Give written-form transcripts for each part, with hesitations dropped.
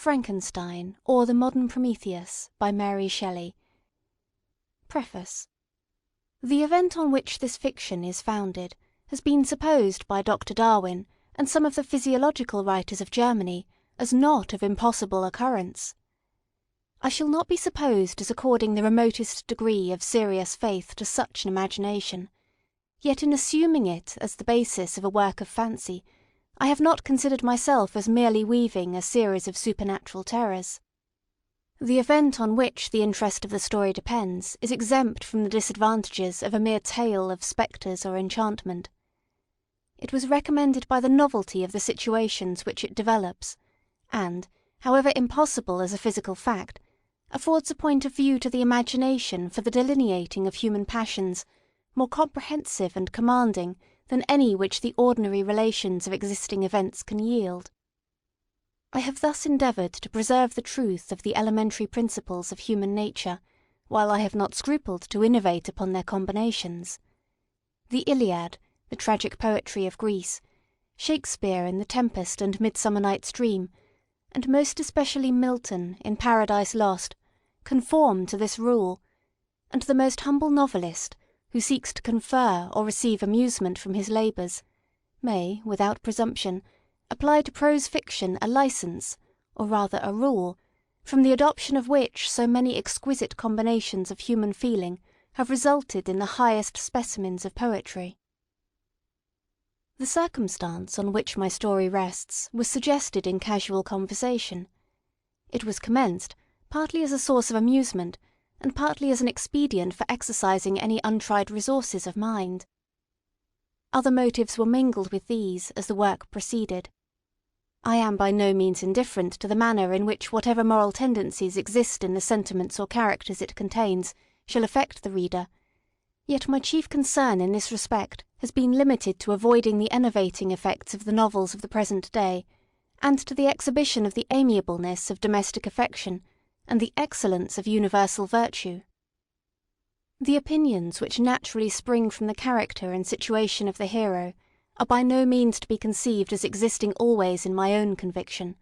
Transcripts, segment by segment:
Frankenstein, or the Modern Prometheus, by Mary Shelley. Preface. The event on which this fiction is founded has been supposed by Dr. Darwin and some of the physiological writers of Germany as not of impossible occurrence. I shall not be supposed as according the remotest degree of serious faith to such an imagination, yet in assuming it as the basis of a work of fancy, I have not considered myself as merely weaving a series of supernatural terrors. The event on which the interest of the story depends is exempt from the disadvantages of a mere tale of spectres or enchantment. It was recommended by the novelty of the situations which it develops, and, however impossible as a physical fact, affords a point of view to the imagination for the delineating of human passions more comprehensive and commanding than any which the ordinary relations of existing events can yield. I have thus endeavoured to preserve the truth of the elementary principles of human nature, while I have not scrupled to innovate upon their combinations. The Iliad, the tragic poetry of Greece, Shakespeare in The Tempest and Midsummer Night's Dream, and most especially Milton in Paradise Lost, conform to this rule, and the most humble novelist, who seeks to confer or receive amusement from his labours, may, without presumption, apply to prose fiction a licence, or rather a rule, from the adoption of which so many exquisite combinations of human feeling have resulted in the highest specimens of poetry. The circumstance on which my story rests was suggested in casual conversation. It was commenced, partly as a source of amusement, and partly as an expedient for exercising any untried resources of mind. Other motives were mingled with these as the work proceeded. I am by no means indifferent to the manner in which whatever moral tendencies exist in the sentiments or characters it contains shall affect the reader, yet my chief concern in this respect has been limited to avoiding the enervating effects of the novels of the present day, and to the exhibition of the amiableness of domestic affection and the excellence of universal virtue. The opinions which naturally spring from the character and situation of the hero are by no means to be conceived as existing always in my own conviction,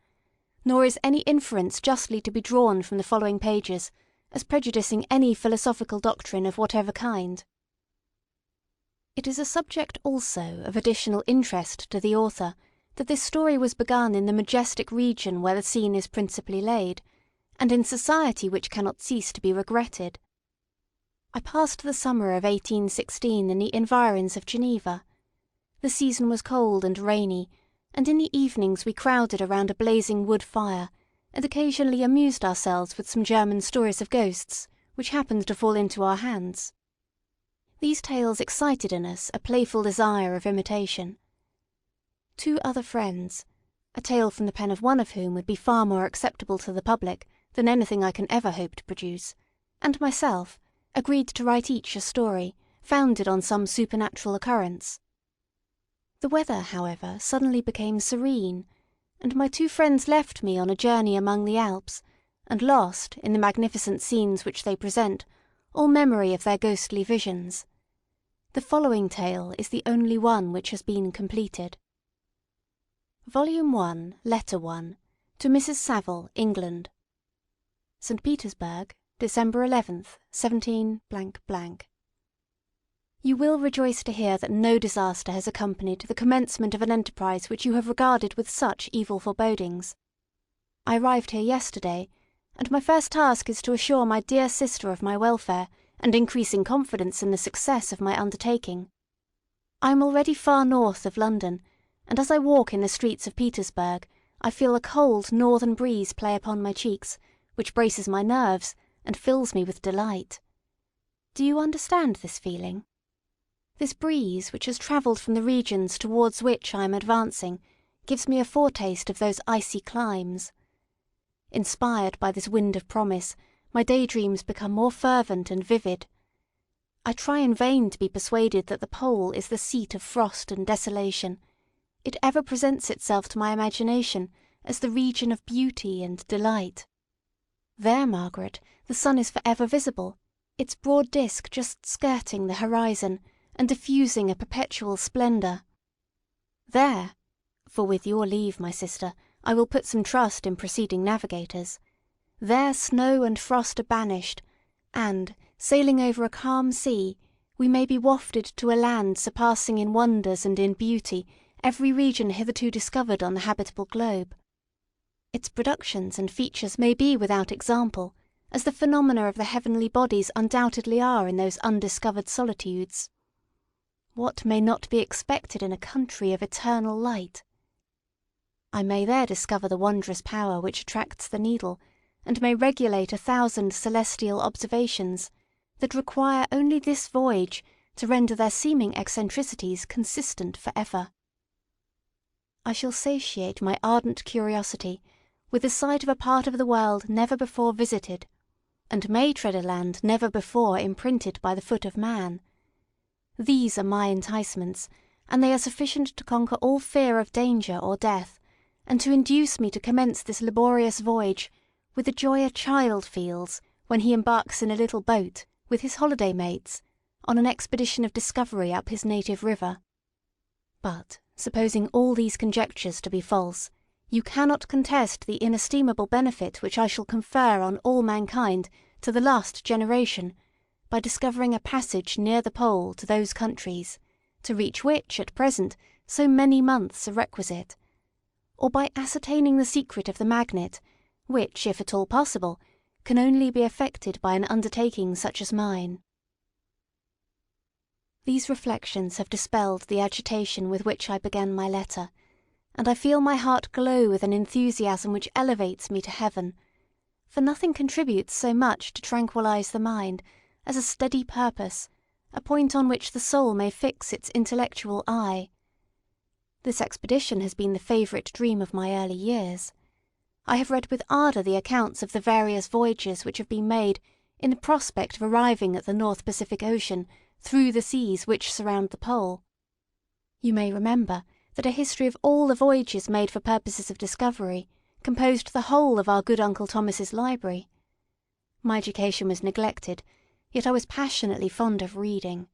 nor is any inference justly to be drawn from the following pages as prejudicing any philosophical doctrine of whatever kind. It is a subject also of additional interest to the author that this story was begun in the majestic region where the scene is principally laid, and in society which cannot cease to be regretted. I passed the summer of 1816 in the environs of Geneva. The season was cold and rainy, and in the evenings we crowded around a blazing wood fire, and occasionally amused ourselves with some German stories of ghosts, which happened to fall into our hands. These tales excited in us a playful desire of imitation. Two other friends, a tale from the pen of one of whom would be far more acceptable to the public than anything I can ever hope to produce, and myself, agreed to write each a story, founded on some supernatural occurrence. The weather, however, suddenly became serene, and my two friends left me on a journey among the Alps, and lost, in the magnificent scenes which they present, all memory of their ghostly visions. The following tale is the only one which has been completed. Volume 1, Letter 1, to Mrs. Saville, England. St. Petersburg, December 11th, 17 . You will rejoice to hear that no disaster has accompanied the commencement of an enterprise which you have regarded with such evil forebodings. I arrived here yesterday, and my first task is to assure my dear sister of my welfare and increasing confidence in the success of my undertaking. I am already far north of London, and as I walk in the streets of Petersburg, I feel a cold northern breeze play upon my cheeks, which braces my nerves and fills me with delight. Do you understand this feeling? This breeze, which has travelled from the regions towards which I am advancing, gives me a foretaste of those icy climes. Inspired by this wind of promise, my daydreams become more fervent and vivid. I try in vain to be persuaded that the pole is the seat of frost and desolation. It ever presents itself to my imagination as the region of beauty and delight. There, Margaret, the sun is for ever visible, its broad disk just skirting the horizon, and diffusing a perpetual splendour. There, for with your leave, my sister, I will put some trust in preceding navigators. There snow and frost are banished, and, sailing over a calm sea, we may be wafted to a land surpassing in wonders and in beauty every region hitherto discovered on the habitable globe. Its productions and features may be without example, as the phenomena of the heavenly bodies undoubtedly are in those undiscovered solitudes. What may not be expected in a country of eternal light? I may there discover the wondrous power which attracts the needle, and may regulate 1,000 celestial observations that require only this voyage to render their seeming eccentricities consistent for ever. I shall satiate my ardent curiosity with the sight of a part of the world never before visited, and may tread a land never before imprinted by the foot of man. These are my enticements, and they are sufficient to conquer all fear of danger or death, and to induce me to commence this laborious voyage with the joy a child feels when he embarks in a little boat, with his holiday mates, on an expedition of discovery up his native river. But, supposing all these conjectures to be false, you cannot contest the inestimable benefit which I shall confer on all mankind to the last generation, by discovering a passage near the pole to those countries, to reach which, at present, so many months are requisite, or by ascertaining the secret of the magnet, which, if at all possible, can only be effected by an undertaking such as mine. These reflections have dispelled the agitation with which I began my letter, and I feel my heart glow with an enthusiasm which elevates me to heaven, for nothing contributes so much to tranquillize the mind as a steady purpose, a point on which the soul may fix its intellectual eye. This expedition has been the favourite dream of my early years. I have read with ardour the accounts of the various voyages which have been made in the prospect of arriving at the North Pacific Ocean through the seas which surround the pole. You may remember that a history of all the voyages made for purposes of discovery composed the whole of our good Uncle Thomas's library. My education was neglected, yet I was passionately fond of reading.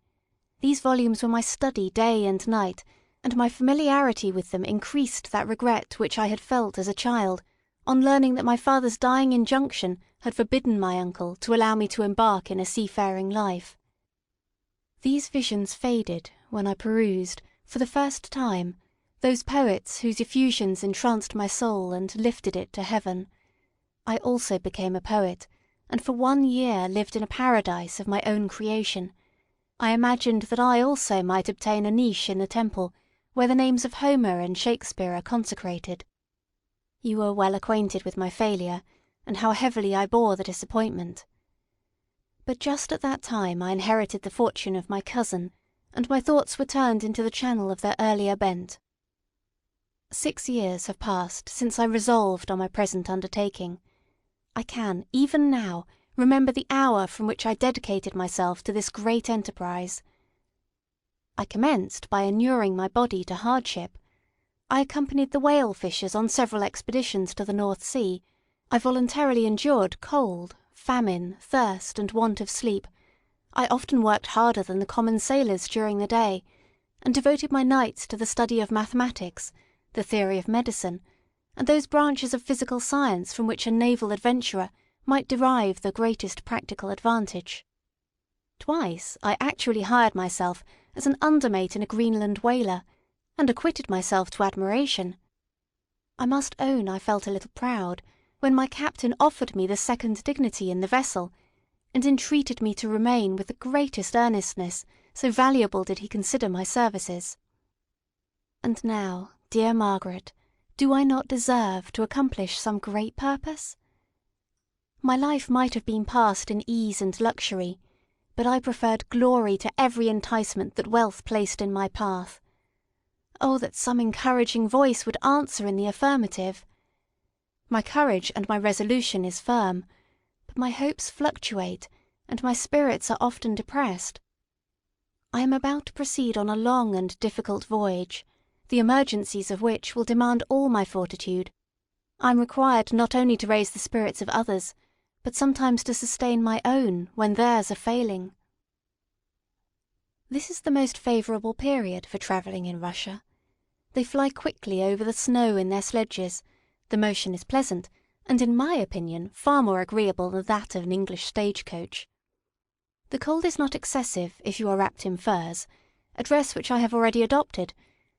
These volumes were my study day and night, and my familiarity with them increased that regret which I had felt as a child on learning that my father's dying injunction had forbidden my uncle to allow me to embark in a seafaring life. These visions faded when I perused, for the first time, those poets whose effusions entranced my soul and lifted it to heaven. I also became a poet, and for 1 year lived in a paradise of my own creation. I imagined that I also might obtain a niche in the temple where the names of Homer and Shakespeare are consecrated. You are well acquainted with my failure, and how heavily I bore the disappointment. But just at that time I inherited the fortune of my cousin, and my thoughts were turned into the channel of their earlier bent. 6 years have passed since I resolved on my present undertaking. I can, even now, remember the hour from which I dedicated myself to this great enterprise. I commenced by inuring my body to hardship. I accompanied the whale fishers on several expeditions to the North Sea. I voluntarily endured cold, famine, thirst, and want of sleep. I often worked harder than the common sailors during the day, and devoted my nights to the study of mathematics, the theory of medicine, and those branches of physical science from which a naval adventurer might derive the greatest practical advantage. Twice I actually hired myself as an undermate in a Greenland whaler, and acquitted myself to admiration. I must own I felt a little proud when my captain offered me the second dignity in the vessel, and entreated me to remain with the greatest earnestness, so valuable did he consider my services. And now, dear Margaret, do I not deserve to accomplish some great purpose? My life might have been passed in ease and luxury, but I preferred glory to every enticement that wealth placed in my path. Oh, that some encouraging voice would answer in the affirmative! My courage and my resolution is firm, but my hopes fluctuate, and my spirits are often depressed. I am about to proceed on a long and difficult voyage, the emergencies of which will demand all my fortitude. I am required not only to raise the spirits of others, but sometimes to sustain my own when theirs are failing. This is the most favourable period for travelling in Russia. They fly quickly over the snow in their sledges, The motion is pleasant, and in my opinion far more agreeable than that of an English stage-coach. The cold is not excessive if you are wrapped in furs, a dress which I have already adopted,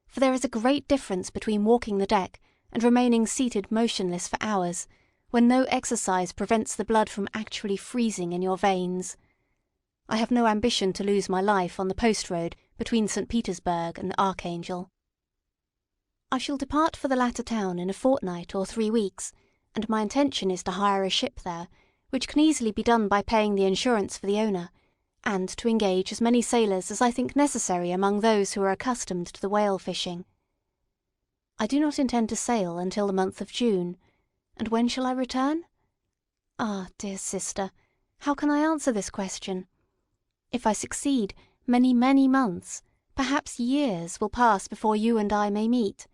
for there is a great difference between walking the deck and remaining seated motionless for hours, when no exercise prevents the blood from actually freezing in your veins. I have no ambition to lose my life on the post road between St. Petersburg and Archangel. I shall depart for the latter town in a fortnight or 3 weeks, and my intention is to hire a ship there, which can easily be done by paying the insurance for the owner, and to engage as many sailors as I think necessary among those who are accustomed to the whale fishing. I do not intend to sail until the month of June, and when shall I return? Ah, dear sister, how can I answer this question? If I succeed, many, many months, perhaps years, will pass before you and I may meet.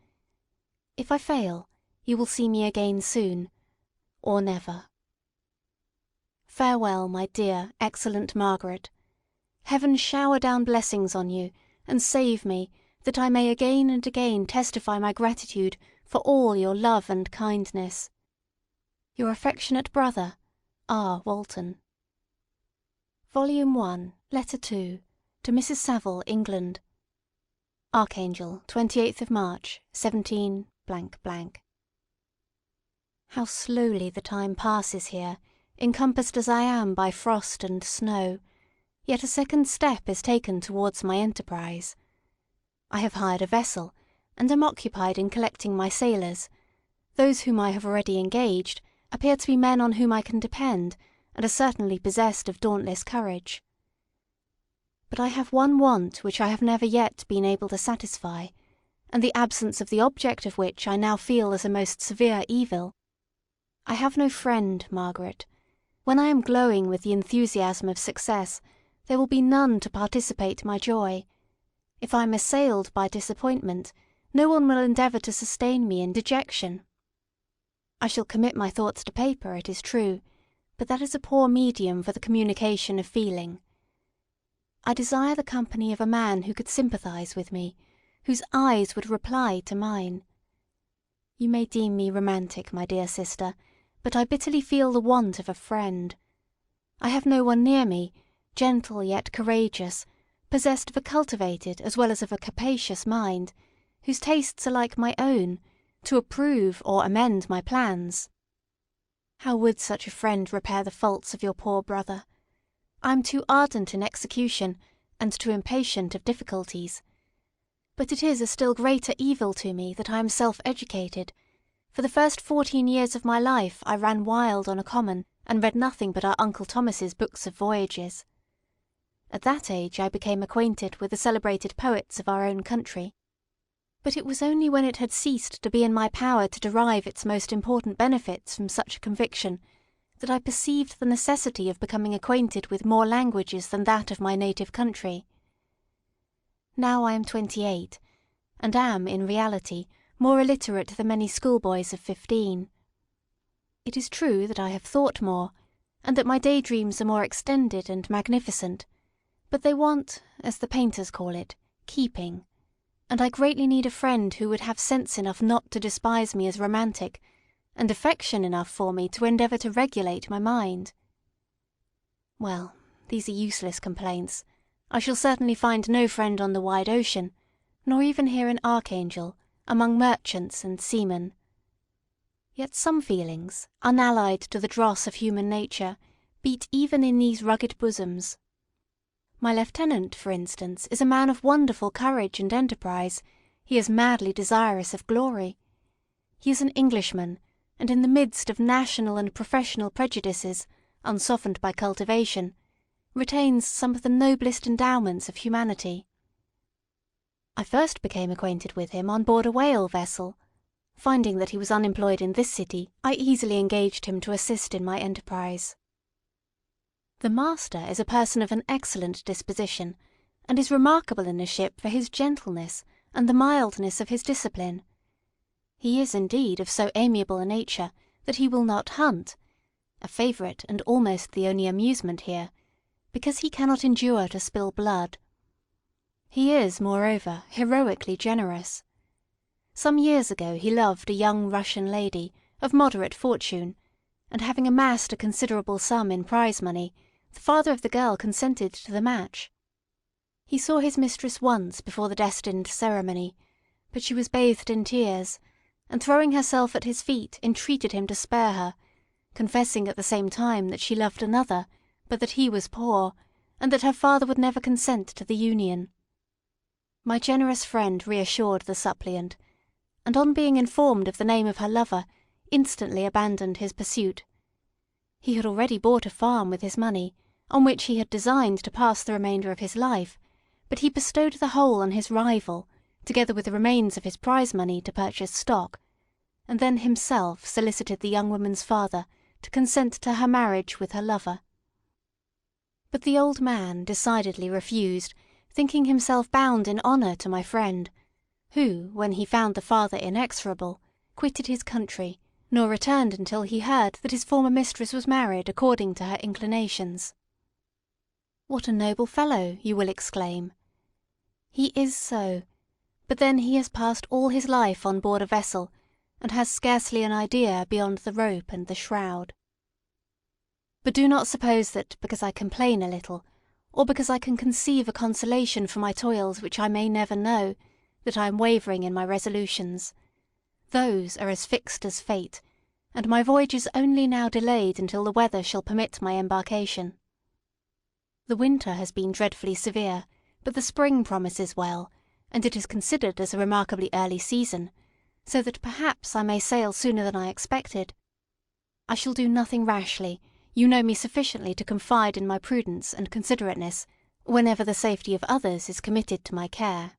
If I fail, you will see me again soon, or never. Farewell, my dear, excellent Margaret. Heaven shower down blessings on you, and save me, that I may again and again testify my gratitude for all your love and kindness. Your affectionate brother, R. Walton. Volume 1, Letter 2, to Mrs. Saville, England. Archangel, 28th of March, 17 . How slowly the time passes here, encompassed as I am by frost and snow, yet a second step is taken towards my enterprise. I have hired a vessel, and am occupied in collecting my sailors. Those whom I have already engaged appear to be men on whom I can depend, and are certainly possessed of dauntless courage. But I have one want which I have never yet been able to satisfy, and the absence of the object of which I now feel as a most severe evil. I have no friend, Margaret. When I am glowing with the enthusiasm of success, there will be none to participate my joy. If I am assailed by disappointment, no one will endeavour to sustain me in dejection. I shall commit my thoughts to paper, it is true, but that is a poor medium for the communication of feeling. I desire the company of a man who could sympathise with me, whose eyes would reply to mine. You may deem me romantic, my dear sister, but I bitterly feel the want of a friend. I have no one near me, gentle yet courageous, possessed of a cultivated as well as of a capacious mind, whose tastes are like my own, to approve or amend my plans. How would such a friend repair the faults of your poor brother? I am too ardent in execution, and too impatient of difficulties. But it is a still greater evil to me that I am self-educated. For the first 14 years of my life I ran wild on a common, and read nothing but our Uncle Thomas's books of voyages. At that age I became acquainted with the celebrated poets of our own country. But it was only when it had ceased to be in my power to derive its most important benefits from such a conviction that I perceived the necessity of becoming acquainted with more languages than that of my native country. Now I am 28, and am, in reality, more illiterate than many schoolboys of 15. It is true that I have thought more, and that my daydreams are more extended and magnificent, but they want, as the painters call it, keeping, and I greatly need a friend who would have sense enough not to despise me as romantic, and affection enough for me to endeavour to regulate my mind. Well, these are useless complaints. I shall certainly find no friend on the wide ocean, nor even here in Archangel, among merchants and seamen. Yet some feelings, unallied to the dross of human nature, beat even in these rugged bosoms. My lieutenant, for instance, is a man of wonderful courage and enterprise. He is madly desirous of glory. He is an Englishman, and in the midst of national and professional prejudices, unsoftened by cultivation, retains some of the noblest endowments of humanity. I first became acquainted with him on board a whale vessel. Finding that he was unemployed in this city, I easily engaged him to assist in my enterprise. The master is a person of an excellent disposition, and is remarkable in a ship for his gentleness and the mildness of his discipline. He is indeed of so amiable a nature that he will not hunt, a favourite and almost the only amusement here, because he cannot endure to spill blood. He is, moreover, heroically generous. Some years ago he loved a young Russian lady, of moderate fortune, and having amassed a considerable sum in prize money, the father of the girl consented to the match. He saw his mistress once before the destined ceremony, but she was bathed in tears, and throwing herself at his feet entreated him to spare her, confessing at the same time that she loved another, but that he was poor, and that her father would never consent to the union. My generous friend reassured the suppliant, and on being informed of the name of her lover, instantly abandoned his pursuit. He had already bought a farm with his money, on which he had designed to pass the remainder of his life, but he bestowed the whole on his rival, together with the remains of his prize money to purchase stock, and then himself solicited the young woman's father to consent to her marriage with her lover. But the old man decidedly refused, thinking himself bound in honour to my friend, who, when he found the father inexorable, quitted his country, nor returned until he heard that his former mistress was married according to her inclinations. What a noble fellow, you will exclaim. He is so, but then he has passed all his life on board a vessel, and has scarcely an idea beyond the rope and the shroud. But do not suppose that, because I complain a little, or because I can conceive a consolation for my toils which I may never know, that I am wavering in my resolutions. Those are as fixed as fate, and my voyage is only now delayed until the weather shall permit my embarkation. The winter has been dreadfully severe, but the spring promises well, and it is considered as a remarkably early season, so that perhaps I may sail sooner than I expected. I shall do nothing rashly. You know me sufficiently to confide in my prudence and considerateness whenever the safety of others is committed to my care.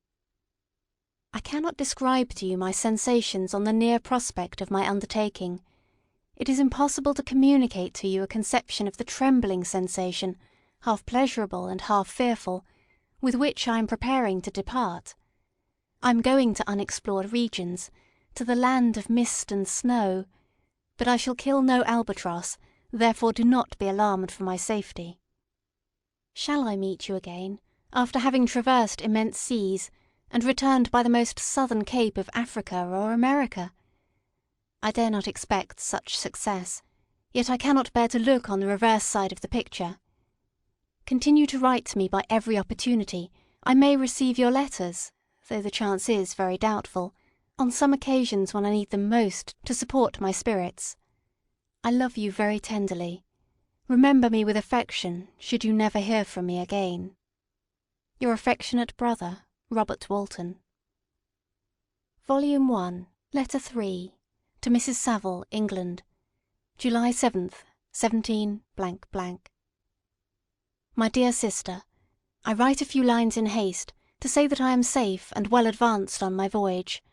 I cannot describe to you my sensations on the near prospect of my undertaking. It is impossible to communicate to you a conception of the trembling sensation, half pleasurable and half fearful, with which I am preparing to depart. I am going to unexplored regions, to the land of mist and snow, but I shall kill no albatross, therefore do not be alarmed for my safety. Shall I meet you again, after having traversed immense seas, and returned by the most southern cape of Africa or America? I dare not expect such success, yet I cannot bear to look on the reverse side of the picture. Continue to write to me by every opportunity. I may receive your letters, though the chance is very doubtful, on some occasions when I need them most to support my spirits. I love you very tenderly. Remember me with affection, should you never hear from me again. Your affectionate brother, Robert Walton. Volume 1, Letter 3, to Mrs. Saville, England, July 7th, 17 . My dear sister, I write a few lines in haste to say that I am safe and well advanced on my voyage.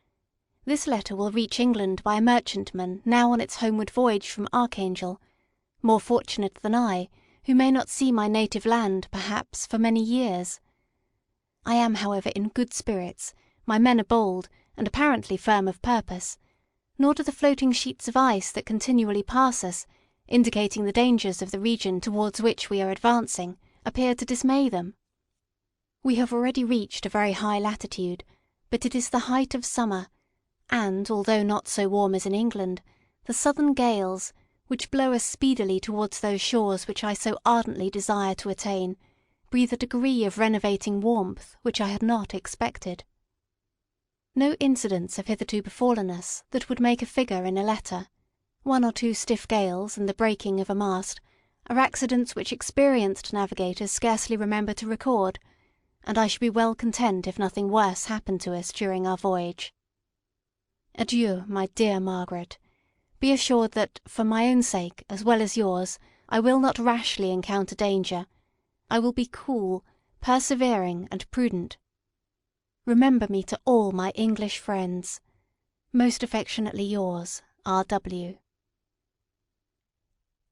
This letter will reach England by a merchantman now on its homeward voyage from Archangel, more fortunate than I, who may not see my native land, perhaps, for many years. I am, however, in good spirits, my men are bold, and apparently firm of purpose, nor do the floating sheets of ice that continually pass us, indicating the dangers of the region towards which we are advancing, appear to dismay them. We have already reached a very high latitude, but it is the height of summer, and, although not so warm as in England, the southern gales, which blow us speedily towards those shores which I so ardently desire to attain, breathe a degree of renovating warmth which I had not expected. No incidents have hitherto befallen us that would make a figure in a letter. 1 or 2 stiff gales and the breaking of a mast are accidents which experienced navigators scarcely remember to record, and I should be well content if nothing worse happened to us during our voyage. Adieu, my dear Margaret. Be assured that, for my own sake as well as yours, I will not rashly encounter danger. I will be cool, persevering, and prudent. Remember me to all my English friends. Most affectionately yours, R. W.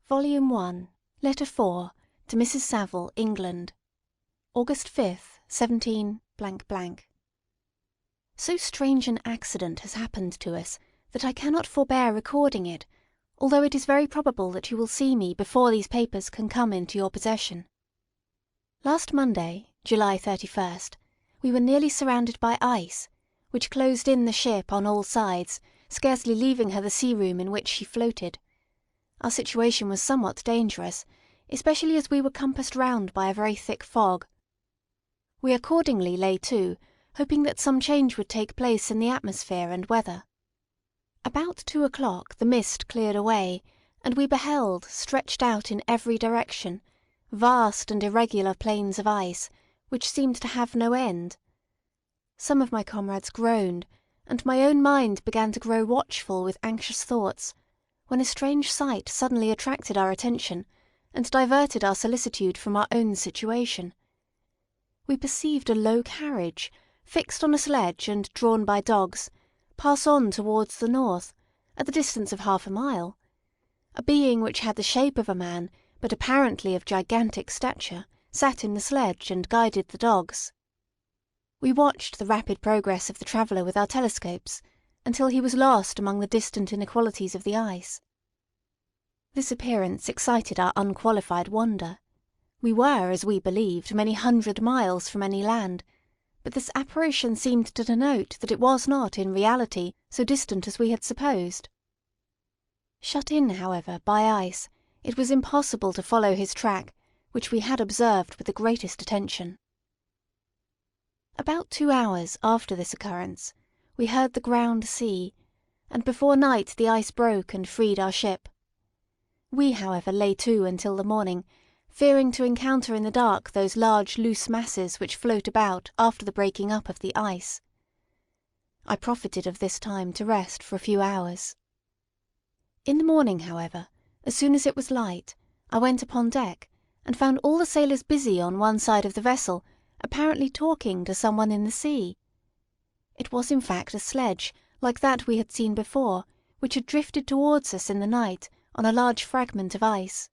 Volume 1, Letter 4, to Mrs. Saville, England, August 5th, 17 . So strange an accident has happened to us that I cannot forbear recording it, although it is very probable that you will see me before these papers can come into your possession. Last Monday, July 31st, we were nearly surrounded by ice, which closed in the ship on all sides, scarcely leaving her the sea-room in which she floated. Our situation was somewhat dangerous, especially as we were compassed round by a very thick fog. We accordingly lay to, hoping that some change would take place in the atmosphere and weather. About 2 o'clock the mist cleared away, and we beheld, stretched out in every direction, vast and irregular plains of ice, which seemed to have no end. Some of my comrades groaned, and my own mind began to grow watchful with anxious thoughts, when a strange sight suddenly attracted our attention, and diverted our solicitude from our own situation. We perceived a low carriage, fixed on a sledge and drawn by dogs, pass on towards the north, at the distance of 1/2 mile. A being which had the shape of a man, but apparently of gigantic stature, sat in the sledge and guided the dogs. We watched the rapid progress of the traveller with our telescopes, until he was lost among the distant inequalities of the ice. This appearance excited our unqualified wonder. We were, as we believed, many 100 miles from any land, but this apparition seemed to denote that it was not, in reality, so distant as we had supposed. Shut in, however, by ice, it was impossible to follow his track, which we had observed with the greatest attention. About 2 hours after this occurrence, we heard the ground sea, and before night the ice broke and freed our ship. We, however, lay to until the morning, fearing to encounter in the dark those large loose masses which float about after the breaking up of the ice. I profited of this time to rest for a few hours. In the morning, however, as soon as it was light, I went upon deck, and found all the sailors busy on one side of the vessel, apparently talking to someone in the sea. It was in fact a sledge, like that we had seen before, which had drifted towards us in the night on a large fragment of ice.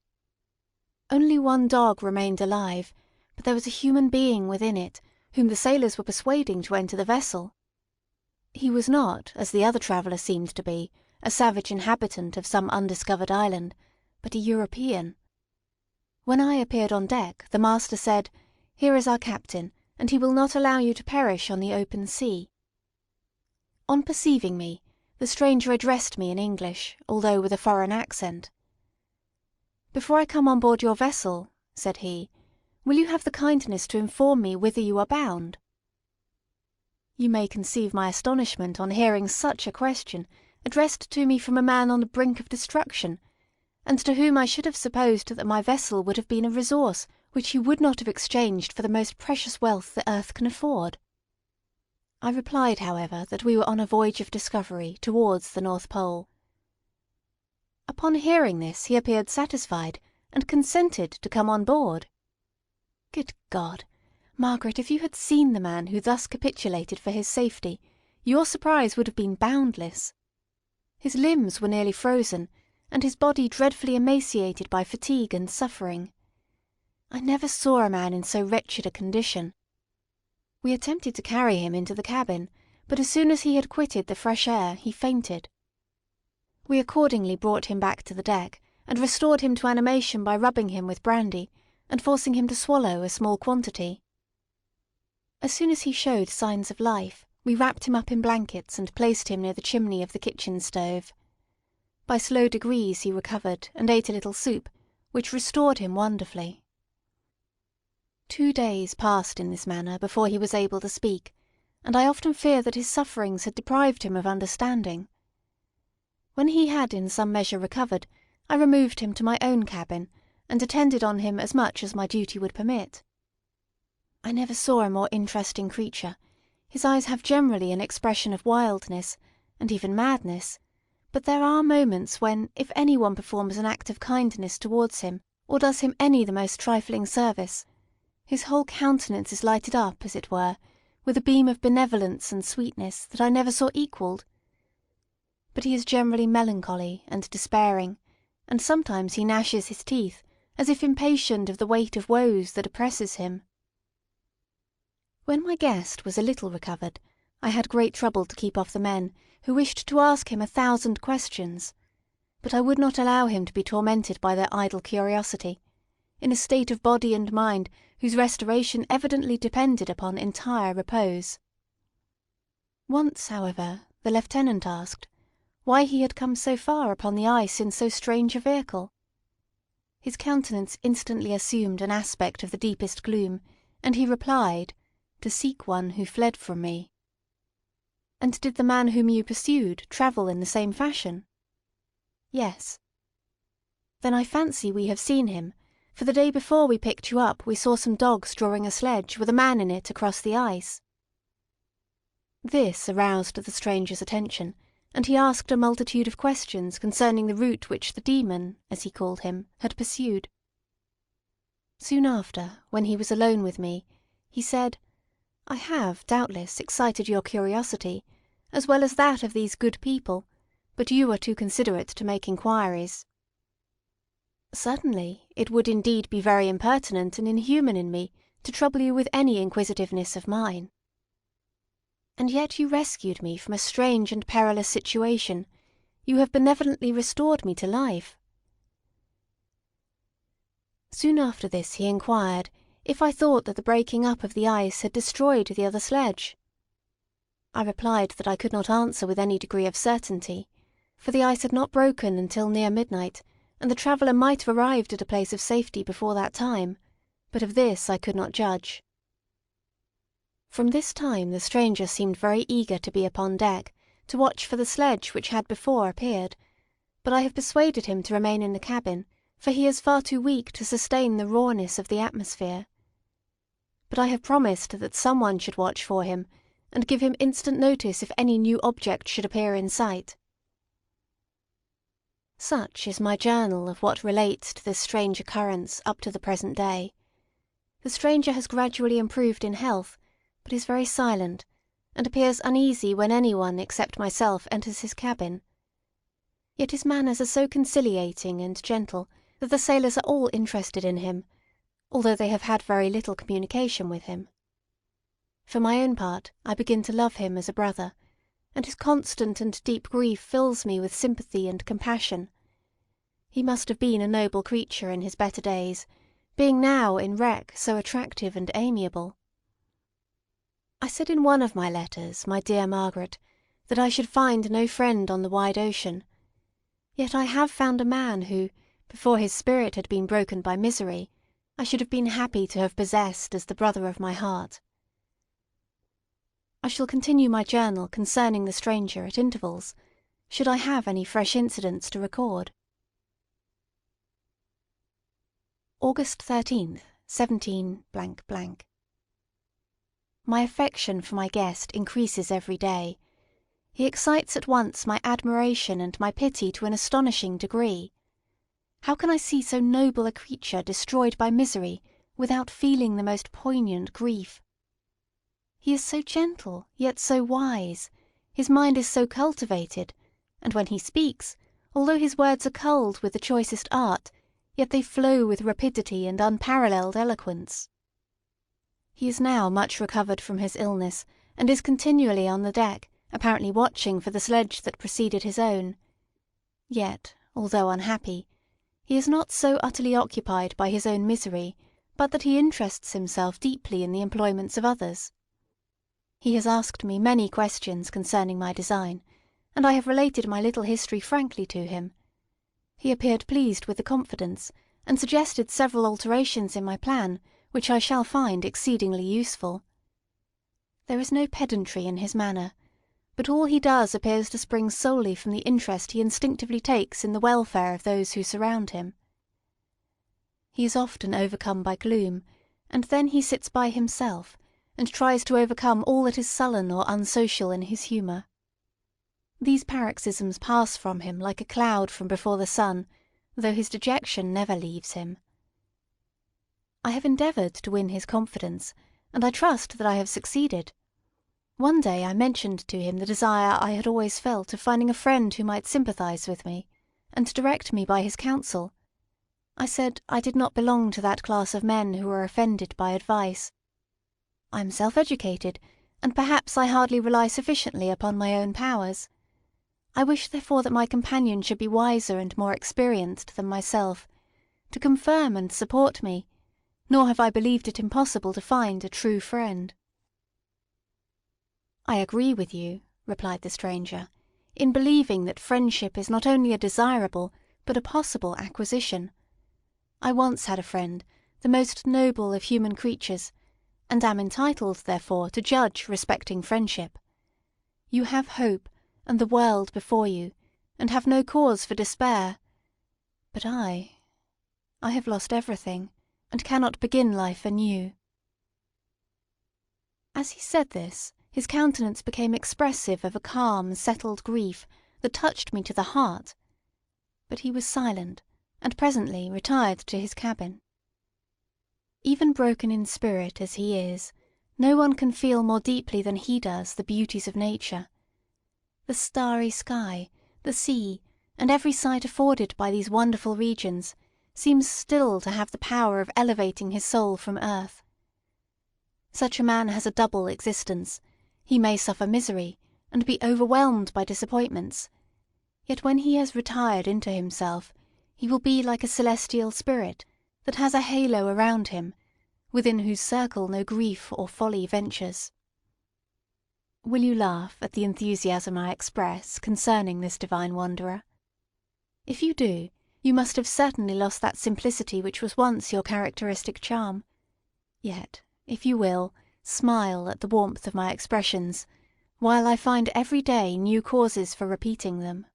Only one dog remained alive, but there was a human being within it, whom the sailors were persuading to enter the vessel. He was not, as the other traveller seemed to be, a savage inhabitant of some undiscovered island, but a European. When I appeared on deck, the master said, "Here is our captain, and he will not allow you to perish on the open sea." On perceiving me, the stranger addressed me in English, although with a foreign accent. "Before I come on board your vessel," said he, "will you have the kindness to inform me whither you are bound?" You may conceive my astonishment on hearing such a question addressed to me from a man on the brink of destruction, and to whom I should have supposed that my vessel would have been a resource which he would not have exchanged for the most precious wealth the earth can afford. I replied, however, that we were on a voyage of discovery towards the North Pole. Upon hearing this he appeared satisfied, and consented to come on board. Good God! Margaret, if you had seen the man who thus capitulated for his safety, your surprise would have been boundless. His limbs were nearly frozen, and his body dreadfully emaciated by fatigue and suffering. I never saw a man in so wretched a condition. We attempted to carry him into the cabin, but as soon as he had quitted the fresh air he fainted. We accordingly brought him back to the deck, and restored him to animation by rubbing him with brandy, and forcing him to swallow a small quantity. As soon as he showed signs of life, we wrapped him up in blankets and placed him near the chimney of the kitchen stove. By slow degrees he recovered and ate a little soup, which restored him wonderfully. 2 days passed in this manner before he was able to speak, and I often fear that his sufferings had deprived him of understanding. When he had in some measure recovered, I removed him to my own cabin, and attended on him as much as my duty would permit. I never saw a more interesting creature. His eyes have generally an expression of wildness, and even madness, but there are moments when, if any one performs an act of kindness towards him, or does him any the most trifling service, his whole countenance is lighted up, as it were, with a beam of benevolence and sweetness that I never saw equalled. But he is generally melancholy and despairing, and sometimes he gnashes his teeth, as if impatient of the weight of woes that oppresses him. When my guest was a little recovered, I had great trouble to keep off the men, who wished to ask him 1,000 questions, but I would not allow him to be tormented by their idle curiosity, in a state of body and mind whose restoration evidently depended upon entire repose. Once, however, the lieutenant asked, why he had come so far upon the ice in so strange a vehicle. His countenance instantly assumed an aspect of the deepest gloom, and he replied, "To seek one who fled from me." "And did the man whom you pursued travel in the same fashion?" "Yes." "Then I fancy we have seen him, for the day before we picked you up we saw some dogs drawing a sledge with a man in it across the ice." This aroused the stranger's attention, and he asked a multitude of questions concerning the route which the demon, as he called him, had pursued. Soon after, when he was alone with me, he said, "I have, doubtless, excited your curiosity, as well as that of these good people, but you are too considerate to make inquiries." "Certainly, it would indeed be very impertinent and inhuman in me to trouble you with any inquisitiveness of mine." "And yet you rescued me from a strange and perilous situation. You have benevolently restored me to life." Soon after this he inquired if I thought that the breaking up of the ice had destroyed the other sledge. I replied that I could not answer with any degree of certainty, for the ice had not broken until near midnight, and the traveller might have arrived at a place of safety before that time, but of this I could not judge. From this time the stranger seemed very eager to be upon deck, to watch for the sledge which had before appeared, but I have persuaded him to remain in the cabin, for he is far too weak to sustain the rawness of the atmosphere. But I have promised that some one should watch for him, and give him instant notice if any new object should appear in sight. Such is my journal of what relates to this strange occurrence up to the present day. The stranger has gradually improved in health, but is very silent, and appears uneasy when anyone except myself enters his cabin. Yet his manners are so conciliating and gentle that the sailors are all interested in him, although they have had very little communication with him. For my own part, I begin to love him as a brother, and his constant and deep grief fills me with sympathy and compassion. He must have been a noble creature in his better days, being now in wreck so attractive and amiable. I said in one of my letters, my dear Margaret, that I should find no friend on the wide ocean. Yet I have found a man who, before his spirit had been broken by misery, I should have been happy to have possessed as the brother of my heart. I shall continue my journal concerning the stranger at intervals, should I have any fresh incidents to record. August 13th, 17 . My affection for my guest increases every day. He excites at once my admiration and my pity to an astonishing degree. How can I see so noble a creature destroyed by misery without feeling the most poignant grief? He is so gentle, yet so wise, his mind is so cultivated, and when he speaks, although his words are culled with the choicest art, yet they flow with rapidity and unparalleled eloquence. He is now much recovered from his illness, and is continually on the deck, apparently watching for the sledge that preceded his own. Yet, although unhappy, he is not so utterly occupied by his own misery, but that he interests himself deeply in the employments of others. He has asked me many questions concerning my design, and I have related my little history frankly to him. He appeared pleased with the confidence, and suggested several alterations in my plan, which I shall find exceedingly useful. There is no pedantry in his manner, but all he does appears to spring solely from the interest he instinctively takes in the welfare of those who surround him. He is often overcome by gloom, and then he sits by himself, and tries to overcome all that is sullen or unsocial in his humour. These paroxysms pass from him like a cloud from before the sun, though his dejection never leaves him. I have endeavoured to win his confidence, and I trust that I have succeeded. One day I mentioned to him the desire I had always felt of finding a friend who might sympathise with me, and direct me by his counsel. I said I did not belong to that class of men who are offended by advice. I am self-educated, and perhaps I hardly rely sufficiently upon my own powers. I wish therefore that my companion should be wiser and more experienced than myself, to confirm and support me, nor have I believed it impossible to find a true friend. "I agree with you," replied the stranger, in believing that friendship is not only a desirable but a possible acquisition. I once had a friend, the most noble of human creatures, and am entitled, therefore, to judge respecting friendship. You have hope and the world before you, and have no cause for despair. But I have lost everything, and cannot begin life anew." As he said this, his countenance became expressive of a calm, settled grief that touched me to the heart. But he was silent, and presently retired to his cabin. Even broken in spirit as he is, no one can feel more deeply than he does the beauties of nature. The starry sky, the sea, and every sight afforded by these wonderful regions seems still to have the power of elevating his soul from earth. Such a man has a double existence. He may suffer misery, and be overwhelmed by disappointments, yet when he has retired into himself, he will be like a celestial spirit that has a halo around him, within whose circle no grief or folly ventures. Will you laugh at the enthusiasm I express concerning this divine wanderer? If you do, you must have certainly lost that simplicity which was once your characteristic charm. Yet, if you will, smile at the warmth of my expressions, while I find every day new causes for repeating them.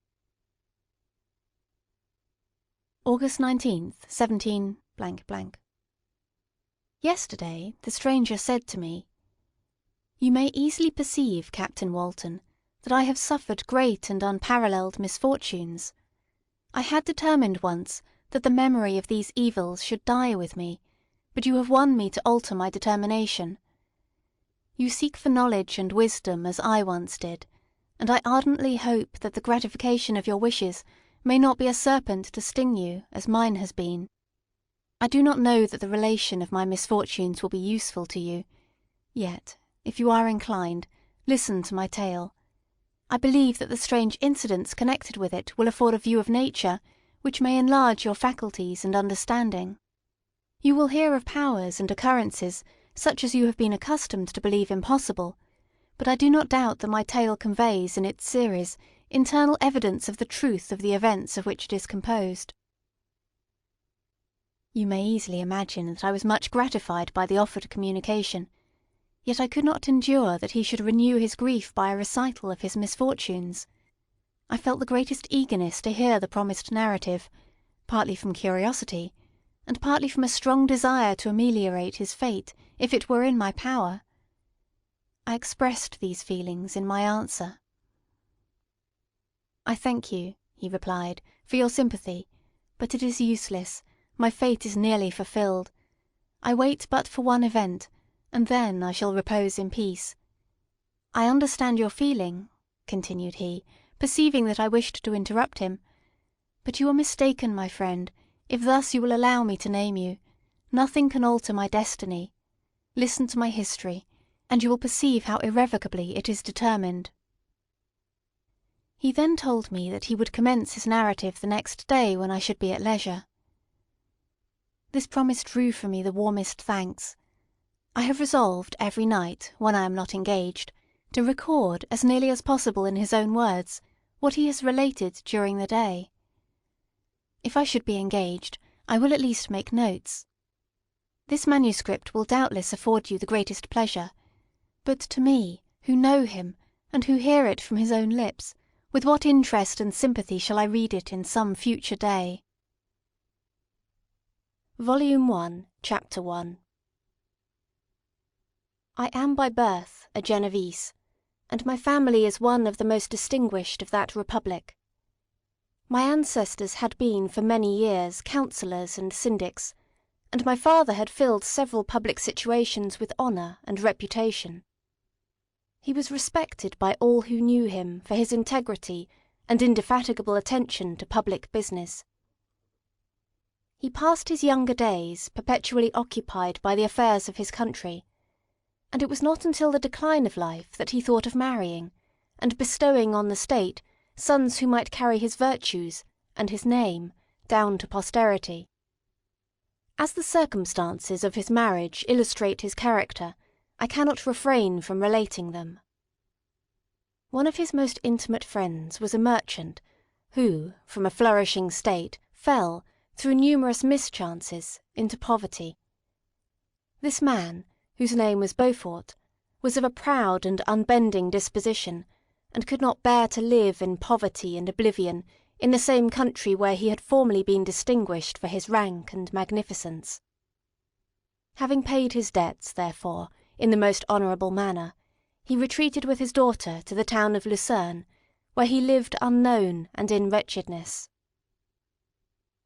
August 19th, 17 . Yesterday the stranger said to me, "You may easily perceive, Captain Walton, that I have suffered great and unparalleled misfortunes. I had determined once that the memory of these evils should die with me, but you have won me to alter my determination. You seek for knowledge and wisdom as I once did, and I ardently hope that the gratification of your wishes may not be a serpent to sting you, as mine has been. I do not know that the relation of my misfortunes will be useful to you, yet, if you are inclined, listen to my tale. I believe that the strange incidents connected with it will afford a view of nature which may enlarge your faculties and understanding. You will hear of powers and occurrences such as you have been accustomed to believe impossible, but I do not doubt that my tale conveys in its series internal evidence of the truth of the events of which it is composed." You may easily imagine that I was much gratified by the offered communication, yet I could not endure that he should renew his grief by a recital of his misfortunes. I felt the greatest eagerness to hear the promised narrative, partly from curiosity, and partly from a strong desire to ameliorate his fate, if it were in my power. I expressed these feelings in my answer. "I thank you," he replied, "for your sympathy, but it is useless. My fate is nearly fulfilled. I wait but for one event, and then I shall repose in peace. I understand your feeling," continued he, perceiving that I wished to interrupt him, "but you are mistaken, my friend, if thus you will allow me to name you. Nothing can alter my destiny. Listen to my history, and you will perceive how irrevocably it is determined." He then told me that he would commence his narrative the next day when I should be at leisure. This promise drew from me the warmest thanks. I have resolved every night, when I am not engaged, to record, as nearly as possible in his own words, what he has related during the day. If I should be engaged, I will at least make notes. This manuscript will doubtless afford you the greatest pleasure, but to me, who know him, and who hear it from his own lips, with what interest and sympathy shall I read it in some future day? Volume 1, Chapter 1. I am by birth a Genevese, and my family is one of the most distinguished of that republic. My ancestors had been for many years councillors and syndics, and my father had filled several public situations with honour and reputation. He was respected by all who knew him for his integrity and indefatigable attention to public business. He passed his younger days perpetually occupied by the affairs of his country, and it was not until the decline of life that he thought of marrying, and bestowing on the state sons who might carry his virtues and his name down to posterity. As the circumstances of his marriage illustrate his character, I cannot refrain from relating them. One of his most intimate friends was a merchant who, from a flourishing state, fell, through numerous mischances, into poverty. This man, whose name was Beaufort, was of a proud and unbending disposition, and could not bear to live in poverty and oblivion in the same country where he had formerly been distinguished for his rank and magnificence. Having paid his debts, therefore, in the most honourable manner, he retreated with his daughter to the town of Lucerne, where he lived unknown and in wretchedness.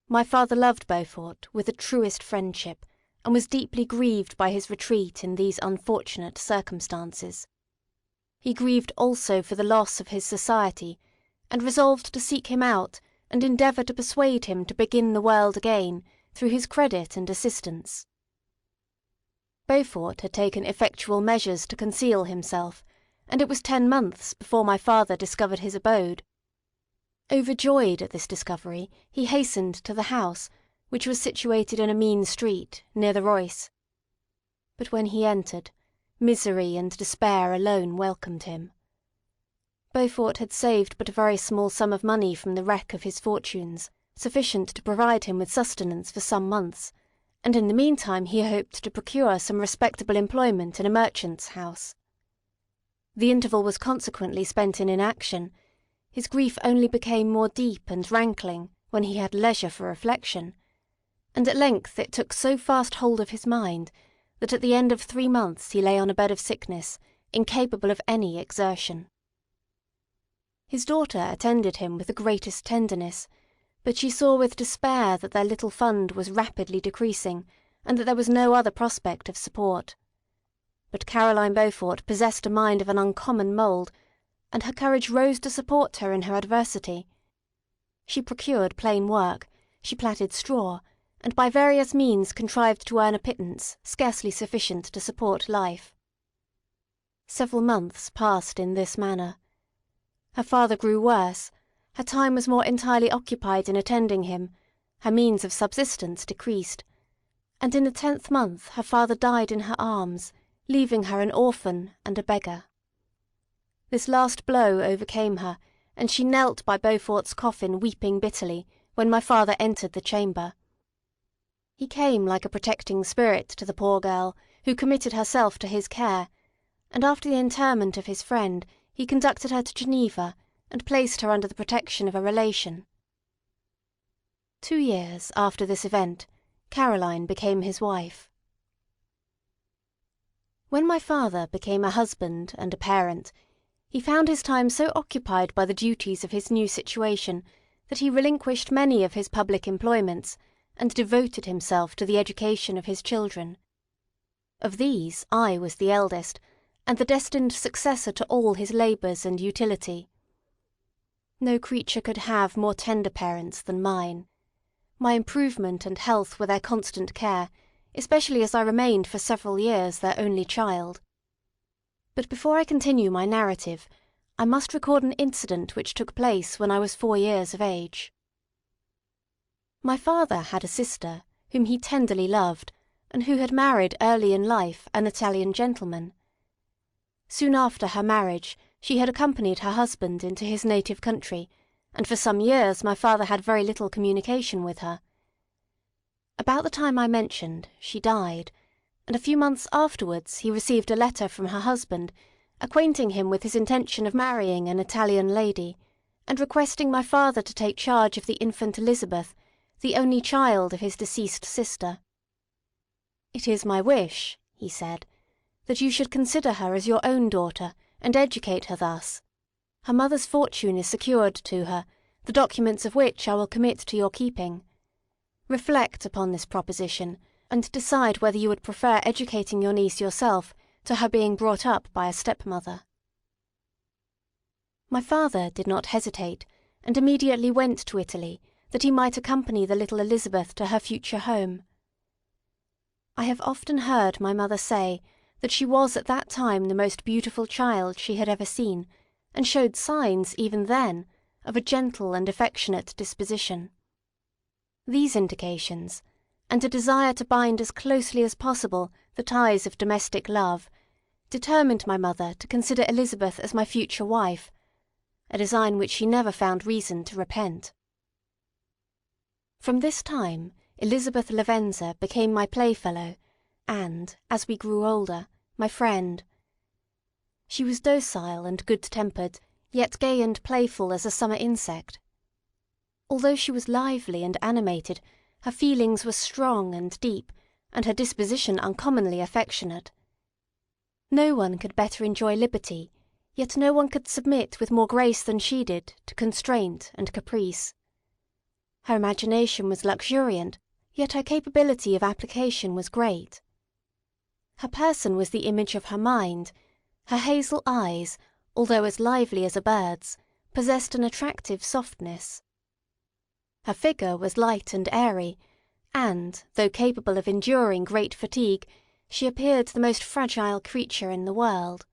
My father loved Beaufort with the truest friendship, and was deeply grieved by his retreat in these unfortunate circumstances. He grieved also for the loss of his society, and resolved to seek him out and endeavour to persuade him to begin the world again through his credit and assistance. Beaufort had taken effectual measures to conceal himself, and it was 10 months before my father discovered his abode. Overjoyed at this discovery, he hastened to the house, which was situated in a mean street near the Reuss. But when he entered, misery and despair alone welcomed him. Beaufort had saved but a very small sum of money from the wreck of his fortunes, sufficient to provide him with sustenance for some months, and in the meantime he hoped to procure some respectable employment in a merchant's house. The interval was consequently spent in inaction. His grief only became more deep and rankling when he had leisure for reflection, and at length it took so fast hold of his mind that at the end of 3 months he lay on a bed of sickness, incapable of any exertion. His daughter attended him with the greatest tenderness, but she saw with despair that their little fund was rapidly decreasing, and that there was no other prospect of support. But Caroline Beaufort possessed a mind of an uncommon mould, and her courage rose to support her in her adversity. She procured plain work, she plaited straw, and by various means contrived to earn a pittance scarcely sufficient to support life. Several months passed in this manner. Her father grew worse, her time was more entirely occupied in attending him, her means of subsistence decreased, and in the 10th month her father died in her arms, leaving her an orphan and a beggar. This last blow overcame her, and she knelt by Beaufort's coffin weeping bitterly when my father entered the chamber. He came like a protecting spirit to the poor girl, who committed herself to his care, and after the interment of his friend he conducted her to Geneva and placed her under the protection of a relation. 2 years after this event, Caroline became his wife. When my father became a husband and a parent, he found his time so occupied by the duties of his new situation that he relinquished many of his public employments and devoted himself to the education of his children. Of these I was the eldest, and the destined successor to all his labours and utility. No creature could have more tender parents than mine. My improvement and health were their constant care, especially as I remained for several years their only child. But before I continue my narrative, I must record an incident which took place when I was 4 years of age. My father had a sister whom he tenderly loved, and who had married early in life an Italian gentleman. Soon after her marriage she had accompanied her husband into his native country, and for some years my father had very little communication with her. About the time I mentioned, she died, and a few months afterwards he received a letter from her husband, acquainting him with his intention of marrying an Italian lady, and requesting my father to take charge of the infant Elizabeth, the only child of his deceased sister. "It is my wish," he said, "that you should consider her as your own daughter, and educate her thus. Her mother's fortune is secured to her, the documents of which I will commit to your keeping. Reflect upon this proposition, and decide whether you would prefer educating your niece yourself to her being brought up by a stepmother." My father did not hesitate, and immediately went to Italy, that he might accompany the little Elizabeth to her future home. I have often heard my mother say that she was at that time the most beautiful child she had ever seen, and showed signs, even then, of a gentle and affectionate disposition. These indications, and a desire to bind as closely as possible the ties of domestic love, determined my mother to consider Elizabeth as my future wife, a design which she never found reason to repent. From this time Elizabeth Lavenza became my playfellow and, as we grew older, my friend. She was docile and good-tempered, yet gay and playful as a summer insect. Although she was lively and animated, her feelings were strong and deep, and her disposition uncommonly affectionate. No one could better enjoy liberty, yet no one could submit with more grace than she did to constraint and caprice. Her imagination was luxuriant, yet her capability of application was great. Her person was the image of her mind. Her hazel eyes, although as lively as a bird's, possessed an attractive softness. Her figure was light and airy, and, though capable of enduring great fatigue, she appeared the most fragile creature in the world.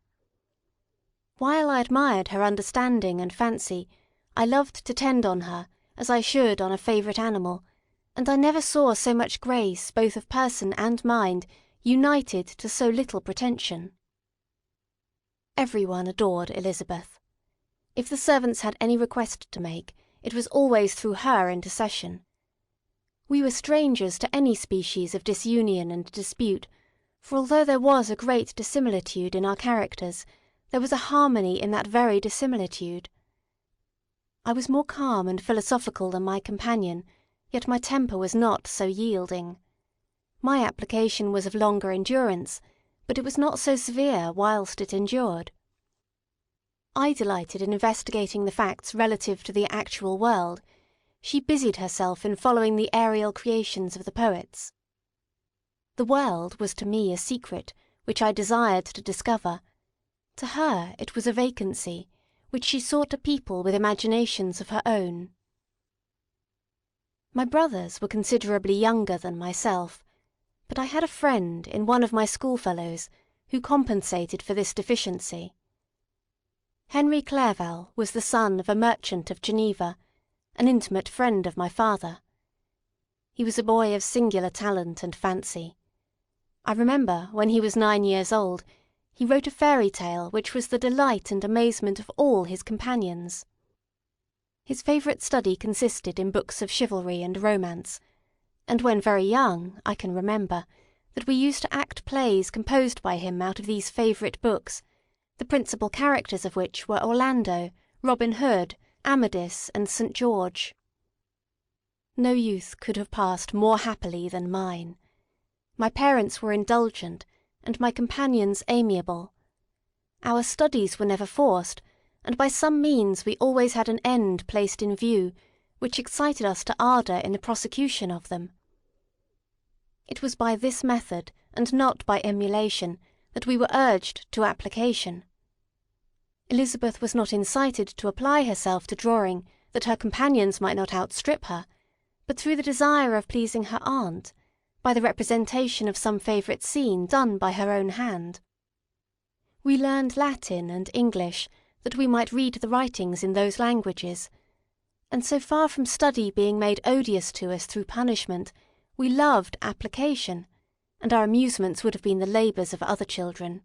While I admired her understanding and fancy, I loved to tend on her, as I should on a favourite animal, and I never saw so much grace both of person and mind united to so little pretension. Everyone adored Elizabeth. If the servants had any request to make, it was always through her intercession. We were strangers to any species of disunion and dispute, for although there was a great dissimilitude in our characters, there was a harmony in that very dissimilitude. I was more calm and philosophical than my companion, yet my temper was not so yielding. My application was of longer endurance, but it was not so severe whilst it endured. I delighted in investigating the facts relative to the actual world. She busied herself in following the aerial creations of the poets. The world was to me a secret, which I desired to discover. To her it was a vacancy, which she sought to people with imaginations of her own. My brothers were considerably younger than myself, but I had a friend in one of my schoolfellows who compensated for this deficiency. Henry Clerval was the son of a merchant of Geneva, an intimate friend of my father. He was a boy of singular talent and fancy. I remember, when he was 9 years old, he wrote a fairy tale which was the delight and amazement of all his companions. His favourite study consisted in books of chivalry and romance, and when very young I can remember that we used to act plays composed by him out of these favourite books, the principal characters of which were Orlando, Robin Hood, Amadis, and St. George. No youth could have passed more happily than mine. My parents were indulgent, and my companions amiable. Our studies were never forced, and by some means we always had an end placed in view, which excited us to ardour in the prosecution of them. It was by this method, and not by emulation, that we were urged to application. Elizabeth was not incited to apply herself to drawing that her companions might not outstrip her, but through the desire of pleasing her aunt, by the representation of some favourite scene done by her own hand. We learned Latin and English, that we might read the writings in those languages, and so far from study being made odious to us through punishment, we loved application, and our amusements would have been the labours of other children.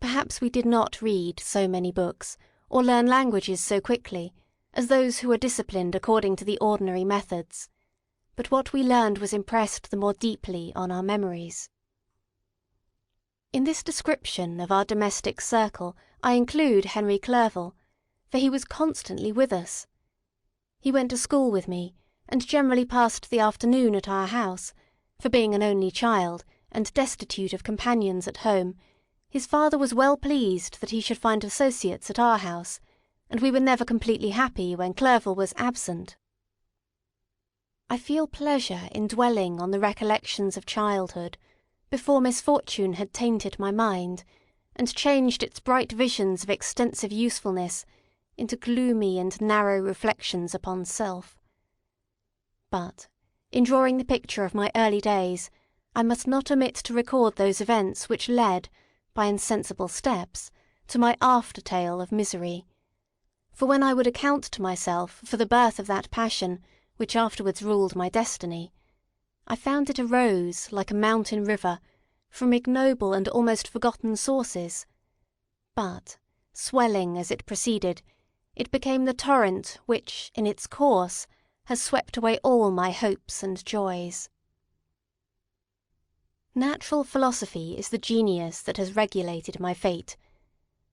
Perhaps we did not read so many books, or learn languages so quickly, as those who were disciplined according to the ordinary methods, but what we learned was impressed the more deeply on our memories. In this description of our domestic circle I include Henry Clerval, for he was constantly with us. He went to school with me, and generally passed the afternoon at our house, for being an only child, and destitute of companions at home, his father was well pleased that he should find associates at our house, and we were never completely happy when Clerval was absent. I feel pleasure in dwelling on the recollections of childhood, before misfortune had tainted my mind, and changed its bright visions of extensive usefulness into gloomy and narrow reflections upon self. But, in drawing the picture of my early days, I must not omit to record those events which led, by insensible steps, to my after-tale of misery. For when I would account to myself for the birth of that passion which afterwards ruled my destiny, I found it arose, like a mountain river, from ignoble and almost forgotten sources. But, swelling as it proceeded, it became the torrent which, in its course, has swept away all my hopes and joys. Natural philosophy is the genius that has regulated my fate.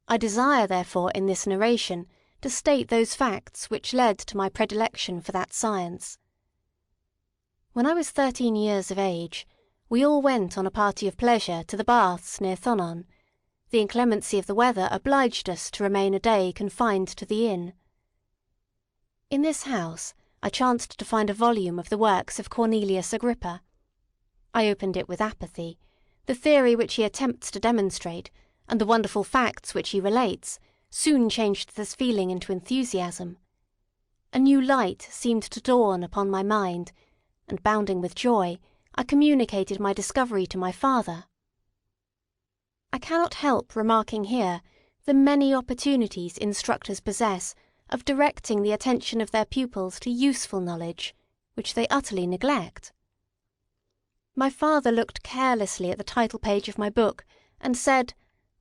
I desire, therefore, in this narration, to state those facts which led to my predilection for that science. When I was 13 years of age, we all went on a party of pleasure to the baths near Thonon. The inclemency of the weather obliged us to remain a day confined to the inn. In this house I chanced to find a volume of the works of Cornelius Agrippa. I opened it with apathy. The theory which he attempts to demonstrate, and the wonderful facts which he relates, soon changed this feeling into enthusiasm. A new light seemed to dawn upon my mind, and bounding with joy, I communicated my discovery to my father. I cannot help remarking here the many opportunities instructors possess of directing the attention of their pupils to useful knowledge, which they utterly neglect. My father looked carelessly at the title page of my book, and said,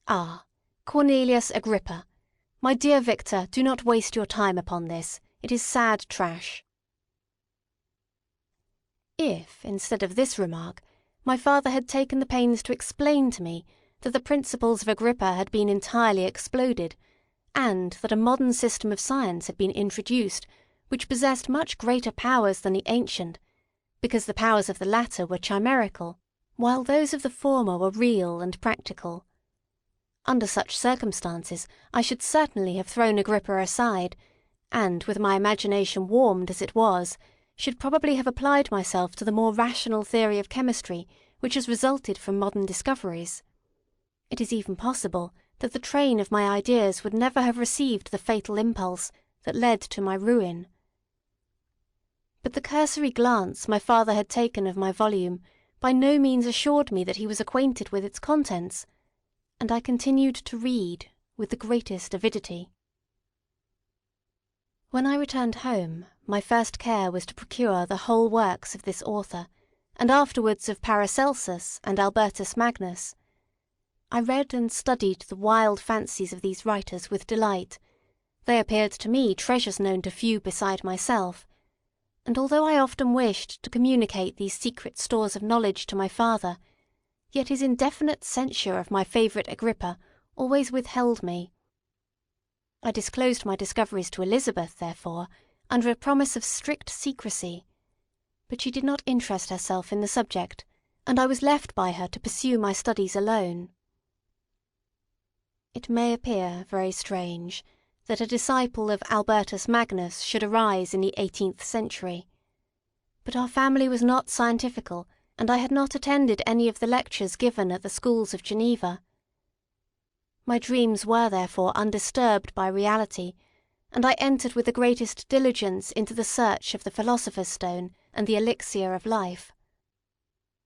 "Ah, Cornelius Agrippa. My dear Victor, do not waste your time upon this. It is sad trash." If, instead of this remark, my father had taken the pains to explain to me that the principles of Agrippa had been entirely exploded, and that a modern system of science had been introduced which possessed much greater powers than the ancient, because the powers of the latter were chimerical, while those of the former were real and practical. Under such circumstances I should certainly have thrown Agrippa aside, and, with my imagination warmed as it was, should probably have applied myself to the more rational theory of chemistry which has resulted from modern discoveries. It is even possible that the train of my ideas would never have received the fatal impulse that led to my ruin. But the cursory glance my father had taken of my volume by no means assured me that he was acquainted with its contents, and I continued to read with the greatest avidity. When I returned home, my first care was to procure the whole works of this author, and afterwards of Paracelsus and Albertus Magnus. I read and studied the wild fancies of these writers with delight. They appeared to me treasures known to few beside myself, and although I often wished to communicate these secret stores of knowledge to my father, yet his indefinite censure of my favourite Agrippa always withheld me. I disclosed my discoveries to Elizabeth, therefore, under a promise of strict secrecy, but she did not interest herself in the subject, and I was left by her to pursue my studies alone. It may appear very strange that a disciple of Albertus Magnus should arise in the 18th century, but our family was not scientifical, and I had not attended any of the lectures given at the schools of Geneva. My dreams were therefore undisturbed by reality, and I entered with the greatest diligence into the search of the philosopher's stone and the elixir of life.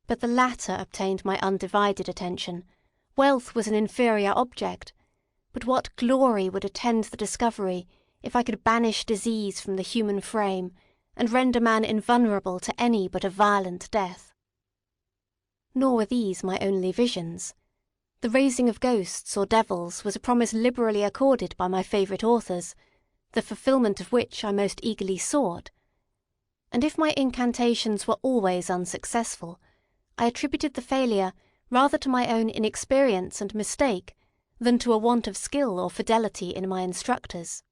But the latter obtained my undivided attention. Wealth was an inferior object, but what glory would attend the discovery if I could banish disease from the human frame, and render man invulnerable to any but a violent death. Nor were these my only visions. The raising of ghosts or devils was a promise liberally accorded by my favourite authors, the fulfilment of which I most eagerly sought. And if my incantations were always unsuccessful, I attributed the failure rather to my own inexperience and mistake than to a want of skill or fidelity in my instructors.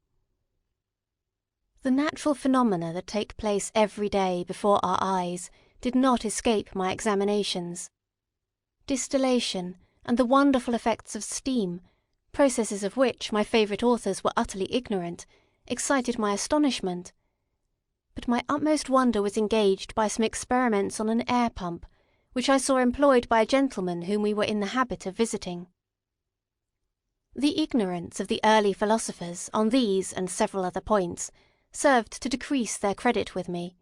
The natural phenomena that take place every day before our eyes did not escape my examinations. Distillation, and the wonderful effects of steam, processes of which my favourite authors were utterly ignorant, excited my astonishment. But my utmost wonder was engaged by some experiments on an air pump, which I saw employed by a gentleman whom we were in the habit of visiting. The ignorance of the early philosophers on these and several other points served to decrease their credit with me,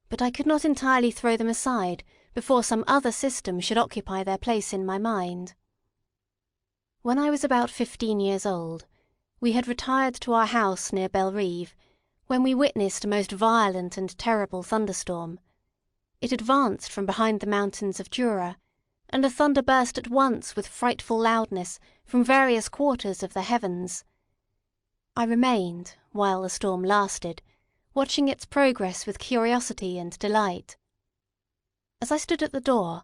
but I could not entirely throw them aside before some other system should occupy their place in my mind. When I was about 15 years old, we had retired to our house near Bellerive, when we witnessed a most violent and terrible thunderstorm. It advanced from behind the mountains of Jura, and the thunder burst at once with frightful loudness from various quarters of the heavens. I remained, while the storm lasted, watching its progress with curiosity and delight. As I stood at the door,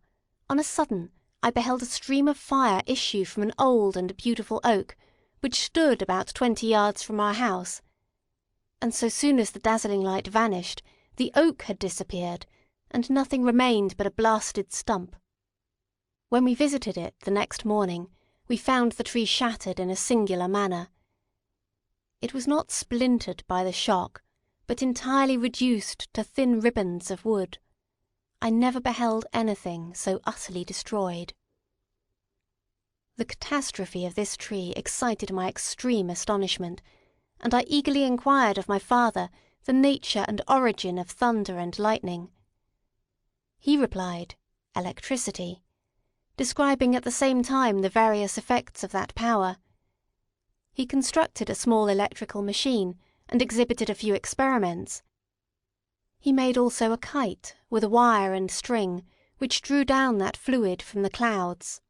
on a sudden I beheld a stream of fire issue from an old and beautiful oak, which stood about 20 yards from our house, and so soon as the dazzling light vanished, the oak had disappeared, and nothing remained but a blasted stump. When we visited it the next morning, we found the tree shattered in a singular manner. It was not splintered by the shock, but entirely reduced to thin ribbons of wood. I never beheld anything so utterly destroyed. The catastrophe of this tree excited my extreme astonishment, and I eagerly inquired of my father the nature and origin of thunder and lightning. He replied, electricity, describing at the same time the various effects of that power. He constructed a small electrical machine and exhibited a few experiments. He made also a kite with a wire and string, which drew down that fluid from the clouds.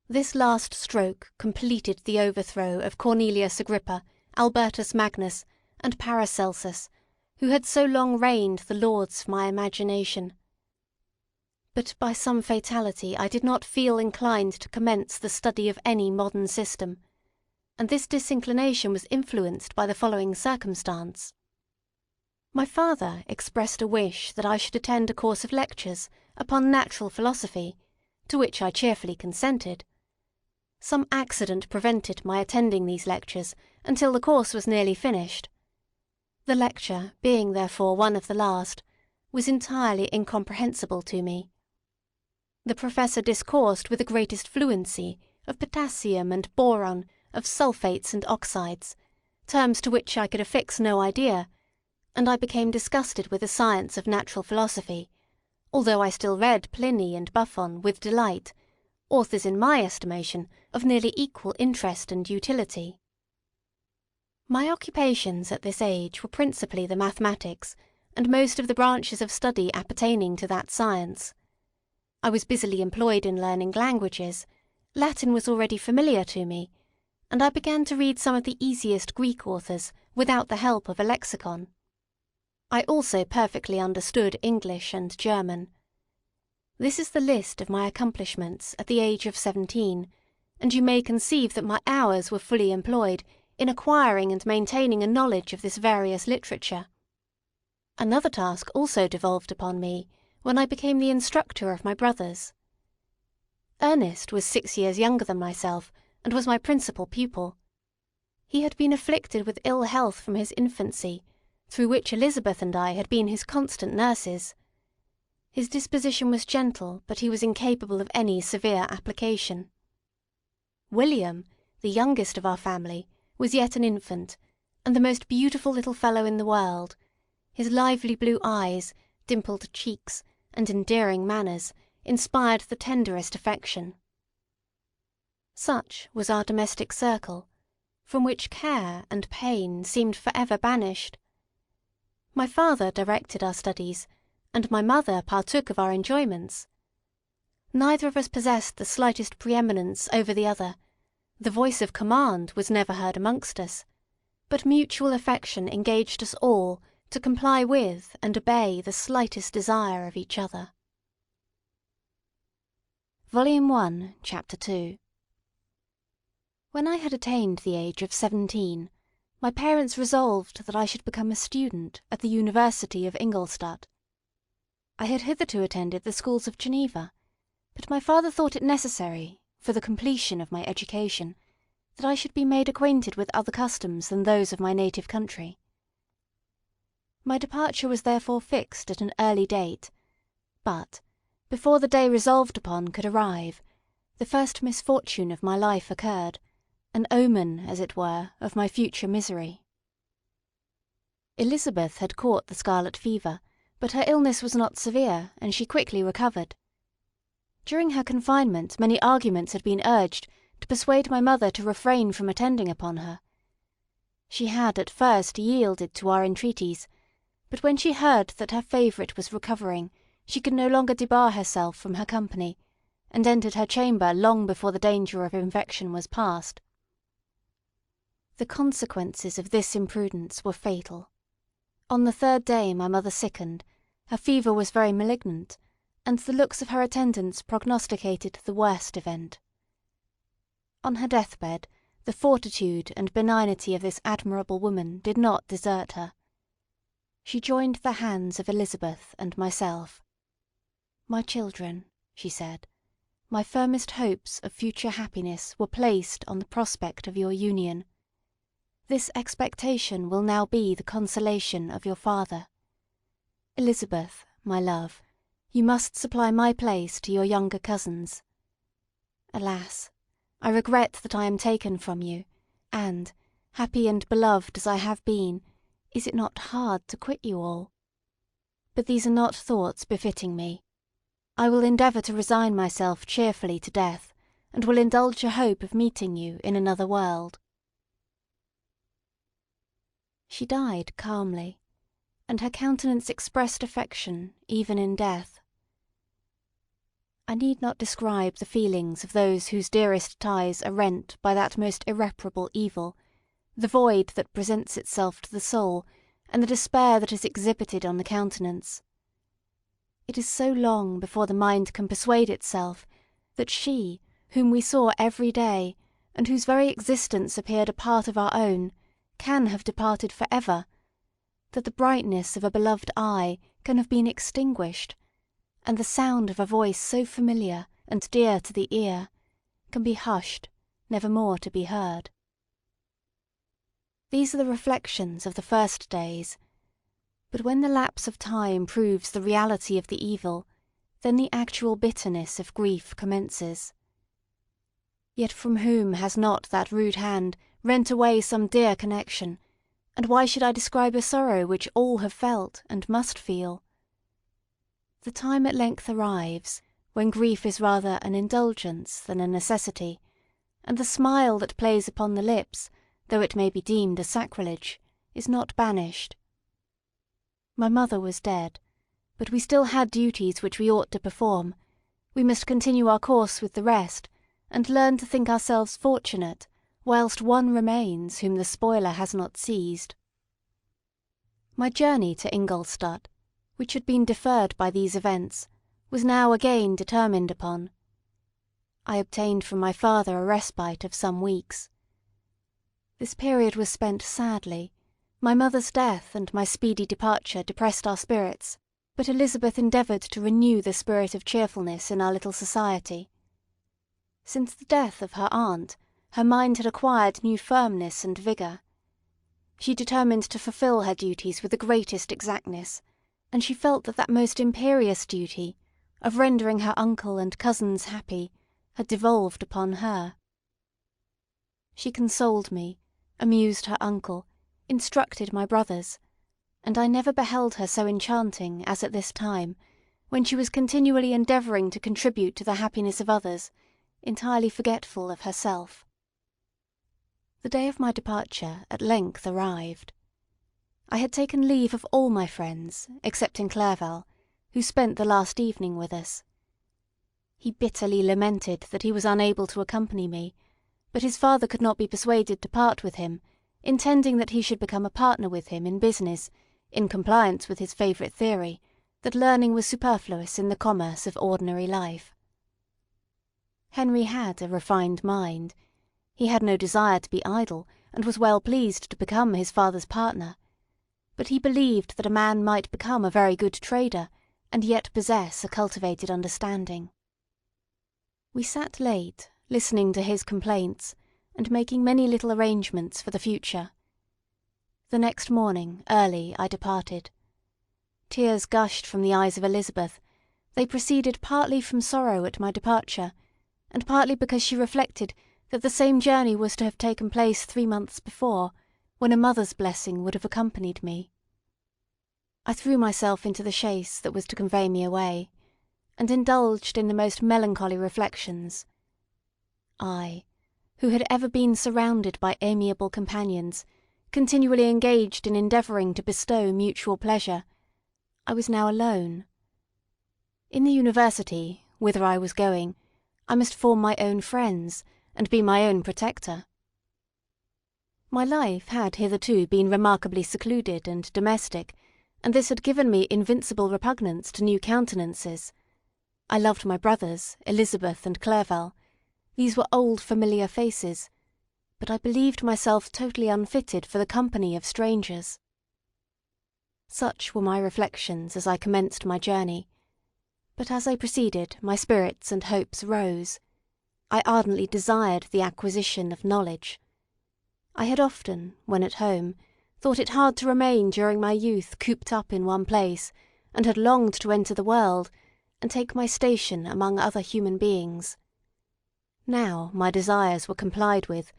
This last stroke completed the overthrow of Cornelius Agrippa, Albertus Magnus, and Paracelsus, who had so long reigned the lords of my imagination. But by some fatality I did not feel inclined to commence the study of any modern system, and this disinclination was influenced by the following circumstance. My father expressed a wish that I should attend a course of lectures upon natural philosophy, to which I cheerfully consented. Some accident prevented my attending these lectures until the course was nearly finished. The lecture, being therefore one of the last, was entirely incomprehensible to me. The professor discoursed with the greatest fluency of potassium and boron, of sulphates and oxides, terms to which I could affix no idea, and I became disgusted with the science of natural philosophy, although I still read Pliny and Buffon with delight, authors in my estimation of nearly equal interest and utility. My occupations at this age were principally the mathematics, and most of the branches of study appertaining to that science. I was busily employed in learning languages. Latin was already familiar to me, and I began to read some of the easiest Greek authors without the help of a lexicon. I also perfectly understood English and German. This is the list of my accomplishments at the age of 17, and you may conceive that my hours were fully employed in acquiring and maintaining a knowledge of this various literature. Another task also devolved upon me when I became the instructor of my brothers. Ernest was 6 years younger than myself, and was my principal pupil. He had been afflicted with ill health from his infancy, through which Elizabeth and I had been his constant nurses. His disposition was gentle, but he was incapable of any severe application. William, the youngest of our family, was yet an infant, and the most beautiful little fellow in the world. His lively blue eyes, dimpled cheeks, and endearing manners inspired the tenderest affection. Such was our domestic circle, from which care and pain seemed forever banished. My father directed our studies, and my mother partook of our enjoyments. Neither of us possessed the slightest preeminence over the other. The voice of command was never heard amongst us, but mutual affection engaged us all to comply with and obey the slightest desire of each other. Volume 1, Chapter 2. When I had attained the age of 17, my parents resolved that I should become a student at the University of Ingolstadt. I had hitherto attended the schools of Geneva, but my father thought it necessary, for the completion of my education, that I should be made acquainted with other customs than those of my native country. My departure was therefore fixed at an early date, but, before the day resolved upon could arrive, the first misfortune of my life occurred, an omen, as it were, of my future misery. Elizabeth had caught the scarlet fever, but her illness was not severe, and she quickly recovered. During her confinement many arguments had been urged to persuade my mother to refrain from attending upon her. She had at first yielded to our entreaties, but when she heard that her favourite was recovering, She could no longer debar herself from her company, and entered her chamber long before the danger of infection was past. The consequences of this imprudence were fatal. On the 3rd day my mother sickened, her fever was very malignant, and the looks of her attendants prognosticated the worst event. On her deathbed, the fortitude and benignity of this admirable woman did not desert her. She joined the hands of Elizabeth and myself. "My children," she said, "my firmest hopes of future happiness were placed on the prospect of your union. This expectation will now be the consolation of your father. Elizabeth, my love, you must supply my place to your younger cousins. Alas! I regret that I am taken from you, and, happy and beloved as I have been, is it not hard to quit you all? But these are not thoughts befitting me. I will endeavour to resign myself cheerfully to death, and will indulge a hope of meeting you in another world." She died calmly, and her countenance expressed affection even in death. I need not describe the feelings of those whose dearest ties are rent by that most irreparable evil, the void that presents itself to the soul, and the despair that is exhibited on the countenance. It is so long before the mind can persuade itself that she, whom we saw every day, and whose very existence appeared a part of our own, can have departed for ever, that the brightness of a beloved eye can have been extinguished, and the sound of a voice so familiar and dear to the ear can be hushed, never more to be heard. These are the reflections of the first days, but when the lapse of time proves the reality of the evil, then the actual bitterness of grief commences. Yet from whom has not that rude hand rent away some dear connection, and why should I describe a sorrow which all have felt and must feel? The time at length arrives when grief is rather an indulgence than a necessity, and the smile that plays upon the lips, though it may be deemed a sacrilege, is not banished. My mother was dead, but we still had duties which we ought to perform. We must continue our course with the rest, and learn to think ourselves fortunate, whilst one remains whom the spoiler has not seized. My journey to Ingolstadt, which had been deferred by these events, was now again determined upon. I obtained from my father a respite of some weeks. This period was spent sadly. My mother's death and my speedy departure depressed our spirits, but Elizabeth endeavoured to renew the spirit of cheerfulness in our little society. Since the death of her aunt, her mind had acquired new firmness and vigour. She determined to fulfil her duties with the greatest exactness, and she felt that that most imperious duty, of rendering her uncle and cousins happy, had devolved upon her. She consoled me, amused her uncle, instructed my brothers, and I never beheld her so enchanting as at this time, when she was continually endeavouring to contribute to the happiness of others, entirely forgetful of herself. The day of my departure at length arrived. I had taken leave of all my friends, excepting Clerval, who spent the last evening with us. He bitterly lamented that he was unable to accompany me, but his father could not be persuaded to part with him, intending that he should become a partner with him in business, in compliance with his favourite theory, that learning was superfluous in the commerce of ordinary life. Henry had a refined mind. He had no desire to be idle, and was well pleased to become his father's partner. But he believed that a man might become a very good trader, and yet possess a cultivated understanding. We sat late, listening to his complaints, and making many little arrangements for the future. The next morning, early, I departed. Tears gushed from the eyes of Elizabeth. They proceeded partly from sorrow at my departure, and partly because she reflected that the same journey was to have taken place 3 months before, when a mother's blessing would have accompanied me. I threw myself into the chaise that was to convey me away, and indulged in the most melancholy reflections. I, who had ever been surrounded by amiable companions, continually engaged in endeavouring to bestow mutual pleasure, I was now alone. In the university, whither I was going, I must form my own friends, and be my own protector. My life had hitherto been remarkably secluded and domestic, and this had given me invincible repugnance to new countenances. I loved my brothers, Elizabeth and Clerval. These were old familiar faces, but I believed myself totally unfitted for the company of strangers. Such were my reflections as I commenced my journey, but as I proceeded my spirits and hopes rose. I ardently desired the acquisition of knowledge. I had often, when at home, thought it hard to remain during my youth cooped up in one place, and had longed to enter the world, and take my station among other human beings. Now my desires were complied with,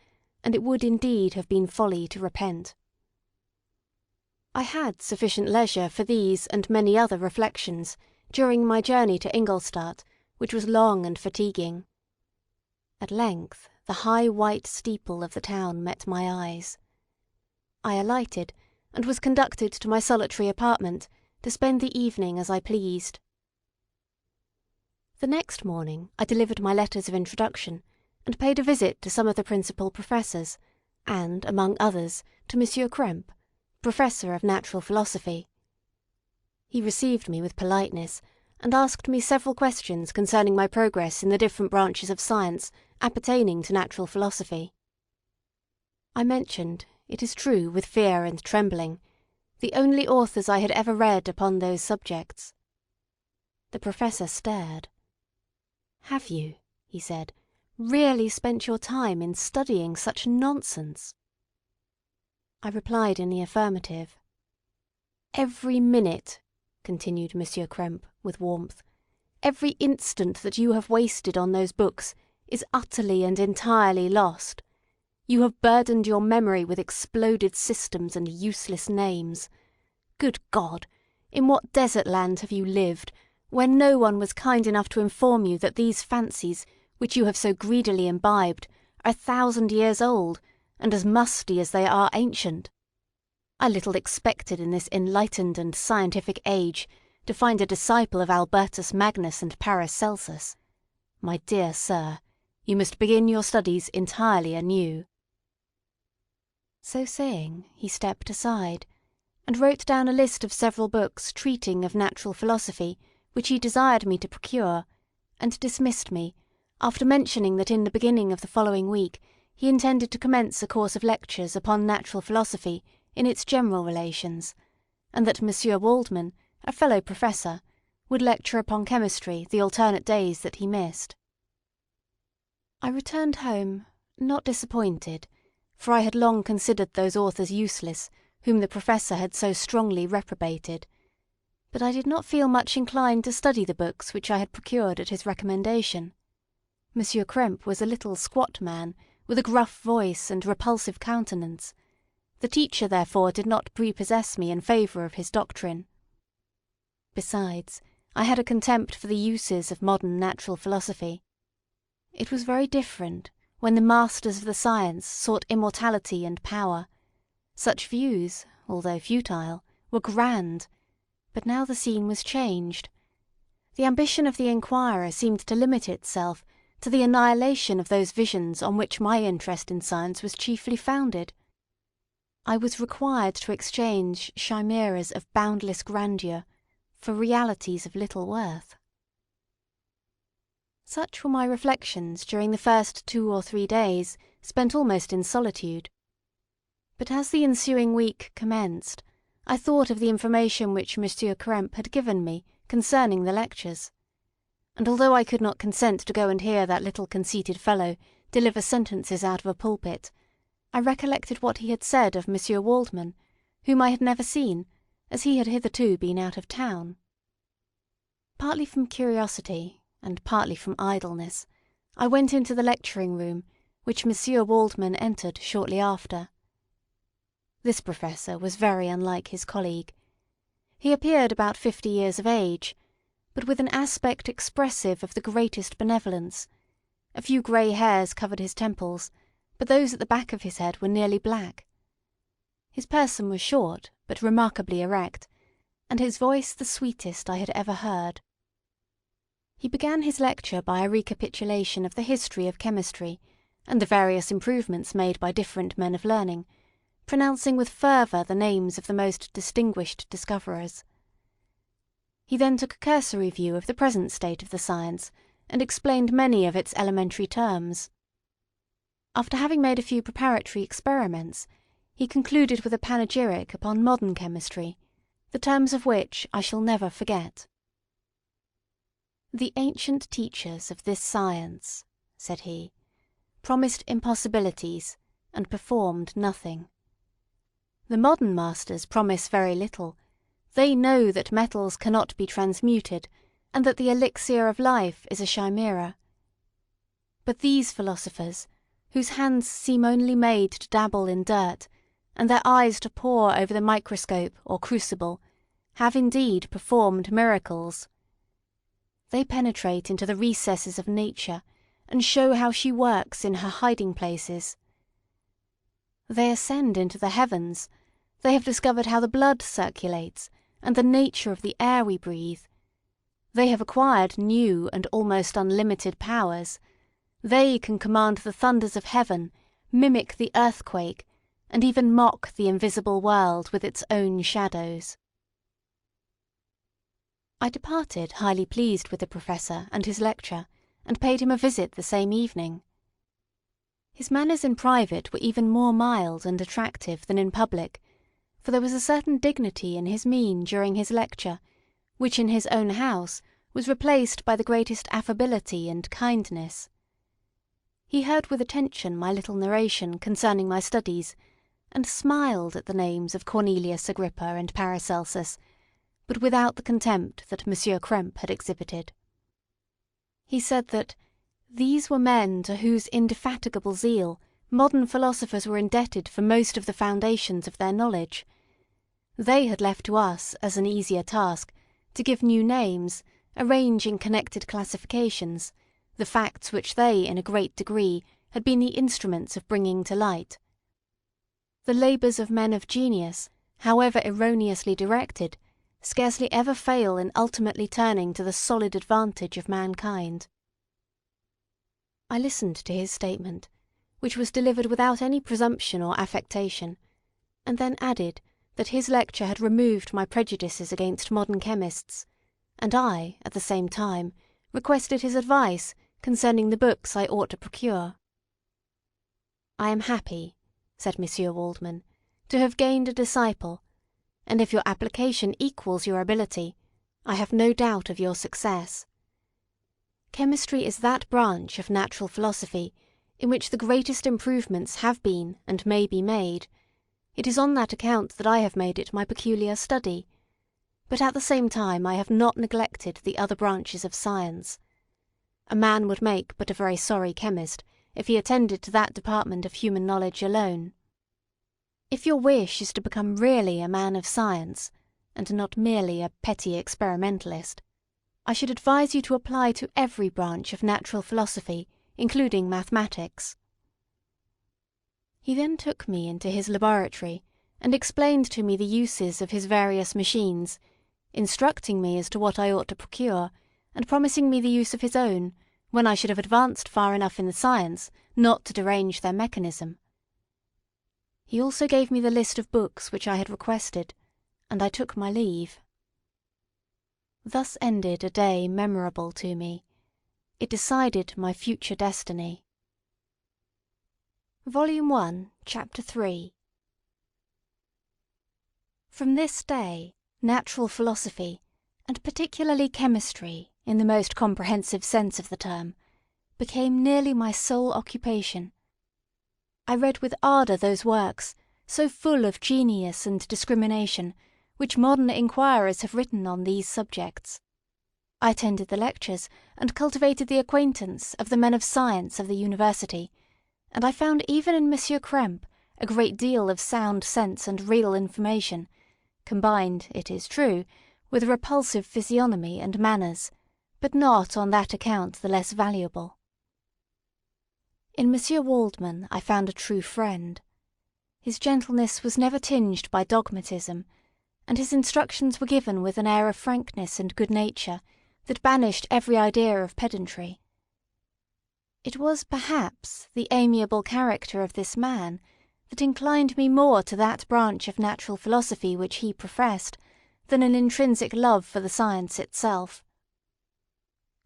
and it would indeed have been folly to repent. I had sufficient leisure for these and many other reflections during my journey to Ingolstadt, which was long and fatiguing. At length the high white steeple of the town met my eyes. I alighted, and was conducted to my solitary apartment to spend the evening as I pleased. The next morning I delivered my letters of introduction, and paid a visit to some of the principal professors, and, among others, to Monsieur Krempe, Professor of Natural Philosophy. He received me with politeness, and asked me several questions concerning my progress in the different branches of science appertaining to natural philosophy. I mentioned, it is true with fear and trembling, the only authors I had ever read upon those subjects. The Professor stared. "Have you," he said, "really spent your time in studying such nonsense?" I replied in the affirmative. "Every minute," continued Monsieur Krempe with warmth, "every instant that you have wasted on those books is utterly and entirely lost. You have burdened your memory with exploded systems and useless names. Good God! In what desert land have you lived, where no one was kind enough to inform you that these fancies, which you have so greedily imbibed, are 1,000 years old, and as musty as they are ancient? I little expected in this enlightened and scientific age to find a disciple of Albertus Magnus and Paracelsus. My dear sir, you must begin your studies entirely anew." So saying, he stepped aside, and wrote down a list of several books treating of natural philosophy, which he desired me to procure, and dismissed me, after mentioning that in the beginning of the following week he intended to commence a course of lectures upon natural philosophy in its general relations, and that Monsieur Waldman, a fellow professor, would lecture upon chemistry the alternate days that he missed. I returned home, not disappointed, for I had long considered those authors useless whom the Professor had so strongly reprobated, but I did not feel much inclined to study the books which I had procured at his recommendation. Monsieur Krempe was a little squat man, with a gruff voice and repulsive countenance. The teacher therefore did not prepossess me in favour of his doctrine. Besides, I had a contempt for the uses of modern natural philosophy. It was very different when the masters of the science sought immortality and power. Such views, although futile, were grand, but now the scene was changed. The ambition of the inquirer seemed to limit itself to the annihilation of those visions on which my interest in science was chiefly founded. I was required to exchange chimeras of boundless grandeur for realities of little worth. Such were my reflections during the first 2 or 3 days, spent almost in solitude. But as the ensuing week commenced, I thought of the information which Monsieur Krempe had given me concerning the lectures, and although I could not consent to go and hear that little conceited fellow deliver sentences out of a pulpit, I recollected what he had said of Monsieur Waldman, whom I had never seen, as he had hitherto been out of town. Partly from curiosity, and partly from idleness, I went into the lecturing room, which Monsieur Waldman entered shortly after. This professor was very unlike his colleague. He appeared about 50 years of age, but with an aspect expressive of the greatest benevolence. A few grey hairs covered his temples, but those at the back of his head were nearly black. His person was short, but remarkably erect, and his voice the sweetest I had ever heard. He began his lecture by a recapitulation of the history of chemistry and the various improvements made by different men of learning, pronouncing with fervour the names of the most distinguished discoverers. He then took a cursory view of the present state of the science and explained many of its elementary terms. After having made a few preparatory experiments, he concluded with a panegyric upon modern chemistry, the terms of which I shall never forget. "The ancient teachers of this science," said he, "promised impossibilities and performed nothing. The modern masters promise very little. They know that metals cannot be transmuted, and that the elixir of life is a chimera. But these philosophers, whose hands seem only made to dabble in dirt, and their eyes to pore over the microscope or crucible, have indeed performed miracles. They penetrate into the recesses of nature, and show how she works in her hiding places. They ascend into the heavens. They have discovered how the blood circulates, and the nature of the air we breathe. They have acquired new and almost unlimited powers. They can command the thunders of heaven, mimic the earthquake, and even mock the invisible world with its own shadows." I departed highly pleased with the Professor and his lecture, and paid him a visit the same evening. His manners in private were even more mild and attractive than in public, for there was a certain dignity in his mien during his lecture, which in his own house was replaced by the greatest affability and kindness. He heard with attention my little narration concerning my studies, and smiled at the names of Cornelius Agrippa and Paracelsus, but without the contempt that Monsieur Krempe had exhibited. He said that these were men to whose indefatigable zeal modern philosophers were indebted for most of the foundations of their knowledge. They had left to us, as an easier task, to give new names, arrange in connected classifications, the facts which they, in a great degree, had been the instruments of bringing to light. The labours of men of genius, however erroneously directed, scarcely ever fail in ultimately turning to the solid advantage of mankind. I listened to his statement, which was delivered without any presumption or affectation, and then added that his lecture had removed my prejudices against modern chemists, and I, at the same time, requested his advice concerning the books I ought to procure. "I am happy," said Monsieur Waldman, "to have gained a disciple, and if your application equals your ability, I have no doubt of your success. Chemistry is that branch of natural philosophy in which the greatest improvements have been and may be made. It is on that account that I have made it my peculiar study, but at the same time I have not neglected the other branches of science. A man would make but a very sorry chemist if he attended to that department of human knowledge alone. If your wish is to become really a man of science, and not merely a petty experimentalist, I should advise you to apply to every branch of natural philosophy, including mathematics." He then took me into his laboratory, and explained to me the uses of his various machines, instructing me as to what I ought to procure, and promising me the use of his own, when I should have advanced far enough in the science not to derange their mechanism. He also gave me the list of books which I had requested, and I took my leave. Thus ended a day memorable to me. It decided my future destiny. Volume 1, Chapter 3. From this day, natural philosophy, and particularly chemistry, in the most comprehensive sense of the term, became nearly my sole occupation. I read with ardour those works, so full of genius and discrimination, which modern inquirers have written on these subjects. I attended the lectures, and cultivated the acquaintance of the men of science of the university, and I found even in Monsieur Krempe a great deal of sound sense and real information, combined, it is true, with a repulsive physiognomy and manners, but not on that account the less valuable. In Monsieur Waldman I found a true friend. His gentleness was never tinged by dogmatism, and his instructions were given with an air of frankness and good nature that banished every idea of pedantry. It was perhaps the amiable character of this man that inclined me more to that branch of natural philosophy which he professed, than an intrinsic love for the science itself.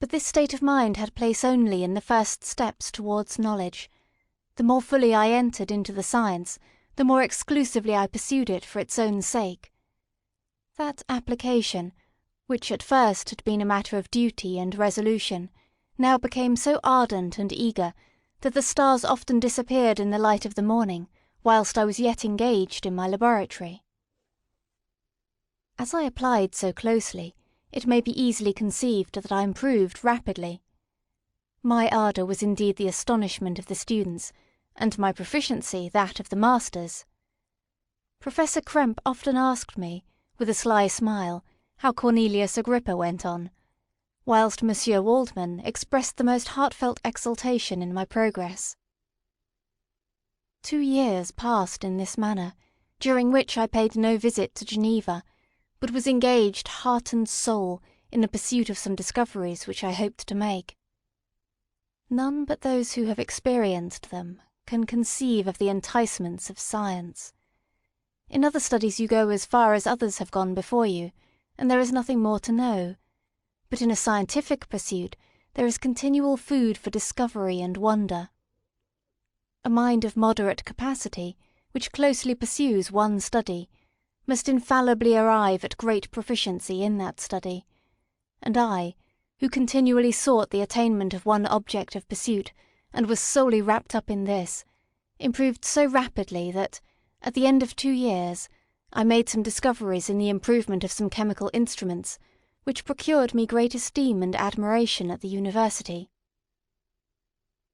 But this state of mind had place only in the first steps towards knowledge. The more fully I entered into the science, the more exclusively I pursued it for its own sake. That application, which at first had been a matter of duty and resolution, now became so ardent and eager that the stars often disappeared in the light of the morning, whilst I was yet engaged in my laboratory. As I applied so closely, it may be easily conceived that I improved rapidly. My ardour was indeed the astonishment of the students, and my proficiency that of the masters. Professor Krempe often asked me, with a sly smile, how Cornelius Agrippa went on, whilst Monsieur Waldman expressed the most heartfelt exultation in my progress. 2 years passed in this manner, during which I paid no visit to Geneva, but was engaged heart and soul in the pursuit of some discoveries which I hoped to make. None but those who have experienced them can conceive of the enticements of science. In other studies you go as far as others have gone before you, and there is nothing more to know. But in a scientific pursuit there is continual food for discovery and wonder. A mind of moderate capacity, which closely pursues one study, must infallibly arrive at great proficiency in that study, and I, who continually sought the attainment of one object of pursuit, and was solely wrapped up in this, improved so rapidly that, at the end of 2 years, I made some discoveries in the improvement of some chemical instruments, which procured me great esteem and admiration at the university.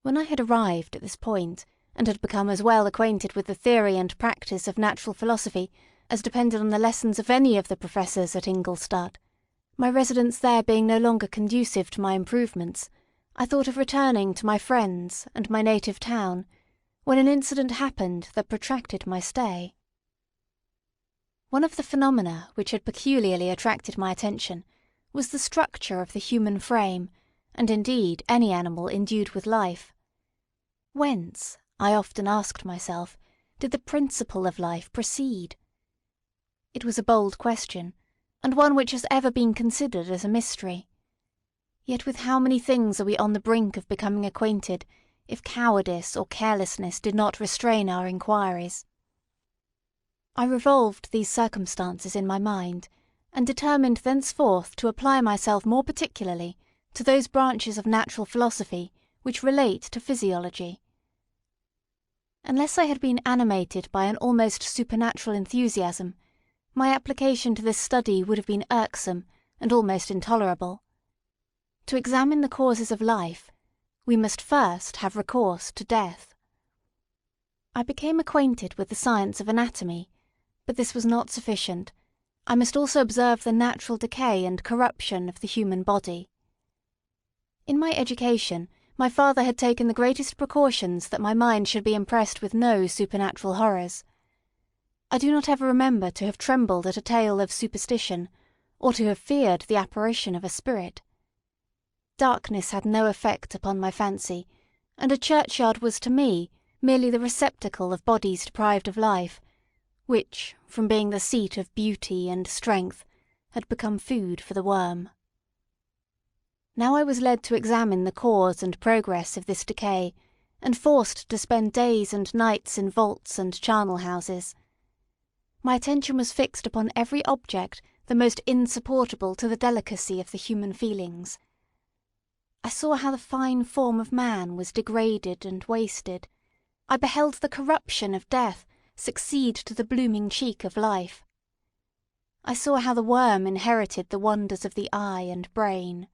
When I had arrived at this point, and had become as well acquainted with the theory and practice of natural philosophy as depended on the lessons of any of the professors at Ingolstadt, my residence there being no longer conducive to my improvements, I thought of returning to my friends and my native town, when an incident happened that protracted my stay. One of the phenomena which had peculiarly attracted my attention was the structure of the human frame, and indeed any animal endued with life. Whence, I often asked myself, did the principle of life proceed? It was a bold question, and one which has ever been considered as a mystery. Yet with how many things are we on the brink of becoming acquainted, if cowardice or carelessness did not restrain our inquiries? I revolved these circumstances in my mind, and determined thenceforth to apply myself more particularly to those branches of natural philosophy which relate to physiology. Unless I had been animated by an almost supernatural enthusiasm, my application to this study would have been irksome and almost intolerable. To examine the causes of life, we must first have recourse to death. I became acquainted with the science of anatomy, but this was not sufficient. I must also observe the natural decay and corruption of the human body. In my education, my father had taken the greatest precautions that my mind should be impressed with no supernatural horrors. I do not ever remember to have trembled at a tale of superstition, or to have feared the apparition of a spirit. Darkness had no effect upon my fancy, and a churchyard was to me merely the receptacle of bodies deprived of life, which, from being the seat of beauty and strength, had become food for the worm. Now I was led to examine the cause and progress of this decay, and forced to spend days and nights in vaults and charnel houses. My attention was fixed upon every object the most insupportable to the delicacy of the human feelings. I saw how the fine form of man was degraded and wasted. I beheld the corruption of death succeed to the blooming cheek of life. I saw how the worm inherited the wonders of the eye and brain.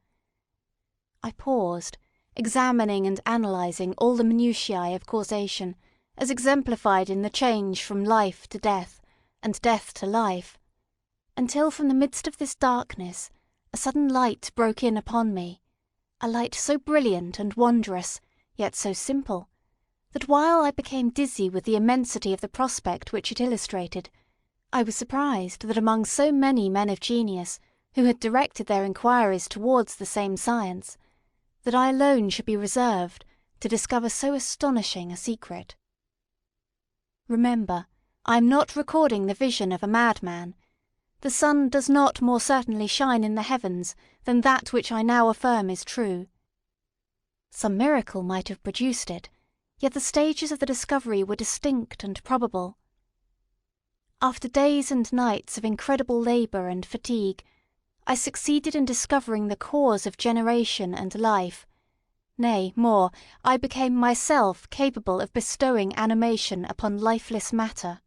I paused, examining and analysing all the minutiae of causation, as exemplified in the change from life to death, and death to life, until from the midst of this darkness a sudden light broke in upon me, a light so brilliant and wondrous, yet so simple, that while I became dizzy with the immensity of the prospect which it illustrated, I was surprised that among so many men of genius who had directed their inquiries towards the same science, that I alone should be reserved to discover so astonishing a secret. Remember, I am not recording the vision of a madman. The sun does not more certainly shine in the heavens than that which I now affirm is true. Some miracle might have produced it, yet the stages of the discovery were distinct and probable. After days and nights of incredible labour and fatigue, I succeeded in discovering the cause of generation and life. Nay, more, I became myself capable of bestowing animation upon lifeless matter.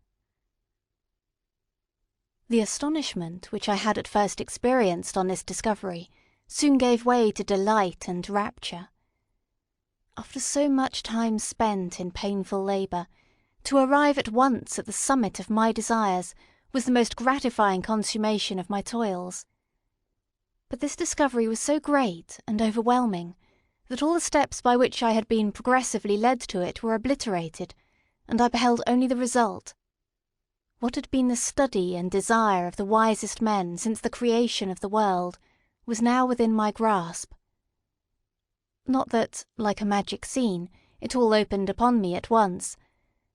The astonishment which I had at first experienced on this discovery soon gave way to delight and rapture. After so much time spent in painful labour, to arrive at once at the summit of my desires was the most gratifying consummation of my toils. But this discovery was so great and overwhelming that all the steps by which I had been progressively led to it were obliterated, and I beheld only the result. What had been the study and desire of the wisest men since the creation of the world was now within my grasp. Not that, like a magic scene, it all opened upon me at once.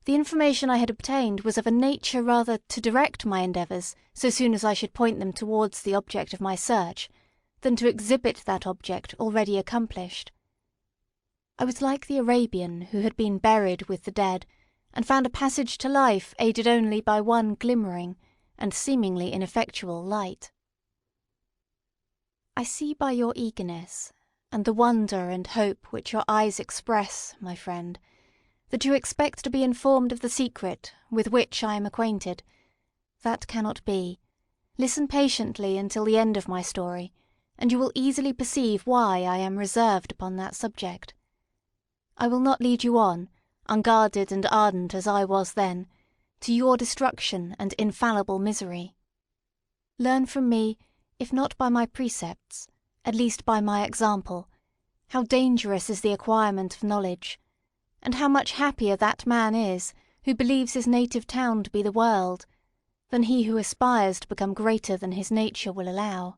The information I had obtained was of a nature rather to direct my endeavours so soon as I should point them towards the object of my search, than to exhibit that object already accomplished. I was like the Arabian who had been buried with the dead, and found a passage to life aided only by one glimmering and seemingly ineffectual light. I see by your eagerness, and the wonder and hope which your eyes express, my friend, that you expect to be informed of the secret with which I am acquainted. That cannot be. Listen patiently until the end of my story, and you will easily perceive why I am reserved upon that subject. I will not lead you on, unguarded and ardent as I was then, to your destruction and infallible misery. Learn from me, if not by my precepts, at least by my example, how dangerous is the acquirement of knowledge, and how much happier that man is who believes his native town to be the world, than he who aspires to become greater than his nature will allow.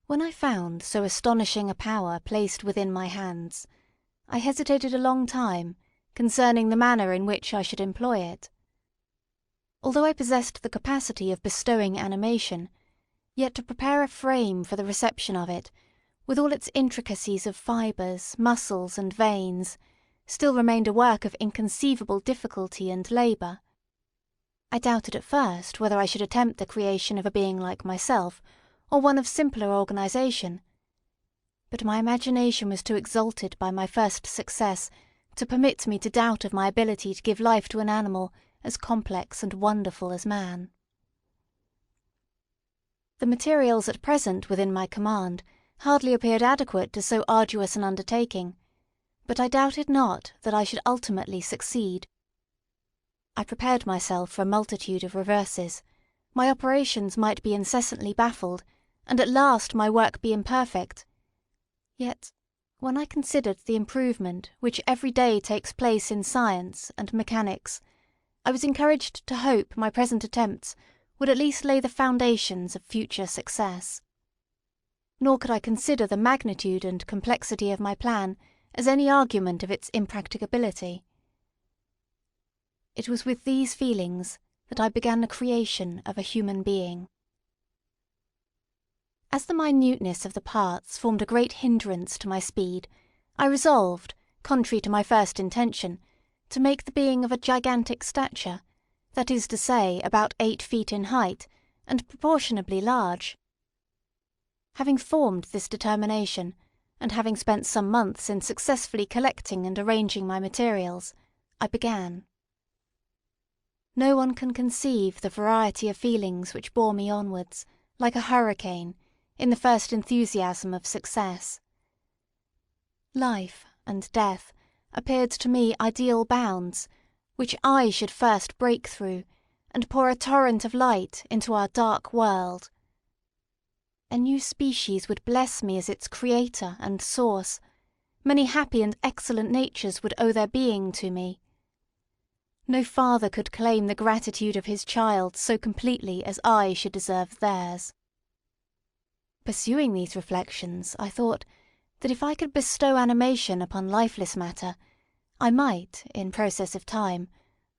When I found so astonishing a power placed within my hands, I hesitated a long time concerning the manner in which I should employ it. Although I possessed the capacity of bestowing animation, yet to prepare a frame for the reception of it, with all its intricacies of fibres, muscles, and veins, still remained a work of inconceivable difficulty and labour. I doubted at first whether I should attempt the creation of a being like myself, or one of simpler organisation. But my imagination was too exalted by my first success to permit me to doubt of my ability to give life to an animal as complex and wonderful as man. The materials at present within my command hardly appeared adequate to so arduous an undertaking, but I doubted not that I should ultimately succeed. I prepared myself for a multitude of reverses. My operations might be incessantly baffled, and at last my work be imperfect. Yet, when I considered the improvement which every day takes place in science and mechanics, I was encouraged to hope my present attempts would at least lay the foundations of future success. Nor could I consider the magnitude and complexity of my plan as any argument of its impracticability. It was with these feelings that I began the creation of a human being. As the minuteness of the parts formed a great hindrance to my speed, I resolved, contrary to my first intention, to make the being of a gigantic stature, that is to say, about 8 feet in height, and proportionably large. Having formed this determination, and having spent some months in successfully collecting and arranging my materials, I began. No one can conceive the variety of feelings which bore me onwards, like a hurricane, in the first enthusiasm of success. Life and death appeared to me ideal bounds, which I should first break through, and pour a torrent of light into our dark world. A new species would bless me as its creator and source. Many happy and excellent natures would owe their being to me. No father could claim the gratitude of his child so completely as I should deserve theirs. Pursuing these reflections, I thought that if I could bestow animation upon lifeless matter, I might, in process of time,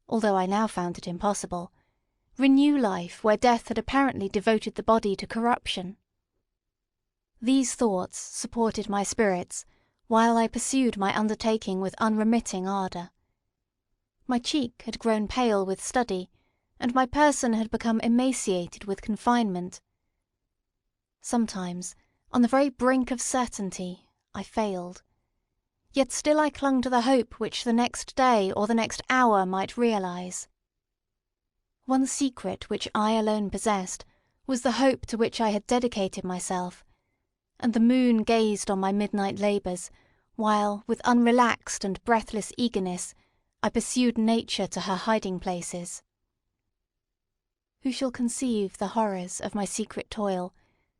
although I now found it impossible, renew life where death had apparently devoted the body to corruption. These thoughts supported my spirits while I pursued my undertaking with unremitting ardour. My cheek had grown pale with study, and my person had become emaciated with confinement. Sometimes, on the very brink of certainty, I failed. Yet still I clung to the hope which the next day or the next hour might realise. One secret which I alone possessed was the hope to which I had dedicated myself, and the moon gazed on my midnight labours, while, with unrelaxed and breathless eagerness, I pursued nature to her hiding places. Who shall conceive the horrors of my secret toil,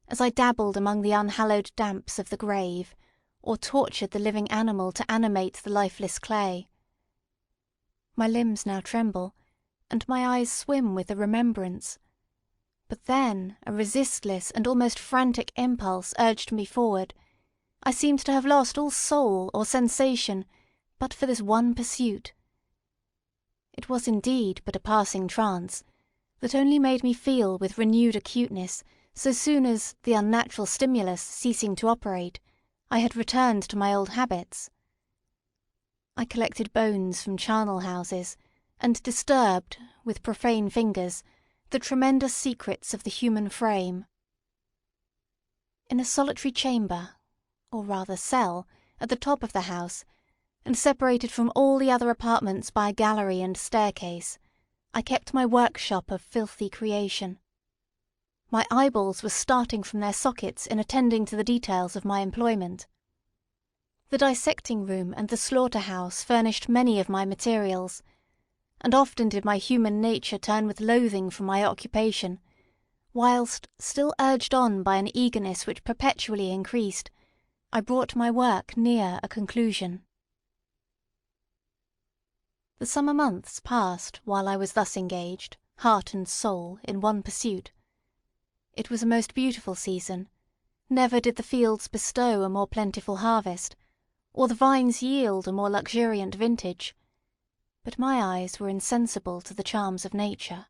as I dabbled among the unhallowed damps of the grave, or tortured the living animal to animate the lifeless clay? My limbs now tremble, and my eyes swim with the remembrance. But then a resistless and almost frantic impulse urged me forward. I seemed to have lost all soul or sensation but for this one pursuit. It was indeed but a passing trance, that only made me feel with renewed acuteness so soon as, the unnatural stimulus ceasing to operate, I had returned to my old habits. I collected bones from charnel houses, and disturbed, with profane fingers, the tremendous secrets of the human frame. In a solitary chamber, or rather cell, at the top of the house, and separated from all the other apartments by a gallery and staircase, I kept my workshop of filthy creation. My eyeballs were starting from their sockets in attending to the details of my employment. The dissecting room and the slaughter-house furnished many of my materials, and often did my human nature turn with loathing from my occupation, whilst, still urged on by an eagerness which perpetually increased, I brought my work near a conclusion. The summer months passed while I was thus engaged, heart and soul, in one pursuit. It was a most beautiful season. Never did the fields bestow a more plentiful harvest, or the vines yield a more luxuriant vintage. But my eyes were insensible to the charms of nature.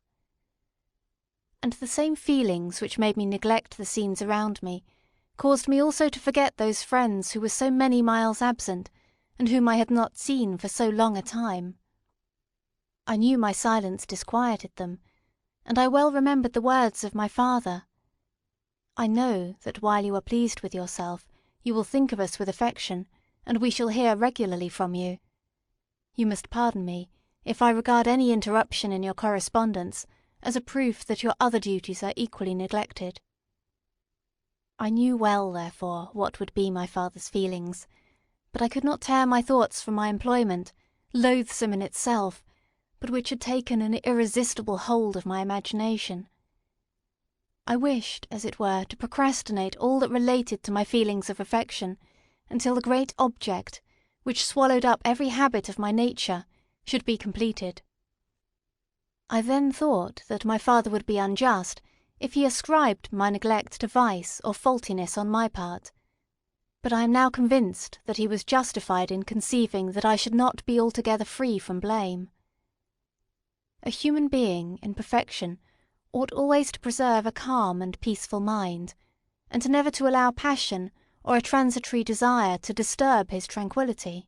And the same feelings which made me neglect the scenes around me caused me also to forget those friends who were so many miles absent, and whom I had not seen for so long a time. I knew my silence disquieted them, and I well remembered the words of my father. "I know that while you are pleased with yourself, you will think of us with affection, and we shall hear regularly from you. You must pardon me if I regard any interruption in your correspondence as a proof that your other duties are equally neglected." I knew well, therefore, what would be my father's feelings, but I could not tear my thoughts from my employment, loathsome in itself, but which had taken an irresistible hold of my imagination. I wished, as it were, to procrastinate all that related to my feelings of affection, until the great object, which swallowed up every habit of my nature, should be completed. I then thought that my father would be unjust if he ascribed my neglect to vice or faultiness on my part, but I am now convinced that he was justified in conceiving that I should not be altogether free from blame. A human being in perfection ought always to preserve a calm and peaceful mind, and never to allow passion or a transitory desire to disturb his tranquillity.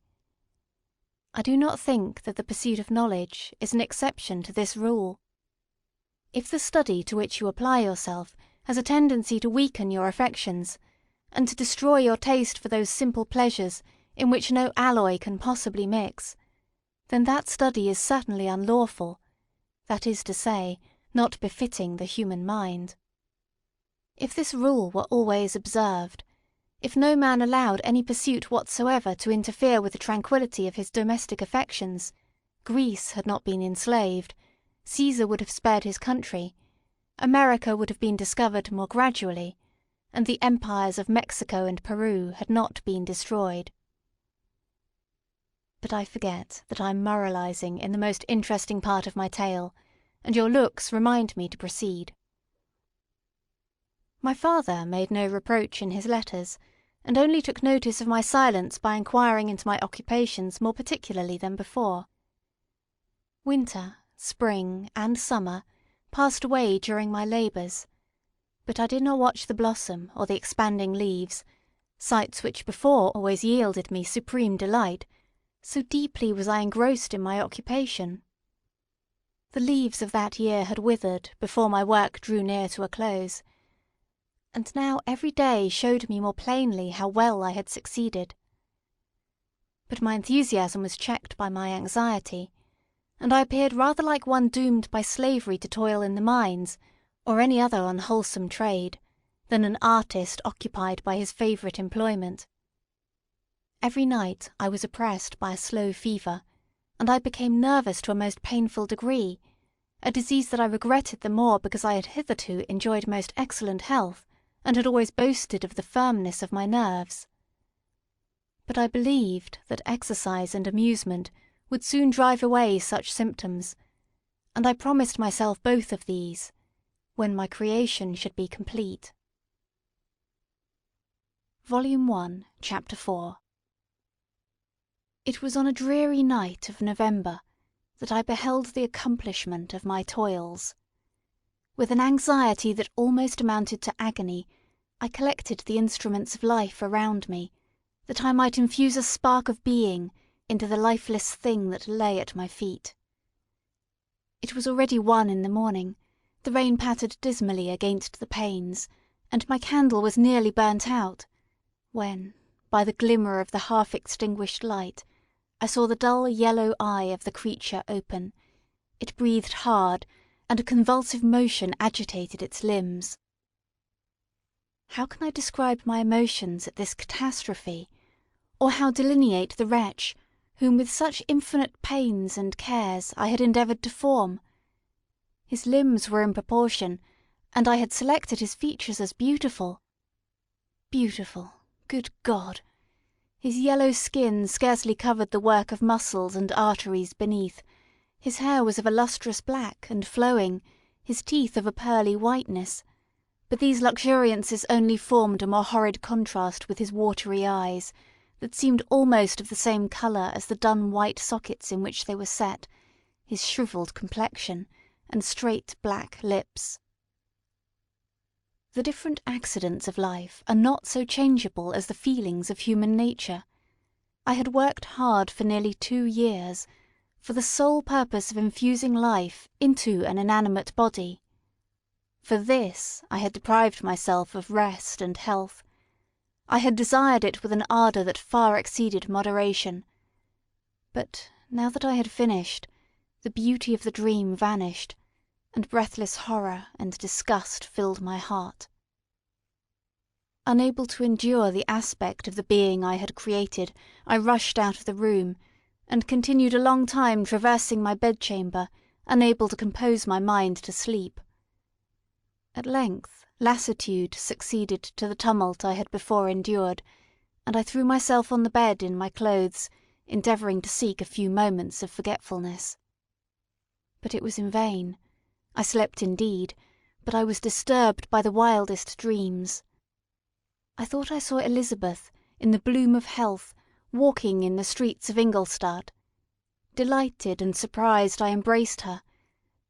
I do not think that the pursuit of knowledge is an exception to this rule. If the study to which you apply yourself has a tendency to weaken your affections, and to destroy your taste for those simple pleasures in which no alloy can possibly mix, then that study is certainly unlawful, that is to say, not befitting the human mind. If this rule were always observed, if no man allowed any pursuit whatsoever to interfere with the tranquillity of his domestic affections, Greece had not been enslaved, Caesar would have spared his country, America would have been discovered more gradually, and the empires of Mexico and Peru had not been destroyed. But I forget that I'm moralising in the most interesting part of my tale, and your looks remind me to proceed. My father made no reproach in his letters, and only took notice of my silence by inquiring into my occupations more particularly than before. Winter, spring, and summer passed away during my labours, but I did not watch the blossom or the expanding leaves, sights which before always yielded me supreme delight, so deeply was I engrossed in my occupation. The leaves of that year had withered before my work drew near to a close, and now every day showed me more plainly how well I had succeeded. But my enthusiasm was checked by my anxiety, and I appeared rather like one doomed by slavery to toil in the mines, or any other unwholesome trade, than an artist occupied by his favourite employment. Every night I was oppressed by a slow fever, and I became nervous to a most painful degree, a disease that I regretted the more because I had hitherto enjoyed most excellent health, and had always boasted of the firmness of my nerves. But I believed that exercise and amusement would soon drive away such symptoms, and I promised myself both of these, when my creation should be complete. Volume 1, Chapter 4. It was on a dreary night of November that I beheld the accomplishment of my toils. With an anxiety that almost amounted to agony, I collected the instruments of life around me, that I might infuse a spark of being into the lifeless thing that lay at my feet. It was already 1 in the morning, the rain pattered dismally against the panes, and my candle was nearly burnt out, when, by the glimmer of the half-extinguished light, I saw the dull yellow eye of the creature open. It breathed hard, and a convulsive motion agitated its limbs. How can I describe my emotions at this catastrophe, or how delineate the wretch whom with such infinite pains and cares I had endeavoured to form? His limbs were in proportion, and I had selected his features as beautiful. Beautiful, good God! His yellow skin scarcely covered the work of muscles and arteries beneath, his hair was of a lustrous black and flowing, his teeth of a pearly whiteness, but these luxuriances only formed a more horrid contrast with his watery eyes, that seemed almost of the same colour as the dun white sockets in which they were set, his shrivelled complexion, and straight black lips. The different accidents of life are not so changeable as the feelings of human nature. I had worked hard for nearly 2 years, for the sole purpose of infusing life into an inanimate body. For this I had deprived myself of rest and health. I had desired it with an ardour that far exceeded moderation. But now that I had finished, the beauty of the dream vanished, and breathless horror and disgust filled my heart. Unable to endure the aspect of the being I had created, I rushed out of the room, and continued a long time traversing my bedchamber, unable to compose my mind to sleep. At length lassitude succeeded to the tumult I had before endured, and I threw myself on the bed in my clothes, endeavouring to seek a few moments of forgetfulness. But it was in vain. I slept indeed, but I was disturbed by the wildest dreams. I thought I saw Elizabeth, in the bloom of health, walking in the streets of Ingolstadt. Delighted and surprised, I embraced her,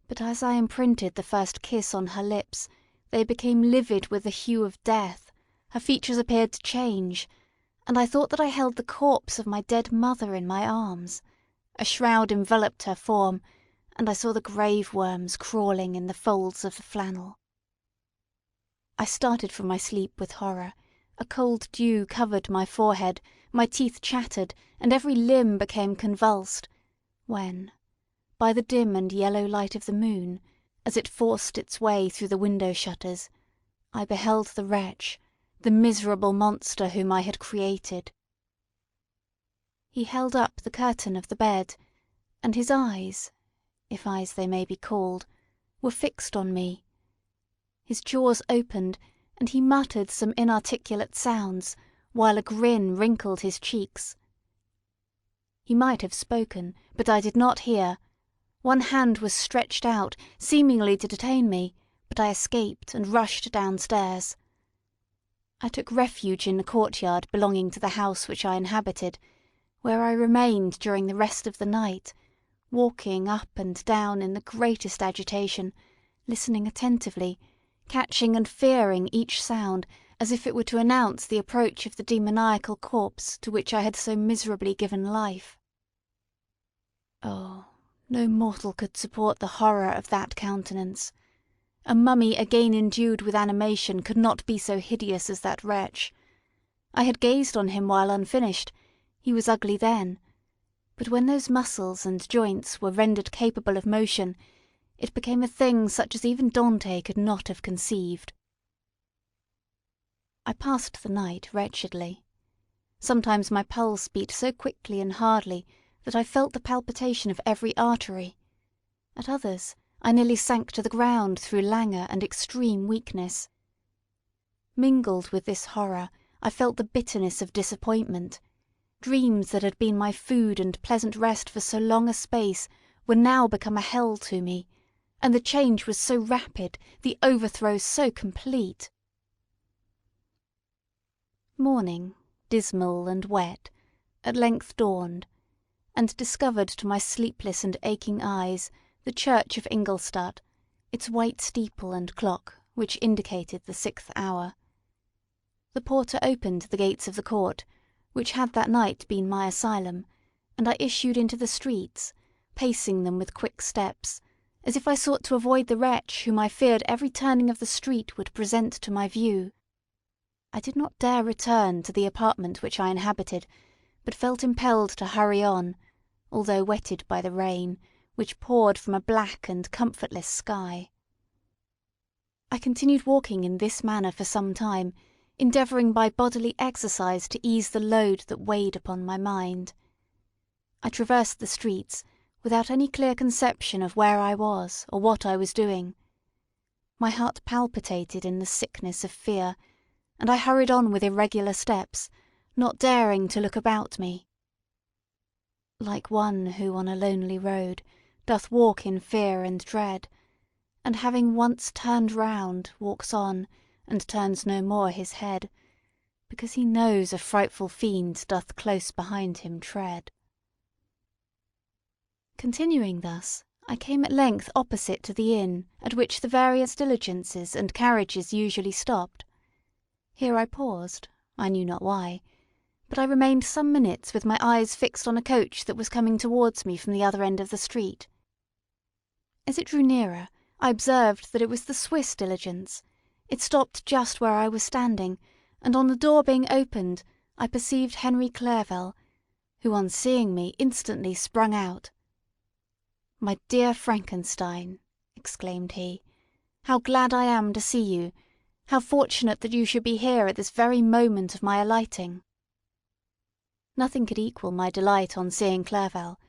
but as I imprinted the first kiss on her lips, they became livid with the hue of death, her features appeared to change, and I thought that I held the corpse of my dead mother in my arms. A shroud enveloped her form, and I saw the grave worms crawling in the folds of the flannel. I started from my sleep with horror. A cold dew covered my forehead, my teeth chattered, and every limb became convulsed, when, by the dim and yellow light of the moon, as it forced its way through the window shutters, I beheld the wretch, the miserable monster whom I had created. He held up the curtain of the bed, and his eyes, if eyes they may be called, were fixed on me. His jaws opened, and he muttered some inarticulate sounds, while a grin wrinkled his cheeks. He might have spoken, but I did not hear. One hand was stretched out, seemingly to detain me, but I escaped and rushed downstairs. I took refuge in the courtyard belonging to the house which I inhabited, where I remained during the rest of the night, walking up and down in the greatest agitation, listening attentively, catching and fearing each sound as if it were to announce the approach of the demoniacal corpse to which I had so miserably given life. Oh, no mortal could support the horror of that countenance. A mummy again endued with animation could not be so hideous as that wretch. I had gazed on him while unfinished. He was ugly then. But when those muscles and joints were rendered capable of motion, it became a thing such as even Dante could not have conceived. I passed the night wretchedly. Sometimes my pulse beat so quickly and hardly that I felt the palpitation of every artery. At others, I nearly sank to the ground through languor and extreme weakness. Mingled with this horror, I felt the bitterness of disappointment. Dreams that had been my food and pleasant rest for so long a space were now become a hell to me, and the change was so rapid, the overthrow so complete. Morning, dismal and wet, at length dawned, and discovered to my sleepless and aching eyes the church of Ingolstadt, its white steeple and clock, which indicated the 6th hour. The porter opened the gates of the court, which had that night been my asylum, and I issued into the streets, pacing them with quick steps, as if I sought to avoid the wretch whom I feared every turning of the street would present to my view. I did not dare return to the apartment which I inhabited, but felt impelled to hurry on, although wetted by the rain, which poured from a black and comfortless sky. I continued walking in this manner for some time, endeavouring by bodily exercise to ease the load that weighed upon my mind. I traversed the streets without any clear conception of where I was or what I was doing. My heart palpitated in the sickness of fear, and I hurried on with irregular steps, not daring to look about me. Like one who on a lonely road doth walk in fear and dread, and having once turned round walks on, and turns no more his head, because he knows a frightful fiend doth close behind him tread. Continuing thus, I came at length opposite to the inn at which the various diligences and carriages usually stopped. Here I paused, I knew not why, but I remained some minutes with my eyes fixed on a coach that was coming towards me from the other end of the street. As it drew nearer, I observed that it was the Swiss diligence. It stopped just where I was standing, and on the door being opened, I perceived Henry Clerval, who on seeing me instantly sprung out. "My dear Frankenstein," exclaimed he, "how glad I am to see you! How fortunate that you should be here at this very moment of my alighting!" Nothing could equal my delight on seeing Clerval.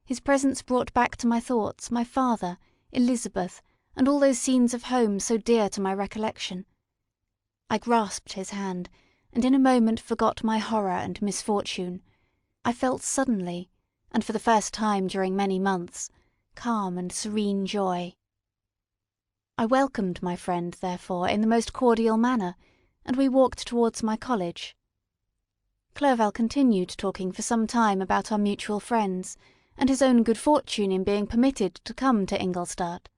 His presence brought back to my thoughts my father, Elizabeth, and all those scenes of home so dear to my recollection. I grasped his hand, and in a moment forgot my horror and misfortune. I felt suddenly, and for the first time during many months, calm and serene joy. I welcomed my friend, therefore, in the most cordial manner, and we walked towards my college. Clerval continued talking for some time about our mutual friends, and his own good fortune in being permitted to come to Ingolstadt.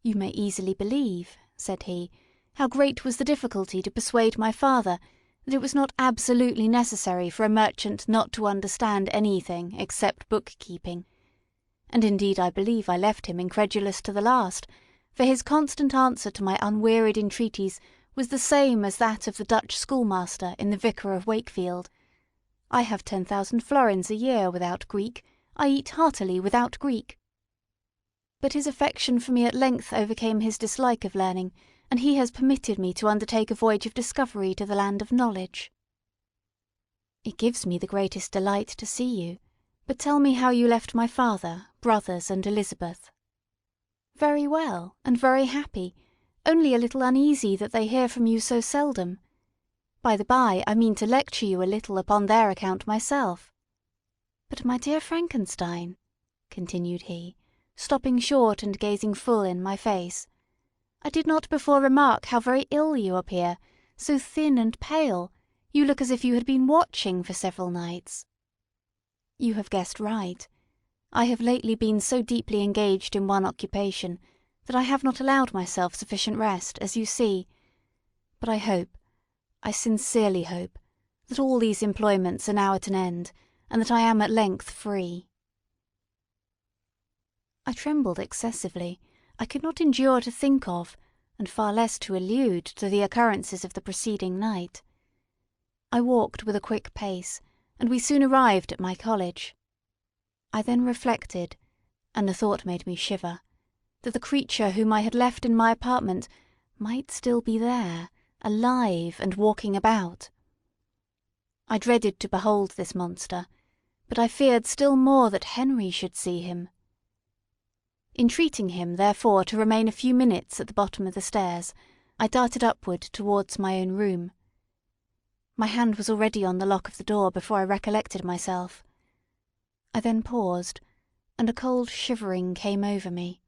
"You may easily believe," said he, "how great was the difficulty to persuade my father that it was not absolutely necessary for a merchant not to understand anything except bookkeeping. And indeed I believe I left him incredulous to the last, for his constant answer to my unwearied entreaties was the same as that of the Dutch schoolmaster in the Vicar of Wakefield. I have 10,000 florins a year without Greek. I eat heartily without Greek. But his affection for me at length overcame his dislike of learning, and he has permitted me to undertake a voyage of discovery to the land of knowledge. It gives me the greatest delight to see you, but tell me how you left my father, brothers, and Elizabeth." "Very well, and very happy, only a little uneasy that they hear from you so seldom. By the by, I mean to lecture you a little upon their account myself." "But my dear Frankenstein," continued he, stopping short and gazing full in my face, "I did not before remark how very ill you appear, so thin and pale, you look as if you had been watching for several nights." "You have guessed right. I have lately been so deeply engaged in one occupation that I have not allowed myself sufficient rest, as you see. But I hope, I sincerely hope, that all these employments are now at an end, and that I am at length free." I trembled excessively. I could not endure to think of, and far less to allude to the occurrences of the preceding night. I walked with a quick pace, and we soon arrived at my college. I then reflected, and the thought made me shiver, that the creature whom I had left in my apartment might still be there, alive and walking about. I dreaded to behold this monster, but I feared still more that Henry should see him. Entreating him, therefore, to remain a few minutes at the bottom of the stairs, I darted upward towards my own room. My hand was already on the lock of the door before I recollected myself. I then paused, and a cold shivering came over me.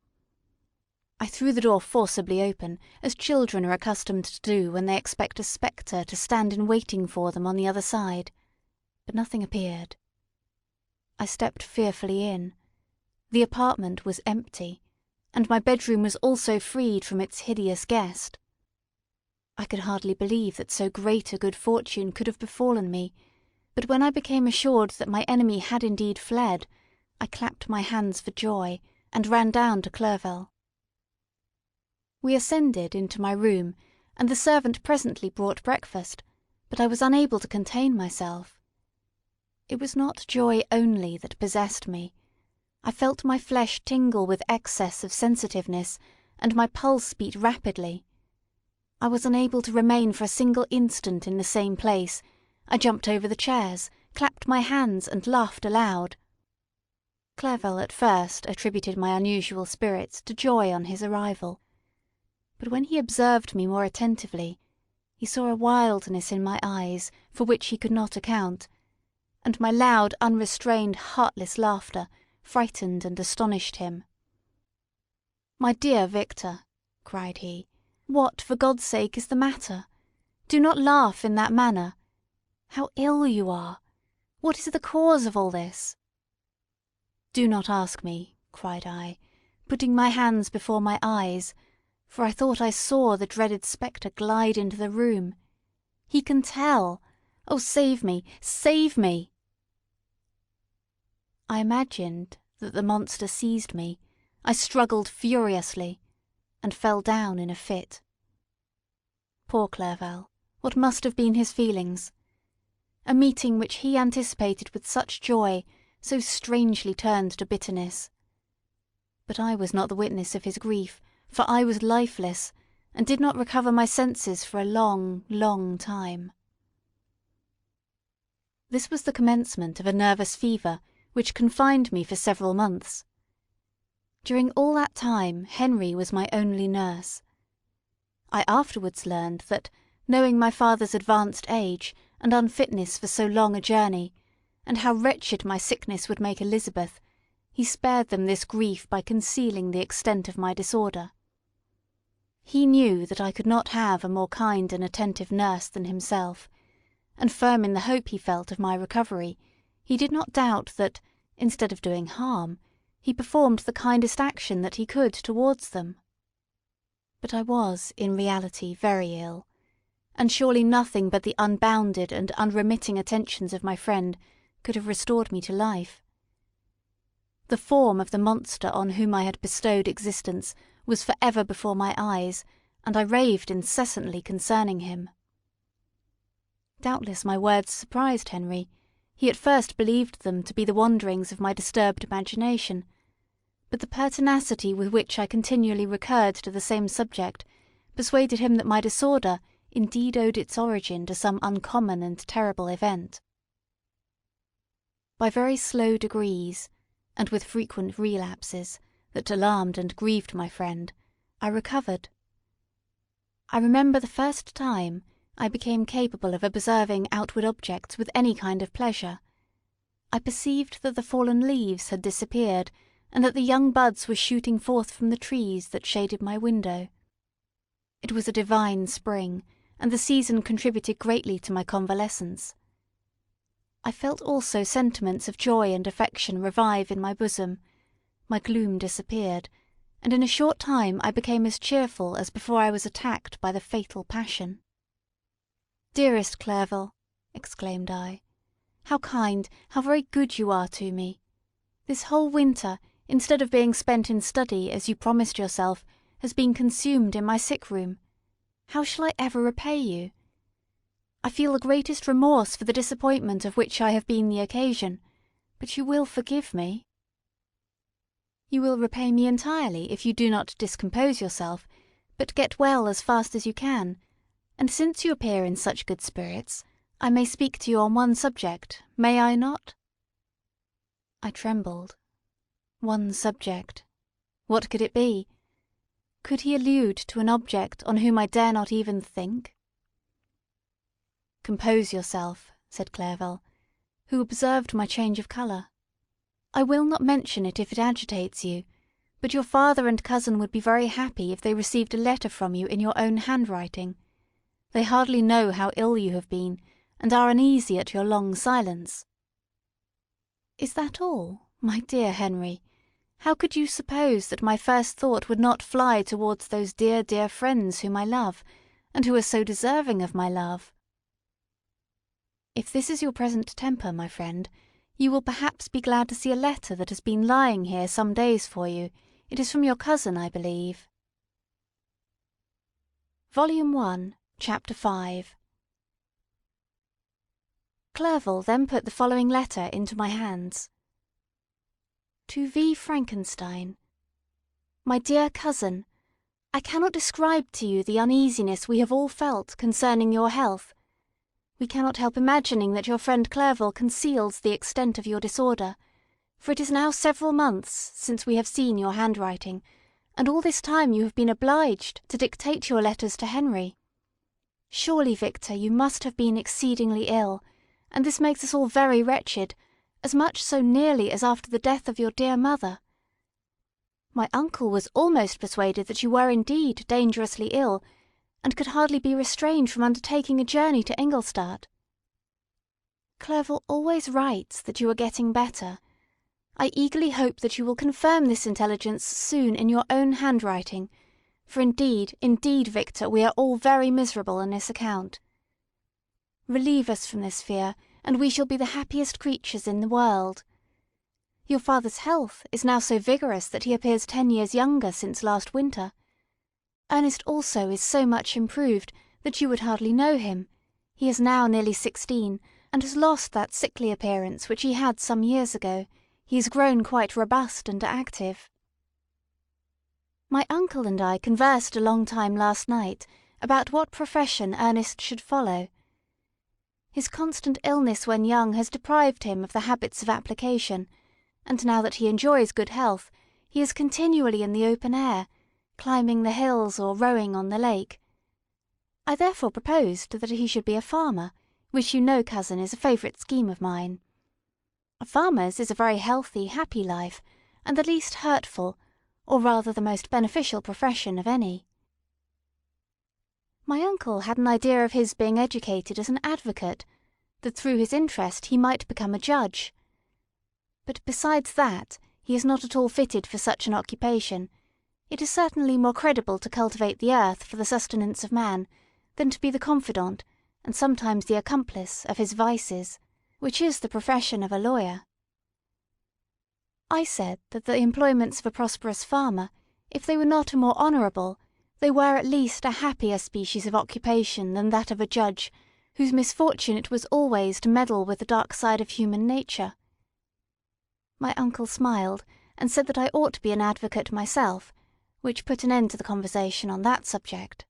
I threw the door forcibly open, as children are accustomed to do when they expect a spectre to stand in waiting for them on the other side, but nothing appeared. I stepped fearfully in. The apartment was empty, and my bedroom was also freed from its hideous guest. I could hardly believe that so great a good fortune could have befallen me, but when I became assured that my enemy had indeed fled, I clapped my hands for joy, and ran down to Clerval. We ascended into my room, and the servant presently brought breakfast, but I was unable to contain myself. It was not joy only that possessed me. I felt my flesh tingle with excess of sensitiveness, and my pulse beat rapidly. I was unable to remain for a single instant in the same place. I jumped over the chairs, clapped my hands, and laughed aloud. Clerval at first attributed my unusual spirits to joy on his arrival, but when he observed me more attentively, he saw a wildness in my eyes for which he could not account, and my loud, unrestrained, heartless laughter frightened and astonished him. "My dear Victor," cried he, "what, for God's sake, is the matter? Do not laugh in that manner. How ill you are! What is the cause of all this?" "Do not ask me," cried I, putting my hands before my eyes, for I thought I saw the dreaded spectre glide into the room. "He can tell! Oh, save me! Save me!" I imagined that the monster seized me. I struggled furiously, and fell down in a fit. Poor Clerval, what must have been his feelings! A meeting which he anticipated with such joy, so strangely turned to bitterness. But I was not the witness of his grief, for I was lifeless, and did not recover my senses for a long, long time. This was the commencement of a nervous fever which confined me for several months. During all that time Henry was my only nurse. I afterwards learned that, knowing my father's advanced age and unfitness for so long a journey, and how wretched my sickness would make Elizabeth, he spared them this grief by concealing the extent of my disorder. He knew that I could not have a more kind and attentive nurse than himself, and firm in the hope he felt of my recovery, he did not doubt that, instead of doing harm, he performed the kindest action that he could towards them. But I was, in reality, very ill, and surely nothing but the unbounded and unremitting attentions of my friend could have restored me to life. The form of the monster on whom I had bestowed existence was for ever before my eyes, and I raved incessantly concerning him. Doubtless my words surprised Henry. He at first believed them to be the wanderings of my disturbed imagination, but the pertinacity with which I continually recurred to the same subject persuaded him that my disorder indeed owed its origin to some uncommon and terrible event. By very slow degrees, and with frequent relapses, that alarmed and grieved my friend, I recovered. I remember the first time I became capable of observing outward objects with any kind of pleasure. I perceived that the fallen leaves had disappeared, and that the young buds were shooting forth from the trees that shaded my window. It was a divine spring, and the season contributed greatly to my convalescence. I felt also sentiments of joy and affection revive in my bosom. My gloom disappeared, and in a short time I became as cheerful as before I was attacked by the fatal passion. "Dearest Clerval," exclaimed I, "how kind, how very good you are to me! This whole winter, instead of being spent in study as you promised yourself, has been consumed in my sick room. How shall I ever repay you? I feel the greatest remorse for the disappointment of which I have been the occasion, but you will forgive me?" "You will repay me entirely if you do not discompose yourself, but get well as fast as you can, and since you appear in such good spirits, I may speak to you on one subject, may I not?" I trembled. One subject. What could it be? Could he allude to an object on whom I dare not even think? "Compose yourself," said Clerval, who observed my change of colour. "I will not mention it if it agitates you, but your father and cousin would be very happy if they received a letter from you in your own handwriting. They hardly know how ill you have been, and are uneasy at your long silence." "Is that all, my dear Henry? How could you suppose that my first thought would not fly towards those dear, dear friends whom I love, and who are so deserving of my love?" "If this is your present temper, my friend, you will perhaps be glad to see a letter that has been lying here some days for you. It is from your cousin, I believe." Volume 1, Chapter 5. Clerval then put the following letter into my hands. To V. Frankenstein. My dear cousin, I cannot describe to you the uneasiness we have all felt concerning your health. We cannot help imagining that your friend Clerval conceals the extent of your disorder, for it is now several months since we have seen your handwriting, and all this time you have been obliged to dictate your letters to Henry. Surely, Victor, you must have been exceedingly ill, and this makes us all very wretched, as much so nearly as after the death of your dear mother. My uncle was almost persuaded that you were indeed dangerously ill, and could hardly be restrained from undertaking a journey to Ingolstadt. Clerval always writes that you are getting better. I eagerly hope that you will confirm this intelligence soon in your own handwriting, for indeed, Victor, we are all very miserable on this account. Relieve us from this fear, and we shall be the happiest creatures in the world. Your father's health is now so vigorous that he appears 10 years younger since last winter. Ernest also is so much improved that you would hardly know him. He is now nearly 16, and has lost that sickly appearance which he had some years ago. He is grown quite robust and active. My uncle and I conversed a long time last night about what profession Ernest should follow. His constant illness when young has deprived him of the habits of application, and now that he enjoys good health, he is continually in the open air, climbing the hills or rowing on the lake. I therefore proposed that he should be a farmer, which you know, cousin, is a favourite scheme of mine. A farmer's is a very healthy, happy life, and the least hurtful, or rather the most beneficial profession of any. My uncle had an idea of his being educated as an advocate, that through his interest he might become a judge. But besides that, he is not at all fitted for such an occupation. It is certainly more credible to cultivate the earth for the sustenance of man, than to be the confidant, and sometimes the accomplice, of his vices, which is the profession of a lawyer. I said that the employments of a prosperous farmer, if they were not a more honourable, they were at least a happier species of occupation than that of a judge, whose misfortune it was always to meddle with the dark side of human nature. My uncle smiled, and said that I ought to be an advocate myself, which put an end to the conversation on that subject.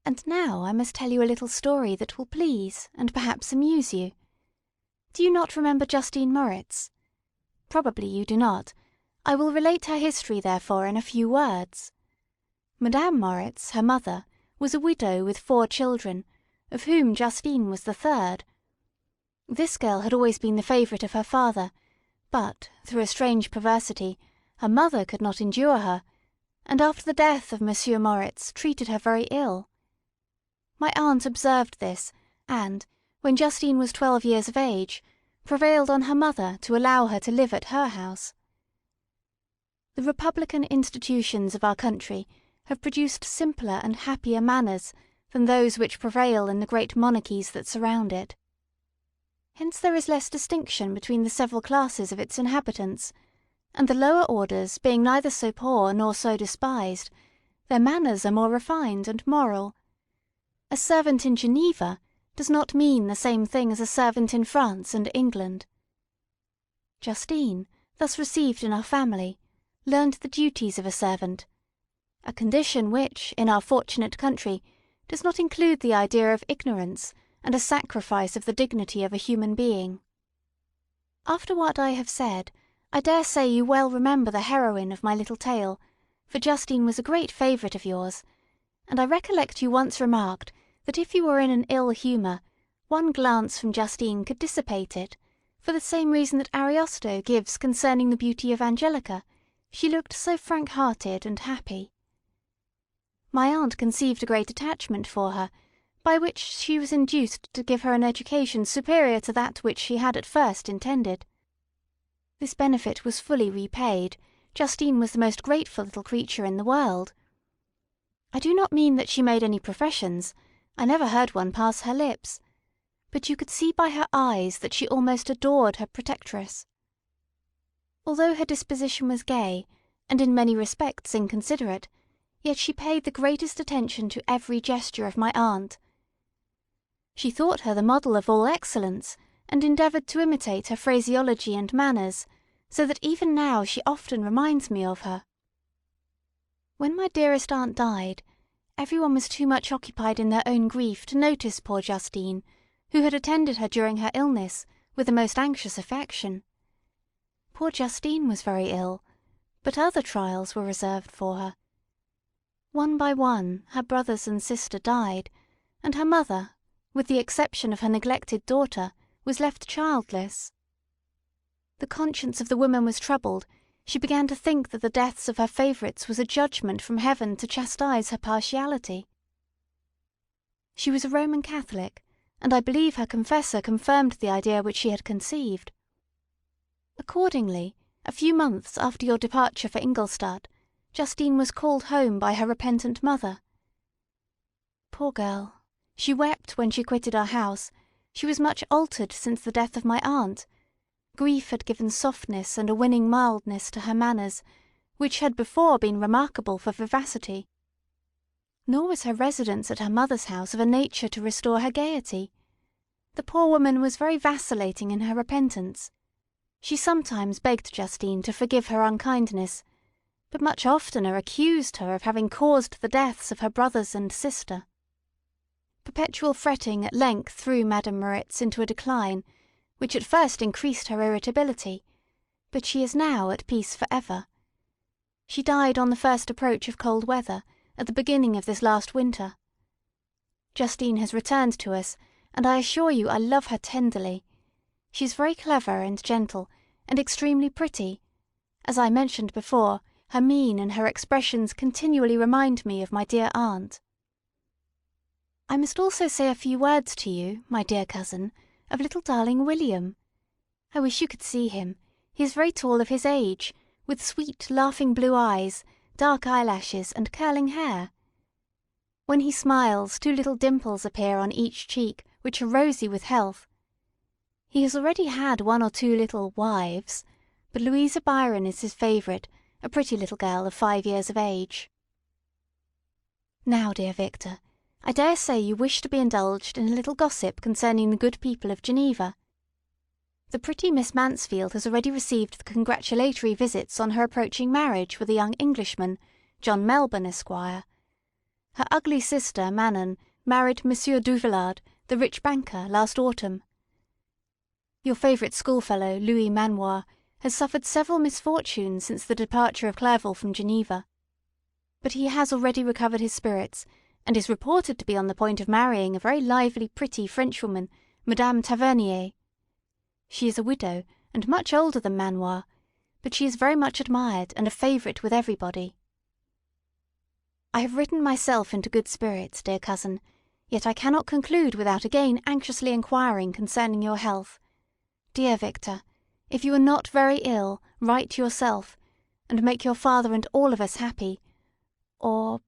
And now I must tell you a little story that will please and perhaps amuse you. Do you not remember Justine Moritz? Probably you do not. I will relate her history, therefore, in a few words. Madame Moritz, her mother, was a widow with 4 children, of whom Justine was the third. This girl had always been the favourite of her father, but, through a strange perversity, her mother could not endure her, and after the death of Monsieur Moritz treated her very ill. My aunt observed this, and, when Justine was 12 years of age, prevailed on her mother to allow her to live at her house. The republican institutions of our country have produced simpler and happier manners than those which prevail in the great monarchies that surround it. Hence there is less distinction between the several classes of its inhabitants, and the lower orders being neither so poor nor so despised, their manners are more refined and moral. A servant in Geneva does not mean the same thing as a servant in France and England. Justine, thus received in our family, learned the duties of a servant, a condition which, in our fortunate country, does not include the idea of ignorance and a sacrifice of the dignity of a human being. After what I have said, I dare say you well remember the heroine of my little tale, for Justine was a great favourite of yours, and I recollect you once remarked that if you were in an ill humour, one glance from Justine could dissipate it, for the same reason that Ariosto gives concerning the beauty of Angelica. She looked so frank-hearted and happy. My aunt conceived a great attachment for her, by which she was induced to give her an education superior to that which she had at first intended. This benefit was fully repaid. Justine was the most grateful little creature in the world. I do not mean that she made any professions. I never heard one pass her lips. But you could see by her eyes that she almost adored her protectress. Although her disposition was gay, and in many respects inconsiderate, yet she paid the greatest attention to every gesture of my aunt. She thought her the model of all excellence, and endeavoured to imitate her phraseology and manners, so that even now she often reminds me of her. When my dearest aunt died, everyone was too much occupied in their own grief to notice poor Justine, who had attended her during her illness with the most anxious affection. Poor Justine was very ill, but other trials were reserved for her. One by one her brothers and sister died, and her mother, with the exception of her neglected daughter, was left childless. The conscience of the woman was troubled. She began to think that the deaths of her favourites was a judgment from heaven to chastise her partiality. She was a Roman Catholic, and I believe her confessor confirmed the idea which she had conceived. Accordingly, a few months after your departure for Ingolstadt, Justine was called home by her repentant mother. Poor girl, she wept when she quitted our house. She was much altered since the death of my aunt. Grief had given softness and a winning mildness to her manners, which had before been remarkable for vivacity. Nor was her residence at her mother's house of a nature to restore her gaiety. The poor woman was very vacillating in her repentance. She sometimes begged Justine to forgive her unkindness, but much oftener accused her of having caused the deaths of her brothers and sister. Perpetual fretting at length threw Madame Moritz into a decline, which at first increased her irritability, but she is now at peace for ever. She died on the first approach of cold weather, at the beginning of this last winter. Justine has returned to us, and I assure you I love her tenderly. She is very clever and gentle, and extremely pretty. As I mentioned before, her mien and her expressions continually remind me of my dear aunt. I must also say a few words to you, my dear cousin, of little darling William. I wish you could see him. He is very tall of his age, with sweet, laughing blue eyes, dark eyelashes, and curling hair. When he smiles, 2 little dimples appear on each cheek, which are rosy with health. He has already had 1 or 2 little wives, but Louisa Byron is his favourite, a pretty little girl of 5 years of age. Now, dear Victor, I dare say you wish to be indulged in a little gossip concerning the good people of Geneva. The pretty Miss Mansfield has already received the congratulatory visits on her approaching marriage with a young Englishman, John Melbourne, Esquire. Her ugly sister, Manon, married Monsieur Duvillard, the rich banker, last autumn. Your favourite schoolfellow, Louis Manoir, has suffered several misfortunes since the departure of Clerval from Geneva. But he has already recovered his spirits, and is reported to be on the point of marrying a very lively, pretty Frenchwoman, Madame Tavernier. She is a widow, and much older than Manoir, but she is very much admired and a favourite with everybody. I have written myself into good spirits, dear cousin, yet I cannot conclude without again anxiously inquiring concerning your health. Dear Victor, if you are not very ill, write yourself, and make your father and all of us happy, or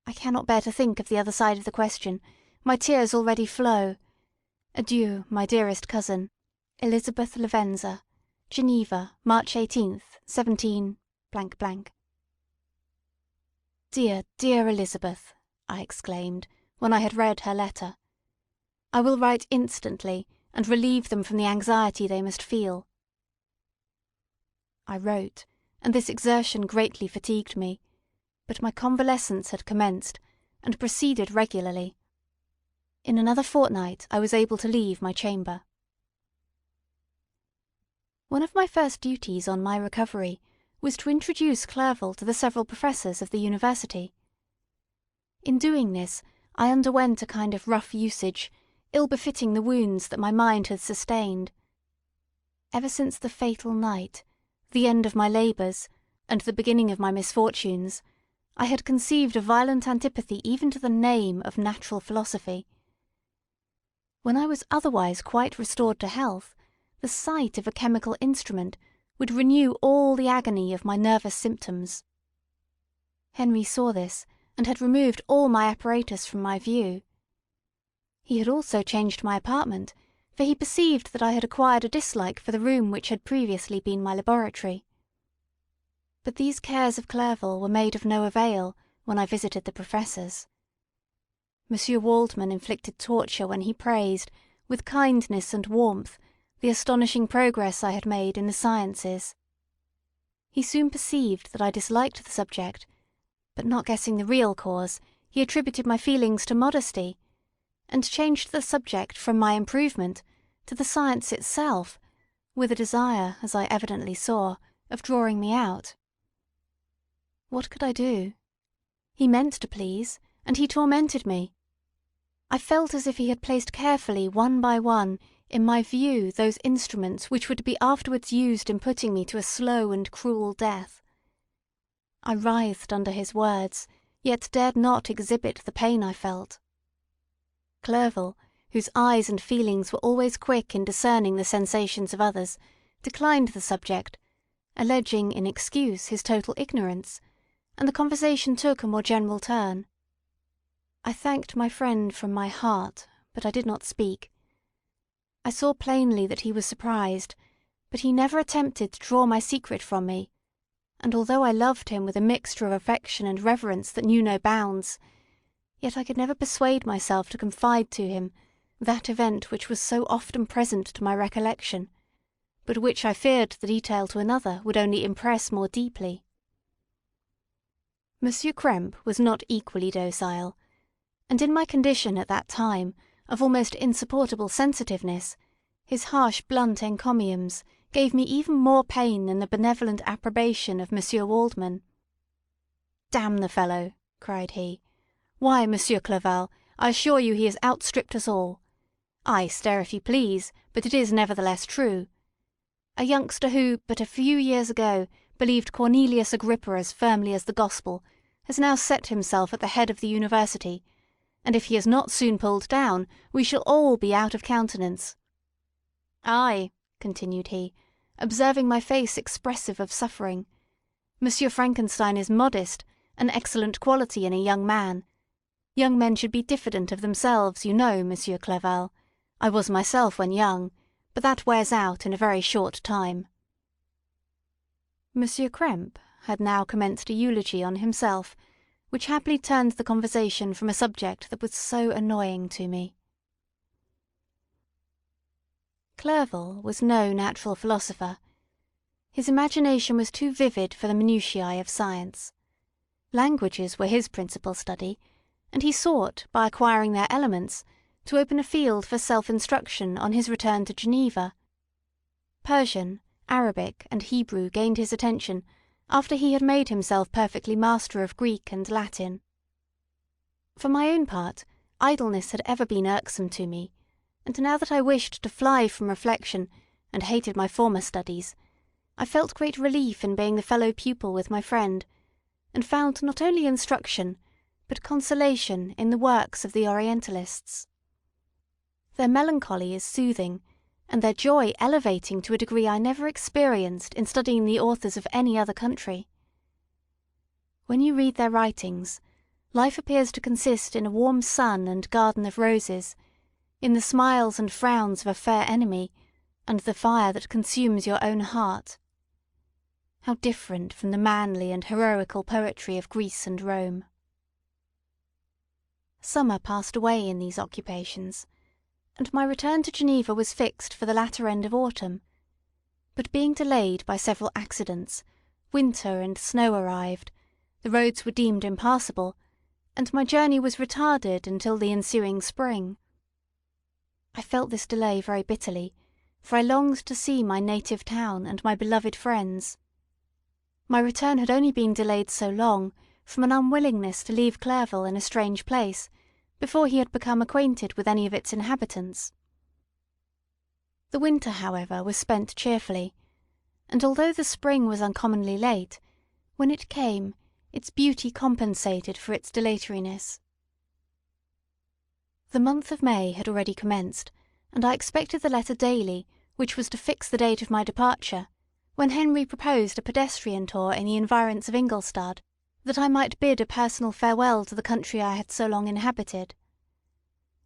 I cannot bear to think of the other side of the question. My tears already flow. Adieu, my dearest cousin, Elizabeth Lavenza, Geneva, March 18th, 17 . Dear, dear Elizabeth, I exclaimed, when I had read her letter. I will write instantly, and relieve them from the anxiety they must feel. I wrote, and this exertion greatly fatigued me, but my convalescence had commenced, and proceeded regularly. In another fortnight I was able to leave my chamber. One of my first duties on my recovery was to introduce Clerval to the several professors of the university. In doing this, I underwent a kind of rough usage, ill befitting the wounds that my mind had sustained. Ever since the fatal night, the end of my labours, and the beginning of my misfortunes, I had conceived a violent antipathy even to the name of natural philosophy. When I was otherwise quite restored to health, the sight of a chemical instrument would renew all the agony of my nervous symptoms. Henry saw this, and had removed all my apparatus from my view. He had also changed my apartment, for he perceived that I had acquired a dislike for the room which had previously been my laboratory. But these cares of Clerval were made of no avail when I visited the professors. Monsieur Waldman inflicted torture when he praised, with kindness and warmth, the astonishing progress I had made in the sciences. He soon perceived that I disliked the subject, but not guessing the real cause, he attributed my feelings to modesty, and changed the subject from my improvement to the science itself, with a desire, as I evidently saw, of drawing me out. What could I do? He meant to please, and he tormented me. I felt as if he had placed carefully, one by one, in my view those instruments which would be afterwards used in putting me to a slow and cruel death. I writhed under his words, yet dared not exhibit the pain I felt. Clerval, whose eyes and feelings were always quick in discerning the sensations of others, declined the subject, alleging in excuse his total ignorance, and the conversation took a more general turn. I thanked my friend from my heart, but I did not speak. I saw plainly that he was surprised, but he never attempted to draw my secret from me, and although I loved him with a mixture of affection and reverence that knew no bounds, yet I could never persuade myself to confide to him that event which was so often present to my recollection, but which I feared the detail to another would only impress more deeply. Monsieur Krempe was not equally docile, and in my condition at that time, of almost insupportable sensitiveness, his harsh blunt encomiums gave me even more pain than the benevolent approbation of Monsieur Waldman. "Damn the fellow!" cried he. "Why, Monsieur Clerval, I assure you he has outstripped us all. Ay, stare if you please, but it is nevertheless true. A youngster who, but a few years ago, believed Cornelius Agrippa as firmly as the gospel, has now set himself at the head of the university, and if he is not soon pulled down, we shall all be out of countenance. Ay," continued he, observing my face expressive of suffering, "Monsieur Frankenstein is modest, an excellent quality in a young man. Young men should be diffident of themselves, you know, Monsieur Clerval. I was myself when young, but that wears out in a very short time." Monsieur Krempe had now commenced a eulogy on himself, which happily turned the conversation from a subject that was so annoying to me. Clerval was no natural philosopher. His imagination was too vivid for the minutiae of science. Languages were his principal study, and he sought, by acquiring their elements, to open a field for self-instruction on his return to Geneva. Persian, Arabic, and Hebrew gained his attention after he had made himself perfectly master of Greek and Latin. For my own part, idleness had ever been irksome to me, and now that I wished to fly from reflection, and hated my former studies, I felt great relief in being the fellow pupil with my friend, and found not only instruction, but consolation in the works of the Orientalists. Their melancholy is soothing, and their joy elevating to a degree I never experienced in studying the authors of any other country. When you read their writings, life appears to consist in a warm sun and garden of roses, in the smiles and frowns of a fair enemy, and the fire that consumes your own heart. How different from the manly and heroical poetry of Greece and Rome. Summer passed away in these occupations, and my return to Geneva was fixed for the latter end of autumn, but being delayed by several accidents, winter and snow arrived, the roads were deemed impassable, and my journey was retarded until the ensuing spring. I felt this delay very bitterly, for I longed to see my native town and my beloved friends. My return had only been delayed so long from an unwillingness to leave Clerval in a strange place, before he had become acquainted with any of its inhabitants. The winter, however, was spent cheerfully, and although the spring was uncommonly late, when it came, its beauty compensated for its dilatoriness. The month of May had already commenced, and I expected the letter daily, which was to fix the date of my departure, when Henry proposed a pedestrian tour in the environs of Ingolstadt, that I might bid a personal farewell to the country I had so long inhabited.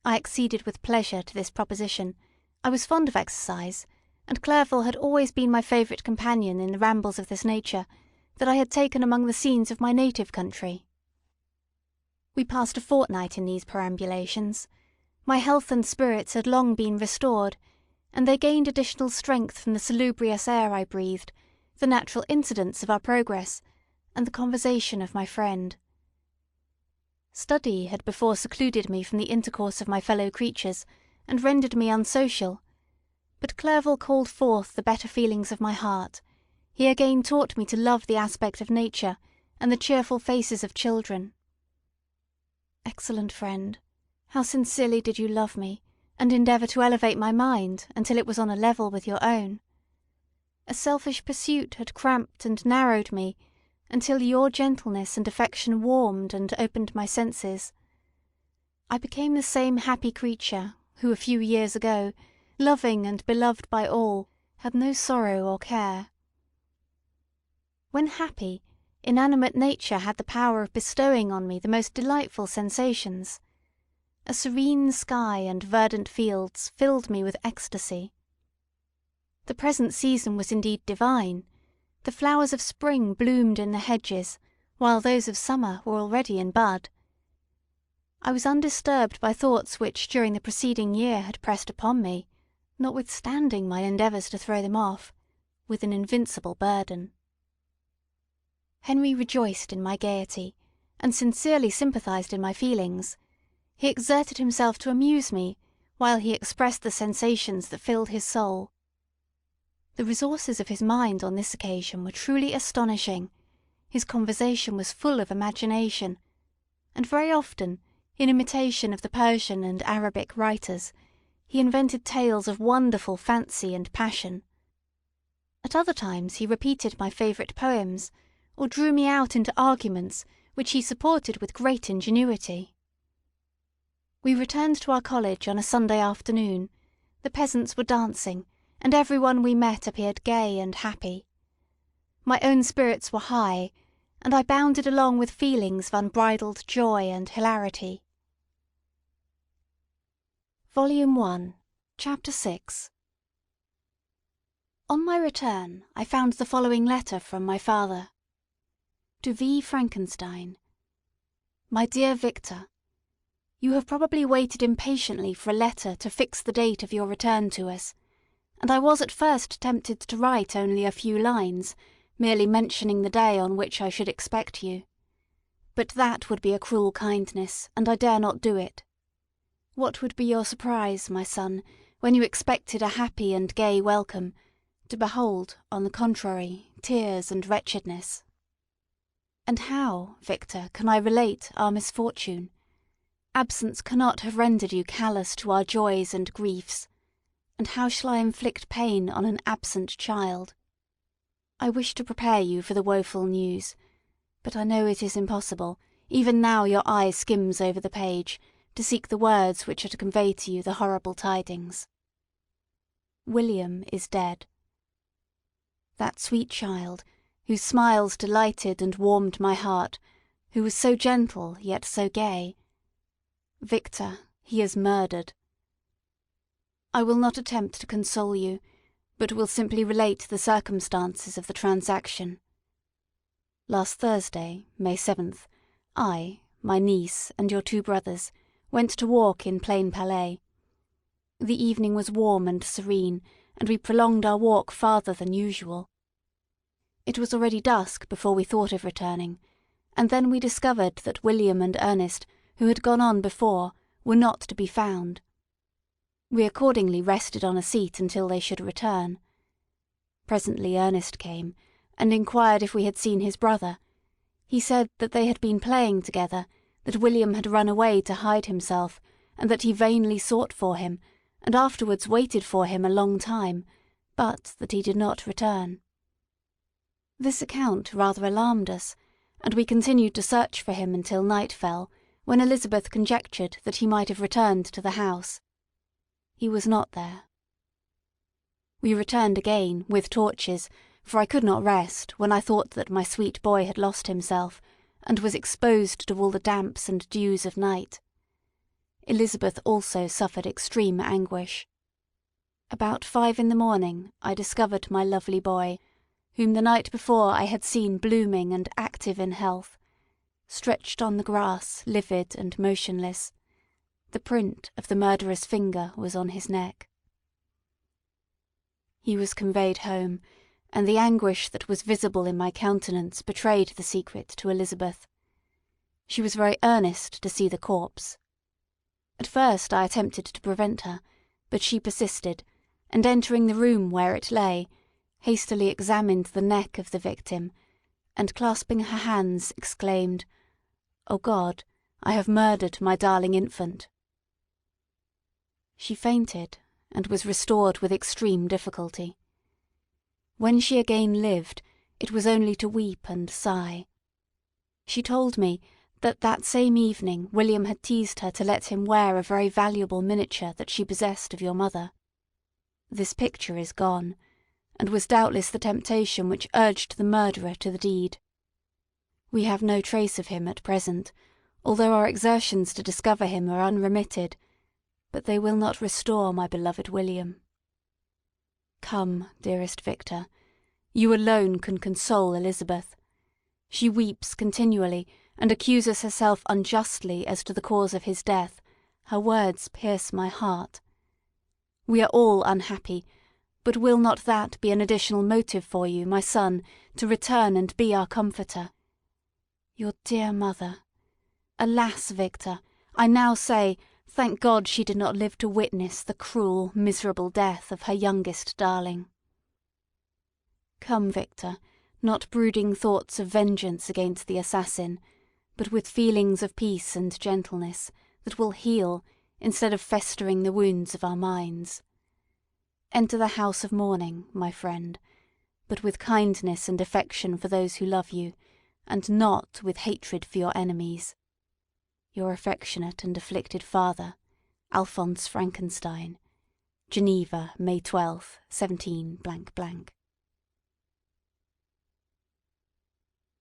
I acceded with pleasure to this proposition. I was fond of exercise, and Clerval had always been my favourite companion in the rambles of this nature that I had taken among the scenes of my native country. We passed a fortnight in these perambulations. My health and spirits had long been restored, and they gained additional strength from the salubrious air I breathed, the natural incidents of our progress, and the conversation of my friend. Study had before secluded me from the intercourse of my fellow creatures, and rendered me unsocial, but Clerval called forth the better feelings of my heart. He again taught me to love the aspect of nature and the cheerful faces of children. Excellent friend, how sincerely did you love me, and endeavour to elevate my mind until it was on a level with your own. A selfish pursuit had cramped and narrowed me, until your gentleness and affection warmed and opened my senses. I became the same happy creature who a few years ago, loving and beloved by all, had no sorrow or care. When happy, inanimate nature had the power of bestowing on me the most delightful sensations. A serene sky and verdant fields filled me with ecstasy. The present season was indeed divine. The flowers of spring bloomed in the hedges, while those of summer were already in bud. I was undisturbed by thoughts which during the preceding year had pressed upon me, notwithstanding my endeavours to throw them off, with an invincible burden. Henry rejoiced in my gaiety, and sincerely sympathised in my feelings. He exerted himself to amuse me, while he expressed the sensations that filled his soul. The resources of his mind on this occasion were truly astonishing. His conversation was full of imagination, and very often, in imitation of the Persian and Arabic writers, he invented tales of wonderful fancy and passion. At other times he repeated my favourite poems, or drew me out into arguments which he supported with great ingenuity. We returned to our college on a Sunday afternoon. The peasants were dancing, and every one we met appeared gay and happy. My own spirits were high, and I bounded along with feelings of unbridled joy and hilarity. Volume 1, Chapter 6. On my return I found the following letter from my father. To V. Frankenstein. My dear Victor, you have probably waited impatiently for a letter to fix the date of your return to us, and I was at first tempted to write only a few lines, merely mentioning the day on which I should expect you. But that would be a cruel kindness, and I dare not do it. What would be your surprise, my son, when you expected a happy and gay welcome, to behold, on the contrary, tears and wretchedness? And how, Victor, can I relate our misfortune? Absence cannot have rendered you callous to our joys and griefs. and how shall I inflict pain on an absent child? I wish to prepare you for the woeful news, but I know it is impossible. Even now your eye skims over the page, to seek the words which are to convey to you the horrible tidings. William is dead. That sweet child, whose smiles delighted and warmed my heart, who was so gentle yet so gay. Victor, he is murdered. I will not attempt to console you, but will simply relate the circumstances of the transaction. Last Thursday, May 7th, I, my niece, and your 2 brothers went to walk in Plain Palais. The evening was warm and serene, and we prolonged our walk farther than usual. It was already dusk before we thought of returning, and then we discovered that William and Ernest, who had gone on before, were not to be found. We accordingly rested on a seat until they should return. Presently Ernest came, and inquired if we had seen his brother. He said that they had been playing together, that William had run away to hide himself, and that he vainly sought for him, and afterwards waited for him a long time, but that he did not return. This account rather alarmed us, and we continued to search for him until night fell, when Elizabeth conjectured that he might have returned to the house. He was not there. We returned again, with torches, for I could not rest when I thought that my sweet boy had lost himself, and was exposed to all the damps and dews of night. Elizabeth also suffered extreme anguish. About 5 in the morning I discovered my lovely boy, whom the night before I had seen blooming and active in health, stretched on the grass, livid and motionless. The print of the murderer's finger was on his neck. He was conveyed home, and the anguish that was visible in my countenance betrayed the secret to Elizabeth. She was very earnest to see the corpse. At first I attempted to prevent her, but she persisted, and entering the room where it lay, hastily examined the neck of the victim, and clasping her hands, exclaimed, "O God, I have murdered my darling infant." She fainted, and was restored with extreme difficulty. When she again lived, it was only to weep and sigh. She told me that same evening William had teased her to let him wear a very valuable miniature that she possessed of your mother. This picture is gone, and was doubtless the temptation which urged the murderer to the deed. We have no trace of him at present, although our exertions to discover him are unremitted, but they will not restore my beloved William. Come, dearest Victor, you alone can console Elizabeth. She weeps continually, and accuses herself unjustly as to the cause of his death. Her words pierce my heart. We are all unhappy, but will not that be an additional motive for you, my son, to return and be our comforter? Your dear mother. Alas, Victor, I now say, thank God she did not live to witness the cruel, miserable death of her youngest darling. Come, Victor, not brooding thoughts of vengeance against the assassin, but with feelings of peace and gentleness that will heal instead of festering the wounds of our minds. Enter the house of mourning, my friend, but with kindness and affection for those who love you, and not with hatred for your enemies. Your affectionate and afflicted father, Alphonse Frankenstein. Geneva, May 12th, 17 __.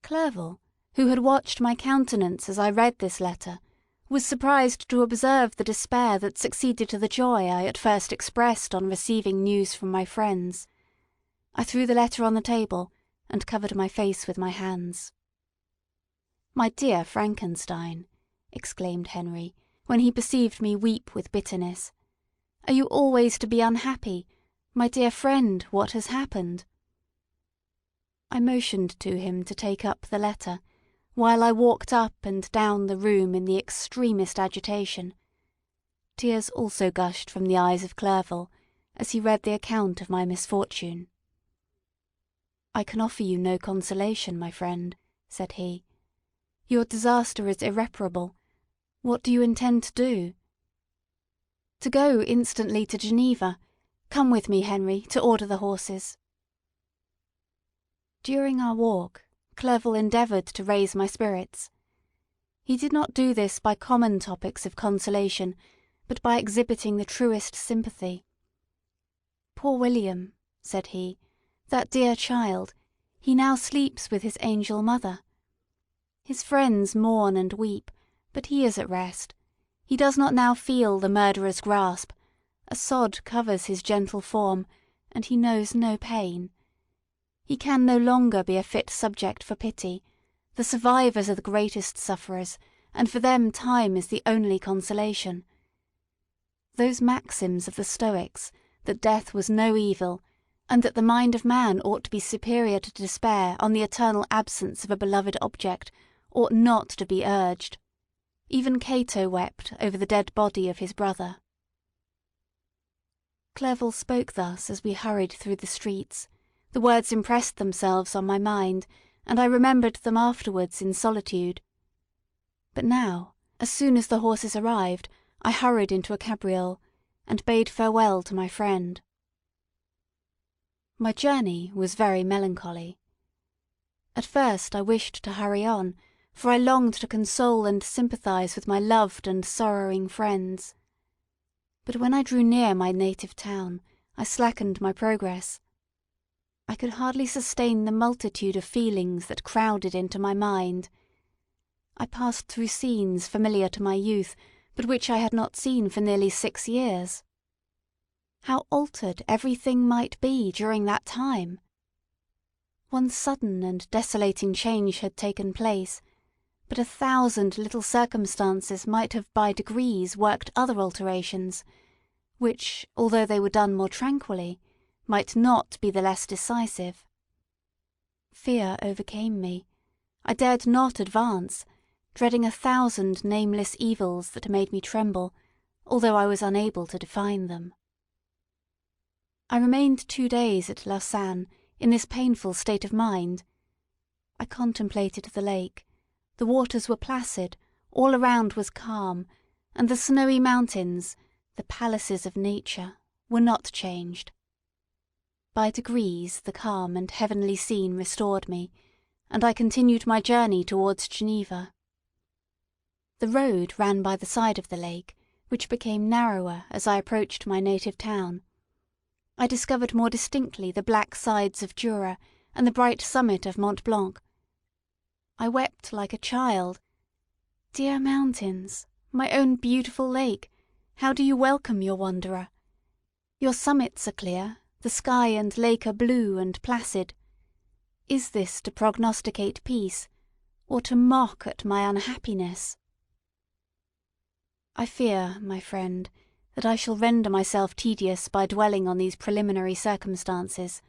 Clerval, who had watched my countenance as I read this letter, was surprised to observe the despair that succeeded to the joy I at first expressed on receiving news from my friends. I threw the letter on the table, and covered my face with my hands. "My dear Frankenstein," exclaimed Henry, when he perceived me weep with bitterness, "are you always to be unhappy? My dear friend, what has happened?" I motioned to him to take up the letter, while I walked up and down the room in the extremest agitation. Tears also gushed from the eyes of Clerval, as he read the account of my misfortune. "I can offer you no consolation, my friend," said he. "Your disaster is irreparable. What do you intend to do?" "To go instantly to Geneva, Come with me, Henry, to order the horses." During our walk, Clerval endeavoured to raise my spirits. He did not do this by common topics of consolation, but by exhibiting the truest sympathy. "Poor William," said he, "that dear child, he now sleeps with his angel mother. His friends mourn and weep, but he is at rest. He does not now feel the murderer's grasp. A sod covers his gentle form, and he knows no pain. He can no longer be a fit subject for pity. The survivors are the greatest sufferers, and for them time is the only consolation. Those maxims of the Stoics, that death was no evil, and that the mind of man ought to be superior to despair on the eternal absence of a beloved object, ought not to be urged. Even Cato wept over the dead body of his brother." Clerval spoke thus as we hurried through the streets. The words impressed themselves on my mind, and I remembered them afterwards in solitude. But now, as soon as the horses arrived, I hurried into a cabriole, and bade farewell to my friend. My journey was very melancholy. At first I wished to hurry on, for I longed to console and sympathise with my loved and sorrowing friends. But when I drew near my native town, I slackened my progress. I could hardly sustain the multitude of feelings that crowded into my mind. I passed through scenes familiar to my youth, but which I had not seen for nearly 6 years. How altered everything might be during that time! One sudden and desolating change had taken place, but 1,000 little circumstances might have by degrees worked other alterations, which, although they were done more tranquilly, might not be the less decisive. Fear overcame me. I dared not advance, dreading 1,000 nameless evils that made me tremble, although I was unable to define them. I remained 2 days at Lausanne in this painful state of mind. I contemplated the lake. The waters were placid, all around was calm, and the snowy mountains, the palaces of nature, were not changed. By degrees the calm and heavenly scene restored me, and I continued my journey towards Geneva. The road ran by the side of the lake, which became narrower as I approached my native town. I discovered more distinctly the black sides of Jura and the bright summit of Mont Blanc. I wept like a child. "Dear mountains, my own beautiful lake, how do you welcome your wanderer? Your summits are clear, the sky and lake are blue and placid. Is this to prognosticate peace, or to mock at my unhappiness?" I fear, my friend, that I shall render myself tedious by dwelling on these preliminary circumstances,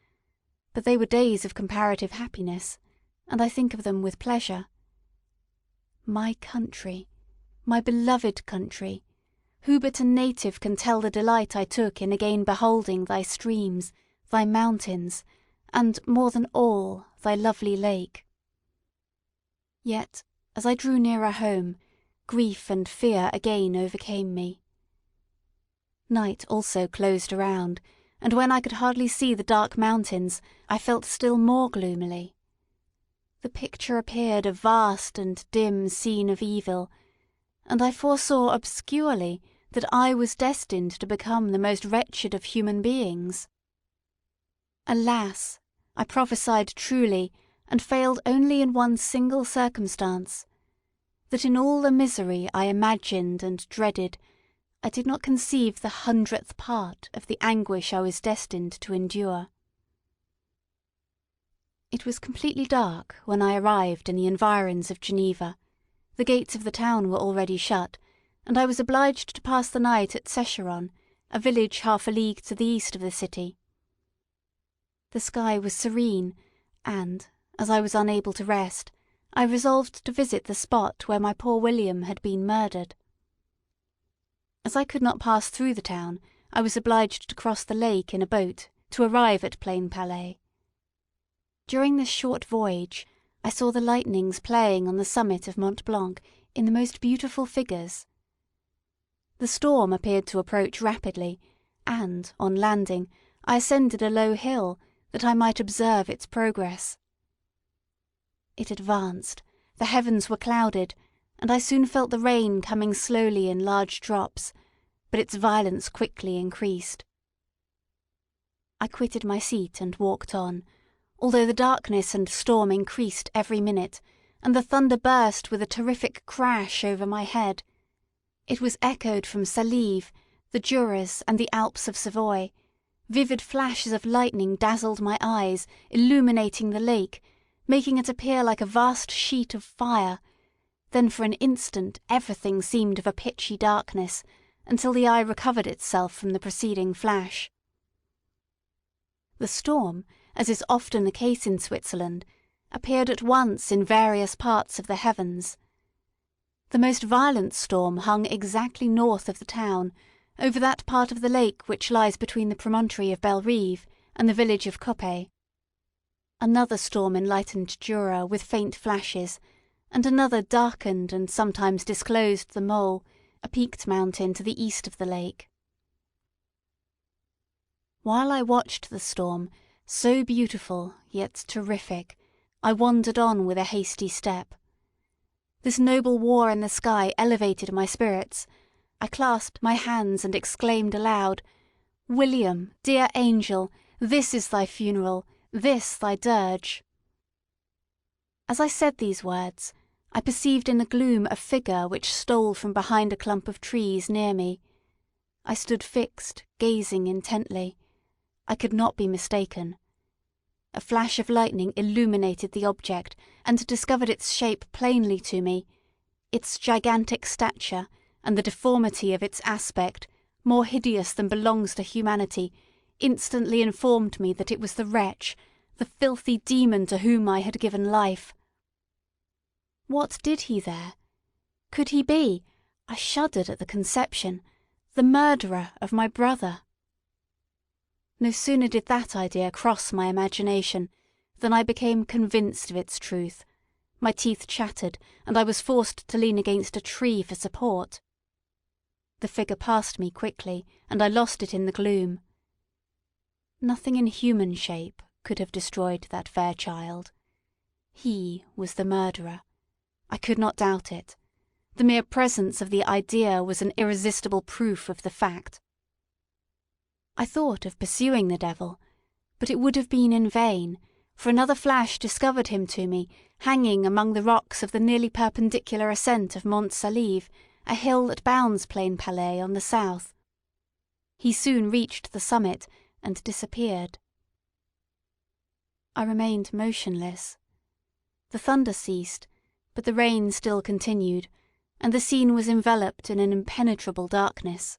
but they were days of comparative happiness, and I think of them with pleasure. My country, my beloved country, who but a native can tell the delight I took in again beholding thy streams, thy mountains, and, more than all, thy lovely lake? Yet, as I drew nearer home, grief and fear again overcame me. Night also closed around, and when I could hardly see the dark mountains, I felt still more gloomily. The picture appeared a vast and dim scene of evil, and I foresaw obscurely that I was destined to become the most wretched of human beings. Alas! I prophesied truly, and failed only in one single circumstance, that in all the misery I imagined and dreaded, I did not conceive the 100th part of the anguish I was destined to endure. It was completely dark when I arrived in the environs of Geneva. The gates of the town were already shut, and I was obliged to pass the night at Secheron, a village half a league to the east of the city. The sky was serene, and, as I was unable to rest, I resolved to visit the spot where my poor William had been murdered. As I could not pass through the town, I was obliged to cross the lake in a boat to arrive at Plainpalais. During this short voyage, I saw the lightnings playing on the summit of Mont Blanc in the most beautiful figures. The storm appeared to approach rapidly, and, on landing, I ascended a low hill, that I might observe its progress. It advanced, the heavens were clouded, and I soon felt the rain coming slowly in large drops, but its violence quickly increased. I quitted my seat and walked on, although the darkness and storm increased every minute, and the thunder burst with a terrific crash over my head. It was echoed from Salive, the Juras, and the Alps of Savoy. Vivid flashes of lightning dazzled my eyes, illuminating the lake, making it appear like a vast sheet of fire. Then for an instant everything seemed of a pitchy darkness, until the eye recovered itself from the preceding flash. The storm, as is often the case in Switzerland, appeared at once in various parts of the heavens. The most violent storm hung exactly north of the town, over that part of the lake which lies between the promontory of Bellerive and the village of Coppet. Another storm enlightened Jura with faint flashes, and another darkened and sometimes disclosed the Mole, a peaked mountain to the east of the lake. While I watched the storm, so beautiful yet terrific, I wandered on with a hasty step. This noble war in the sky elevated my spirits. I clasped my hands and exclaimed aloud, "William, dear angel, this is thy funeral, this thy dirge." As I said these words, I perceived in the gloom a figure which stole from behind a clump of trees near me. I stood fixed, gazing intently. I could not be mistaken. A flash of lightning illuminated the object, and discovered its shape plainly to me. Its gigantic stature, and the deformity of its aspect, more hideous than belongs to humanity, instantly informed me that it was the wretch, the filthy demon to whom I had given life. What did he there? Could he be, I shuddered at the conception, the murderer of my brother? No sooner did that idea cross my imagination than I became convinced of its truth. My teeth chattered, and I was forced to lean against a tree for support. The figure passed me quickly, and I lost it in the gloom. Nothing in human shape could have destroyed that fair child. He was the murderer. I could not doubt it. The mere presence of the idea was an irresistible proof of the fact. I thought of pursuing the devil, but it would have been in vain, for another flash discovered him to me, hanging among the rocks of the nearly perpendicular ascent of Mont Salive, a hill that bounds Plainpalais on the south. He soon reached the summit and disappeared. I remained motionless. The thunder ceased, but the rain still continued, and the scene was enveloped in an impenetrable darkness.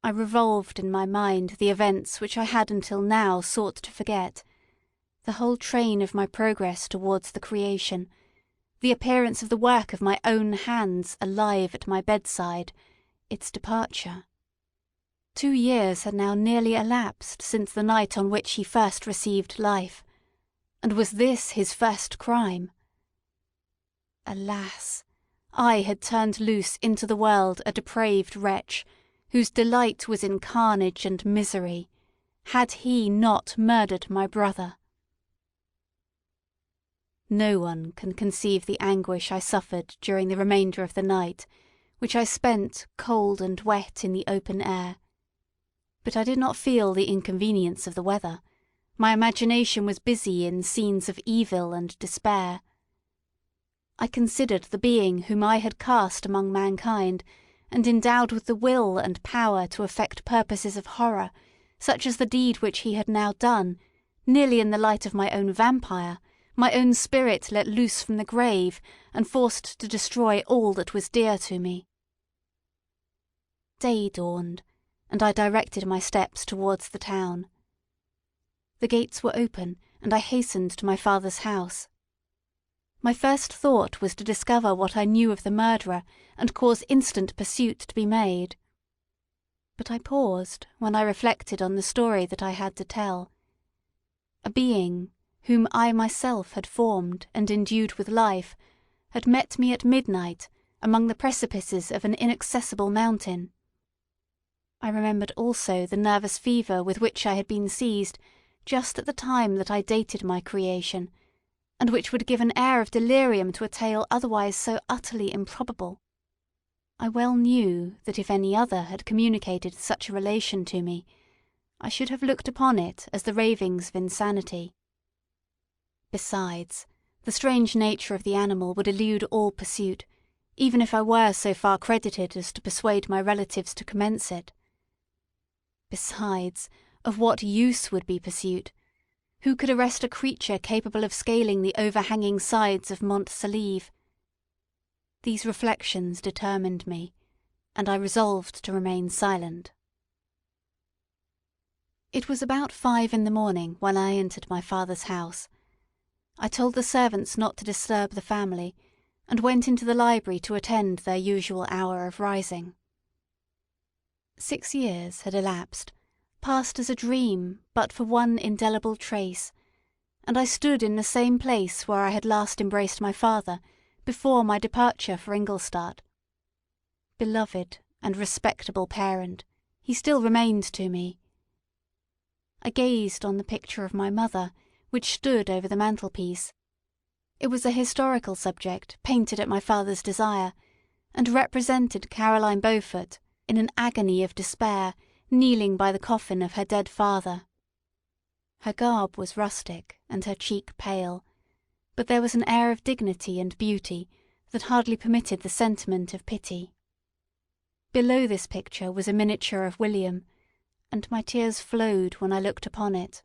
I revolved in my mind the events which I had until now sought to forget, the whole train of my progress towards the creation, the appearance of the work of my own hands alive at my bedside, its departure. 2 years had now nearly elapsed since the night on which he first received life, and was this his first crime? Alas! I had turned loose into the world a depraved wretch, whose delight was in carnage and misery, had he not murdered my brother. No one can conceive the anguish I suffered during the remainder of the night, which I spent cold and wet in the open air. But I did not feel the inconvenience of the weather. My imagination was busy in scenes of evil and despair. I considered the being whom I had cast among mankind, and endowed with the will and power to effect purposes of horror, such as the deed which he had now done, nearly in the light of my own vampire, my own spirit let loose from the grave, and forced to destroy all that was dear to me. Day dawned, and I directed my steps towards the town. The gates were open, and I hastened to my father's house. My first thought was to discover what I knew of the murderer, and cause instant pursuit to be made. But I paused when I reflected on the story that I had to tell. A being, whom I myself had formed and endued with life, had met me at midnight among the precipices of an inaccessible mountain. I remembered also the nervous fever with which I had been seized just at the time that I dated my creation, and which would give an air of delirium to a tale otherwise so utterly improbable. I well knew that if any other had communicated such a relation to me, I should have looked upon it as the ravings of insanity. Besides, the strange nature of the animal would elude all pursuit, even if I were so far credited as to persuade my relatives to commence it. Besides, of what use would be pursuit? Who could arrest a creature capable of scaling the overhanging sides of Mont Saleve? These reflections determined me, and I resolved to remain silent. It was about 5 in the morning when I entered my father's house. I told the servants not to disturb the family, and went into the library to attend their usual hour of rising. 6 years had elapsed, passed as a dream but for one indelible trace, and I stood in the same place where I had last embraced my father before my departure for Ingolstadt. Beloved and respectable parent, he still remained to me. I gazed on the picture of my mother, which stood over the mantelpiece. It was a historical subject, painted at my father's desire, and represented Caroline Beaufort in an agony of despair, kneeling by the coffin of her dead father. Her garb was rustic, and her cheek pale, but there was an air of dignity and beauty that hardly permitted the sentiment of pity. Below this picture was a miniature of William, and my tears flowed when I looked upon it.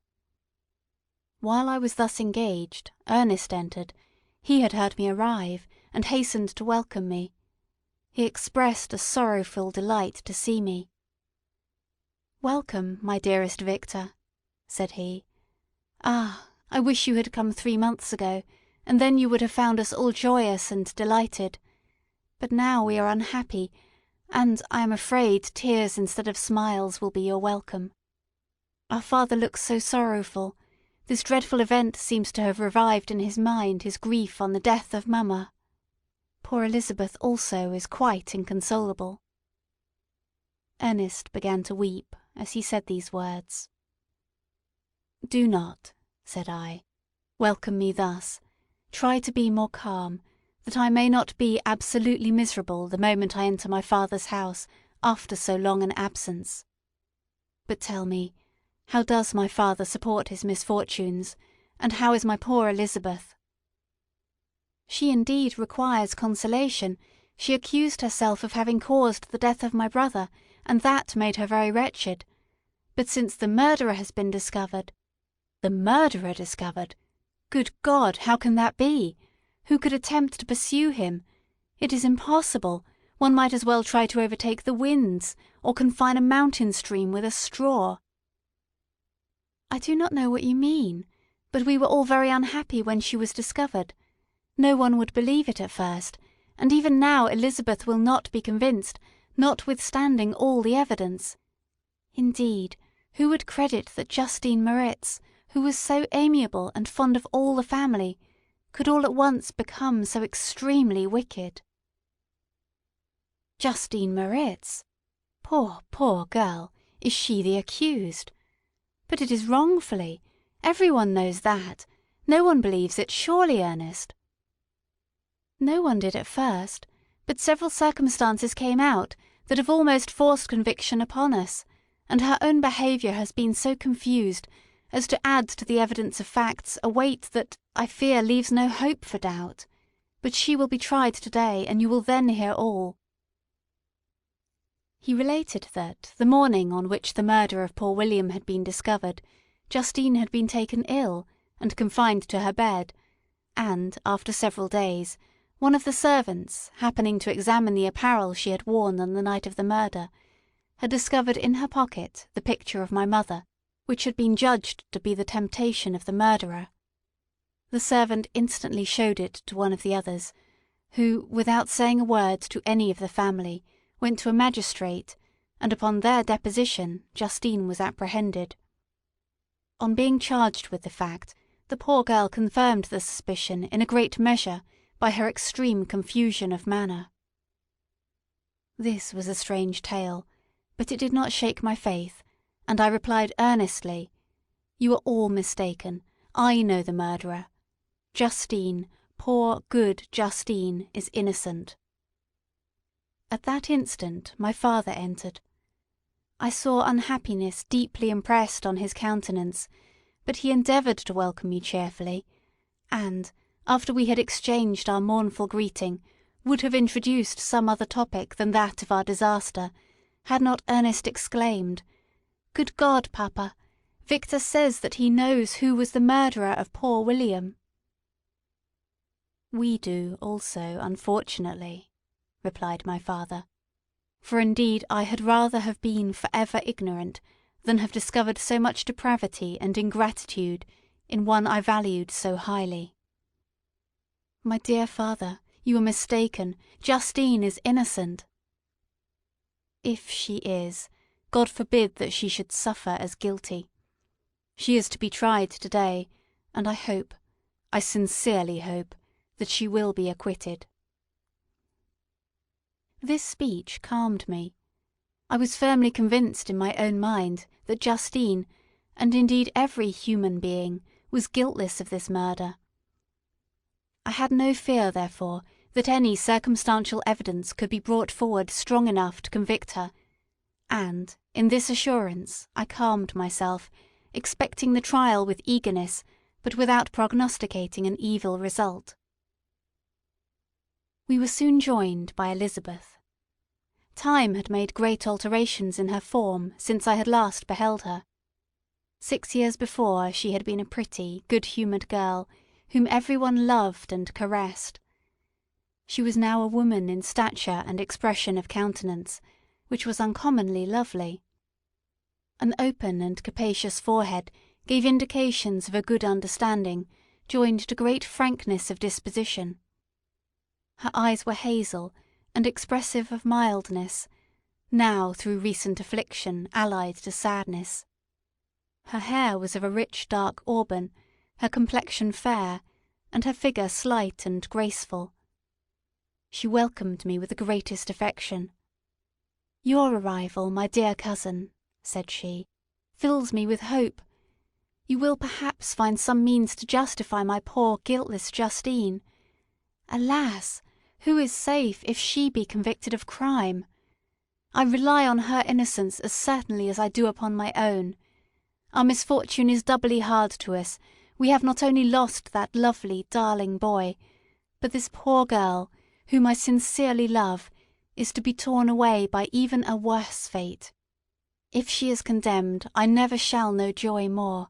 While I was thus engaged, Ernest entered. He had heard me arrive, and hastened to welcome me. He expressed a sorrowful delight to see me. "Welcome, my dearest Victor," said he. "Ah, I wish you had come 3 months ago, and then you would have found us all joyous and delighted. But now we are unhappy, and I am afraid tears instead of smiles will be your welcome. Our father looks so sorrowful. This dreadful event seems to have revived in his mind his grief on the death of Mamma. Poor Elizabeth also is quite inconsolable." Ernest began to weep as he said these words. "Do not," said I, "welcome me thus. Try to be more calm, that I may not be absolutely miserable the moment I enter my father's house after so long an absence. But tell me, how does my father support his misfortunes, and how is my poor Elizabeth?" "She indeed requires consolation. She accused herself of having caused the death of my brother, and that made her very wretched. But since the murderer has been discovered—" "The murderer discovered? Good God, how can that be? Who could attempt to pursue him? It is impossible. One might as well try to overtake the winds, or confine a mountain stream with a straw." "I do not know what you mean, but we were all very unhappy when she was discovered. No one would believe it at first, and even now Elizabeth will not be convinced, notwithstanding all the evidence. Indeed, who would credit that Justine Moritz, who was so amiable and fond of all the family, could all at once become so extremely wicked?" "Justine Moritz? Poor, poor girl! Is she the accused? But it is wrongfully. Every one knows that. No one believes it, surely, Ernest?" "No one did at first, but several circumstances came out that have almost forced conviction upon us, and her own behaviour has been so confused as to add to the evidence of facts a weight that, I fear, leaves no hope for doubt. But she will be tried to-day, and you will then hear all." He related that, the morning on which the murder of poor William had been discovered, Justine had been taken ill, and confined to her bed, and, after several days, one of the servants, happening to examine the apparel she had worn on the night of the murder, had discovered in her pocket the picture of my mother, which had been judged to be the temptation of the murderer. The servant instantly showed it to one of the others, who, without saying a word to any of the family, went to a magistrate, and upon their deposition Justine was apprehended. On being charged with the fact, the poor girl confirmed the suspicion in a great measure by her extreme confusion of manner. This was a strange tale, But it did not shake my faith, and I replied earnestly, "You are all mistaken. I know the murderer. Justine, poor, good Justine, is innocent." At that instant my father entered. I saw unhappiness deeply impressed on his countenance, but he endeavoured to welcome me cheerfully, and, after we had exchanged our mournful greeting, would have introduced some other topic than that of our disaster, had not Ernest exclaimed, "Good God, papa! Victor says that he knows who was the murderer of poor William." "We do also, unfortunately," replied my father, "for indeed I had rather have been for ever ignorant than have discovered so much depravity and ingratitude in one I valued so highly." "My dear father, you are mistaken. Justine is innocent." "If she is, God forbid that she should suffer as guilty. She is to be tried today, and I hope, I sincerely hope, that she will be acquitted." This speech calmed me. I was firmly convinced in my own mind that Justine, and indeed every human being, was guiltless of this murder. I had no fear, therefore, that any circumstantial evidence could be brought forward strong enough to convict her, and, in this assurance, I calmed myself, expecting the trial with eagerness, but without prognosticating an evil result. We were soon joined by Elizabeth. Time had made great alterations in her form since I had last beheld her. 6 years before she had been a pretty, good-humoured girl, whom everyone loved and caressed. She was now a woman in stature and expression of countenance, which was uncommonly lovely. An open and capacious forehead gave indications of a good understanding, joined to great frankness of disposition. Her eyes were hazel, and expressive of mildness, now through recent affliction allied to sadness. Her hair was of a rich dark auburn, her complexion fair, and her figure slight and graceful. She welcomed me with the greatest affection. "Your arrival, my dear cousin," said she, "fills me with hope. You will perhaps find some means to justify my poor guiltless Justine. Alas! Who is safe if she be convicted of crime? I rely on her innocence as certainly as I do upon my own. Our misfortune is doubly hard to us. We have not only lost that lovely, darling boy, but this poor girl, whom I sincerely love, is to be torn away by even a worse fate. If she is condemned, I never shall know joy more.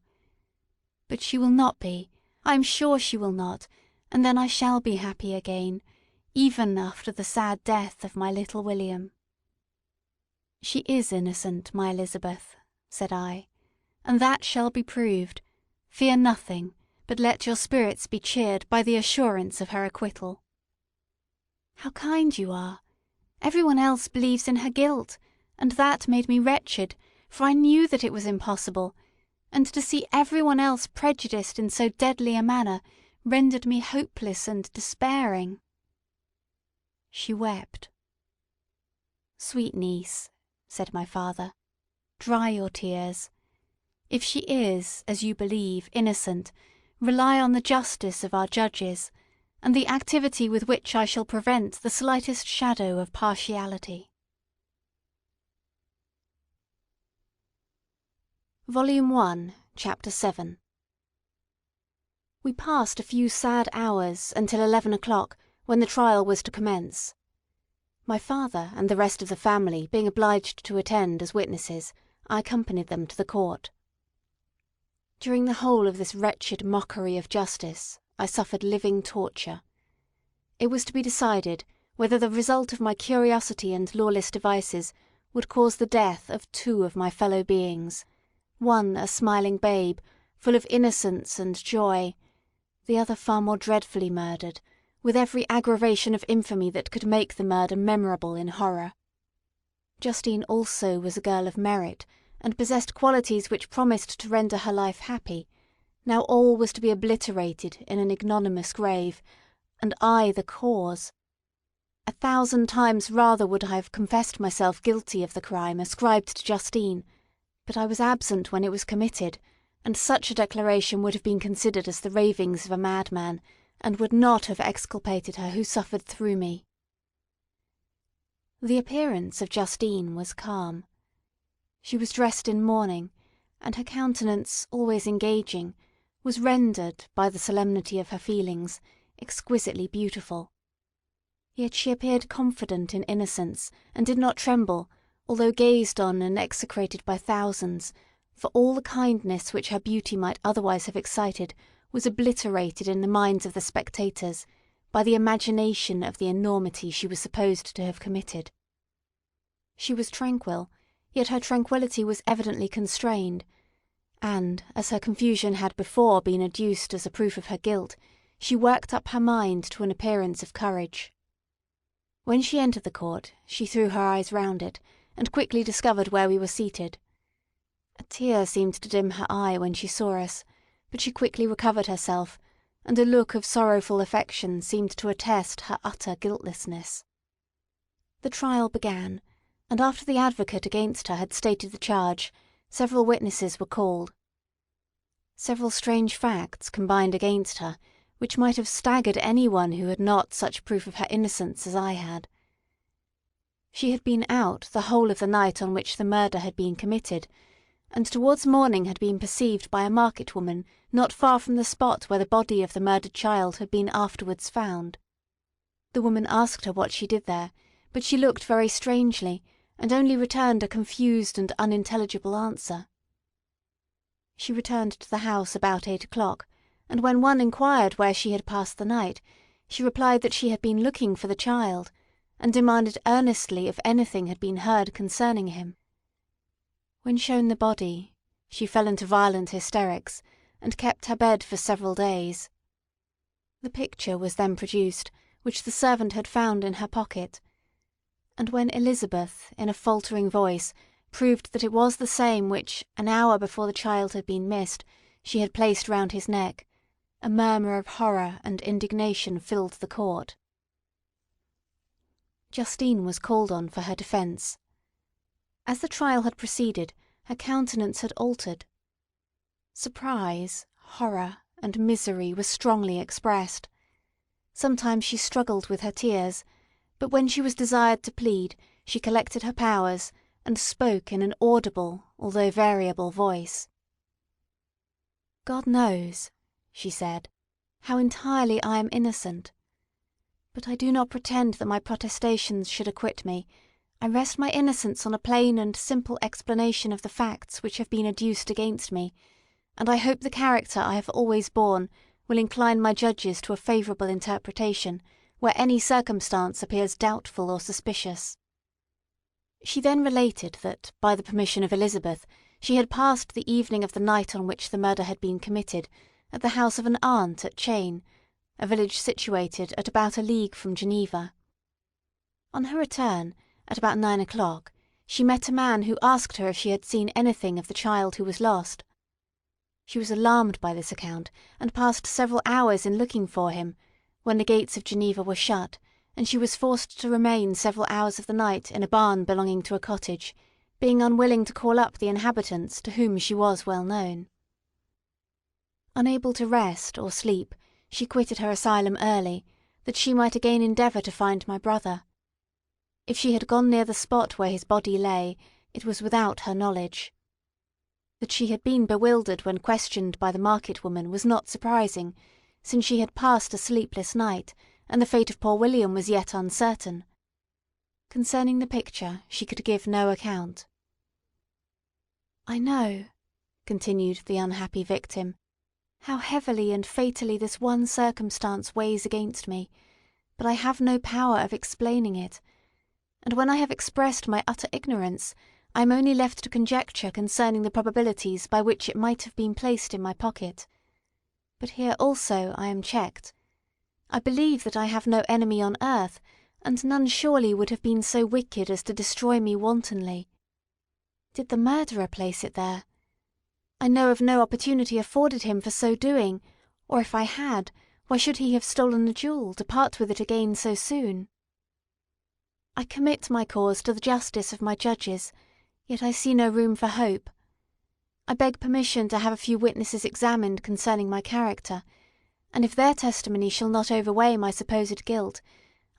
But she will not be, I am sure she will not, and then I shall be happy again, even after the sad death of my little William." "She is innocent, my Elizabeth," said I, "and that shall be proved. Fear nothing, but let your spirits be cheered by the assurance of her acquittal." "How kind you are! Everyone else believes in her guilt, and that made me wretched, for I knew that it was impossible, and to see everyone else prejudiced in so deadly a manner rendered me hopeless and despairing." She wept. "Sweet niece," said my father, "dry your tears. If she is, as you believe, innocent, rely on the justice of our judges, and the activity with which I shall prevent the slightest shadow of partiality." Volume 1, Chapter 7. We passed a few sad hours until 11 o'clock, when the trial was to commence. My father and the rest of the family being obliged to attend as witnesses, I accompanied them to the court. During the whole of this wretched mockery of justice, I suffered living torture. It was to be decided whether the result of my curiosity and lawless devices would cause the death of 2 of my fellow beings, one a smiling babe, full of innocence and joy, the other far more dreadfully murdered, with every aggravation of infamy that could make the murder memorable in horror. Justine also was a girl of merit, and possessed qualities which promised to render her life happy. Now all was to be obliterated in an ignominious grave, and I the cause. 1,000 times rather would I have confessed myself guilty of the crime ascribed to Justine, but I was absent when it was committed, and such a declaration would have been considered as the ravings of a madman, and would not have exculpated her who suffered through me. The appearance of Justine was calm. She was dressed in mourning, and her countenance, always engaging, was rendered, by the solemnity of her feelings, exquisitely beautiful. Yet she appeared confident in innocence, and did not tremble, although gazed on and execrated by thousands, for all the kindness which her beauty might otherwise have excited was obliterated in the minds of the spectators by the imagination of the enormity she was supposed to have committed. She was tranquil, yet her tranquillity was evidently constrained, and, as her confusion had before been adduced as a proof of her guilt, she worked up her mind to an appearance of courage. When she entered the court, she threw her eyes round it, and quickly discovered where we were seated. A tear seemed to dim her eye when she saw us, but she quickly recovered herself, and a look of sorrowful affection seemed to attest her utter guiltlessness. The trial began, and after the advocate against her had stated the charge, several witnesses were called. Several strange facts combined against her, which might have staggered anyone who had not such proof of her innocence as I had. She had been out the whole of the night on which the murder had been committed, and towards morning had been perceived by a market woman not far from the spot where the body of the murdered child had been afterwards found. The woman asked her what she did there, but she looked very strangely, and only returned a confused and unintelligible answer. She returned to the house about 8 o'clock, and when one inquired where she had passed the night, she replied that she had been looking for the child, and demanded earnestly if anything had been heard concerning him. When shown the body, she fell into violent hysterics, and kept her bed for several days. The picture was then produced, which the servant had found in her pocket, and when Elizabeth, in a faltering voice, proved that it was the same which, an hour before the child had been missed, she had placed round his neck, a murmur of horror and indignation filled the court. Justine was called on for her defence. As the trial had proceeded, her countenance had altered. Surprise, horror, and misery were strongly expressed. Sometimes she struggled with her tears, but when she was desired to plead, she collected her powers, and spoke in an audible, although variable voice. "God knows," she said, "how entirely I am innocent. But I do not pretend that my protestations should acquit me. I rest my innocence on a plain and simple explanation of the facts which have been adduced against me, and I hope the character I have always borne will incline my judges to a favourable interpretation, where any circumstance appears doubtful or suspicious." She then related that, by the permission of Elizabeth, she had passed the evening of the night on which the murder had been committed at the house of an aunt at Chain, a village situated at about a league from Geneva. On her return, at about 9 o'clock, she met a man who asked her if she had seen anything of the child who was lost. She was alarmed by this account, and passed several hours in looking for him, when the gates of Geneva were shut, and she was forced to remain several hours of the night in a barn belonging to a cottage, being unwilling to call up the inhabitants to whom she was well known. Unable to rest or sleep, she quitted her asylum early, that she might again endeavour to find my brother. If she had gone near the spot where his body lay, it was without her knowledge. That she had been bewildered when questioned by the market woman was not surprising, since she had passed a sleepless night, and the fate of poor William was yet uncertain. Concerning the picture she could give no account. "I know," continued the unhappy victim, "how heavily and fatally this one circumstance weighs against me, but I have no power of explaining it, and when I have expressed my utter ignorance, I am only left to conjecture concerning the probabilities by which it might have been placed in my pocket. But here also I am checked. I believe that I have no enemy on earth, and none surely would have been so wicked as to destroy me wantonly. Did the murderer place it there? I know of no opportunity afforded him for so doing, or if I had, why should he have stolen the jewel, to part with it again so soon?" I commit my cause to the justice of my judges, yet I see no room for hope. I beg permission to have a few witnesses examined concerning my character, and if their testimony shall not overweigh my supposed guilt,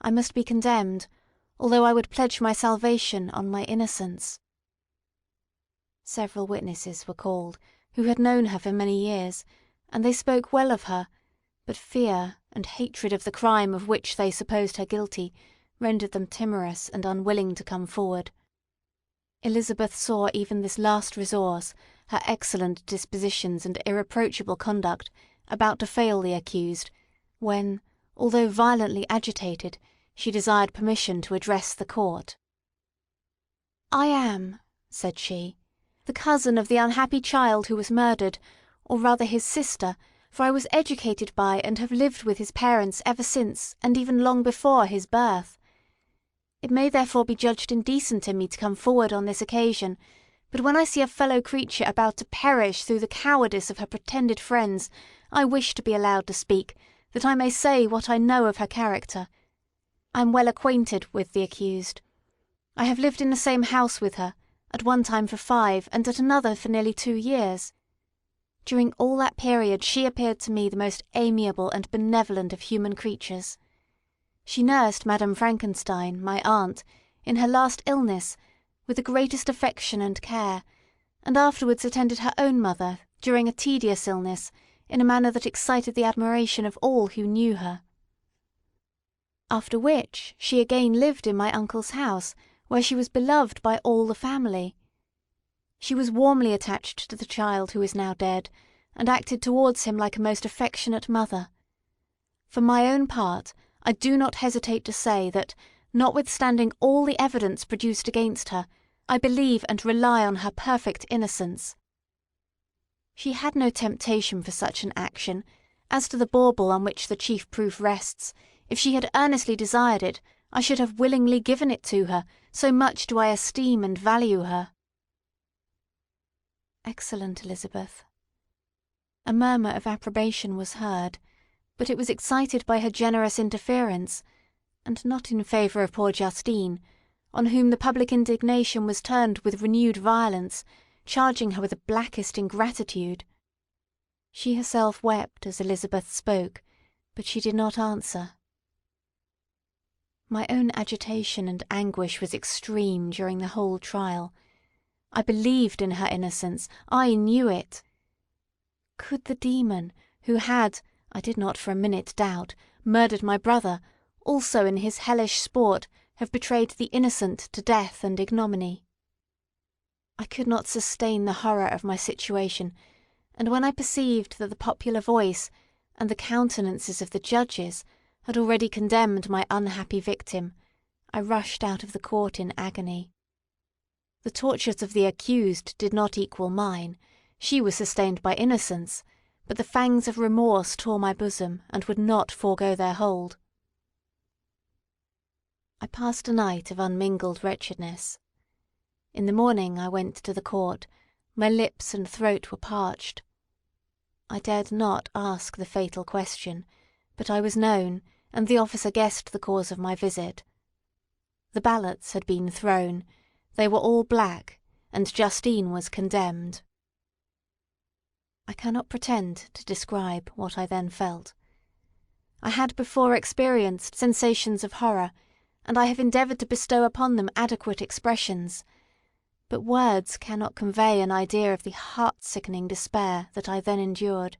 I must be condemned, although I would pledge my salvation on my innocence." Several witnesses were called, who had known her for many years, and they spoke well of her, but fear and hatred of the crime of which they supposed her guilty rendered them timorous and unwilling to come forward. Elizabeth saw even this last resource, her excellent dispositions and irreproachable conduct, about to fail the accused, when, although violently agitated, she desired permission to address the court. "I am," said she, "the cousin of the unhappy child who was murdered, or rather his sister, for I was educated by and have lived with his parents ever since, and even long before, his birth. It may therefore be judged indecent in me to come forward on this occasion, but when I see a fellow creature about to perish through the cowardice of her pretended friends, I wish to be allowed to speak, that I may say what I know of her character. I am well acquainted with the accused. I have lived in the same house with her, at one time for 5, and at another for nearly 2 years. During all that period she appeared to me the most amiable and benevolent of human creatures. She nursed Madame Frankenstein, my aunt, in her last illness, with the greatest affection and care, and afterwards attended her own mother, during a tedious illness, in a manner that excited the admiration of all who knew her. After which she again lived in my uncle's house, where she was beloved by all the family. She was warmly attached to the child who is now dead, and acted towards him like a most affectionate mother. For my own part, I do not hesitate to say that, notwithstanding all the evidence produced against her, I believe and rely on her perfect innocence. She had no temptation for such an action. As to the bauble on which the chief proof rests, if she had earnestly desired it, I should have willingly given it to her, so much do I esteem and value her." Excellent Elizabeth. A murmur of approbation was heard, but it was excited by her generous interference, and not in favour of poor Justine, on whom the public indignation was turned with renewed violence, charging her with the blackest ingratitude. She herself wept as Elizabeth spoke, but she did not answer. My own agitation and anguish was extreme during the whole trial. I believed in her innocence, I knew it. Could the demon, who had, I did not for a minute doubt, murdered my brother, also in his hellish sport have betrayed the innocent to death and ignominy? I could not sustain the horror of my situation, and when I perceived that the popular voice and the countenances of the judges had already condemned my unhappy victim, I rushed out of the court in agony. The tortures of the accused did not equal mine. She was sustained by innocence, but the fangs of remorse tore my bosom and would not forego their hold. I passed a night of unmingled wretchedness. In the morning I went to the court. My lips and throat were parched. I dared not ask the fatal question, but I was known, and the officer guessed the cause of my visit. The ballots had been thrown. They were all black, and Justine was condemned. I cannot pretend to describe what I then felt. I had before experienced sensations of horror, and I have endeavoured to bestow upon them adequate expressions, but words cannot convey an idea of the heart-sickening despair that I then endured.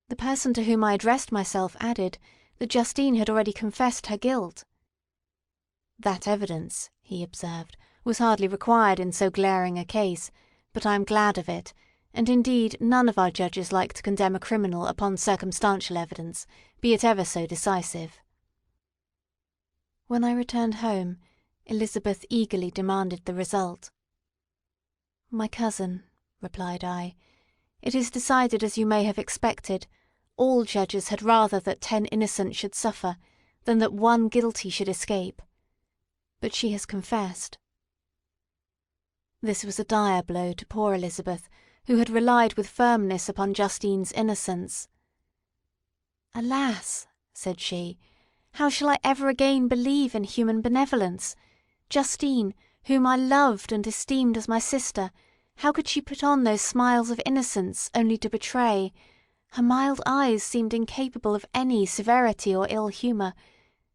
The person to whom I addressed myself added that Justine had already confessed her guilt. "That evidence," he observed, "was hardly required in so glaring a case, but I am glad of it, and indeed none of our judges like to condemn a criminal upon circumstantial evidence, be it ever so decisive." When I returned home, Elizabeth eagerly demanded the result. "My cousin," replied I, "it is decided as you may have expected. All judges had rather that 10 innocent should suffer, than that 1 guilty should escape. But she has confessed." This was a dire blow to poor Elizabeth, who had relied with firmness upon Justine's innocence. "Alas!" said she, How shall I ever again believe in human benevolence? Justine, whom I loved and esteemed as my sister, how could she put on those smiles of innocence only to betray? Her mild eyes seemed incapable of any severity or ill humour,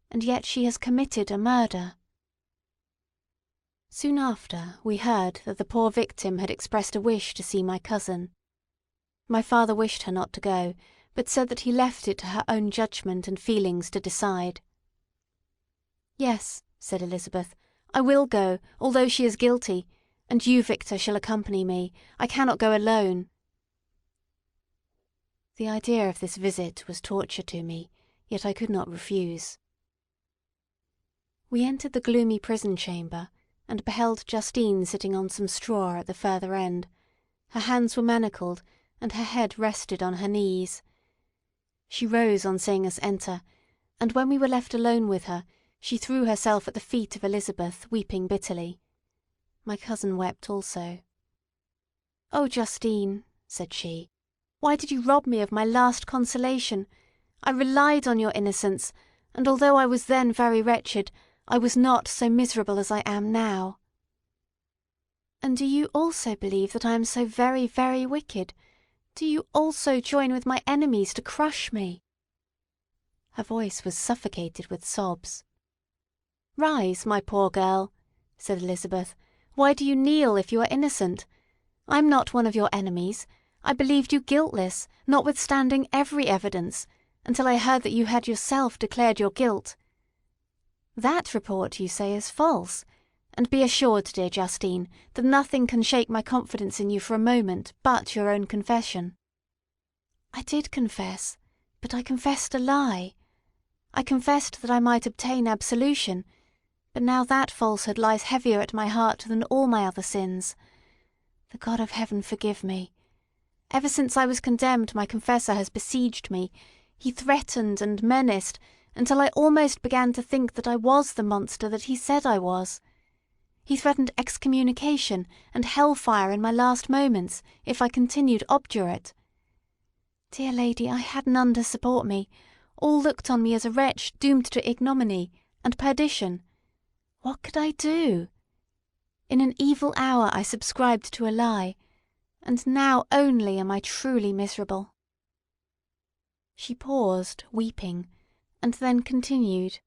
and yet she has committed a murder." Soon after we heard that the poor victim had expressed a wish to see my cousin. My father wished her not to go, but said that he left it to her own judgment and feelings to decide. "Yes," said Elizabeth, "I will go, although she is guilty, and you, Victor, shall accompany me. I cannot go alone." The idea of this visit was torture to me, yet I could not refuse. We entered the gloomy prison chamber, and beheld Justine sitting on some straw at the further end. Her hands were manacled, and her head rested on her knees. She rose on seeing us enter, and when we were left alone with her, she threw herself at the feet of Elizabeth, weeping bitterly. My cousin wept also. "Oh, Justine," said she, "why did you rob me of my last consolation? I relied on your innocence, and although I was then very wretched, I was not so miserable as I am now." "And do you also believe that I am so very, very wicked? Do you also join with my enemies to crush me?" Her voice was suffocated with sobs. "Rise, my poor girl," said Elizabeth. "Why do you kneel if you are innocent? I am not one of your enemies. I believed you guiltless, notwithstanding every evidence, until I heard that you had yourself declared your guilt. That report, you say, is false, and be assured, dear Justine, that nothing can shake my confidence in you for a moment but your own confession." "I did confess, but I confessed a lie. I confessed that I might obtain absolution, but now that falsehood lies heavier at my heart than all my other sins. The God of heaven forgive me. Ever since I was condemned, my confessor has besieged me. He threatened and menaced, until I almost began to think that I was the monster that he said I was. He threatened excommunication and hellfire in my last moments, if I continued obdurate. Dear lady, I had none to support me. All looked on me as a wretch doomed to ignominy and perdition. What could I do? In an evil hour I subscribed to a lie, and now only am I truly miserable." She paused, weeping, and then continued.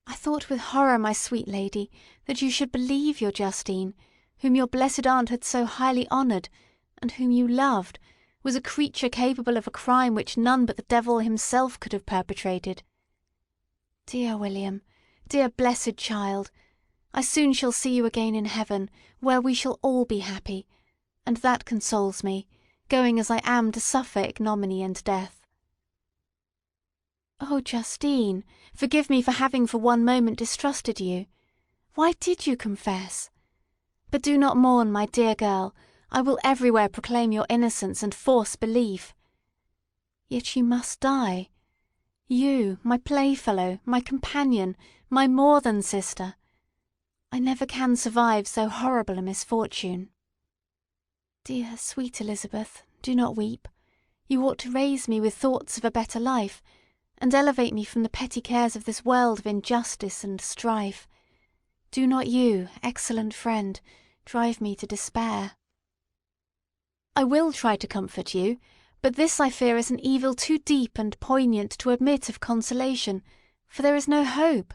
"I thought with horror, my sweet lady, that you should believe your Justine, whom your blessed aunt had so highly honoured, and whom you loved, was a creature capable of a crime which none but the devil himself could have perpetrated. Dear William, dear blessed child, I soon shall see you again in heaven, where we shall all be happy, and that consoles me, going as I am to suffer ignominy and death." "Oh, Justine, forgive me for having for one moment distrusted you. Why did you confess? But do not mourn, my dear girl. I will everywhere proclaim your innocence and force belief. Yet you must die. You, my playfellow, my companion, my more than sister. I never can survive so horrible a misfortune. Dear, sweet Elizabeth, do not weep. You ought to raise me with thoughts of a better life, and elevate me from the petty cares of this world of injustice and strife. Do not you, excellent friend, drive me to despair." "I will try to comfort you, but this I fear is an evil too deep and poignant to admit of consolation, for there is no hope.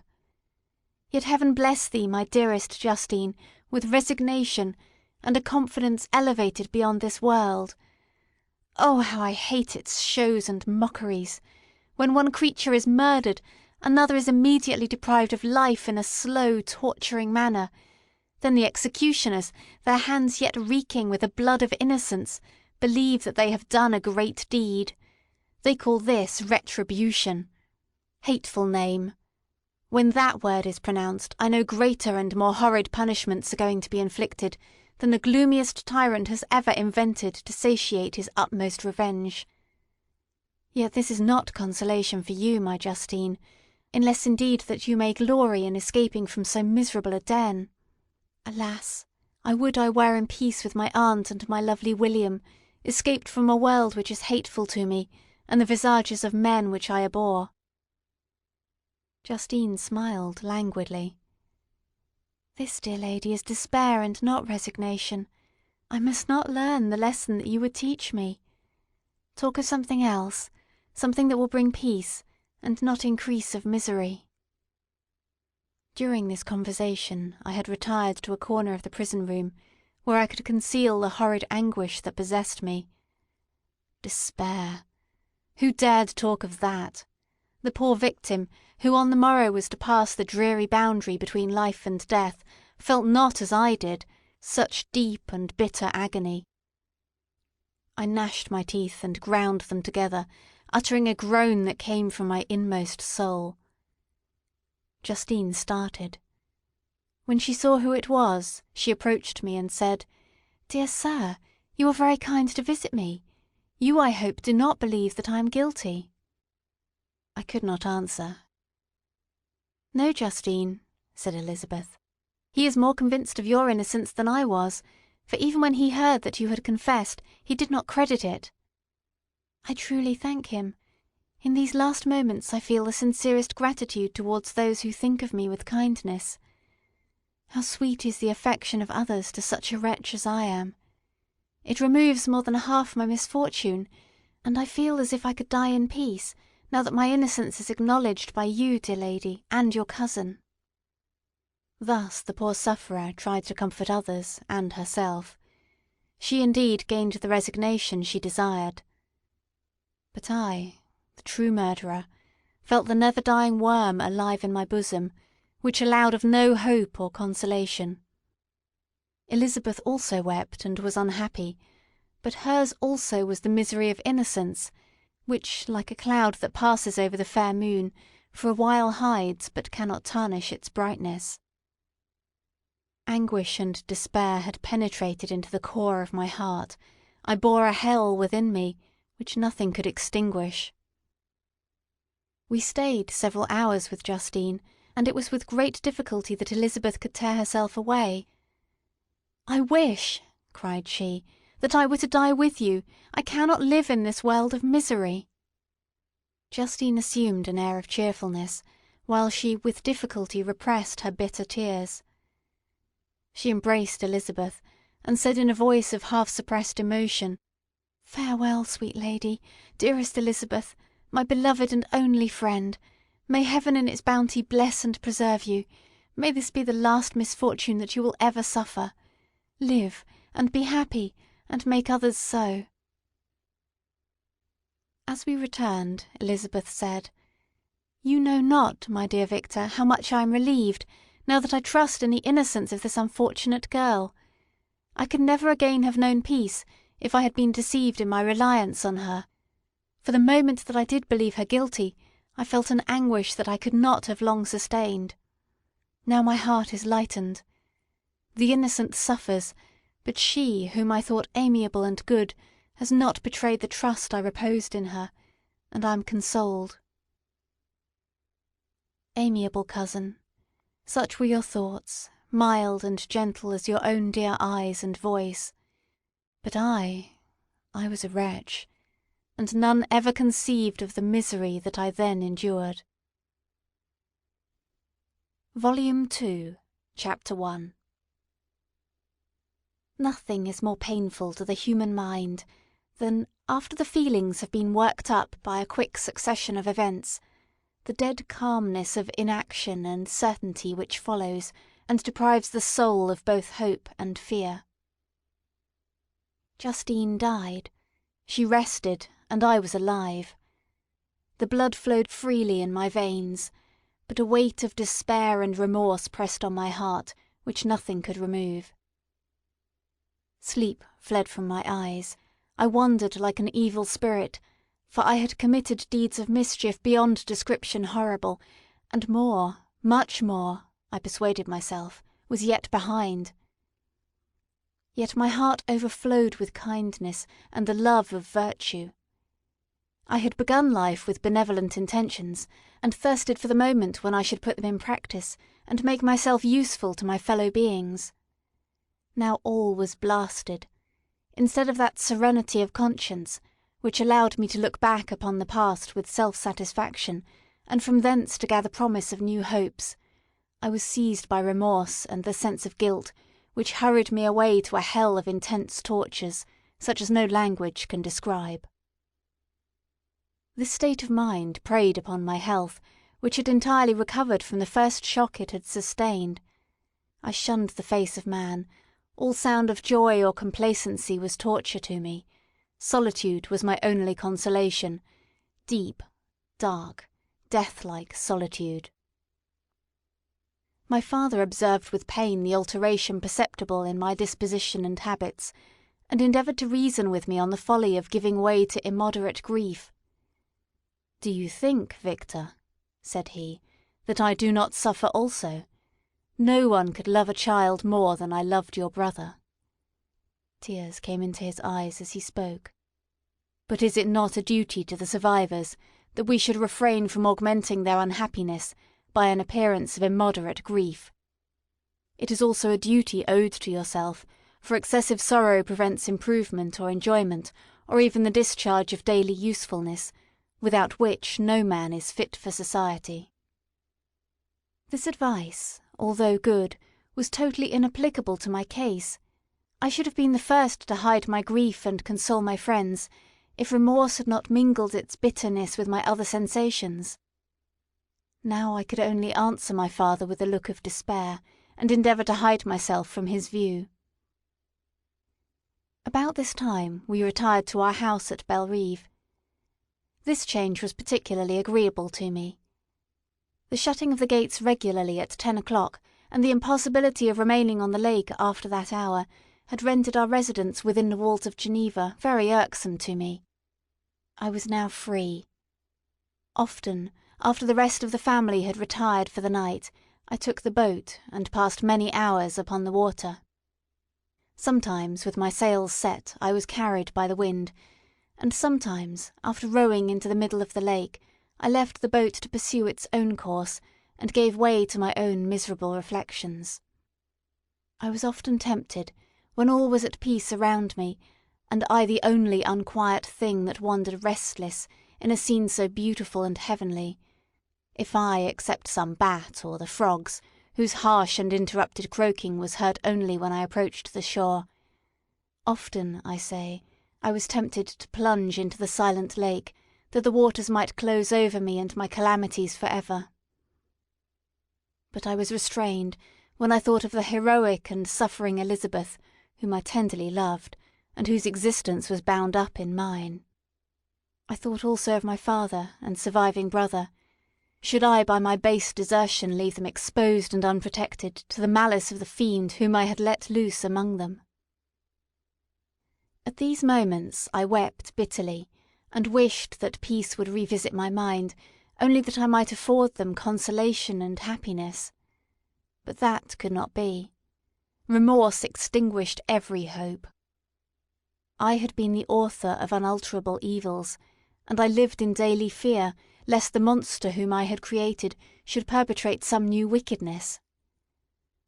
Yet heaven bless thee, my dearest Justine, with resignation, and a confidence elevated beyond this world. Oh, how I hate its shows and mockeries! When one creature is murdered, another is immediately deprived of life in a slow, torturing manner. Then the executioners, their hands yet reeking with the blood of innocence, believe that they have done a great deed. They call this retribution. Hateful name! When that word is pronounced, I know greater and more horrid punishments are going to be inflicted than the gloomiest tyrant has ever invented to satiate his utmost revenge. Yet this is not consolation for you, my Justine, unless indeed that you may glory in escaping from so miserable a den. Alas! I would I were in peace with my aunt and my lovely William, escaped from a world which is hateful to me, and the visages of men which I abhor." Justine smiled languidly. "This, dear lady, is despair and not resignation. I must not learn the lesson that you would teach me. Talk of something else, something that will bring peace, and not increase of misery." During this conversation I had retired to a corner of the prison room, where I could conceal the horrid anguish that possessed me. Despair! Who dared talk of that? The poor victim, who on the morrow was to pass the dreary boundary between life and death, felt not, as I did, such deep and bitter agony. I gnashed my teeth and ground them together, uttering a groan that came from my inmost soul. Justine started. When she saw who it was, she approached me and said, "Dear sir, you are very kind to visit me. You, I hope, do not believe that I am guilty." I could not answer. "No, Justine," said Elizabeth. "He is more convinced of your innocence than I was, for even when he heard that you had confessed, he did not credit it." "I truly thank him. In these last moments I feel the sincerest gratitude towards those who think of me with kindness. How sweet is the affection of others to such a wretch as I am! It removes more than half my misfortune, and I feel as if I could die in peace, now that my innocence is acknowledged by you, dear lady, and your cousin." Thus the poor sufferer tried to comfort others and herself. She indeed gained the resignation she desired. But I, the true murderer, felt the never-dying worm alive in my bosom, which allowed of no hope or consolation. Elizabeth also wept and was unhappy, but hers also was the misery of innocence, which, like a cloud that passes over the fair moon, for a while hides but cannot tarnish its brightness. Anguish and despair had penetrated into the core of my heart. I bore a hell within me, which nothing could extinguish. We stayed several hours with Justine, and it was with great difficulty that Elizabeth could tear herself away. "I wish," cried she, "that I were to die with you. I cannot live in this world of misery." Justine assumed an air of cheerfulness, while she with difficulty repressed her bitter tears. She embraced Elizabeth, and said in a voice of half-suppressed emotion, "Farewell, sweet lady, dearest Elizabeth, my beloved and only friend. May heaven in its bounty bless and preserve you. May this be the last misfortune that you will ever suffer. Live, and be happy, and make others so." As we returned, Elizabeth said, "You know not, my dear Victor, how much I am relieved, now that I trust in the innocence of this unfortunate girl. I could never again have known peace if I had been deceived in my reliance on her. For the moment that I did believe her guilty, I felt an anguish that I could not have long sustained. Now my heart is lightened. The innocent suffers, but she, whom I thought amiable and good, has not betrayed the trust I reposed in her, and I am consoled." Amiable cousin, such were your thoughts, mild and gentle as your own dear eyes and voice. But I was a wretch, and none ever conceived of the misery that I then endured. Volume 2, Chapter 1. Nothing is more painful to the human mind than, after the feelings have been worked up by a quick succession of events, the dead calmness of inaction and certainty which follows, and deprives the soul of both hope and fear. Justine died. She rested, and I was alive. The blood flowed freely in my veins, but a weight of despair and remorse pressed on my heart, which nothing could remove. Sleep fled from my eyes. I wandered like an evil spirit, for I had committed deeds of mischief beyond description horrible, and more, much more, I persuaded myself, was yet behind. Yet my heart overflowed with kindness and the love of virtue. I had begun life with benevolent intentions, and thirsted for the moment when I should put them in practice, and make myself useful to my fellow beings. Now all was blasted. Instead of that serenity of conscience, which allowed me to look back upon the past with self-satisfaction, and from thence to gather promise of new hopes, I was seized by remorse and the sense of guilt, which hurried me away to a hell of intense tortures, such as no language can describe. This state of mind preyed upon my health, which had entirely recovered from the first shock it had sustained. I shunned the face of man. All sound of joy or complacency was torture to me. Solitude was my only consolation. Deep, dark, death-like solitude. My father observed with pain the alteration perceptible in my disposition and habits, and endeavoured to reason with me on the folly of giving way to immoderate grief. "Do you think, Victor," said he, "that I do not suffer also? No one could love a child more than I loved your brother." Tears came into his eyes as he spoke. "But is it not a duty to the survivors that we should refrain from augmenting their unhappiness by an appearance of immoderate grief? It is also a duty owed to yourself, for excessive sorrow prevents improvement or enjoyment, or even the discharge of daily usefulness, without which no man is fit for society." This advice, although good, was totally inapplicable to my case. I should have been the first to hide my grief and console my friends, if remorse had not mingled its bitterness with my other sensations. Now I could only answer my father with a look of despair, and endeavour to hide myself from his view. About this time we retired to our house at Belrive. This change was particularly agreeable to me. The shutting of the gates regularly at 10 o'clock, and the impossibility of remaining on the lake after that hour, had rendered our residence within the walls of Geneva very irksome to me. I was now free. Often, after the rest of the family had retired for the night, I took the boat and passed many hours upon the water. Sometimes, with my sails set, I was carried by the wind, and sometimes, after rowing into the middle of the lake, I left the boat to pursue its own course, and gave way to my own miserable reflections. I was often tempted, when all was at peace around me, and I the only unquiet thing that wandered restless in a scene so beautiful and heavenly, if I except some bat or the frogs, whose harsh and interrupted croaking was heard only when I approached the shore. Often, I say, I was tempted to plunge into the silent lake, that the waters might close over me and my calamities for ever. But I was restrained when I thought of the heroic and suffering Elizabeth, whom I tenderly loved, and whose existence was bound up in mine. I thought also of my father and surviving brother. Should I by my base desertion leave them exposed and unprotected to the malice of the fiend whom I had let loose among them? At these moments I wept bitterly, and wished that peace would revisit my mind, only that I might afford them consolation and happiness. But that could not be. Remorse extinguished every hope. I had been the author of unalterable evils, and I lived in daily fear lest the monster whom I had created should perpetrate some new wickedness.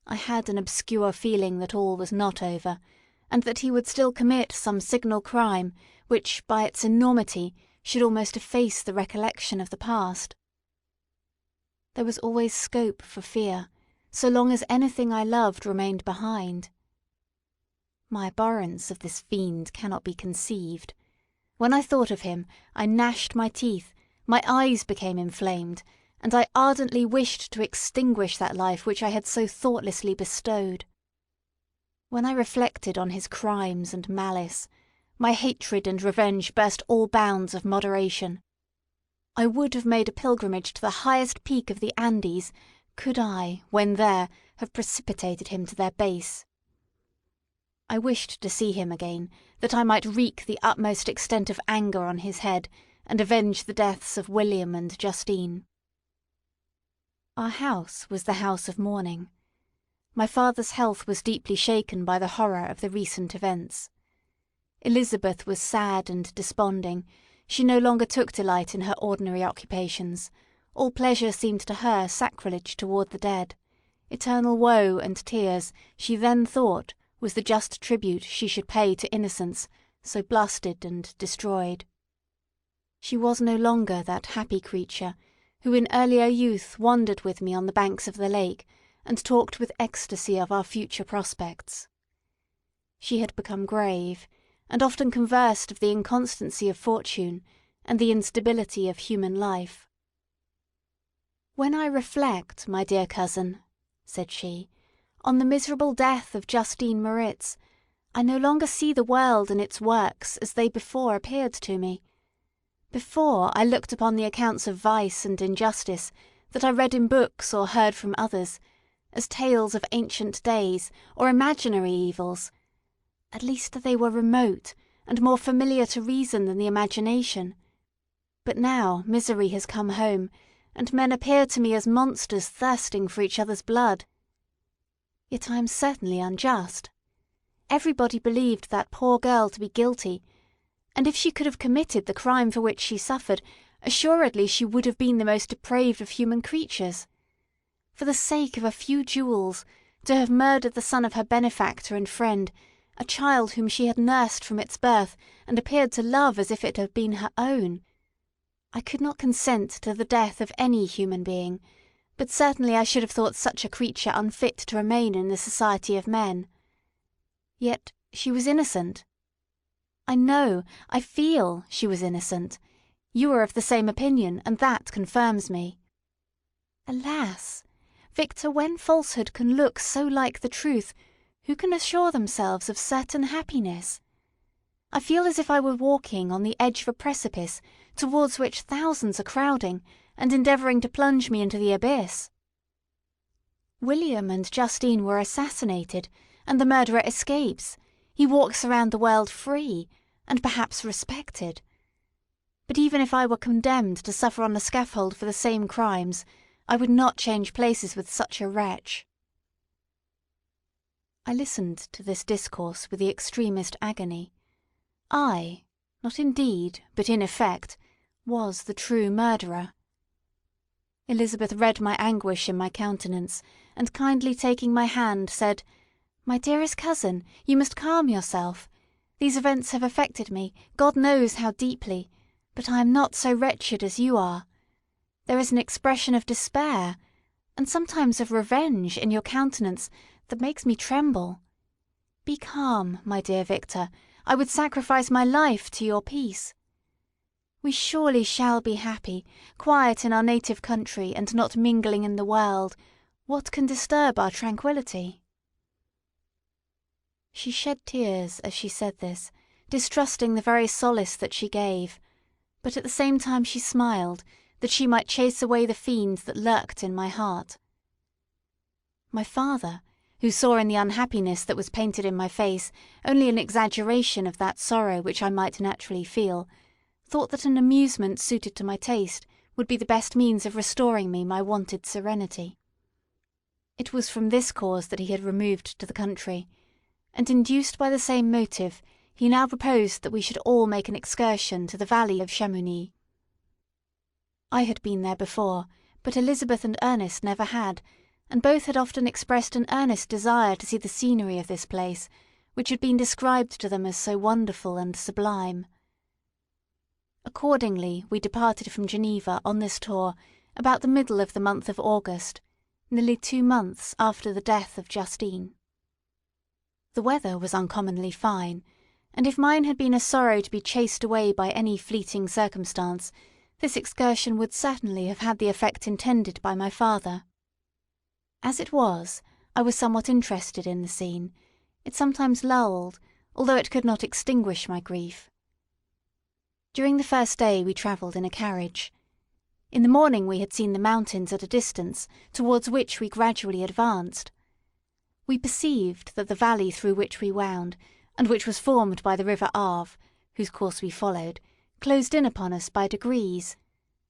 I had an obscure feeling that all was not over, and that he would still commit some signal crime which, by its enormity, should almost efface the recollection of the past. There was always scope for fear, so long as anything I loved remained behind. My abhorrence of this fiend cannot be conceived. When I thought of him, I gnashed my teeth, my eyes became inflamed, and I ardently wished to extinguish that life which I had so thoughtlessly bestowed. When I reflected on his crimes and malice, my hatred and revenge burst all bounds of moderation. I would have made a pilgrimage to the highest peak of the Andes, could I, when there, have precipitated him to their base. I wished to see him again, that I might wreak the utmost extent of anger on his head, and avenge the deaths of William and Justine. Our house was the house of mourning. My father's health was deeply shaken by the horror of the recent events. Elizabeth was sad and desponding. She no longer took delight in her ordinary occupations. All pleasure seemed to her sacrilege toward the dead. Eternal woe and tears, she then thought, was the just tribute she should pay to innocence, so blasted and destroyed. She was no longer that happy creature, who in earlier youth wandered with me on the banks of the lake and talked with ecstasy of our future prospects. She had become grave, and often conversed of the inconstancy of fortune and the instability of human life. "When I reflect, my dear cousin," said she, "on the miserable death of Justine Moritz, I no longer see the world and its works as they before appeared to me. Before, I looked upon the accounts of vice and injustice that I read in books or heard from others as tales of ancient days or imaginary evils. At least they were remote and more familiar to reason than the imagination. But now misery has come home, and men appear to me as monsters thirsting for each other's blood. Yet I am certainly unjust. Everybody believed that poor girl to be guilty, and if she could have committed the crime for which she suffered, assuredly she would have been the most depraved of human creatures. For the sake of a few jewels, to have murdered the son of her benefactor and friend, a child whom she had nursed from its birth and appeared to love as if it had been her own. I could not consent to the death of any human being, but certainly I should have thought such a creature unfit to remain in the society of men. Yet she was innocent. I know, I feel she was innocent. You are of the same opinion, and that confirms me. Alas! Victor, when falsehood can look so like the truth, who can assure themselves of certain happiness? I feel as if I were walking on the edge of a precipice towards which thousands are crowding and endeavouring to plunge me into the abyss. William and Justine were assassinated, and the murderer escapes. He walks around the world free, and perhaps respected. But even if I were condemned to suffer on a scaffold for the same crimes, I would not change places with such a wretch." I listened to this discourse with the extremest agony. I, not in deed, but in effect, was the true murderer. Elizabeth read my anguish in my countenance, and kindly taking my hand, said, "My dearest cousin, you must calm yourself. These events have affected me, God knows how deeply, but I am not so wretched as you are. There is an expression of despair, and sometimes of revenge, in your countenance that makes me tremble. Be calm, my dear Victor. I would sacrifice my life to your peace. We surely shall be happy, quiet in our native country, and not mingling in the world. What can disturb our tranquillity?" She shed tears as she said this, distrusting the very solace that she gave, but at the same time she smiled, that she might chase away the fiend that lurked in my heart. My father, who saw in the unhappiness that was painted in my face only an exaggeration of that sorrow which I might naturally feel, thought that an amusement suited to my taste would be the best means of restoring me my wonted serenity. It was from this cause that he had removed to the country, and induced by the same motive, he now proposed that we should all make an excursion to the valley of Chamounix. I had been there before, but Elizabeth and Ernest never had, and both had often expressed an earnest desire to see the scenery of this place, which had been described to them as so wonderful and sublime. Accordingly, we departed from Geneva on this tour about the middle of the month of August, nearly 2 months after the death of Justine. The weather was uncommonly fine, and if mine had been a sorrow to be chased away by any fleeting circumstance, this excursion would certainly have had the effect intended by my father. As it was, I was somewhat interested in the scene. It sometimes lulled, although it could not extinguish my grief. During the first day we travelled in a carriage. In the morning we had seen the mountains at a distance, towards which we gradually advanced. We perceived that the valley through which we wound, and which was formed by the river Arve, whose course we followed, closed in upon us by degrees,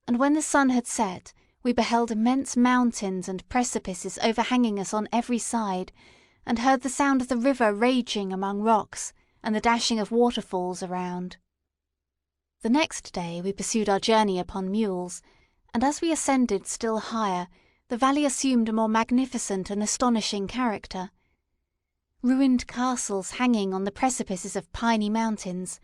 and when the sun had set, we beheld immense mountains and precipices overhanging us on every side, and heard the sound of the river raging among rocks, and the dashing of waterfalls around. The next day we pursued our journey upon mules, and as we ascended still higher, the valley assumed a more magnificent and astonishing character. Ruined castles hanging on the precipices of piny mountains,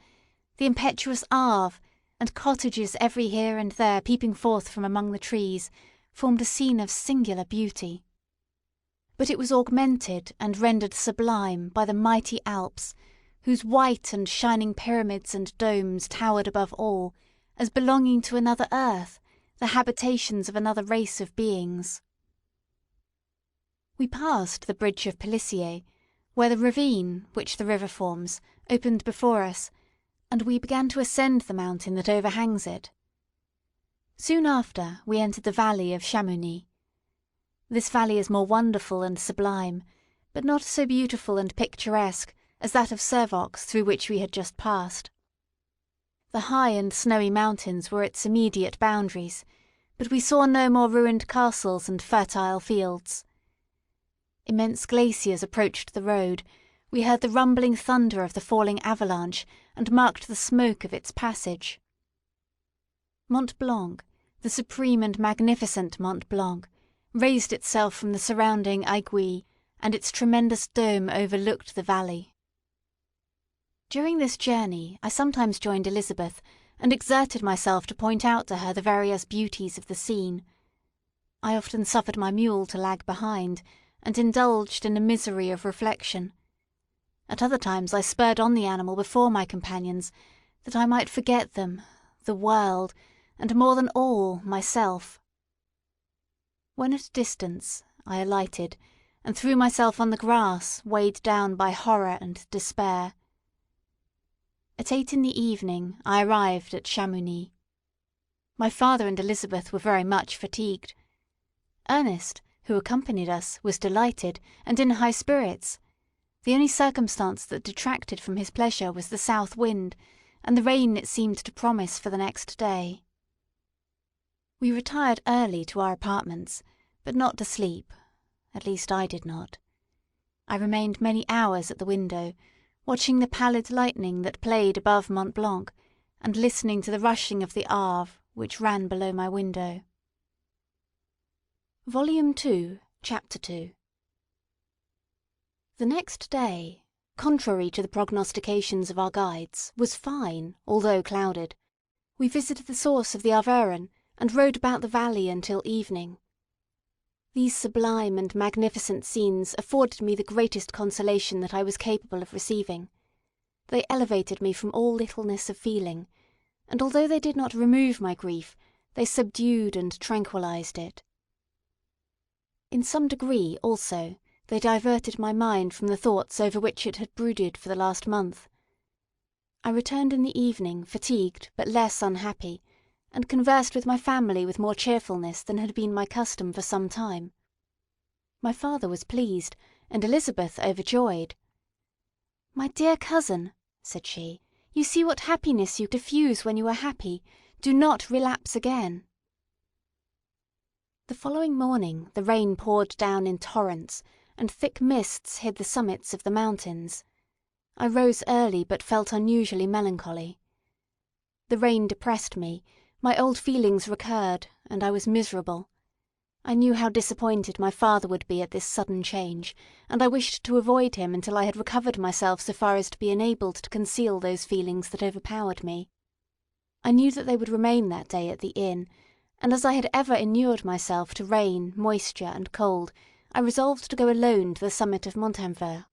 the impetuous Arve, and cottages every here and there peeping forth from among the trees, formed a scene of singular beauty. But it was augmented and rendered sublime by the mighty Alps, whose white and shining pyramids and domes towered above all, as belonging to another earth, the habitations of another race of beings. We passed the bridge of Pélissier, where the ravine, which the river forms, opened before us, and we began to ascend the mountain that overhangs it. Soon after, we entered the valley of Chamounix. This valley is more wonderful and sublime, but not so beautiful and picturesque as that of Servox through which we had just passed. The high and snowy mountains were its immediate boundaries, but we saw no more ruined castles and fertile fields. Immense glaciers approached the road, we heard the rumbling thunder of the falling avalanche, and marked the smoke of its passage. Mont Blanc, the supreme and magnificent Mont Blanc, raised itself from the surrounding aiguilles, and its tremendous dome overlooked the valley. During this journey I sometimes joined Elizabeth, and exerted myself to point out to her the various beauties of the scene. I often suffered my mule to lag behind, and indulged in a misery of reflection. At other times I spurred on the animal before my companions, that I might forget them, the world, and more than all, myself. When at a distance, I alighted, and threw myself on the grass, weighed down by horror and despair. At 8 in the evening I arrived at Chamounix. My father and Elizabeth were very much fatigued. Ernest, who accompanied us, was delighted, and in high spirits. The only circumstance that detracted from his pleasure was the south wind, and the rain it seemed to promise for the next day. We retired early to our apartments, but not to sleep. At least I did not. I remained many hours at the window, watching the pallid lightning that played above Mont Blanc, and listening to the rushing of the Arve, which ran below my window. Volume 2, Chapter 2. The next day, contrary to the prognostications of our guides, was fine, although clouded. We visited the source of the Arveiron, and rode about the valley until evening. These sublime and magnificent scenes afforded me the greatest consolation that I was capable of receiving. They elevated me from all littleness of feeling, and although they did not remove my grief, they subdued and tranquillized it. In some degree, also, they diverted my mind from the thoughts over which it had brooded for the last month. I returned in the evening, fatigued but less unhappy, and conversed with my family with more cheerfulness than had been my custom for some time. My father was pleased, and Elizabeth overjoyed. "My dear cousin," said she, "you see what happiness you diffuse when you are happy. Do not relapse again." The following morning the rain poured down in torrents, and thick mists hid the summits of the mountains. I rose early, but felt unusually melancholy. The rain depressed me, my old feelings recurred, and I was miserable. I knew how disappointed my father would be at this sudden change, and I wished to avoid him until I had recovered myself so far as to be enabled to conceal those feelings that overpowered me. I knew that they would remain that day at the inn, and as I had ever inured myself to rain, moisture, and cold, I resolved to go alone to the summit of Montanvert.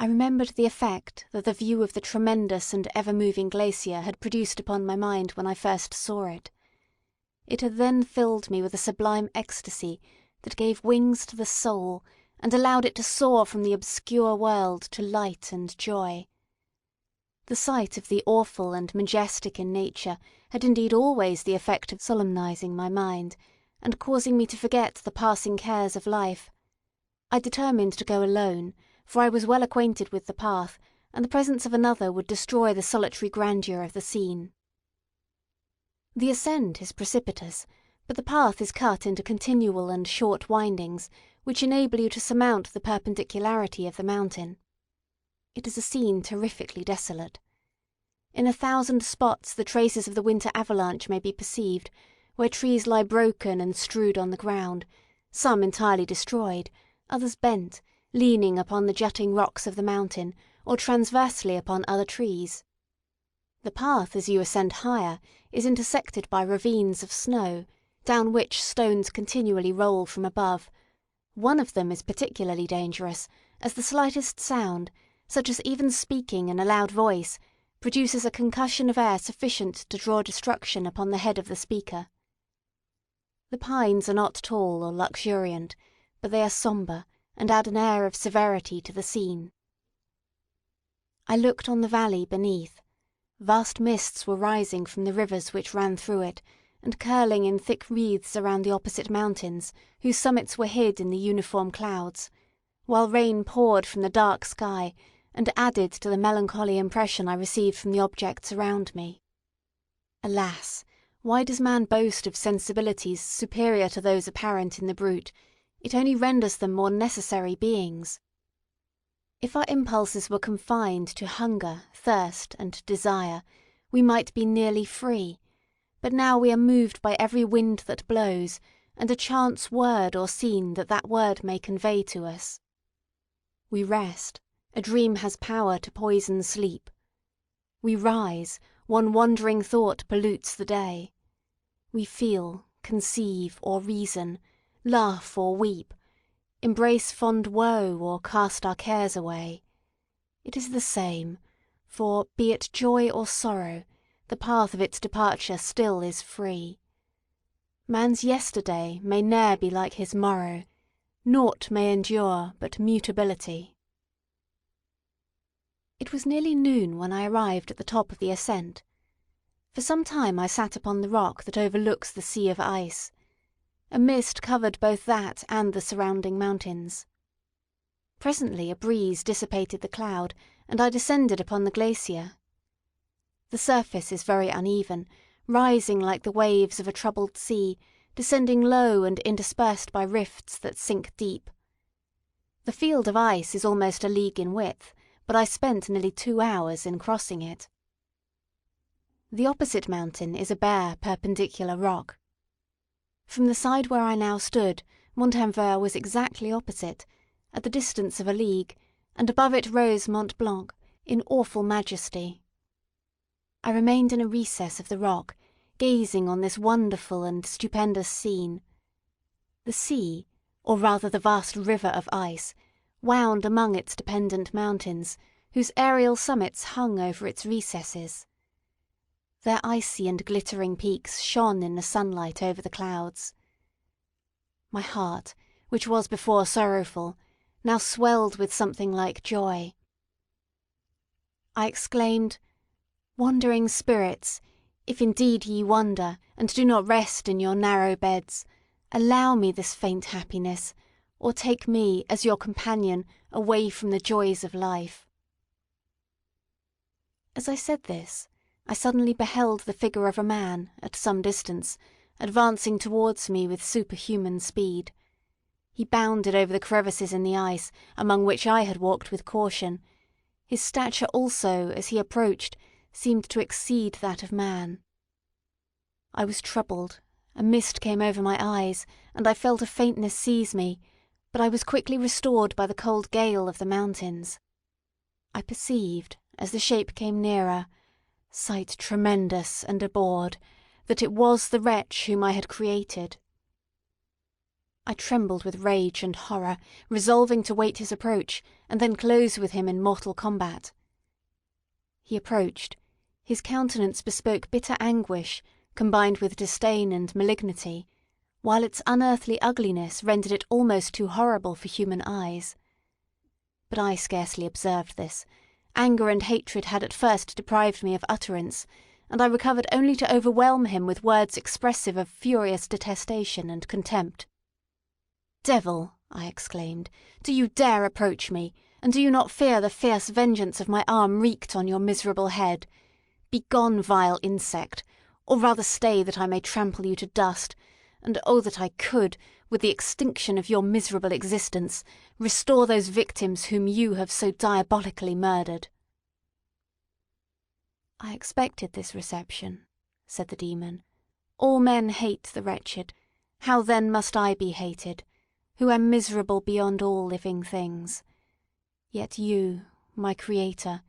I remembered the effect that the view of the tremendous and ever-moving glacier had produced upon my mind when I first saw it. It had then filled me with a sublime ecstasy that gave wings to the soul, and allowed it to soar from the obscure world to light and joy. The sight of the awful and majestic in nature had indeed always the effect of solemnizing my mind, and causing me to forget the passing cares of life. I determined to go alone, for I was well acquainted with the path, and the presence of another would destroy the solitary grandeur of the scene. The ascent is precipitous, but the path is cut into continual and short windings, which enable you to surmount the perpendicularity of the mountain. It is a scene terrifically desolate. In 1,000 spots the traces of the winter avalanche may be perceived, where trees lie broken and strewed on the ground, some entirely destroyed, others bent, leaning upon the jutting rocks of the mountain, or transversely upon other trees. The path as you ascend higher is intersected by ravines of snow, down which stones continually roll from above. One of them is particularly dangerous, as the slightest sound, such as even speaking in a loud voice, produces a concussion of air sufficient to draw destruction upon the head of the speaker. The pines are not tall or luxuriant, but they are sombre, and add an air of severity to the scene. I looked on the valley beneath. Vast mists were rising from the rivers which ran through it, and curling in thick wreaths around the opposite mountains, whose summits were hid in the uniform clouds, while rain poured from the dark sky, and added to the melancholy impression I received from the objects around me. Alas! Why does man boast of sensibilities superior to those apparent in the brute? It only renders them more necessary beings. If our impulses were confined to hunger, thirst, and desire, we might be nearly free, but now we are moved by every wind that blows, and a chance word or scene that word may convey to us. We rest, a dream has power to poison sleep. We rise, one wandering thought pollutes the day. We feel, conceive, or reason, laugh or weep, embrace fond woe or cast our cares away. It is the same, for, be it joy or sorrow, the path of its departure still is free. Man's yesterday may ne'er be like his morrow, naught may endure but mutability. It was nearly noon when I arrived at the top of the ascent. For some time I sat upon the rock that overlooks the sea of ice. A mist covered both that and the surrounding mountains. Presently a breeze dissipated the cloud, and I descended upon the glacier. The surface is very uneven, rising like the waves of a troubled sea, descending low and interspersed by rifts that sink deep. The field of ice is almost a league in width, but I spent nearly 2 hours in crossing it. The opposite mountain is a bare, perpendicular rock. From the side where I now stood, Montanvert was exactly opposite, at the distance of a league, and above it rose Mont Blanc, in awful majesty. I remained in a recess of the rock, gazing on this wonderful and stupendous scene. The sea, or rather the vast river of ice, wound among its dependent mountains, whose aerial summits hung over its recesses. Their icy and glittering peaks shone in the sunlight over the clouds. My heart, which was before sorrowful, now swelled with something like joy. I exclaimed, "Wandering spirits, if indeed ye wander, and do not rest in your narrow beds, allow me this faint happiness, or take me, as your companion, away from the joys of life." As I said this, I suddenly beheld the figure of a man, at some distance, advancing towards me with superhuman speed. He bounded over the crevices in the ice, among which I had walked with caution. His stature also, as he approached, seemed to exceed that of man. I was troubled, a mist came over my eyes, and I felt a faintness seize me, but I was quickly restored by the cold gale of the mountains. I perceived, as the shape came nearer, sight tremendous and abhorred, that it was the wretch whom I had created. I trembled with rage and horror, resolving to wait his approach, and then close with him in mortal combat. He approached. His countenance bespoke bitter anguish, combined with disdain and malignity, while its unearthly ugliness rendered it almost too horrible for human eyes. But I scarcely observed this. Anger and hatred had at first deprived me of utterance, and I recovered only to overwhelm him with words expressive of furious detestation and contempt. "Devil!" I exclaimed, "do you dare approach me, and do you not fear the fierce vengeance of my arm wreaked on your miserable head? Begone, vile insect, or rather stay that I may trample you to dust, and oh that I could, with the extinction of your miserable existence, restore those victims whom you have so diabolically murdered." "I expected this reception," said the demon. "All men hate the wretched. How then must I be hated, who am miserable beyond all living things? Yet you, my Creator,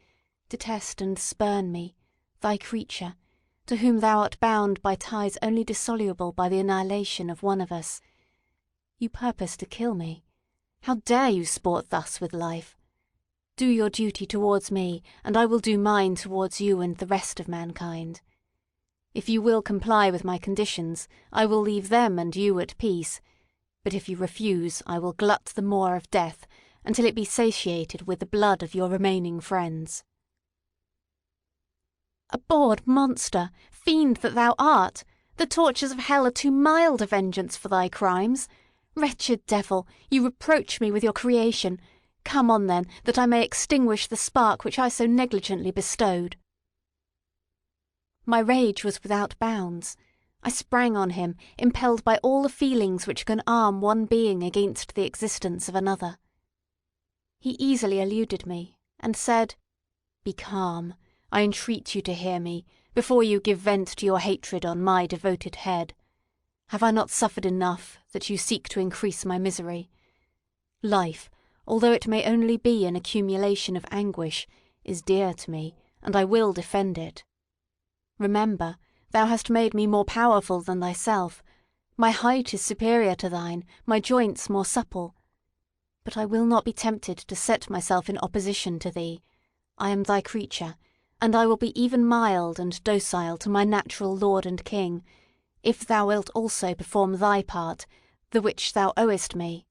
detest and spurn me, thy creature, to whom thou art bound by ties only dissoluble by the annihilation of one of us. You purpose to kill me. How dare you sport thus with life? Do your duty towards me, and I will do mine towards you and the rest of mankind. If you will comply with my conditions, I will leave them and you at peace, but if you refuse, I will glut the maw of death until it be satiated with the blood of your remaining friends." "Abhorred monster, fiend that thou art, the tortures of hell are too mild a vengeance for thy crimes. Wretched devil, you reproach me with your creation. Come on, then, that I may extinguish the spark which I so negligently bestowed." My rage was without bounds. I sprang on him, impelled by all the feelings which can arm one being against the existence of another. He easily eluded me, and said, "Be calm. I entreat you to hear me, before you give vent to your hatred on my devoted head. Have I not suffered enough, that you seek to increase my misery? Life, although it may only be an accumulation of anguish, is dear to me, and I will defend it. Remember, thou hast made me more powerful than thyself. My height is superior to thine, my joints more supple. But I will not be tempted to set myself in opposition to thee. I am thy creature, and I will be even mild and docile to my natural lord and king, if thou wilt also perform thy part, the which thou owest me.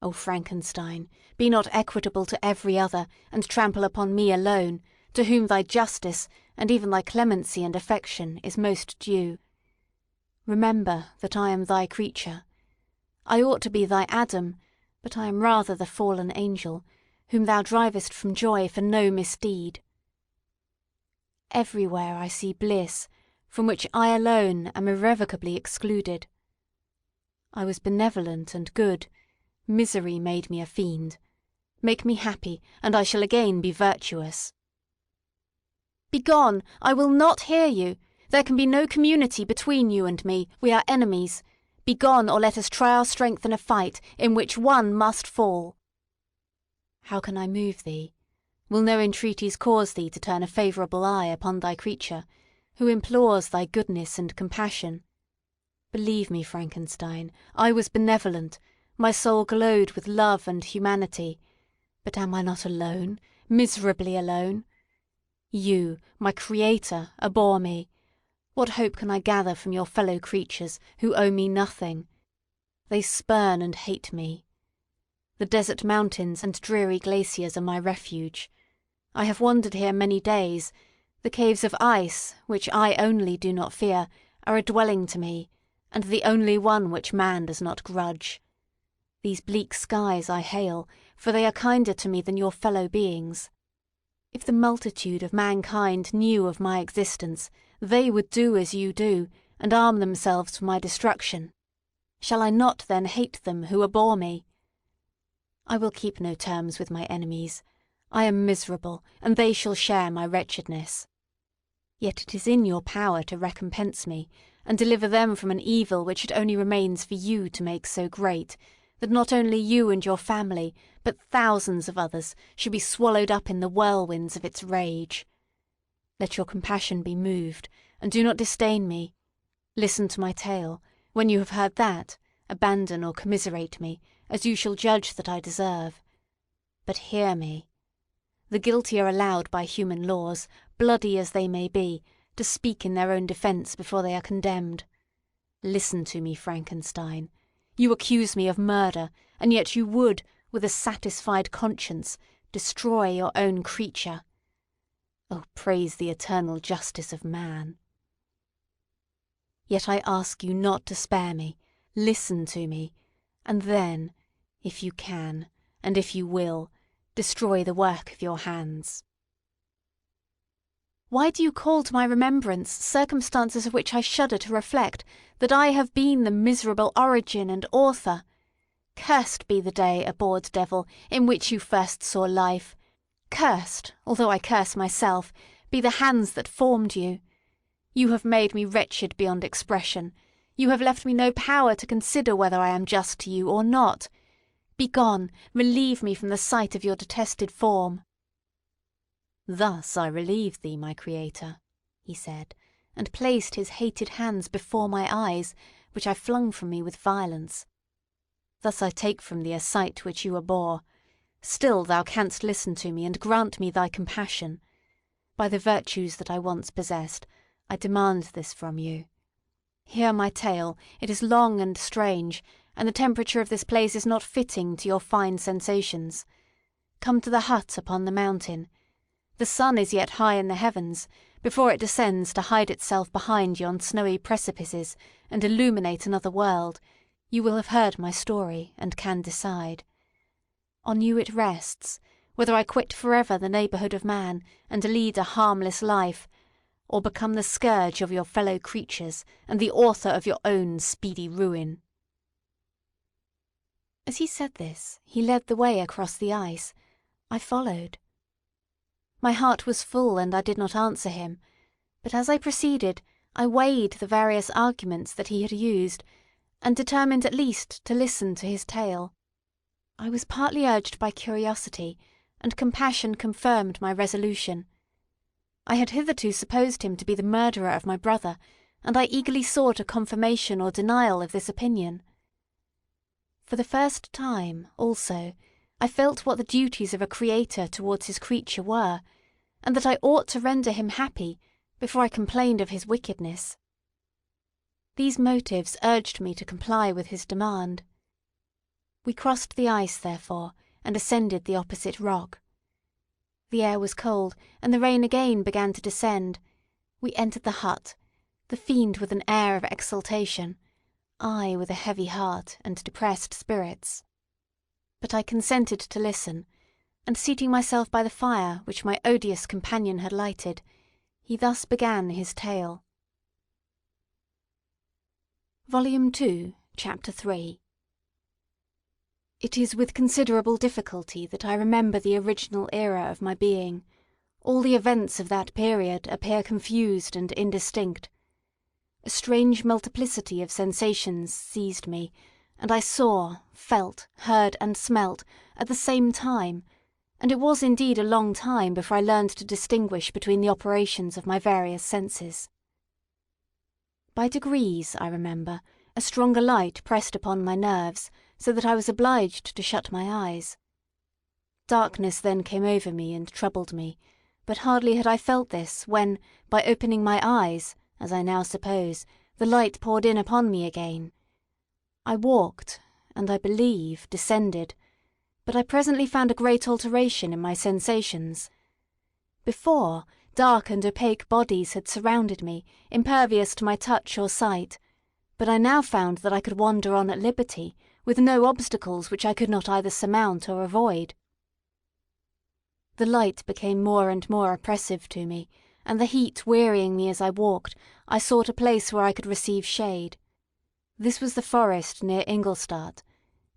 O Frankenstein, be not equitable to every other, and trample upon me alone, to whom thy justice, and even thy clemency and affection, is most due. Remember that I am thy creature. I ought to be thy Adam, but I am rather the fallen angel, whom thou drivest from joy for no misdeed. Everywhere I see bliss, from which I alone am irrevocably excluded. I was benevolent and good. Misery made me a fiend. Make me happy, and I shall again be virtuous." "Begone! I will not hear you. There can be no community between you and me. We are enemies. Begone, or let us try our strength in a fight in which one must fall." "How can I move thee? Will no entreaties cause thee to turn a favourable eye upon thy creature, who implores thy goodness and compassion? Believe me, Frankenstein, I was benevolent, my soul glowed with love and humanity. But am I not alone, miserably alone? You, my creator, abhor me. What hope can I gather from your fellow creatures, who owe me nothing? They spurn and hate me. The desert mountains and dreary glaciers are my refuge. I have wandered here many days. The caves of ice, which I only do not fear, are a dwelling to me, and the only one which man does not grudge. These bleak skies I hail, for they are kinder to me than your fellow beings. If the multitude of mankind knew of my existence, they would do as you do, and arm themselves for my destruction. Shall I not then hate them who abhor me? I will keep no terms with my enemies. I am miserable, and they shall share my wretchedness. Yet it is in your power to recompense me, and deliver them from an evil which it only remains for you to make so great, that not only you and your family, but thousands of others, should be swallowed up in the whirlwinds of its rage. Let your compassion be moved, and do not disdain me. Listen to my tale. When you have heard that, abandon or commiserate me, as you shall judge that I deserve. But hear me. The guilty are allowed by human laws, bloody as they may be, to speak in their own defence before they are condemned. Listen to me, Frankenstein. You accuse me of murder, and yet you would, with a satisfied conscience, destroy your own creature. Oh, praise the eternal justice of man! Yet I ask you not to spare me. Listen to me, and then, if you can, and if you will, destroy the work of your hands. Why do you call to my remembrance circumstances of which I shudder to reflect that I have been the miserable origin and author? Cursed be the day, abhorred devil, in which you first saw life. Cursed, although I curse myself, be the hands that formed you. You have made me wretched beyond expression. You have left me no power to consider whether I am just to you or not. Begone, relieve me from the sight of your detested form." "Thus I relieve thee, my creator," he said, and placed his hated hands before my eyes, which I flung from me with violence. "Thus I take from thee a sight which you abhor. Still thou canst listen to me and grant me thy compassion. By the virtues that I once possessed, I demand this from you. Hear my tale, it is long and strange, and the temperature of this place is not fitting to your fine sensations. Come to the hut upon the mountain. The sun is yet high in the heavens, before it descends to hide itself behind yon snowy precipices and illuminate another world. You will have heard my story, and can decide. On you it rests, whether I quit forever the neighbourhood of man, and lead a harmless life, or become the scourge of your fellow creatures, and the author of your own speedy ruin." As he said this, he led the way across the ice. I followed. My heart was full, and I did not answer him, but as I proceeded, I weighed the various arguments that he had used, and determined at least to listen to his tale. I was partly urged by curiosity, and compassion confirmed my resolution. I had hitherto supposed him to be the murderer of my brother, and I eagerly sought a confirmation or denial of this opinion. For the first time, also, I felt what the duties of a creator towards his creature were, and that I ought to render him happy before I complained of his wickedness. These motives urged me to comply with his demand. We crossed the ice, therefore, and ascended the opposite rock. The air was cold, and the rain again began to descend. We entered the hut, the fiend with an air of exultation, I with a heavy heart and depressed spirits. But I consented to listen, and seating myself by the fire which my odious companion had lighted, he thus began his tale. Volume 2, Chapter 3. It is with considerable difficulty that I remember the original era of my being. All the events of that period appear confused and indistinct. A strange multiplicity of sensations seized me, and I saw, felt, heard, and smelt at the same time, and it was indeed a long time before I learned to distinguish between the operations of my various senses. By degrees, I remember, a stronger light pressed upon my nerves, so that I was obliged to shut my eyes. Darkness then came over me and troubled me, but hardly had I felt this when, by opening my eyes, as I now suppose, the light poured in upon me again. I walked, and I believe descended, but I presently found a great alteration in my sensations. Before, dark and opaque bodies had surrounded me, impervious to my touch or sight, but I now found that I could wander on at liberty, with no obstacles which I could not either surmount or avoid. The light became more and more oppressive to me, and the heat wearying me as I walked, I sought a place where I could receive shade. This was the forest near Ingolstadt,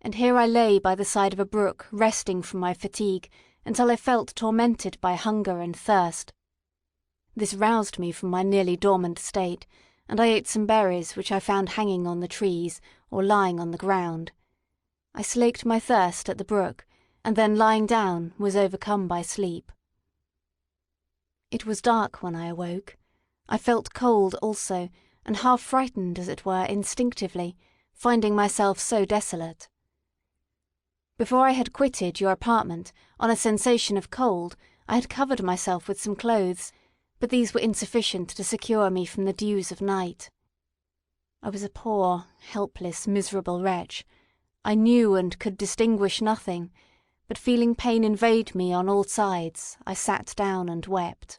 and here I lay by the side of a brook, resting from my fatigue, until I felt tormented by hunger and thirst. This roused me from my nearly dormant state, and I ate some berries which I found hanging on the trees, or lying on the ground. I slaked my thirst at the brook, and then lying down was overcome by sleep. It was dark when I awoke. I felt cold also, and half frightened, as it were, instinctively, finding myself so desolate. Before I had quitted your apartment, on a sensation of cold, I had covered myself with some clothes, but these were insufficient to secure me from the dews of night. I was a poor, helpless, miserable wretch. I knew and could distinguish nothing, but feeling pain invade me on all sides, I sat down and wept.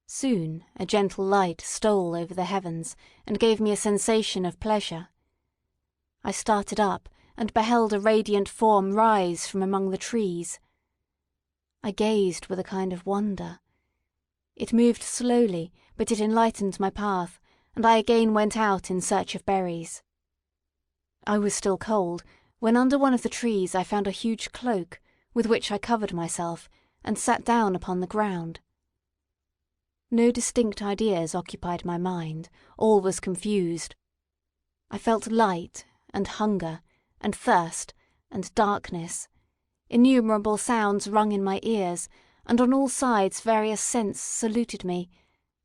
Soon a gentle light stole over the heavens, and gave me a sensation of pleasure. I started up, and beheld a radiant form rise from among the trees. I gazed with a kind of wonder. It moved slowly, but it enlightened my path, and I again went out in search of berries. I was still cold, when under one of the trees I found a huge cloak, with which I covered myself, and sat down upon the ground. No distinct ideas occupied my mind, all was confused. I felt light, and hunger, and thirst, and darkness. Innumerable sounds rung in my ears, and on all sides various scents saluted me.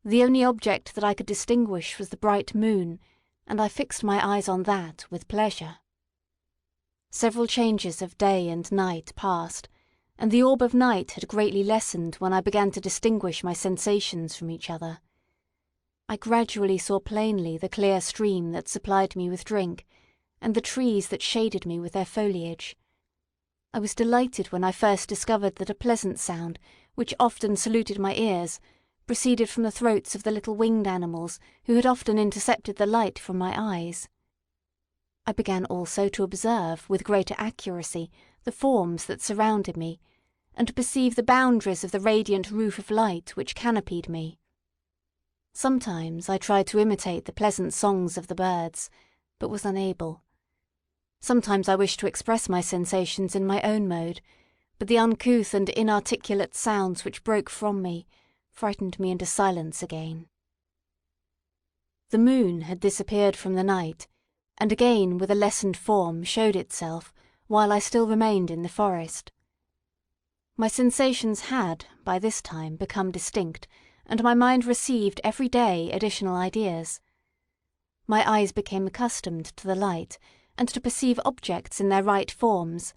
The only object that I could distinguish was the bright moon, and I fixed my eyes on that with pleasure. Several changes of day and night passed, and the orb of night had greatly lessened when I began to distinguish my sensations from each other. I gradually saw plainly the clear stream that supplied me with drink, and the trees that shaded me with their foliage. I was delighted when I first discovered that a pleasant sound, which often saluted my ears, proceeded from the throats of the little winged animals who had often intercepted the light from my eyes. I began also to observe with greater accuracy the forms that surrounded me, and to perceive the boundaries of the radiant roof of light which canopied me. Sometimes I tried to imitate the pleasant songs of the birds, but was unable. Sometimes I wished to express my sensations in my own mode, but the uncouth and inarticulate sounds which broke from me frightened me into silence again. The moon had disappeared from the night, and again with a lessened form showed itself while I still remained in the forest. My sensations had, by this time, become distinct, and my mind received every day additional ideas. My eyes became accustomed to the light, and to perceive objects in their right forms.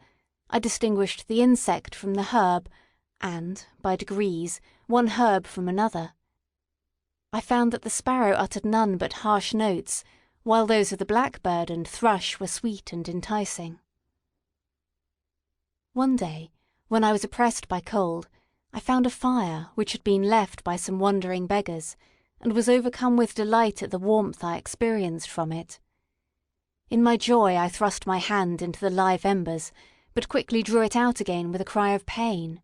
I distinguished the insect from the herb, and, by degrees, one herb from another. I found that the sparrow uttered none but harsh notes, while those of the blackbird and thrush were sweet and enticing. One day, when I was oppressed by cold, I found a fire which had been left by some wandering beggars, and was overcome with delight at the warmth I experienced from it. In my joy I thrust my hand into the live embers, but quickly drew it out again with a cry of pain.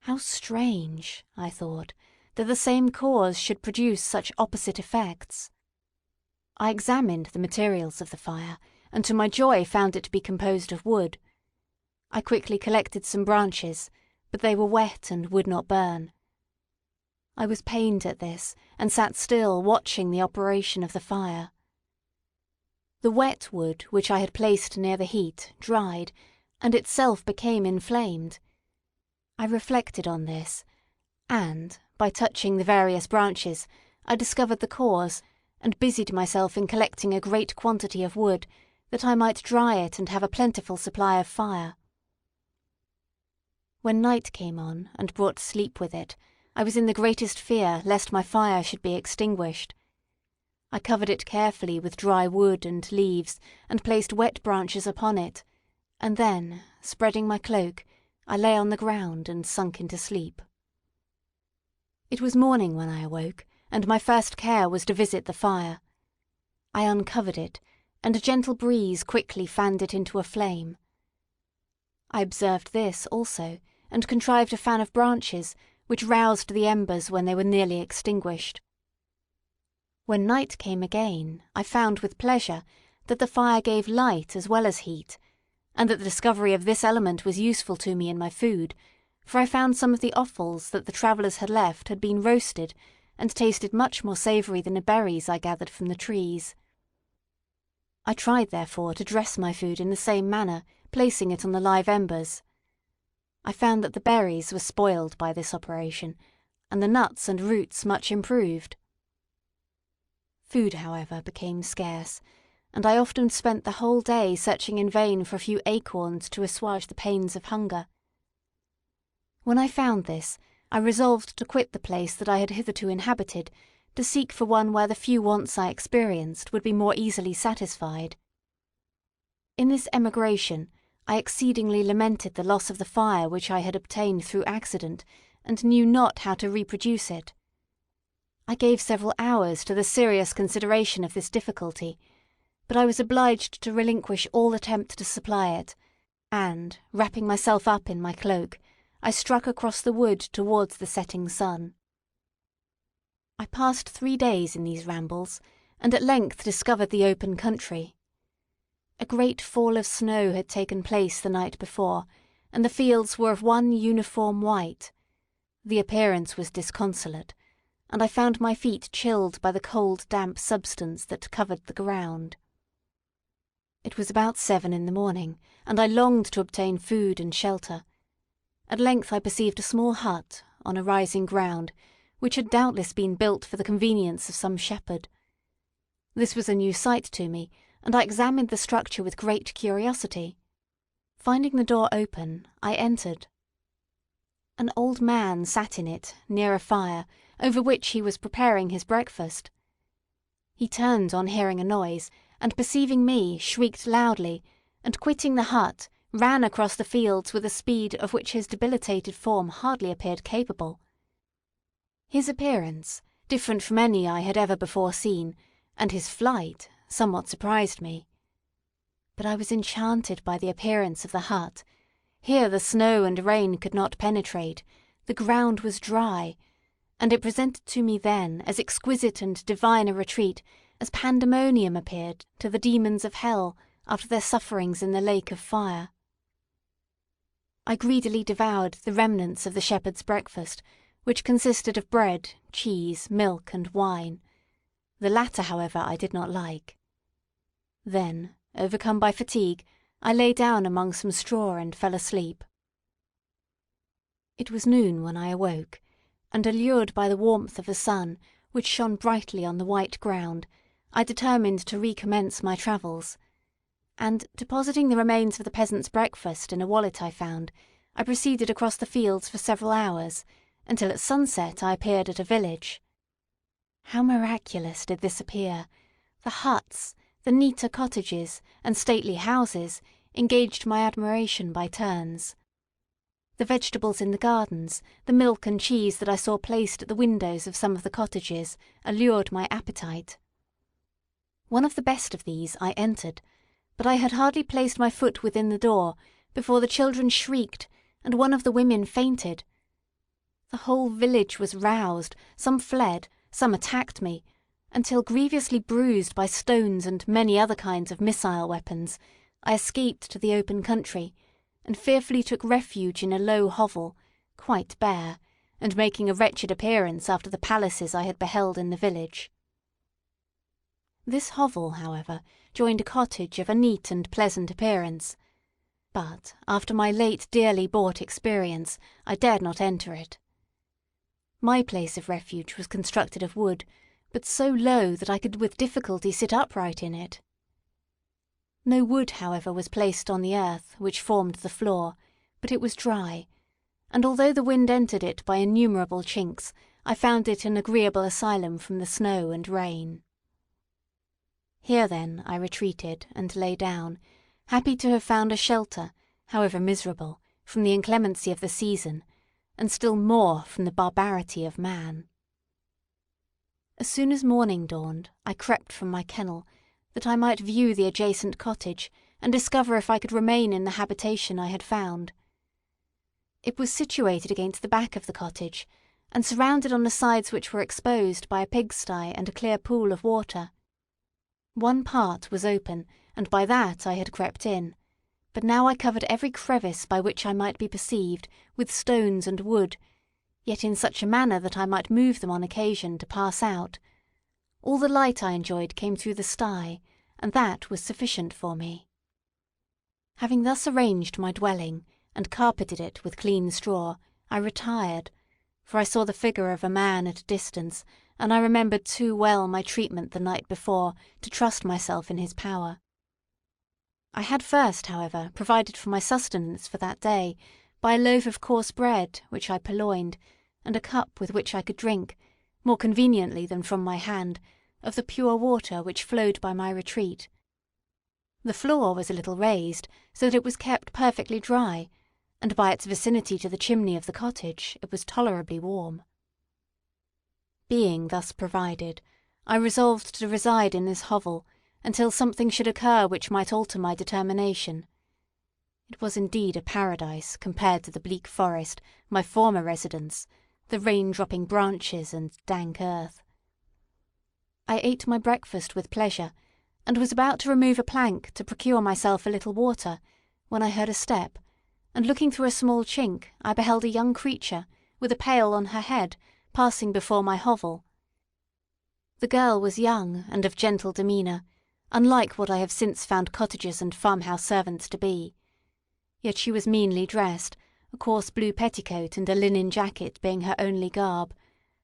How strange, I thought, that the same cause should produce such opposite effects. I examined the materials of the fire, and to my joy found it to be composed of wood. I quickly collected some branches, but they were wet and would not burn. I was pained at this, and sat still watching the operation of the fire. The wet wood which I had placed near the heat dried, and itself became inflamed. I reflected on this, and, by touching the various branches, I discovered the cause, and busied myself in collecting a great quantity of wood, that I might dry it and have a plentiful supply of fire. When night came on, and brought sleep with it, I was in the greatest fear lest my fire should be extinguished. I covered it carefully with dry wood and leaves, and placed wet branches upon it, and then, spreading my cloak, I lay on the ground and sunk into sleep. It was morning when I awoke, and my first care was to visit the fire. I uncovered it, and a gentle breeze quickly fanned it into a flame. I observed this also, and contrived a fan of branches, which roused the embers when they were nearly extinguished. When night came again, I found with pleasure that the fire gave light as well as heat, and that the discovery of this element was useful to me in my food, for I found some of the offals that the travellers had left had been roasted, and tasted much more savoury than the berries I gathered from the trees. I tried, therefore, to dress my food in the same manner, placing it on the live embers. I found that the berries were spoiled by this operation, and the nuts and roots much improved. Food, however, became scarce, and I often spent the whole day searching in vain for a few acorns to assuage the pains of hunger. When I found this, I resolved to quit the place that I had hitherto inhabited, to seek for one where the few wants I experienced would be more easily satisfied. In this emigration, I exceedingly lamented the loss of the fire which I had obtained through accident, and knew not how to reproduce it. I gave several hours to the serious consideration of this difficulty, but I was obliged to relinquish all attempt to supply it, and, wrapping myself up in my cloak, I struck across the wood towards the setting sun. I passed 3 days in these rambles, and at length discovered the open country. A great fall of snow had taken place the night before, and the fields were of one uniform white. The appearance was disconsolate, and I found my feet chilled by the cold damp substance that covered the ground. It was about 7 in the morning, and I longed to obtain food and shelter. At length I perceived a small hut on a rising ground, which had doubtless been built for the convenience of some shepherd. This was a new sight to me, and I examined the structure with great curiosity. Finding the door open, I entered. An old man sat in it, near a fire, over which he was preparing his breakfast. He turned on hearing a noise, and perceiving me, shrieked loudly, and quitting the hut, ran across the fields with a speed of which his debilitated form hardly appeared capable. His appearance, different from any I had ever before seen, and his flight, somewhat surprised me. But I was enchanted by the appearance of the hut. Here the snow and rain could not penetrate, the ground was dry, and it presented to me then as exquisite and divine a retreat as pandemonium appeared to the demons of hell after their sufferings in the lake of fire. I greedily devoured the remnants of the shepherd's breakfast, which consisted of bread, cheese, milk, and wine. The latter, however, I did not like. Then, overcome by fatigue, I lay down among some straw and fell asleep. It was noon when I awoke, and allured by the warmth of the sun, which shone brightly on the white ground, I determined to recommence my travels, and, depositing the remains of the peasant's breakfast in a wallet I found, I proceeded across the fields for several hours, until at sunset I appeared at a village. How miraculous did this appear! The huts, the neater cottages, and stately houses engaged my admiration by turns. The vegetables in the gardens, the milk and cheese that I saw placed at the windows of some of the cottages, allured my appetite. One of the best of these I entered, but I had hardly placed my foot within the door before the children shrieked, and one of the women fainted. The whole village was roused, some fled, some attacked me, until, grievously bruised by stones and many other kinds of missile weapons, I escaped to the open country, and fearfully took refuge in a low hovel, quite bare, and making a wretched appearance after the palaces I had beheld in the village. This hovel, however, joined a cottage of a neat and pleasant appearance, but, after my late dearly bought experience, I dared not enter it. My place of refuge was constructed of wood, but so low that I could with difficulty sit upright in it. No wood, however, was placed on the earth which formed the floor, but it was dry, and although the wind entered it by innumerable chinks, I found it an agreeable asylum from the snow and rain. Here, then, I retreated and lay down, happy to have found a shelter, however miserable, from the inclemency of the season, and still more from the barbarity of man. As soon as morning dawned, I crept from my kennel, that I might view the adjacent cottage, and discover if I could remain in the habitation I had found. It was situated against the back of the cottage, and surrounded on the sides which were exposed by a pigsty and a clear pool of water. One part was open, and by that I had crept in, but now I covered every crevice by which I might be perceived with stones and wood, yet in such a manner that I might move them on occasion to pass out. All the light I enjoyed came through the sty, and that was sufficient for me. Having thus arranged my dwelling, and carpeted it with clean straw, I retired, for I saw the figure of a man at a distance, and I remembered too well my treatment the night before to trust myself in his power. I had first, however, provided for my sustenance for that day by a loaf of coarse bread which I purloined, and a cup with which I could drink, more conveniently than from my hand, of the pure water which flowed by my retreat. The floor was a little raised, so that it was kept perfectly dry, and by its vicinity to the chimney of the cottage it was tolerably warm. Being thus provided, I resolved to reside in this hovel until something should occur which might alter my determination. It was indeed a paradise compared to the bleak forest, my former residence, the rain-dropping branches and dank earth. I ate my breakfast with pleasure, and was about to remove a plank to procure myself a little water, when I heard a step, and looking through a small chink, I beheld a young creature, with a pail on her head, passing before my hovel. The girl was young and of gentle demeanour, unlike what I have since found cottagers and farmhouse servants to be. Yet she was meanly dressed, a coarse blue petticoat and a linen jacket being her only garb.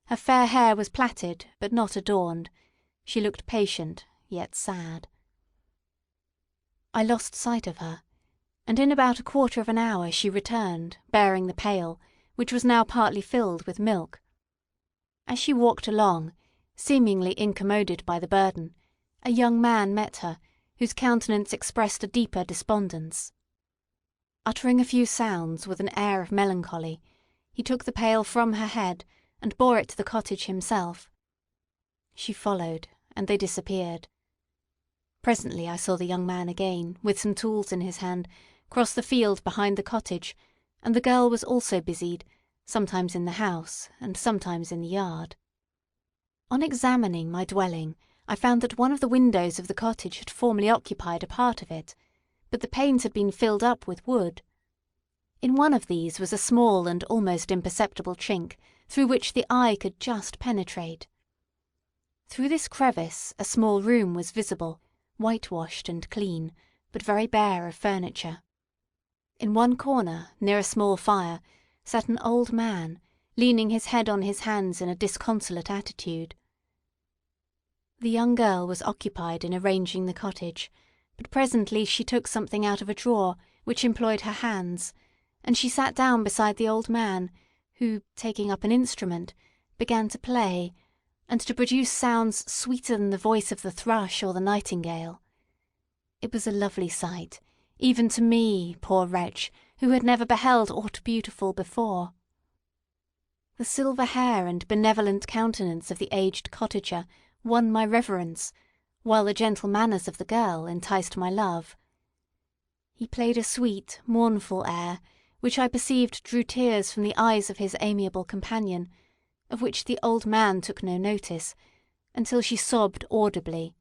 Her fair hair was plaited, but not adorned. She looked patient, yet sad. I lost sight of her, and in about a quarter of an hour she returned, bearing the pail, which was now partly filled with milk. As she walked along, seemingly incommoded by the burden, a young man met her, whose countenance expressed a deeper despondence. Uttering a few sounds with an air of melancholy, he took the pail from her head and bore it to the cottage himself. She followed, and they disappeared. Presently I saw the young man again, with some tools in his hand, cross the field behind the cottage, and the girl was also busied, sometimes in the house and sometimes in the yard. On examining my dwelling, I found that one of the windows of the cottage had formerly occupied a part of it, but the panes had been filled up with wood. In one of these was a small and almost imperceptible chink, through which the eye could just penetrate. Through this crevice a small room was visible, whitewashed and clean, but very bare of furniture. In one corner, near a small fire, sat an old man, leaning his head on his hands in a disconsolate attitude. The young girl was occupied in arranging the cottage, but presently she took something out of a drawer which employed her hands, and she sat down beside the old man, who, taking up an instrument, began to play, and to produce sounds sweeter than the voice of the thrush or the nightingale. It was a lovely sight, even to me, poor wretch, who had never beheld aught beautiful before. The silver hair and benevolent countenance of the aged cottager won my reverence, while the gentle manners of the girl enticed my love. He played a sweet, mournful air, which I perceived drew tears from the eyes of his amiable companion, of which the old man took no notice, until she sobbed audibly.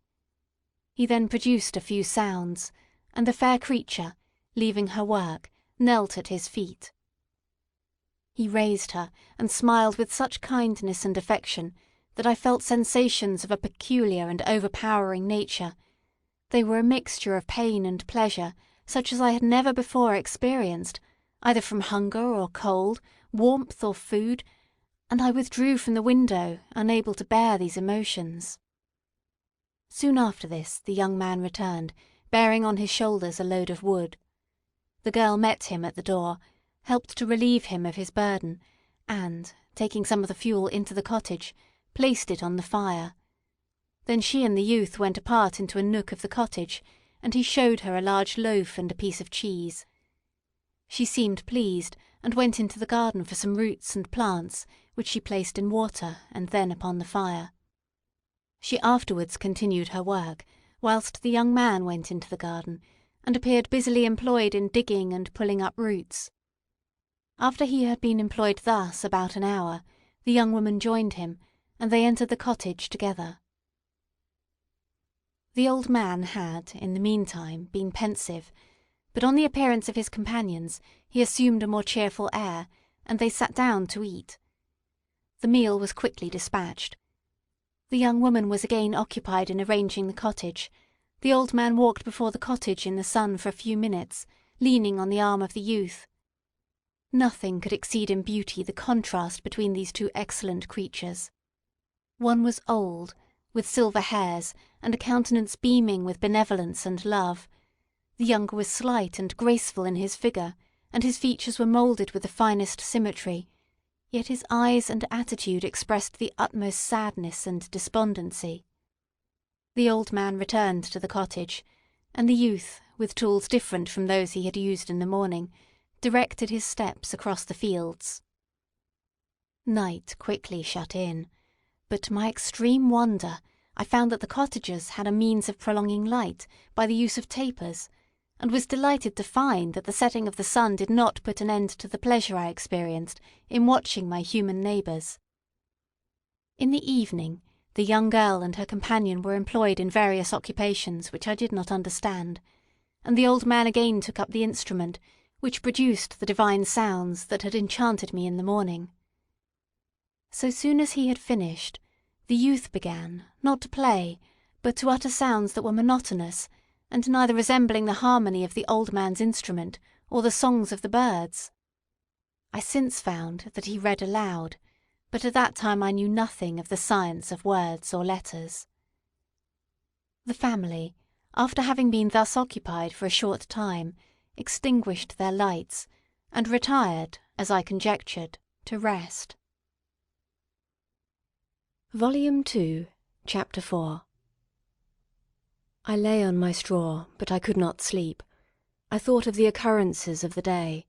He then produced a few sounds, and the fair creature, leaving her work, knelt at his feet. He raised her, and smiled with such kindness and affection that I felt sensations of a peculiar and overpowering nature. They were a mixture of pain and pleasure, such as I had never before experienced, either from hunger or cold, warmth or food, and I withdrew from the window, unable to bear these emotions. Soon after this the young man returned, bearing on his shoulders a load of wood. The girl met him at the door, helped to relieve him of his burden, and, taking some of the fuel into the cottage, placed it on the fire. Then she and the youth went apart into a nook of the cottage, and he showed her a large loaf and a piece of cheese. She seemed pleased, and went into the garden for some roots and plants, which she placed in water and then upon the fire. She afterwards continued her work, whilst the young man went into the garden, and appeared busily employed in digging and pulling up roots. After he had been employed thus about an hour, the young woman joined him, and they entered the cottage together. The old man had, in the meantime, been pensive, but on the appearance of his companions he assumed a more cheerful air, and they sat down to eat. The meal was quickly dispatched. The young woman was again occupied in arranging the cottage. The old man walked before the cottage in the sun for a few minutes, leaning on the arm of the youth. Nothing could exceed in beauty the contrast between these two excellent creatures. One was old, with silver hairs, and a countenance beaming with benevolence and love. The younger was slight and graceful in his figure, and his features were moulded with the finest symmetry, yet his eyes and attitude expressed the utmost sadness and despondency. The old man returned to the cottage, and the youth, with tools different from those he had used in the morning, directed his steps across the fields. Night quickly shut in, but to my extreme wonder I found that the cottagers had a means of prolonging light by the use of tapers, and was delighted to find that the setting of the sun did not put an end to the pleasure I experienced in watching my human neighbours. In the evening, the young girl and her companion were employed in various occupations which I did not understand, and the old man again took up the instrument, which produced the divine sounds that had enchanted me in the morning. So soon as he had finished, the youth began, not to play, but to utter sounds that were monotonous, and neither resembling the harmony of the old man's instrument or the songs of the birds. I since found that he read aloud, but at that time I knew nothing of the science of words or letters. The family, after having been thus occupied for a short time, extinguished their lights, and retired, as I conjectured, to rest. Volume 2, Chapter 4. I lay on my straw, but I could not sleep. I thought of the occurrences of the day.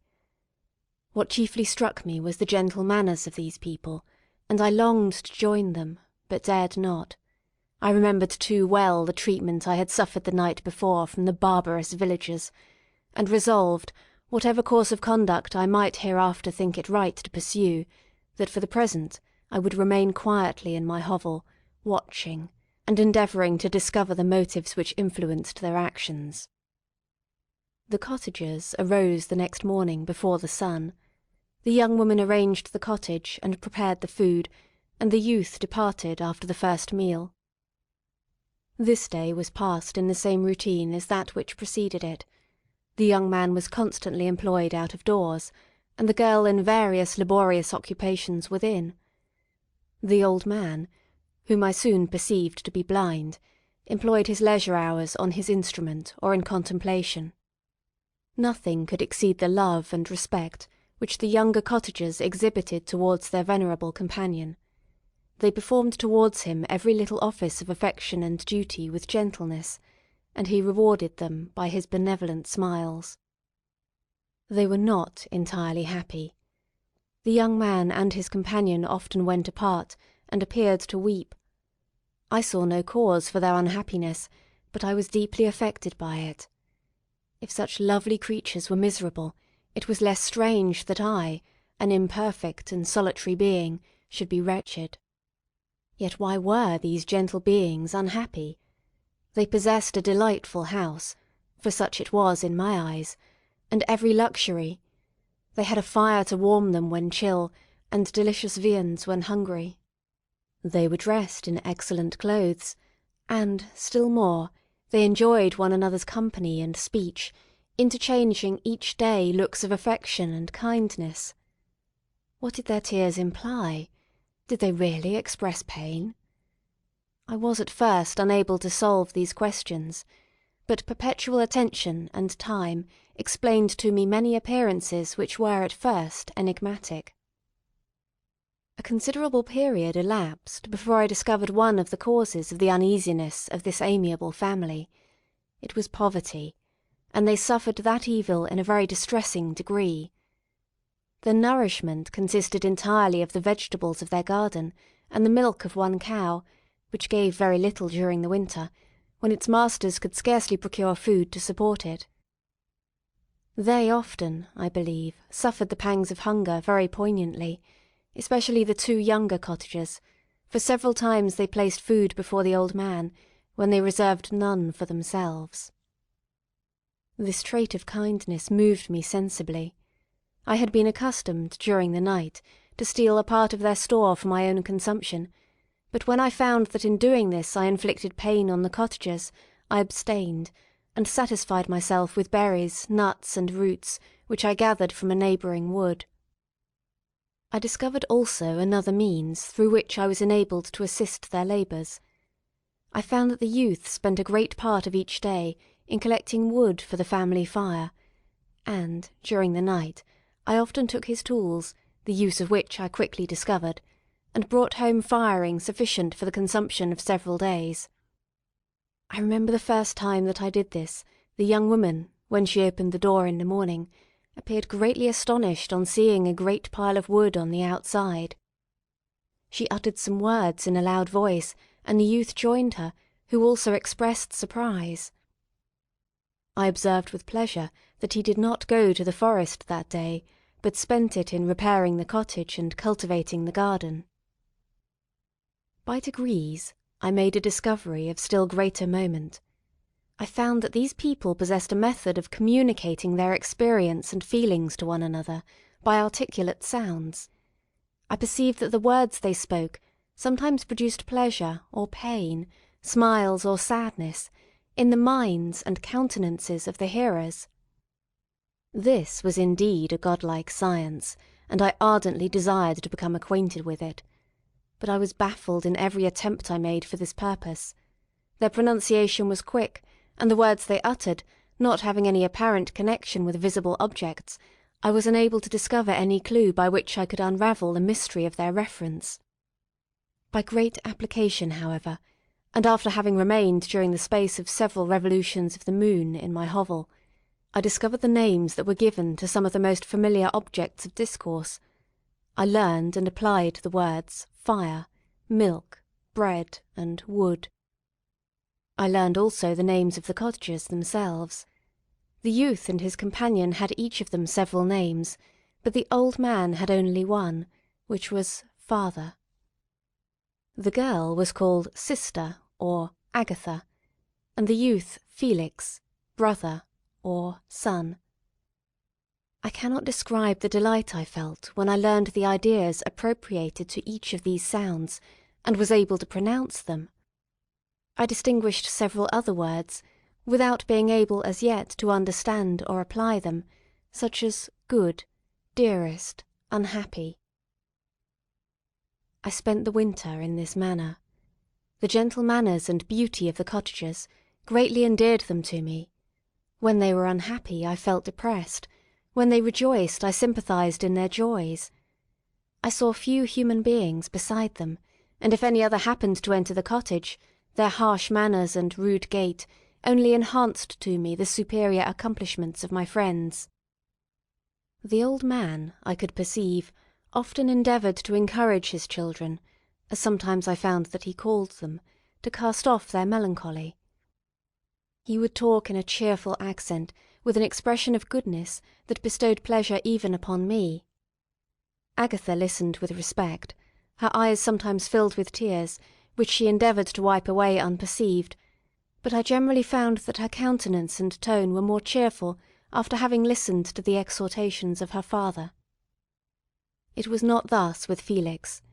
What chiefly struck me was the gentle manners of these people, and I longed to join them, but dared not. I remembered too well the treatment I had suffered the night before from the barbarous villagers, and resolved, whatever course of conduct I might hereafter think it right to pursue, that for the present I would remain quietly in my hovel, watching, and endeavouring to discover the motives which influenced their actions. The cottagers arose the next morning before the sun. The young woman arranged the cottage and prepared the food, and the youth departed after the first meal. This day was passed in the same routine as that which preceded it. The young man was constantly employed out of doors, and the girl in various laborious occupations within. The old man, whom I soon perceived to be blind, employed his leisure hours on his instrument or in contemplation. Nothing could exceed the love and respect which the younger cottagers exhibited towards their venerable companion. They performed towards him every little office of affection and duty with gentleness, and he rewarded them by his benevolent smiles. They were not entirely happy. The young man and his companion often went apart, and appeared to weep. I saw no cause for their unhappiness, but I was deeply affected by it. If such lovely creatures were miserable, it was less strange that I, an imperfect and solitary being, should be wretched. Yet why were these gentle beings unhappy? They possessed a delightful house, for such it was in my eyes, and every luxury. They had a fire to warm them when chill, and delicious viands when hungry. They were dressed in excellent clothes, and, still more, they enjoyed one another's company and speech, interchanging each day looks of affection and kindness. What did their tears imply? Did they really express pain? I was at first unable to solve these questions, but perpetual attention and time explained to me many appearances which were at first enigmatic. A considerable period elapsed before I discovered one of the causes of the uneasiness of this amiable family. It was poverty, and they suffered that evil in a very distressing degree. Their nourishment consisted entirely of the vegetables of their garden and the milk of one cow, which gave very little during the winter, when its masters could scarcely procure food to support it. They often, I believe, suffered the pangs of hunger very poignantly, especially the two younger cottagers, for several times they placed food before the old man, when they reserved none for themselves. This trait of kindness moved me sensibly. I had been accustomed, during the night, to steal a part of their store for my own consumption, but when I found that in doing this I inflicted pain on the cottagers, I abstained, and satisfied myself with berries, nuts, and roots, which I gathered from a neighbouring wood. I discovered also another means through which I was enabled to assist their labours. I found that the youth spent a great part of each day in collecting wood for the family fire, and, during the night, I often took his tools, the use of which I quickly discovered, and brought home firing sufficient for the consumption of several days. I remember the first time that I did this, the young woman, when she opened the door in the morning, appeared greatly astonished on seeing a great pile of wood on the outside. She uttered some words in a loud voice, and the youth joined her, who also expressed surprise. I observed with pleasure that he did not go to the forest that day, but spent it in repairing the cottage and cultivating the garden. By degrees, I made a discovery of still greater moment. I found that these people possessed a method of communicating their experience and feelings to one another by articulate sounds. I perceived that the words they spoke sometimes produced pleasure or pain, smiles or sadness, in the minds and countenances of the hearers. This was indeed a godlike science, and I ardently desired to become acquainted with it. But I was baffled in every attempt I made for this purpose. Their pronunciation was quick, and the words they uttered, not having any apparent connection with visible objects, I was unable to discover any clue by which I could unravel the mystery of their reference. By great application, however, and after having remained during the space of several revolutions of the moon in my hovel, I discovered the names that were given to some of the most familiar objects of discourse. I learned and applied the words fire, milk, bread, and wood. I learned also the names of the cottagers themselves. The youth and his companion had each of them several names, but the old man had only one, which was Father. The girl was called Sister or Agatha, and the youth Felix, Brother or Son. I cannot describe the delight I felt when I learned the ideas appropriated to each of these sounds, and was able to pronounce them. I distinguished several other words, without being able as yet to understand or apply them, such as good, dearest, unhappy. I spent the winter in this manner. The gentle manners and beauty of the cottagers greatly endeared them to me. When they were unhappy, I felt depressed. When they rejoiced, I sympathized in their joys. I saw few human beings beside them, and if any other happened to enter the cottage, their harsh manners and rude gait only enhanced to me the superior accomplishments of my friends. The old man, I could perceive, often endeavoured to encourage his children, as sometimes I found that he called them, to cast off their melancholy. He would talk in a cheerful accent, with an expression of goodness that bestowed pleasure even upon me. Agatha listened with respect, her eyes sometimes filled with tears, which she endeavoured to wipe away unperceived, but I generally found that her countenance and tone were more cheerful after having listened to the exhortations of her father. It was not thus with Felix.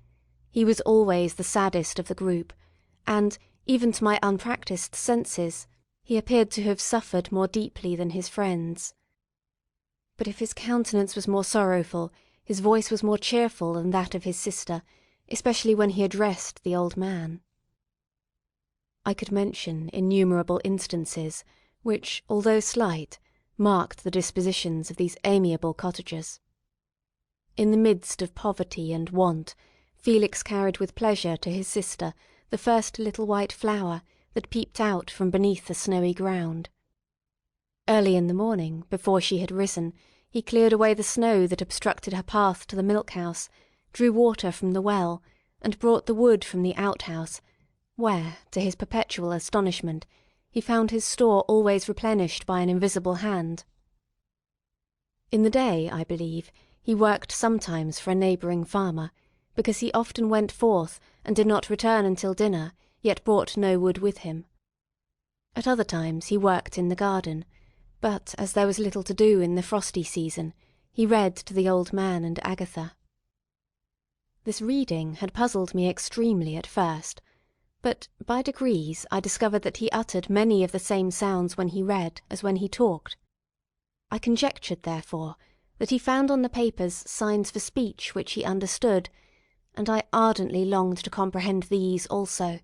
He was always the saddest of the group, and, even to my unpractised senses, he appeared to have suffered more deeply than his friends. But if his countenance was more sorrowful, his voice was more cheerful than that of his sister, especially when he addressed the old man. I could mention innumerable instances which, although slight, marked the dispositions of these amiable cottagers. In the midst of poverty and want, Felix carried with pleasure to his sister the first little white flower that peeped out from beneath the snowy ground. Early in the morning, before she had risen, he cleared away the snow that obstructed her path to the milk-house, drew water from the well, and brought the wood from the outhouse, where, to his perpetual astonishment, he found his store always replenished by an invisible hand. In the day, I believe, he worked sometimes for a neighbouring farmer, because he often went forth and did not return until dinner, yet brought no wood with him. At other times he worked in the garden, but as there was little to do in the frosty season, he read to the old man and Agatha. This reading had puzzled me extremely at first, but by degrees I discovered that he uttered many of the same sounds when he read as when he talked. I conjectured, therefore, that he found on the papers signs for speech which he understood, and I ardently longed to comprehend these also.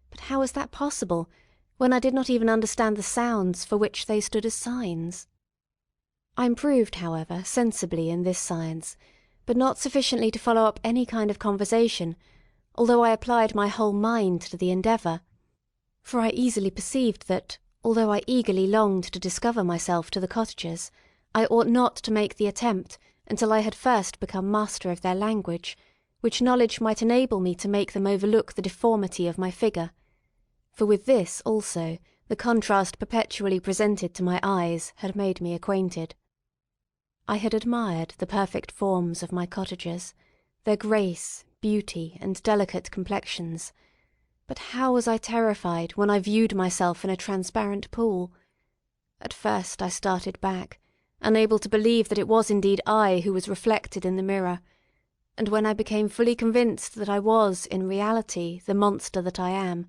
But how was that possible, when I did not even understand the sounds for which they stood as signs? I improved, however, sensibly in this science, but not sufficiently to follow up any kind of conversation, although I applied my whole mind to the endeavour. For I easily perceived that, although I eagerly longed to discover myself to the cottagers, I ought not to make the attempt until I had first become master of their language, which knowledge might enable me to make them overlook the deformity of my figure. For with this also the contrast perpetually presented to my eyes had made me acquainted. I had admired the perfect forms of my cottagers, their grace, beauty, and delicate complexions, but how was I terrified when I viewed myself in a transparent pool! At first I started back, unable to believe that it was indeed I who was reflected in the mirror, and when I became fully convinced that I was, in reality, the monster that I am,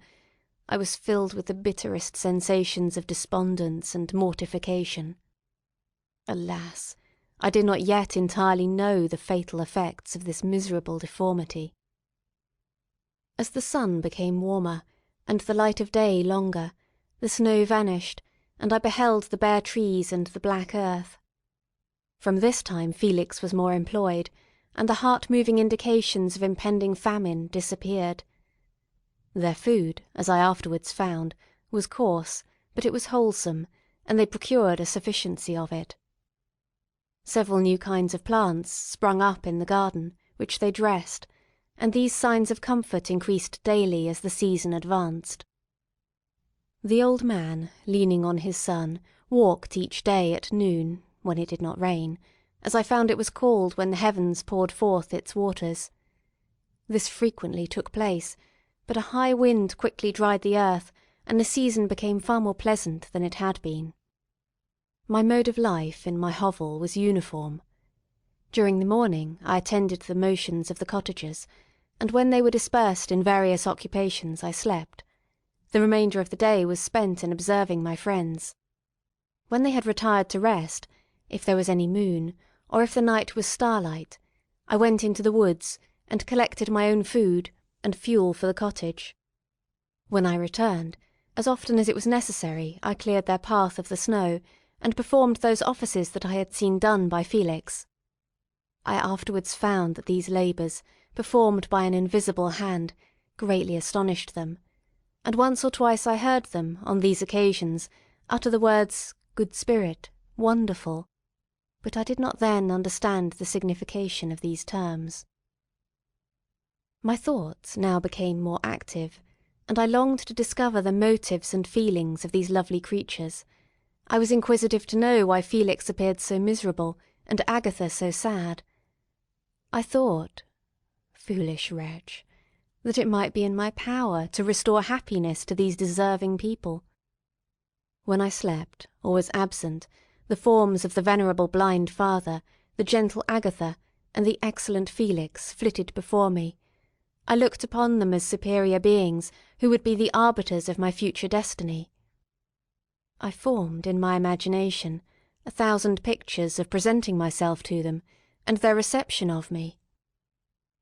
I was filled with the bitterest sensations of despondence and mortification. Alas! I did not yet entirely know the fatal effects of this miserable deformity. As the sun became warmer, and the light of day longer, the snow vanished, and I beheld the bare trees and the black earth. From this time Felix was more employed, and the heart-moving indications of impending famine disappeared. Their food, as I afterwards found, was coarse, but it was wholesome, and they procured a sufficiency of it. Several new kinds of plants sprung up in the garden, which they dressed, and these signs of comfort increased daily as the season advanced. The old man, leaning on his son, walked each day at noon, when it did not rain, as I found it was called when the heavens poured forth its waters. This frequently took place, but a high wind quickly dried the earth, and the season became far more pleasant than it had been. My mode of life in my hovel was uniform. During the morning I attended to the motions of the cottagers, and when they were dispersed in various occupations I slept. The remainder of the day was spent in observing my friends. When they had retired to rest, if there was any moon, or if the night was starlight, I went into the woods and collected my own food and fuel for the cottage. When I returned, as often as it was necessary, I cleared their path of the snow, and performed those offices that I had seen done by Felix. I afterwards found that these labours, performed by an invisible hand, greatly astonished them, and once or twice I heard them, on these occasions, utter the words "good spirit," "wonderful," but I did not then understand the signification of these terms. My thoughts now became more active, and I longed to discover the motives and feelings of these lovely creatures. I was inquisitive to know why Felix appeared so miserable, and Agatha so sad. I thought, foolish wretch, that it might be in my power to restore happiness to these deserving people. When I slept, or was absent, the forms of the venerable blind father, the gentle Agatha, and the excellent Felix flitted before me. I looked upon them as superior beings who would be the arbiters of my future destiny. I formed, in my imagination, 1,000 pictures of presenting myself to them, and their reception of me.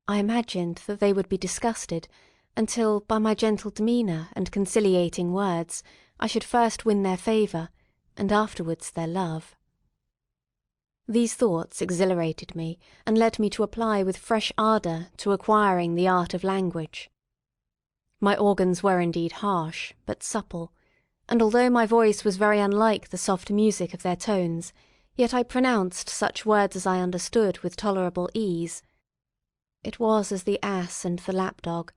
I imagined that they would be disgusted, until, by my gentle demeanour and conciliating words, I should first win their favour, and afterwards their love. These thoughts exhilarated me, and led me to apply with fresh ardour to acquiring the art of language. My organs were indeed harsh, but supple, and although my voice was very unlike the soft music of their tones, yet I pronounced such words as I understood with tolerable ease. It was as the ass and the lapdog,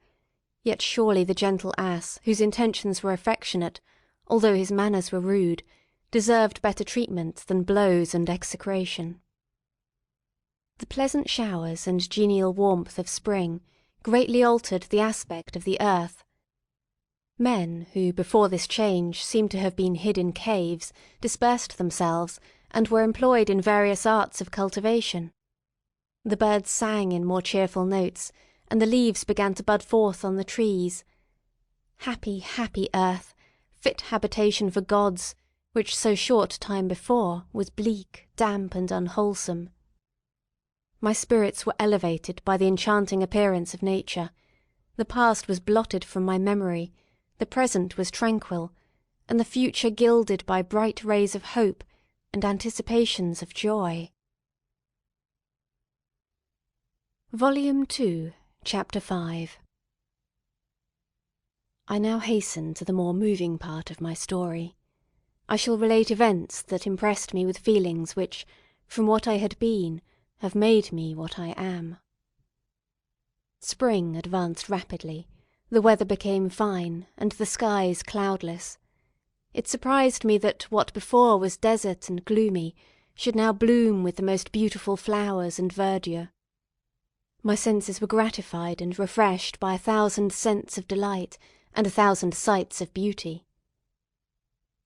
yet surely the gentle ass, whose intentions were affectionate, although his manners were rude, deserved better treatment than blows and execration. The pleasant showers and genial warmth of spring greatly altered the aspect of the earth. Men who before this change seemed to have been hid in caves dispersed themselves, and were employed in various arts of cultivation. The birds sang in more cheerful notes, and the leaves began to bud forth on the trees. Happy, happy earth, fit habitation for gods, which so short time before was bleak, damp, and unwholesome. My spirits were elevated by the enchanting appearance of nature. The past was blotted from my memory, the present was tranquil, and the future gilded by bright rays of hope and anticipations of joy. Volume 2, Chapter 5. I now hasten to the more moving part of my story. I shall relate events that impressed me with feelings which, from what I had been, have made me what I am. Spring advanced rapidly, the weather became fine, and the skies cloudless. It surprised me that what before was desert and gloomy should now bloom with the most beautiful flowers and verdure. My senses were gratified and refreshed by 1,000 scents of delight and 1,000 sights of beauty.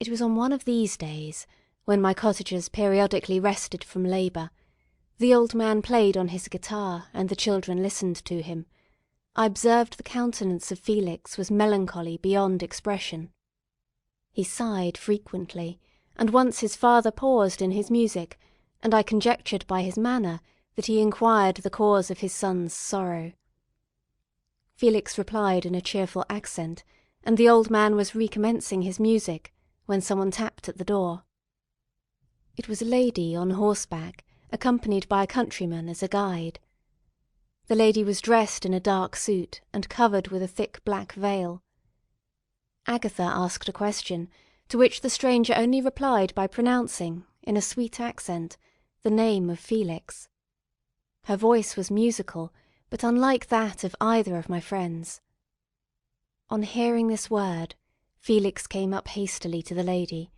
It was on one of these days, when my cottagers periodically rested from labour, the old man played on his guitar and the children listened to him, I observed the countenance of Felix was melancholy beyond expression. He sighed frequently, and once his father paused in his music, and I conjectured by his manner that he inquired the cause of his son's sorrow. Felix replied in a cheerful accent, and the old man was recommencing his music when someone tapped at the door. It was a lady on horseback, accompanied by a countryman as a guide. The lady was dressed in a dark suit and covered with a thick black veil. Agatha asked a question, to which the stranger only replied by pronouncing, in a sweet accent, the name of Felix. Her voice was musical, but unlike that of either of my friends. On hearing this word, Felix came up hastily to the lady,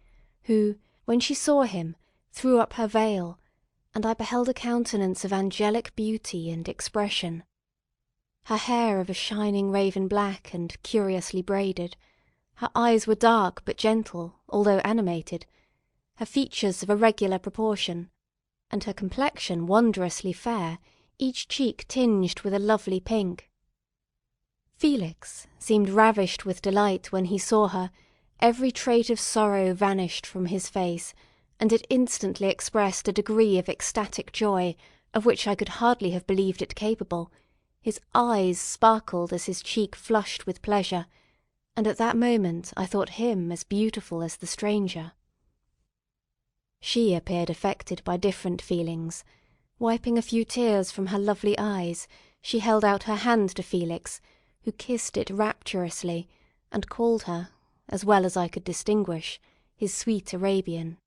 who, when she saw him, threw up her veil, and I beheld a countenance of angelic beauty and expression. Her hair of a shining raven black and curiously braided, her eyes were dark but gentle, although animated, her features of a regular proportion, and her complexion wondrously fair, each cheek tinged with a lovely pink. Felix seemed ravished with delight when he saw her. Every trait of sorrow vanished from his face, and it instantly expressed a degree of ecstatic joy of which I could hardly have believed it capable. His eyes sparkled as his cheek flushed with pleasure, and at that moment I thought him as beautiful as the stranger. She appeared affected by different feelings. Wiping a few tears from her lovely eyes, she held out her hand to Felix, who kissed it rapturously, and called her, as well as I could distinguish, his sweet Arabian.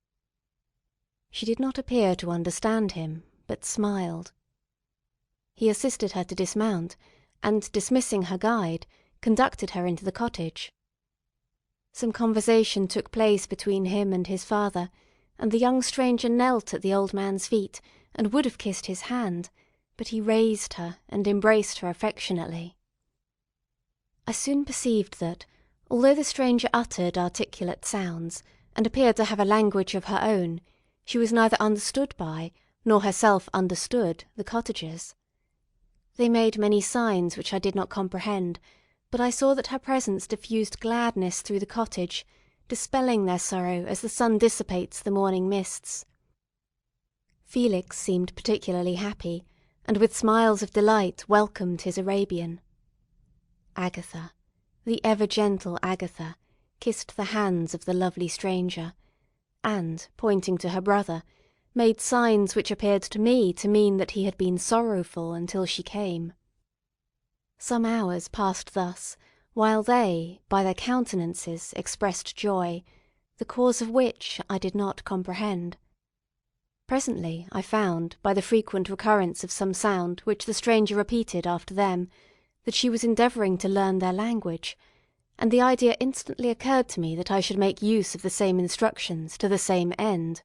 She did not appear to understand him, but smiled. He assisted her to dismount, and, dismissing her guide, conducted her into the cottage. Some conversation took place between him and his father, and the young stranger knelt at the old man's feet, and would have kissed his hand, but he raised her and embraced her affectionately. I soon perceived that, although the stranger uttered articulate sounds, and appeared to have a language of her own, she was neither understood by, nor herself understood, the cottagers. They made many signs which I did not comprehend, but I saw that her presence diffused gladness through the cottage, dispelling their sorrow as the sun dissipates the morning mists. Felix seemed particularly happy, and with smiles of delight welcomed his Arabian. Agatha, the ever-gentle Agatha, kissed the hands of the lovely stranger, and, pointing to her brother, made signs which appeared to me to mean that he had been sorrowful until she came. Some hours passed thus, while they, by their countenances, expressed joy, the cause of which I did not comprehend. Presently I found, by the frequent recurrence of some sound which the stranger repeated after them, that she was endeavouring to learn their language, and the idea instantly occurred to me that I should make use of the same instructions to the same end.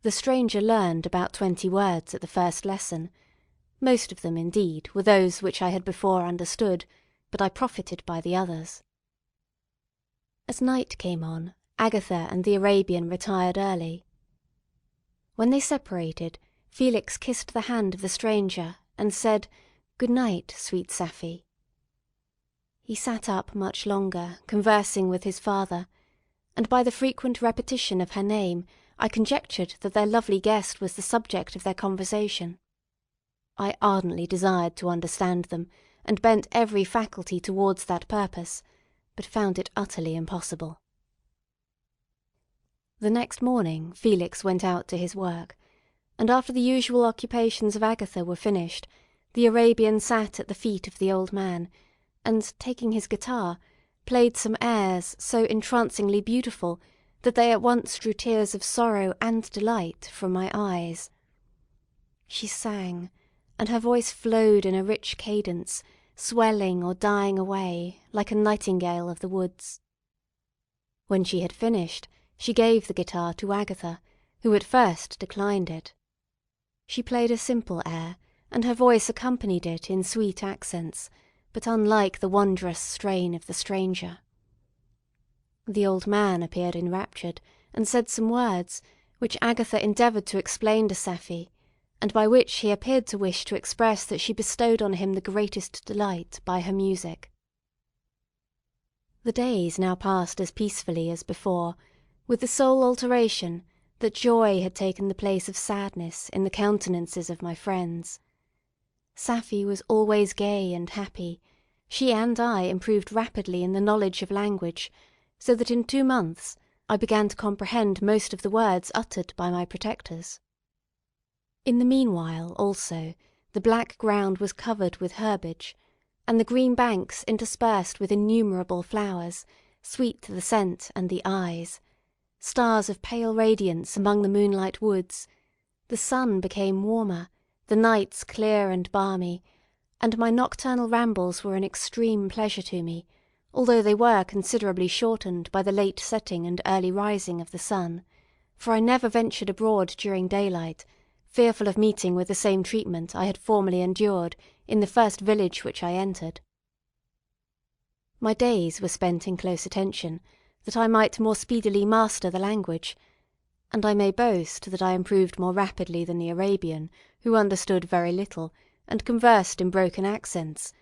The stranger learned about 20 words at the first lesson. Most of them, indeed, were those which I had before understood, but I profited by the others. As night came on, Agatha and the Arabian retired early. When they separated, Felix kissed the hand of the stranger, and said, "Good night, sweet Safie." He sat up much longer, conversing with his father, and by the frequent repetition of her name, I conjectured that their lovely guest was the subject of their conversation. I ardently desired to understand them, and bent every faculty towards that purpose, but found it utterly impossible. The next morning Felix went out to his work, and after the usual occupations of Agatha were finished, the Arabian sat at the feet of the old man, and, taking his guitar, played some airs so entrancingly beautiful that they at once drew tears of sorrow and delight from my eyes. She sang, and her voice flowed in a rich cadence, swelling or dying away, like a nightingale of the woods. When she had finished, she gave the guitar to Agatha, who at first declined it. She played a simple air, and her voice accompanied it in sweet accents, but unlike the wondrous strain of the stranger. The old man appeared enraptured, and said some words, which Agatha endeavoured to explain to Safie, and by which he appeared to wish to express that she bestowed on him the greatest delight by her music. The days now passed as peacefully as before, with the sole alteration that joy had taken the place of sadness in the countenances of my friends. Safie was always gay and happy. She and I improved rapidly in the knowledge of language, so that in 2 months I began to comprehend most of the words uttered by my protectors. In the meanwhile, also, the black ground was covered with herbage, and the green banks interspersed with innumerable flowers, sweet to the scent and the eyes, stars of pale radiance among the moonlight woods. The sun became warmer, the nights clear and balmy, and my nocturnal rambles were an extreme pleasure to me, although they were considerably shortened by the late setting and early rising of the sun, for I never ventured abroad during daylight, fearful of meeting with the same treatment I had formerly endured in the first village which I entered. My days were spent in close attention, that I might more speedily master the language, and I may boast that I improved more rapidly than the Arabian, who understood very little, and conversed in broken accents,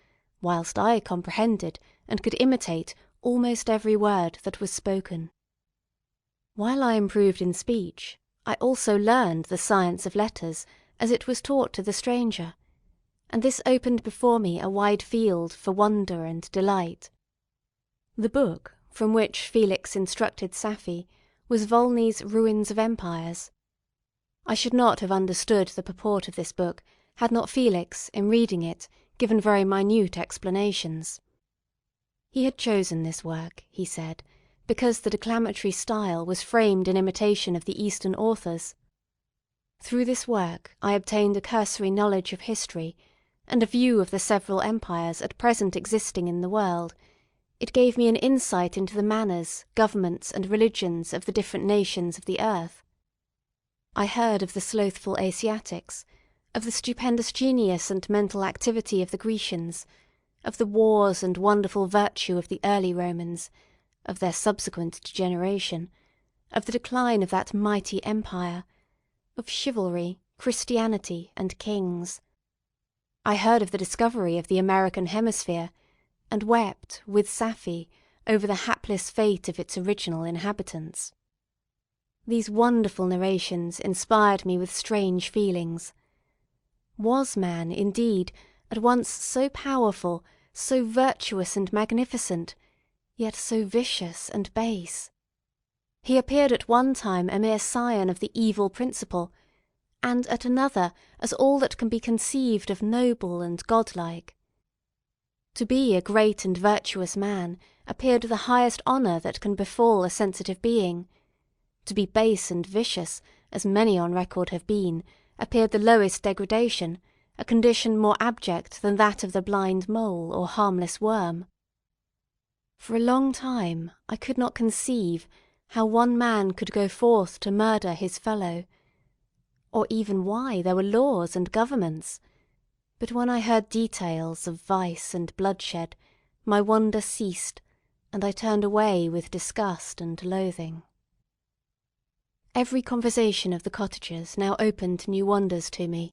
whilst I comprehended and could imitate almost every word that was spoken. While I improved in speech, I also learned the science of letters as it was taught to the stranger, and this opened before me a wide field for wonder and delight. The book from which Felix instructed Safie was Volney's Ruins of Empires. I should not have understood the purport of this book had not Felix, in reading it, given very minute explanations. He had chosen this work, he said, because the declamatory style was framed in imitation of the Eastern authors. Through this work I obtained a cursory knowledge of history, and a view of the several empires at present existing in the world. It gave me an insight into the manners, governments, and religions of the different nations of the earth. I heard of the slothful Asiatics, of the stupendous genius and mental activity of the Grecians, of the wars and wonderful virtue of the early Romans, of their subsequent degeneration, of the decline of that mighty empire, of chivalry, Christianity, and kings. I heard of the discovery of the American hemisphere, and wept, with Safie, over the hapless fate of its original inhabitants. These wonderful narrations inspired me with strange feelings. Was man, indeed, at once so powerful, so virtuous and magnificent, yet so vicious and base? He appeared at one time a mere scion of the evil principle, and at another as all that can be conceived of noble and godlike. To be a great and virtuous man appeared the highest honour that can befall a sensitive being. To be base and vicious, as many on record have been, appeared the lowest degradation, a condition more abject than that of the blind mole or harmless worm. For a long time I could not conceive how one man could go forth to murder his fellow, or even why there were laws and governments. But when I heard details of vice and bloodshed, my wonder ceased, and I turned away with disgust and loathing. Every conversation of the cottagers now opened new wonders to me.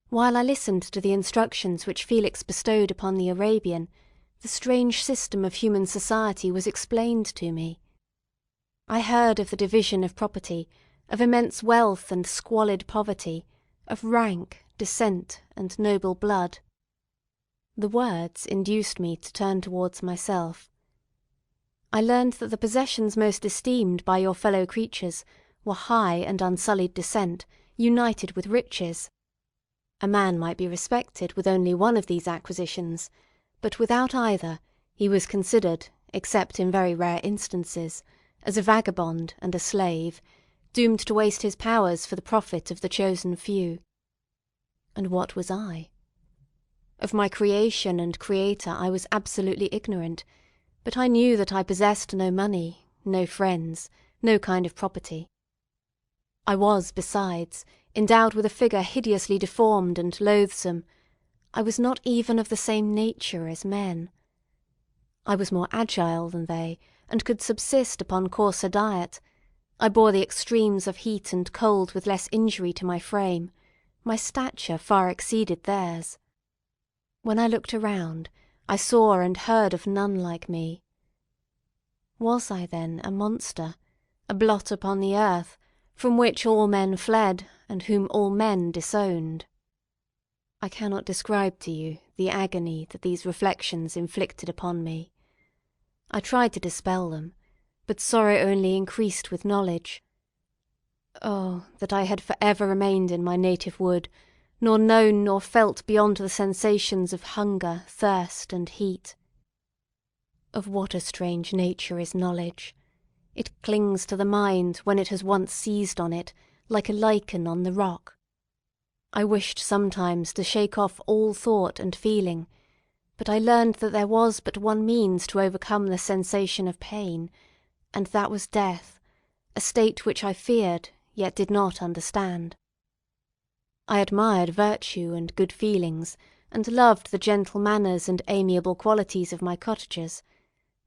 While I listened to the instructions which Felix bestowed upon the Arabian, the strange system of human society was explained to me. I heard of the division of property, of immense wealth and squalid poverty, of rank, descent, and noble blood. The words induced me to turn towards myself. I learned that the possessions most esteemed by your fellow creatures were high and unsullied descent, united with riches. A man might be respected with only one of these acquisitions, but without either he was considered, except in very rare instances, as a vagabond and a slave, doomed to waste his powers for the profit of the chosen few. And what was I? Of my creation and creator I was absolutely ignorant, but I knew that I possessed no money, no friends, no kind of property. I was, besides, endowed with a figure hideously deformed and loathsome. I was not even of the same nature as men. I was more agile than they, and could subsist upon coarser diet. I bore the extremes of heat and cold with less injury to my frame. My stature far exceeded theirs. When I looked around, I saw and heard of none like me. Was I then a monster, a blot upon the earth, from which all men fled, and whom all men disowned. I cannot describe to you the agony that these reflections inflicted upon me. I tried to dispel them, but sorrow only increased with knowledge. Oh, that I had for ever remained in my native wood, nor known nor felt beyond the sensations of hunger, thirst, and heat. Of what a strange nature is knowledge! It clings to the mind when it has once seized on it, like a lichen on the rock. I wished sometimes to shake off all thought and feeling, but I learned that there was but one means to overcome the sensation of pain, and that was death, a state which I feared, yet did not understand. I admired virtue and good feelings, and loved the gentle manners and amiable qualities of my cottagers,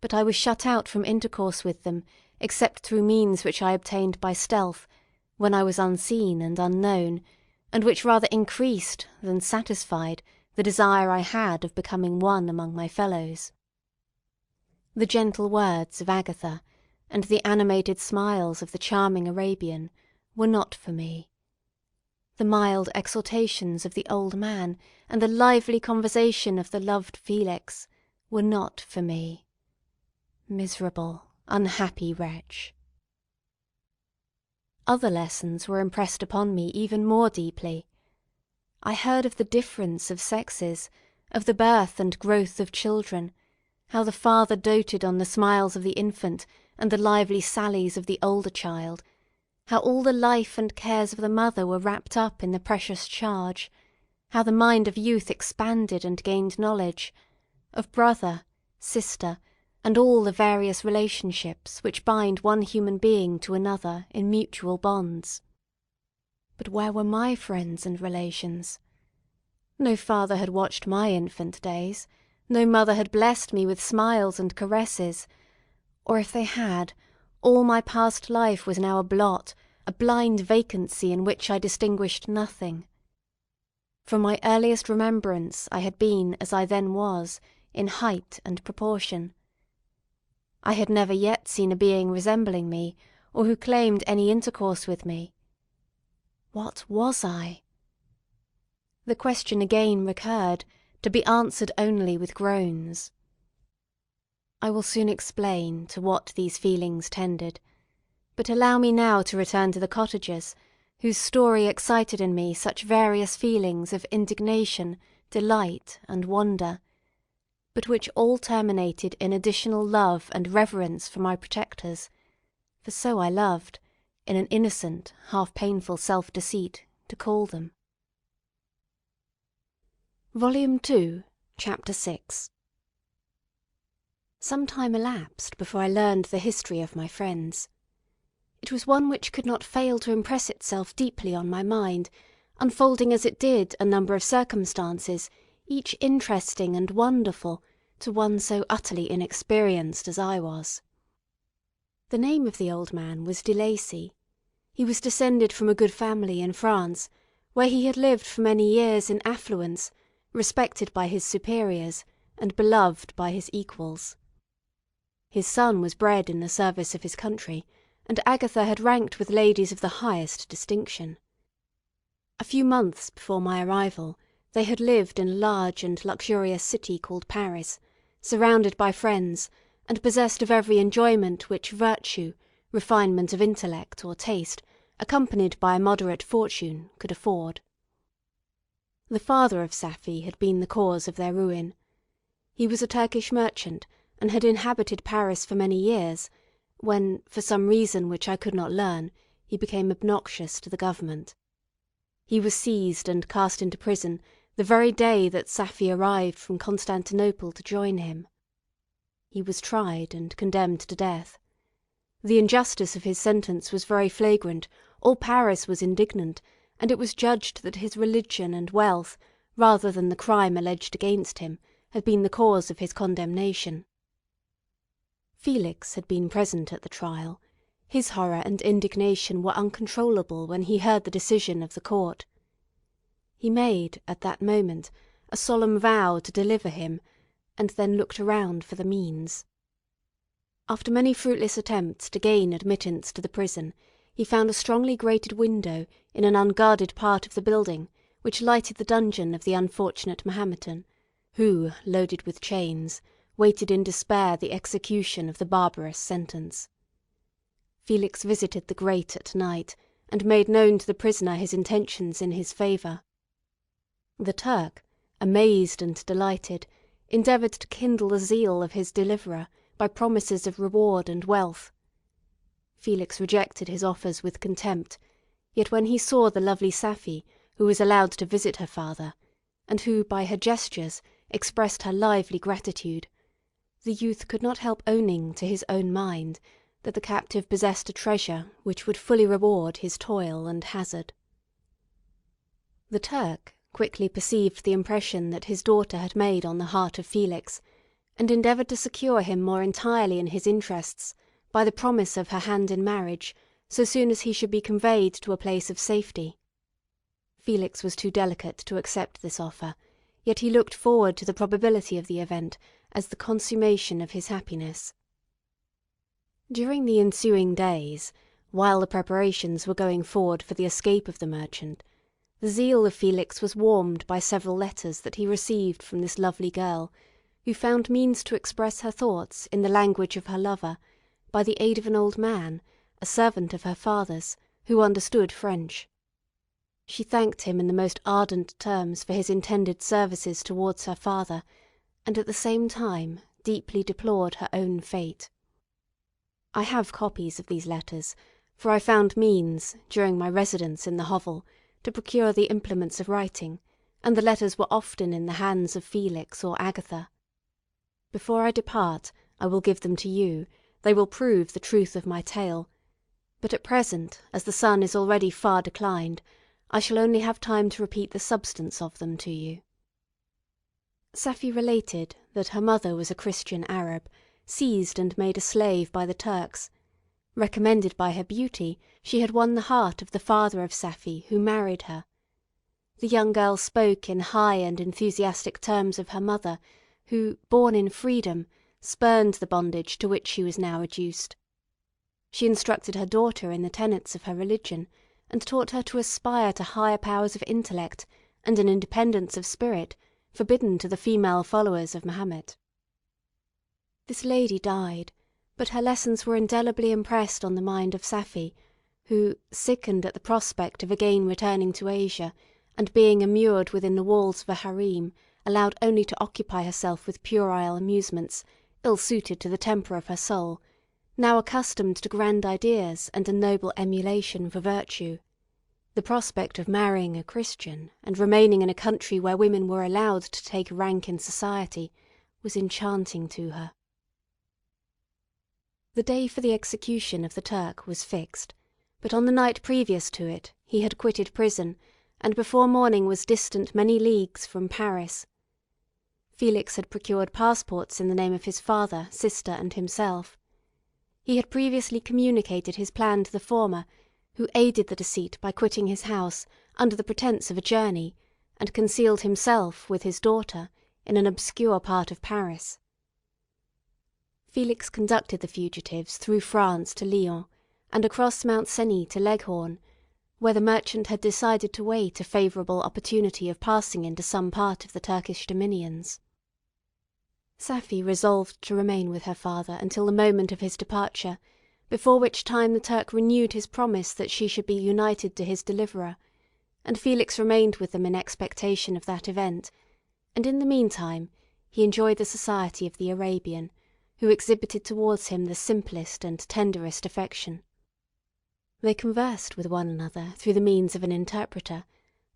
but I was shut out from intercourse with them, except through means which I obtained by stealth, when I was unseen and unknown, and which rather increased than satisfied the desire I had of becoming one among my fellows. The gentle words of Agatha, and the animated smiles of the charming Arabian, were not for me. The mild exhortations of the old man, and the lively conversation of the loved Felix, were not for me. Miserable, unhappy wretch! Other lessons were impressed upon me even more deeply. I heard of the difference of sexes, of the birth and growth of children, how the father doted on the smiles of the infant and the lively sallies of the older child, how all the life and cares of the mother were wrapped up in the precious charge, how the mind of youth expanded and gained knowledge, of brother, sister, and all the various relationships which bind one human being to another in mutual bonds. But where were my friends and relations? No father had watched my infant days, no mother had blessed me with smiles and caresses, or if they had, all my past life was now a blot, a blind vacancy in which I distinguished nothing. From my earliest remembrance I had been as I then was, in height and proportion. I had never yet seen a being resembling me, or who claimed any intercourse with me. What was I? The question again recurred, to be answered only with groans. I will soon explain to what these feelings tended, but allow me now to return to the cottagers, whose story excited in me such various feelings of indignation, delight, and wonder, but which all terminated in additional love and reverence for my protectors, for so I loved, in an innocent, half-painful self-deceit, to call them. Volume 2, Chapter 6. Some time elapsed before I learned the history of my friends. It was one which could not fail to impress itself deeply on my mind, unfolding as it did a number of circumstances, each interesting and wonderful, to one so utterly inexperienced as I was. The name of the old man was de Lacy. He was descended from a good family in France, where he had lived for many years in affluence, respected by his superiors, and beloved by his equals. His son was bred in the service of his country, and Agatha had ranked with ladies of the highest distinction. A few months before my arrival, they had lived in a large and luxurious city called Paris, surrounded by friends, and possessed of every enjoyment which virtue, refinement of intellect, or taste, accompanied by a moderate fortune, could afford. The father of Safie had been the cause of their ruin. He was a Turkish merchant, and had inhabited Paris for many years, when, for some reason which I could not learn, he became obnoxious to the government. He was seized and cast into prison the very day that Safie arrived from Constantinople to join him. He was tried and condemned to death. The injustice of his sentence was very flagrant, all Paris was indignant, and it was judged that his religion and wealth, rather than the crime alleged against him, had been the cause of his condemnation. Felix had been present at the trial. His horror and indignation were uncontrollable when he heard the decision of the court. He made, at that moment, a solemn vow to deliver him, and then looked around for the means. After many fruitless attempts to gain admittance to the prison, he found a strongly grated window in an unguarded part of the building which lighted the dungeon of the unfortunate Mahometan, who, loaded with chains, waited in despair the execution of the barbarous sentence. Felix visited the grate at night, and made known to the prisoner his intentions in his favour. The Turk, amazed and delighted, endeavoured to kindle the zeal of his deliverer by promises of reward and wealth. Felix rejected his offers with contempt, yet when he saw the lovely Safie, who was allowed to visit her father, and who by her gestures expressed her lively gratitude, the youth could not help owning to his own mind that the captive possessed a treasure which would fully reward his toil and hazard. The Turk quickly perceived the impression that his daughter had made on the heart of Felix, and endeavoured to secure him more entirely in his interests by the promise of her hand in marriage so soon as he should be conveyed to a place of safety. Felix was too delicate to accept this offer, yet he looked forward to the probability of the event as the consummation of his happiness. During the ensuing days, while the preparations were going forward for the escape of the merchant, the zeal of Felix was warmed by several letters that he received from this lovely girl, who found means to express her thoughts in the language of her lover, by the aid of an old man, a servant of her father's, who understood French. She thanked him in the most ardent terms for his intended services towards her father, and at the same time deeply deplored her own fate. I have copies of these letters, for I found means, during my residence in the hovel, to procure the implements of writing, and the letters were often in the hands of Felix or Agatha. Before I depart, I will give them to you. They will prove the truth of my tale, but at present, as the sun is already far declined, I shall only have time to repeat the substance of them to you. Safie related that her mother was a Christian Arab, seized and made a slave by the Turks. Recommended by her beauty, she had won the heart of the father of Safie, who married her. The young girl spoke in high and enthusiastic terms of her mother, who, born in freedom, spurned the bondage to which she was now reduced. She instructed her daughter in the tenets of her religion, and taught her to aspire to higher powers of intellect and an independence of spirit forbidden to the female followers of Mahomet. This lady died, but her lessons were indelibly impressed on the mind of Safie, who, sickened at the prospect of again returning to Asia, and being immured within the walls of a harem, allowed only to occupy herself with puerile amusements, ill-suited to the temper of her soul, now accustomed to grand ideas and a noble emulation for virtue. The prospect of marrying a Christian, and remaining in a country where women were allowed to take rank in society, was enchanting to her. The day for the execution of the Turk was fixed, but on the night previous to it he had quitted prison, and before morning was distant many leagues from Paris. Felix had procured passports in the name of his father, sister, and himself. He had previously communicated his plan to the former, who aided the deceit by quitting his house under the pretence of a journey, and concealed himself, with his daughter, in an obscure part of Paris. Felix conducted the fugitives through France to Lyons, and across Mount Cenis to Leghorn, where the merchant had decided to wait a favourable opportunity of passing into some part of the Turkish dominions. Safie resolved to remain with her father until the moment of his departure, before which time the Turk renewed his promise that she should be united to his deliverer, and Felix remained with them in expectation of that event, and in the meantime he enjoyed the society of the Arabian, who exhibited towards him the simplest and tenderest affection. They conversed with one another through the means of an interpreter,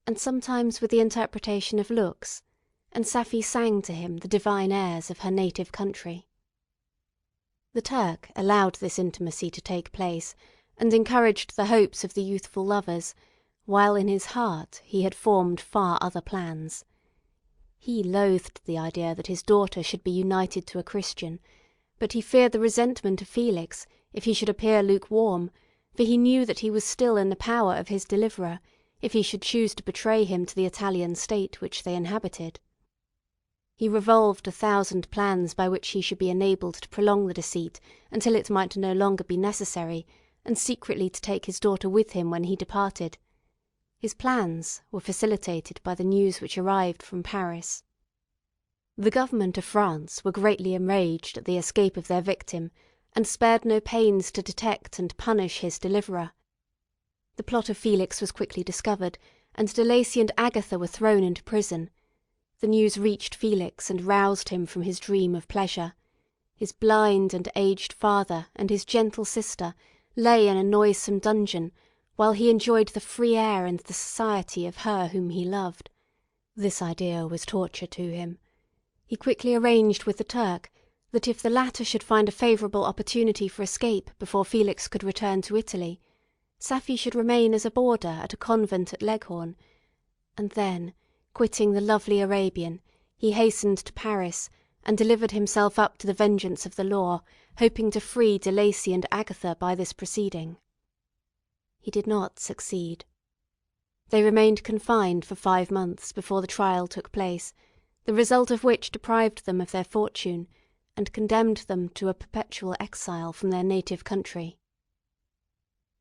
and sometimes with the interpretation of looks, and Safie sang to him the divine airs of her native country. The Turk allowed this intimacy to take place, and encouraged the hopes of the youthful lovers, while in his heart he had formed far other plans. He loathed the idea that his daughter should be united to a Christian, but he feared the resentment of Felix if he should appear lukewarm, for he knew that he was still in the power of his deliverer, if he should choose to betray him to the Italian state which they inhabited. He revolved 1,000 plans by which he should be enabled to prolong the deceit until it might no longer be necessary, and secretly to take his daughter with him when he departed. His plans were facilitated by the news which arrived from Paris. The government of France were greatly enraged at the escape of their victim, and spared no pains to detect and punish his deliverer. The plot of Felix was quickly discovered, and De Lacy and Agatha were thrown into prison. The news reached Felix and roused him from his dream of pleasure. His blind and aged father and his gentle sister lay in a noisome dungeon, while he enjoyed the free air and the society of her whom he loved. This idea was torture to him. He quickly arranged with the Turk that if the latter should find a favourable opportunity for escape before Felix could return to Italy, Safie should remain as a boarder at a convent at Leghorn, and then, quitting the lovely Arabian, he hastened to Paris and delivered himself up to the vengeance of the law, hoping to free De Lacy and Agatha by this proceeding. He did not succeed. They remained confined for 5 months before the trial took place, the result of which deprived them of their fortune, and condemned them to a perpetual exile from their native country.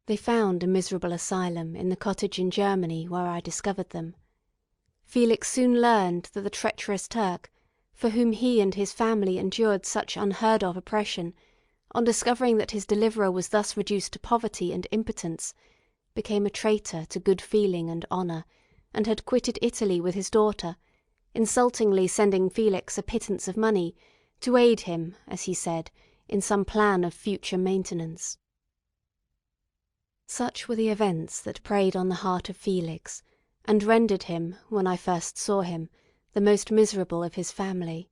They found a miserable asylum in the cottage in Germany where I discovered them. Felix soon learned that the treacherous Turk, for whom he and his family endured such unheard-of oppression, on discovering that his deliverer was thus reduced to poverty and impotence, became a traitor to good feeling and honour, and had quitted Italy with his daughter, insultingly sending Felix a pittance of money to aid him, as he said, in some plan of future maintenance. Such were the events that preyed on the heart of Felix, and rendered him, when I first saw him, the most miserable of his family.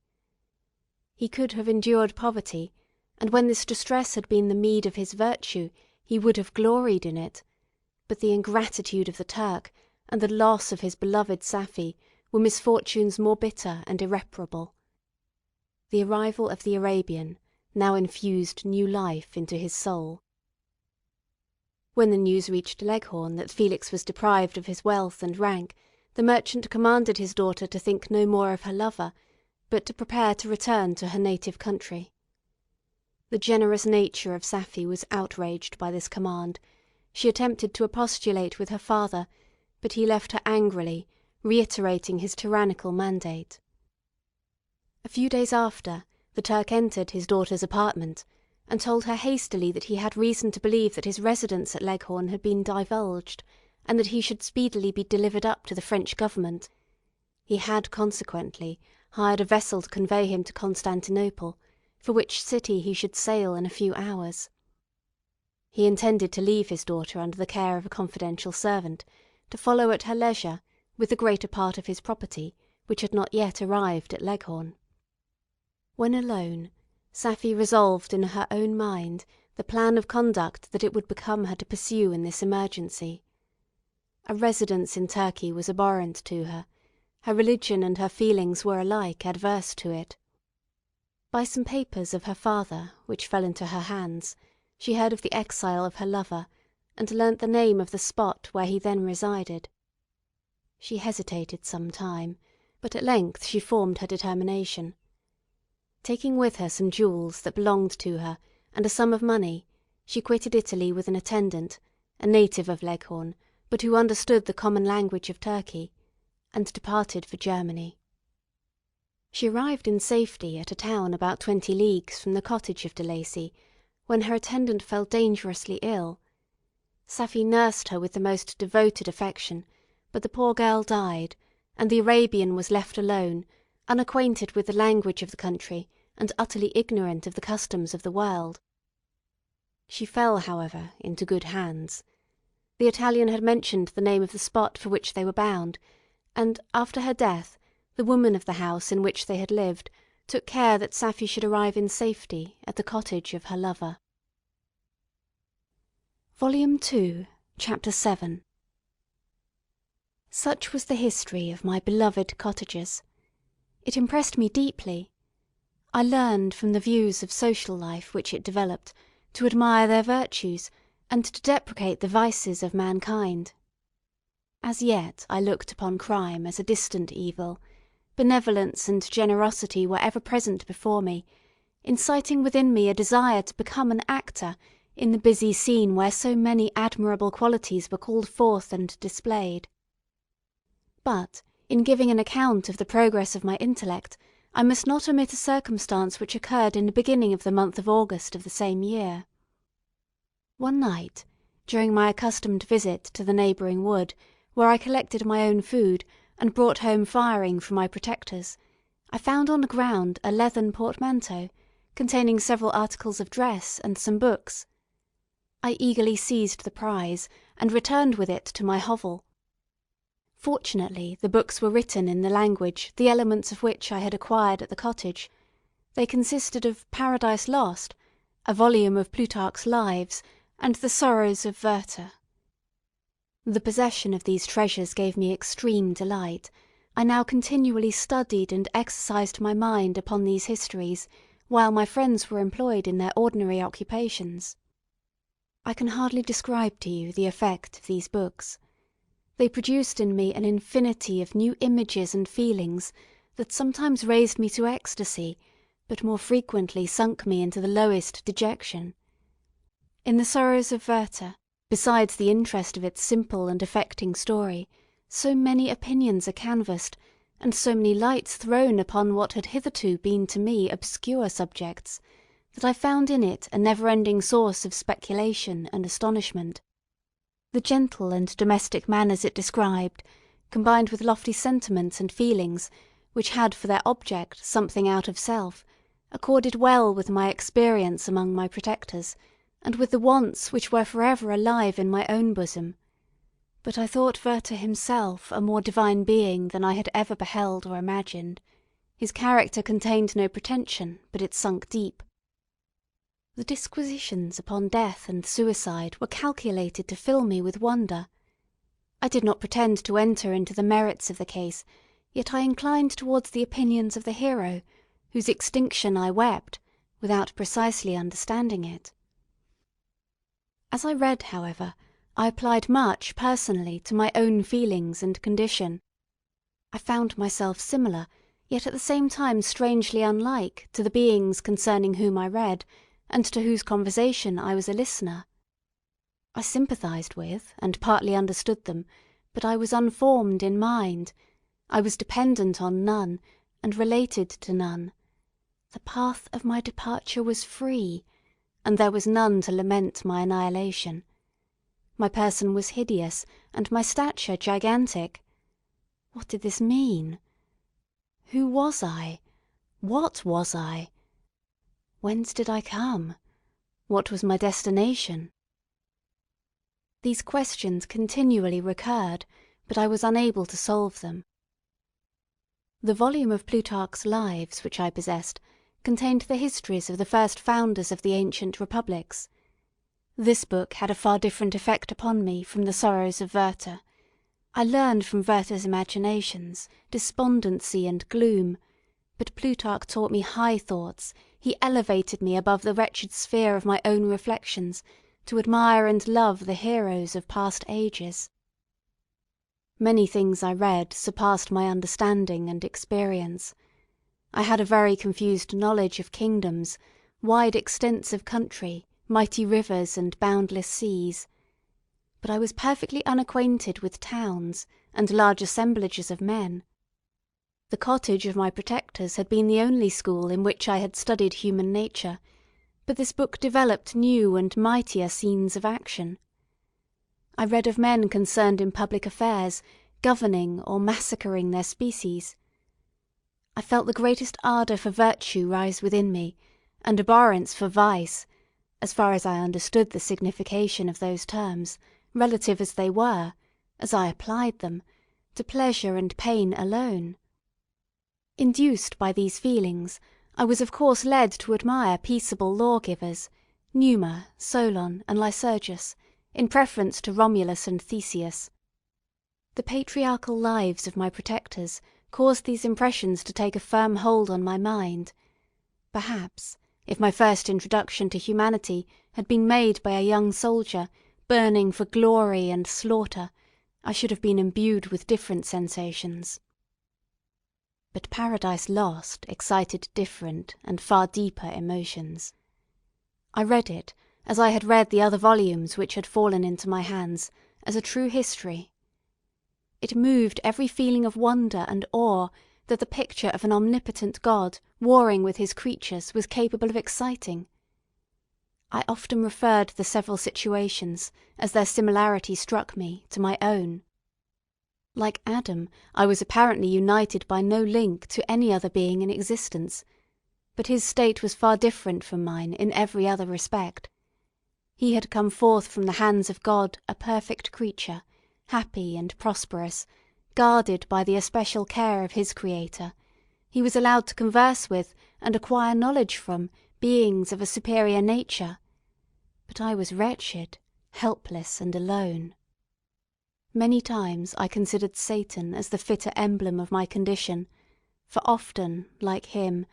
He could have endured poverty, and when this distress had been the meed of his virtue, he would have gloried in it, but the ingratitude of the Turk and the loss of his beloved Safie were misfortunes more bitter and irreparable. The arrival of the Arabian now infused new life into his soul. When the news reached Leghorn that Felix was deprived of his wealth and rank, the merchant commanded his daughter to think no more of her lover, but to prepare to return to her native country. The generous nature of Safie was outraged by this command. She attempted to expostulate with her father, but he left her angrily, reiterating his tyrannical mandate. A few days after, the Turk entered his daughter's apartment, and told her hastily that he had reason to believe that his residence at Leghorn had been divulged, and that he should speedily be delivered up to the French government. He had consequently hired a vessel to convey him to Constantinople, for which city he should sail in a few hours. He intended to leave his daughter under the care of a confidential servant, to follow at her leisure with the greater part of his property, which had not yet arrived at Leghorn. When alone, Safie resolved in her own mind the plan of conduct that it would become her to pursue in this emergency. A residence in Turkey was abhorrent to her. Her religion and her feelings were alike adverse to it. By some papers of her father, which fell into her hands, she heard of the exile of her lover, and learnt the name of the spot where he then resided. She hesitated some time, but at length she formed her determination. Taking with her some jewels that belonged to her, and a sum of money, she quitted Italy with an attendant, a native of Leghorn, but who understood the common language of Turkey, and departed for Germany. She arrived in safety at a town about 20 leagues from the cottage of De Lacy, when her attendant fell dangerously ill. Safie nursed her with the most devoted affection, but the poor girl died, and the Arabian was left alone, unacquainted with the language of the country, and utterly ignorant of the customs of the world. She fell, however, into good hands. The Italian had mentioned the name of the spot for which they were bound, and, after her death, the woman of the house in which they had lived took care that Safie should arrive in safety at the cottage of her lover. Volume 2, Chapter 7. Such was the history of my beloved cottagers. It impressed me deeply. I learned from the views of social life which it developed to admire their virtues, and to deprecate the vices of mankind. As yet I looked upon crime as a distant evil. Benevolence and generosity were ever present before me, inciting within me a desire to become an actor in the busy scene where so many admirable qualities were called forth and displayed. But, in giving an account of the progress of my intellect, I must not omit a circumstance which occurred in the beginning of the month of August of the same year. One night, during my accustomed visit to the neighbouring wood, where I collected my own food and brought home firing from my protectors, I found on the ground a leathern portmanteau, containing several articles of dress and some books. I eagerly seized the prize, and returned with it to my hovel. Fortunately, the books were written in the language the elements of which I had acquired at the cottage. They consisted of Paradise Lost, a volume of Plutarch's Lives, and the Sorrows of Werther. The possession of these treasures gave me extreme delight. I now continually studied and exercised my mind upon these histories, while my friends were employed in their ordinary occupations. I can hardly describe to you the effect of these books. They produced in me an infinity of new images and feelings that sometimes raised me to ecstasy, but more frequently sunk me into the lowest dejection. In the Sorrows of Werther, besides the interest of its simple and affecting story, so many opinions are canvassed, and so many lights thrown upon what had hitherto been to me obscure subjects, that I found in it a never-ending source of speculation and astonishment. The gentle and domestic manners it described, combined with lofty sentiments and feelings, which had for their object something out of self, accorded well with my experience among my protectors, and with the wants which were for ever alive in my own bosom. But I thought Werther himself a more divine being than I had ever beheld or imagined. His character contained no pretension, but it sunk deep. The disquisitions upon death and suicide were calculated to fill me with wonder. I did not pretend to enter into the merits of the case, yet I inclined towards the opinions of the hero, whose extinction I wept, without precisely understanding it. As I read, however, I applied much personally to my own feelings and condition. I found myself similar, yet at the same time strangely unlike, to the beings concerning whom I read, and to whose conversation I was a listener. I sympathised with and partly understood them, but I was unformed in mind. I was dependent on none, and related to none. The path of my departure was free, and there was none to lament my annihilation. My person was hideous, and my stature gigantic. What did this mean? Who was I? What was I? Whence did I come? What was my destination? These questions continually recurred, but I was unable to solve them. The volume of Plutarch's Lives which I possessed contained the histories of the first founders of the ancient republics. This book had a far different effect upon me from the Sorrows of Werther. I learned from Werther's imaginations despondency and gloom, but Plutarch taught me high thoughts. He elevated me above the wretched sphere of my own reflections, to admire and love the heroes of past ages. Many things I read surpassed my understanding and experience. I had a very confused knowledge of kingdoms, wide extents of country, mighty rivers, and boundless seas. But I was perfectly unacquainted with towns and large assemblages of men. The cottage of my protectors had been the only school in which I had studied human nature, but this book developed new and mightier scenes of action. I read of men concerned in public affairs, governing or massacring their species. I felt the greatest ardour for virtue rise within me, and abhorrence for vice, as far as I understood the signification of those terms, relative as they were, as I applied them, to pleasure and pain alone. Induced by these feelings, I was of course led to admire peaceable lawgivers, Numa, Solon, and Lycurgus, in preference to Romulus and Theseus. The patriarchal lives of my protectors caused these impressions to take a firm hold on my mind. Perhaps, if my first introduction to humanity had been made by a young soldier, burning for glory and slaughter, I should have been imbued with different sensations. But Paradise Lost excited different and far deeper emotions. I read it, as I had read the other volumes which had fallen into my hands, as a true history. It moved every feeling of wonder and awe that the picture of an omnipotent God warring with his creatures was capable of exciting. I often referred the several situations, as their similarity struck me, to my own. Like Adam, I was apparently united by no link to any other being in existence, but his state was far different from mine in every other respect. He had come forth from the hands of God a perfect creature, happy and prosperous, guarded by the especial care of his Creator. He was allowed to converse with and acquire knowledge from beings of a superior nature. But I was wretched, helpless, and alone. Many times I considered Satan as the fitter emblem of my condition, for often, like him,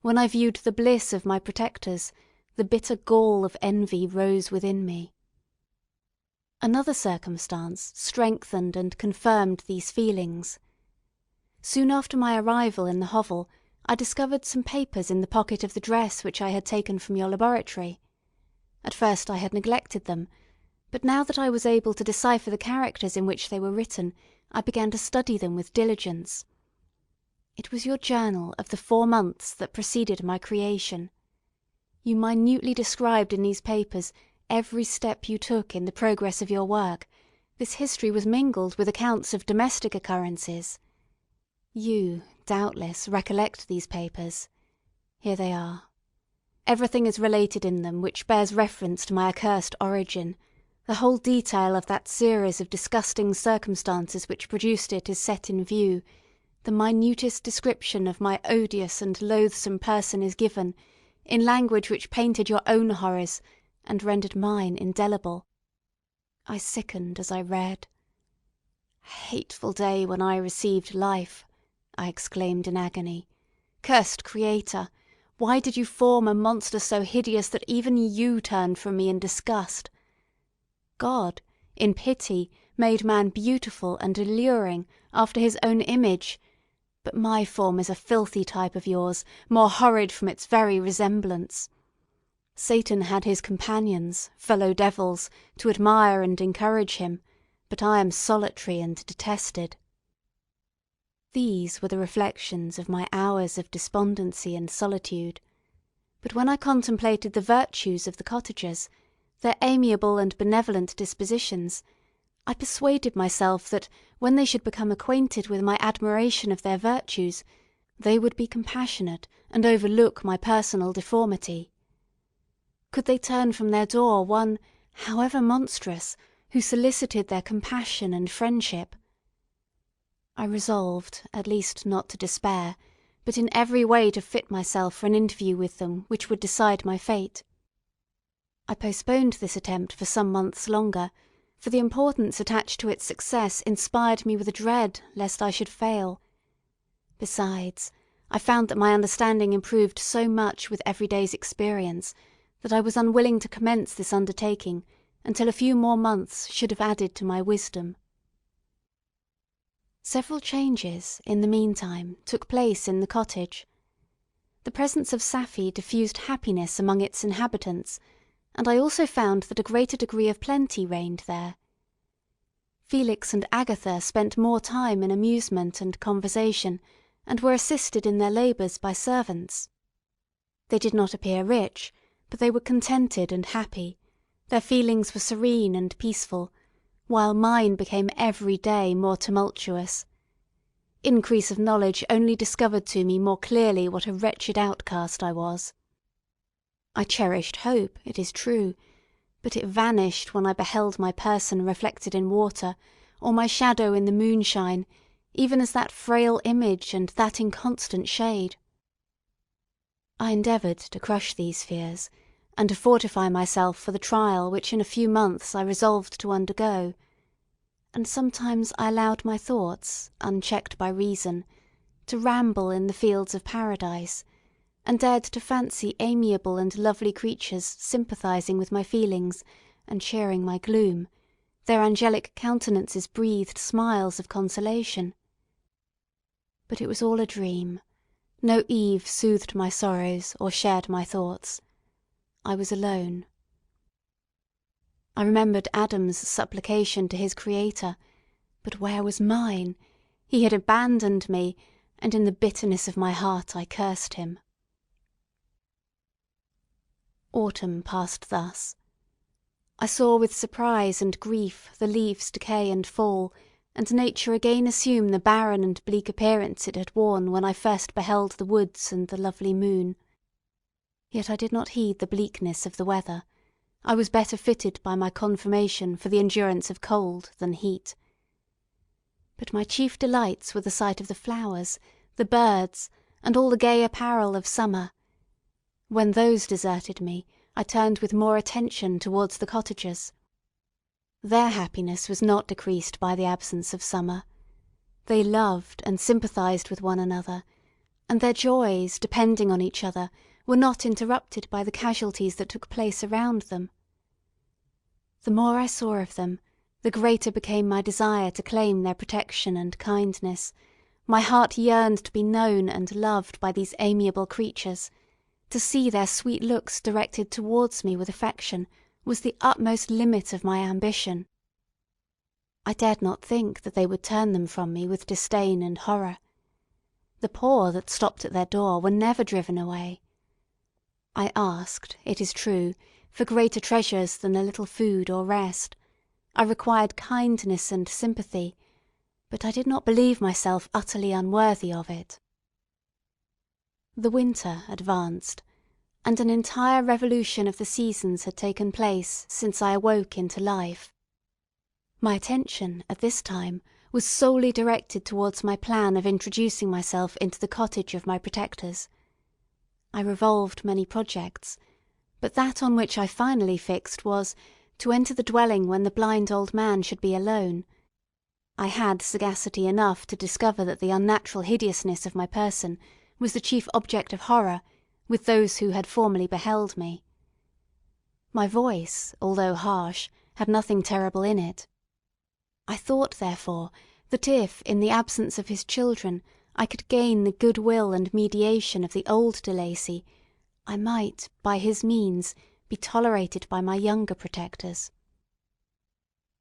when I viewed the bliss of my protectors, the bitter gall of envy rose within me. Another circumstance strengthened and confirmed these feelings. Soon after my arrival in the hovel, I discovered some papers in the pocket of the dress which I had taken from your laboratory. At first I had neglected them, but now that I was able to decipher the characters in which they were written, I began to study them with diligence. It was your journal of the 4 months that preceded my creation. You minutely described in these papers every step you took in the progress of your work. This history was mingled with accounts of domestic occurrences. You, doubtless, recollect these papers. Here they are. Everything is related in them which bears reference to my accursed origin. The whole detail of that series of disgusting circumstances which produced it is set in view. The minutest description of my odious and loathsome person is given, in language which painted your own horrors, and rendered mine indelible. I sickened as I read. "Hateful day when I received life!" I exclaimed in agony. "Cursed Creator! Why did you form a monster so hideous that even you turned from me in disgust? God, in pity, made man beautiful and alluring after his own image, but my form is a filthy type of yours, more horrid from its very resemblance. Satan had his companions, fellow devils, to admire and encourage him, but I am solitary and detested." These were the reflections of my hours of despondency and solitude. But when I contemplated the virtues of the cottagers, their amiable and benevolent dispositions, I persuaded myself that when they should become acquainted with my admiration of their virtues, they would be compassionate and overlook my personal deformity. Could they turn from their door one, however monstrous, who solicited their compassion and friendship? I resolved, at least not to despair, but in every way to fit myself for an interview with them which would decide my fate. I postponed this attempt for some months longer, for the importance attached to its success inspired me with a dread lest I should fail. Besides, I found that my understanding improved so much with every day's experience that I was unwilling to commence this undertaking until a few more months should have added to my wisdom. Several changes, in the meantime, took place in the cottage. The presence of Safie diffused happiness among its inhabitants, and I also found that a greater degree of plenty reigned there. Felix and Agatha spent more time in amusement and conversation, and were assisted in their labours by servants. They did not appear rich, but they were contented and happy. Their feelings were serene and peaceful, while mine became every day more tumultuous. Increase of knowledge only discovered to me more clearly what a wretched outcast I was. I cherished hope, it is true, but it vanished when I beheld my person reflected in water, or my shadow in the moonshine, even as that frail image and that inconstant shade. I endeavoured to crush these fears, and to fortify myself for the trial which in a few months I resolved to undergo, and sometimes I allowed my thoughts, unchecked by reason, to ramble in the fields of paradise, and dared to fancy amiable and lovely creatures sympathizing with my feelings and sharing my gloom. Their angelic countenances breathed smiles of consolation. But it was all a dream. No Eve soothed my sorrows or shared my thoughts. I was alone. I remembered Adam's supplication to his Creator, but where was mine? He had abandoned me, and in the bitterness of my heart I cursed him. Autumn passed thus. I saw with surprise and grief the leaves decay and fall, and nature again assume the barren and bleak appearance it had worn when I first beheld the woods and the lovely moon. Yet I did not heed the bleakness of the weather. I was better fitted by my conformation for the endurance of cold than heat. But my chief delights were the sight of the flowers, the birds, and all the gay apparel of summer. When those deserted me, I turned with more attention towards the cottagers. Their happiness was not decreased by the absence of summer. They loved and sympathised with one another, and their joys, depending on each other, were not interrupted by the casualties that took place around them. The more I saw of them, the greater became my desire to claim their protection and kindness. My heart yearned to be known and loved by these amiable creatures. To see their sweet looks directed towards me with affection was the utmost limit of my ambition. I dared not think that they would turn them from me with disdain and horror. The poor that stopped at their door were never driven away. I asked, it is true, for greater treasures than a little food or rest. I required kindness and sympathy, but I did not believe myself utterly unworthy of it. The winter advanced, and an entire revolution of the seasons had taken place since I awoke into life. My attention, at this time, was solely directed towards my plan of introducing myself into the cottage of my protectors. I revolved many projects, but that on which I finally fixed was, to enter the dwelling when the blind old man should be alone. I had sagacity enough to discover that the unnatural hideousness of my person was the chief object of horror with those who had formerly beheld me. My voice, although harsh, had nothing terrible in it. I thought, therefore, that if, in the absence of his children, I could gain the goodwill and mediation of the old De Lacy, I might, by his means, be tolerated by my younger protectors.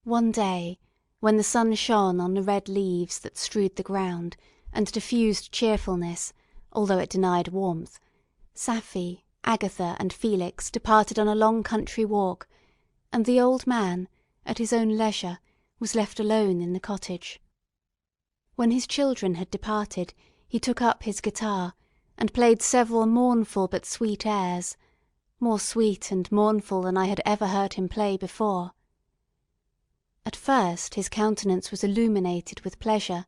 One day, when the sun shone on the red leaves that strewed the ground, and diffused cheerfulness, although it denied warmth, Safie, Agatha, and Felix departed on a long country walk, and the old man, at his own leisure, was left alone in the cottage. When his children had departed, he took up his guitar, and played several mournful but sweet airs, more sweet and mournful than I had ever heard him play before. At first his countenance was illuminated with pleasure,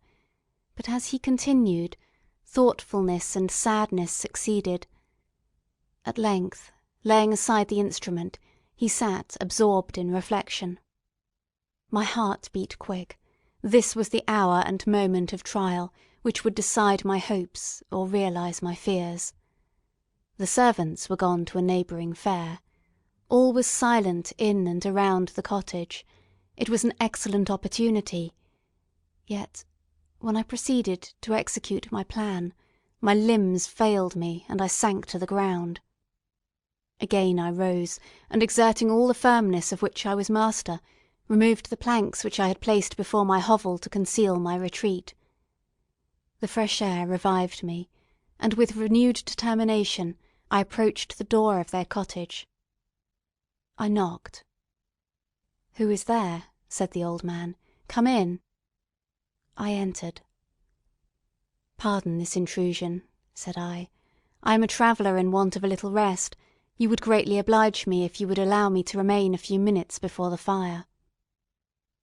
but as he continued, thoughtfulness and sadness succeeded. At length, laying aside the instrument, he sat absorbed in reflection. My heart beat quick. This was the hour and moment of trial which would decide my hopes or realise my fears. The servants were gone to a neighbouring fair. All was silent in and around the cottage. It was an excellent opportunity. Yet, when I proceeded to execute my plan, my limbs failed me and I sank to the ground. Again I rose, and exerting all the firmness of which I was master, removed the planks which I had placed before my hovel to conceal my retreat. The fresh air revived me, and with renewed determination I approached the door of their cottage. I knocked. "Who is there?" said the old man. "Come in." I entered. "Pardon this intrusion," said I. "I am a traveller in want of a little rest. You would greatly oblige me if you would allow me to remain a few minutes before the fire."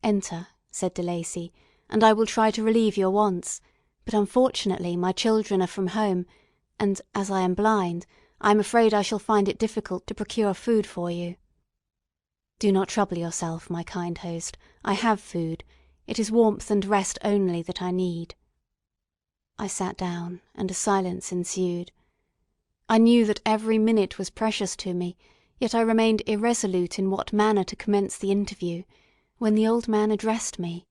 "Enter," said De Lacy, "and I will try to relieve your wants, but unfortunately my children are from home, and, as I am blind, I am afraid I shall find it difficult to procure food for you." "Do not trouble yourself, my kind host. I have food. It is warmth and rest only that I need." I sat down, and a silence ensued. I knew that every minute was precious to me, yet I remained irresolute in what manner to commence the interview, when the old man addressed me.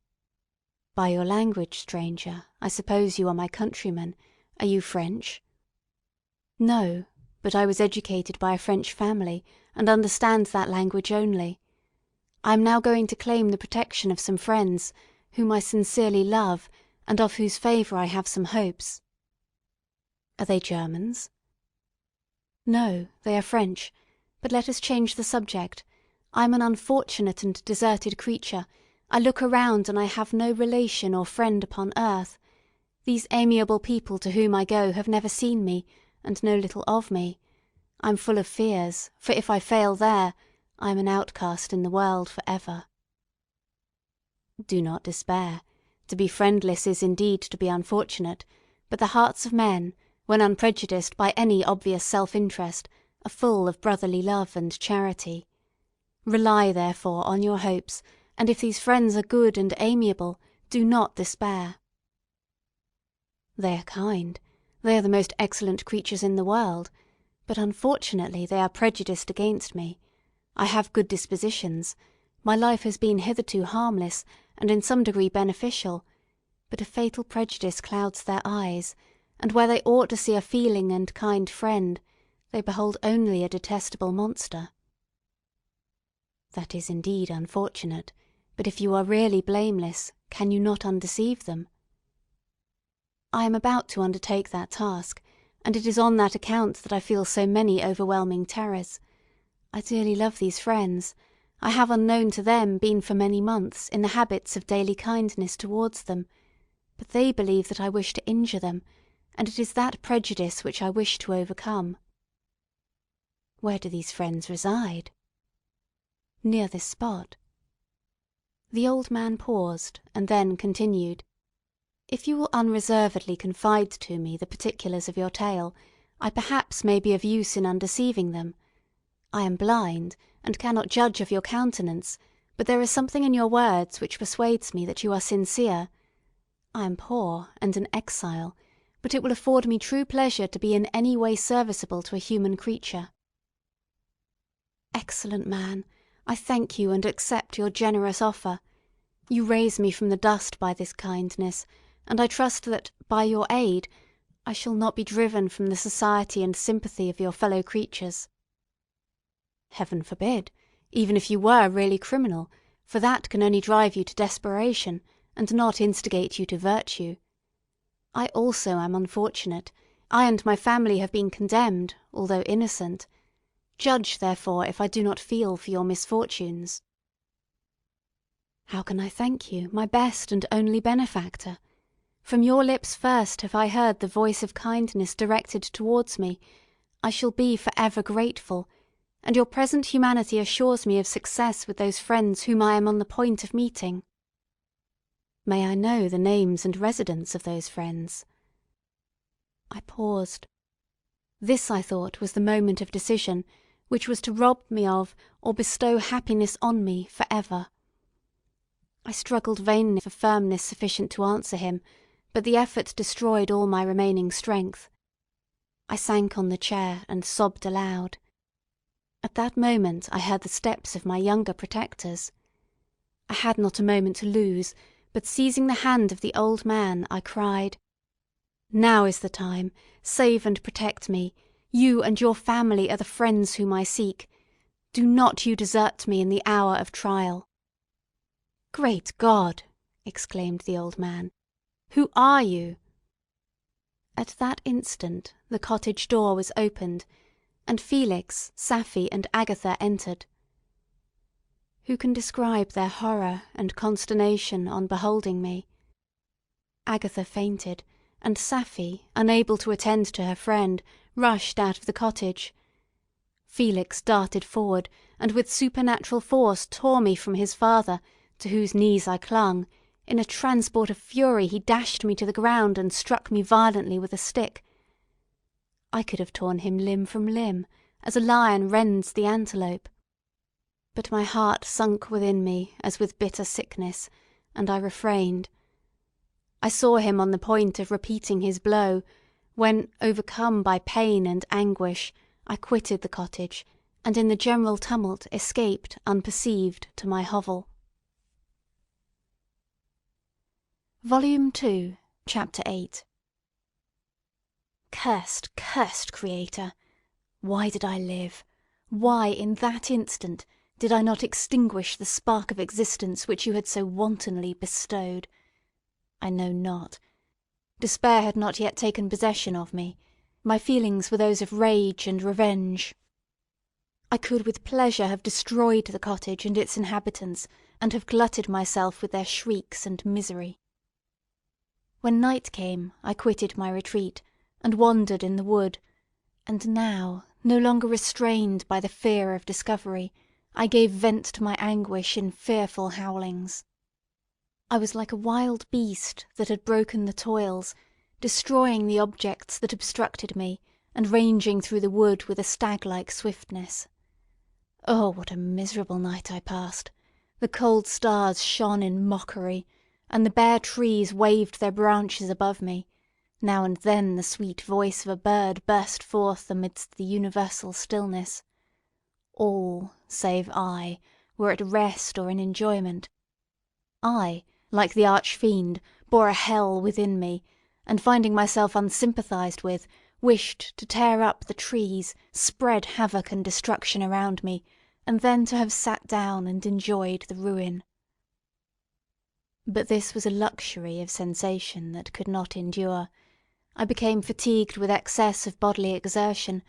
"By your language, stranger, I suppose you are my countryman. Are you French?" "No, but I was educated by a French family, and understand that language only. I am now going to claim the protection of some friends whom I sincerely love, and of whose favour I have some hopes." "Are they Germans?" "No, they are French. But let us change the subject. I am an unfortunate and deserted creature. I look around, and I have no relation or friend upon earth. These amiable people to whom I go have never seen me, and know little of me. I am full of fears, for if I fail there, I am an outcast in the world for ever." "Do not despair. To be friendless is indeed to be unfortunate, but the hearts of men, when unprejudiced by any obvious self-interest, are full of brotherly love and charity. Rely, therefore, on your hopes, and if these friends are good and amiable, do not despair." "They are kind. They are the most excellent creatures in the world, but unfortunately they are prejudiced against me. I have good dispositions. My life has been hitherto harmless, and in some degree beneficial, but a fatal prejudice clouds their eyes, and where they ought to see a feeling and kind friend, they behold only a detestable monster." "That is indeed unfortunate, but if you are really blameless, can you not undeceive them?" "I am about to undertake that task, and it is on that account that I feel so many overwhelming terrors. I dearly love these friends. I have, unknown to them, been for many months in the habits of daily kindness towards them, but they believe that I wish to injure them, and it is that prejudice which I wish to overcome." "Where do these friends reside?" "Near this spot." The old man paused, and then continued, "If you will unreservedly confide to me the particulars of your tale, I perhaps may be of use in undeceiving them. I am blind, and cannot judge of your countenance, but there is something in your words which persuades me that you are sincere. I am poor, and an exile, but it will afford me true pleasure to be in any way serviceable to a human creature." "Excellent man! I thank you and accept your generous offer. You raise me from the dust by this kindness, and I trust that, by your aid, I shall not be driven from the society and sympathy of your fellow creatures." "Heaven forbid, even if you were really criminal, for that can only drive you to desperation, and not instigate you to virtue. I also am unfortunate. I and my family have been condemned, although innocent. Judge, therefore, if I do not feel for your misfortunes." "How can I thank you, my best and only benefactor? From your lips first have I heard the voice of kindness directed towards me. I shall be for ever grateful, and your present humanity assures me of success with those friends whom I am on the point of meeting." "May I know the names and residence of those friends?" I paused. This, I thought, was the moment of decision, which was to rob me of, or bestow happiness on me, for ever. I struggled vainly for firmness sufficient to answer him, but the effort destroyed all my remaining strength. I sank on the chair and sobbed aloud. At that moment I heard the steps of my younger protectors. I had not a moment to lose, but seizing the hand of the old man, I cried, "Now is the time. Save and protect me. You and your family are the friends whom I seek. Do not you desert me in the hour of trial." "Great God!" exclaimed the old man. "Who are you?" At that instant the cottage door was opened, and Felix, Safie, and Agatha entered. Who can describe their horror and consternation on beholding me? Agatha fainted, and Safie, unable to attend to her friend, rushed out of the cottage. Felix darted forward, and with supernatural force tore me from his father, to whose knees I clung. In a transport of fury he dashed me to the ground and struck me violently with a stick. I could have torn him limb from limb, as a lion rends the antelope. But my heart sunk within me as with bitter sickness, and I refrained. I saw him on the point of repeating his blow, when, overcome by pain and anguish, I quitted the cottage, and in the general tumult escaped unperceived to my hovel. Volume 2, Chapter 8. Cursed, cursed creator! Why did I live? Why, in that instant, did I not extinguish the spark of existence which you had so wantonly bestowed? I know not. Despair had not yet taken possession of me. My feelings were those of rage and revenge. I could with pleasure have destroyed the cottage and its inhabitants, and have glutted myself with their shrieks and misery. When night came, I quitted my retreat, and wandered in the wood, and now, no longer restrained by the fear of discovery, I gave vent to my anguish in fearful howlings. I was like a wild beast that had broken the toils, destroying the objects that obstructed me, and ranging through the wood with a stag-like swiftness. Oh, what a miserable night I passed! The cold stars shone in mockery, and the bare trees waved their branches above me. Now and then the sweet voice of a bird burst forth amidst the universal stillness. All, save I, were at rest or in enjoyment. I, like the arch-fiend, bore a hell within me, and finding myself unsympathised with, wished to tear up the trees, spread havoc and destruction around me, and then to have sat down and enjoyed the ruin. But this was a luxury of sensation that could not endure. I became fatigued with excess of bodily exertion,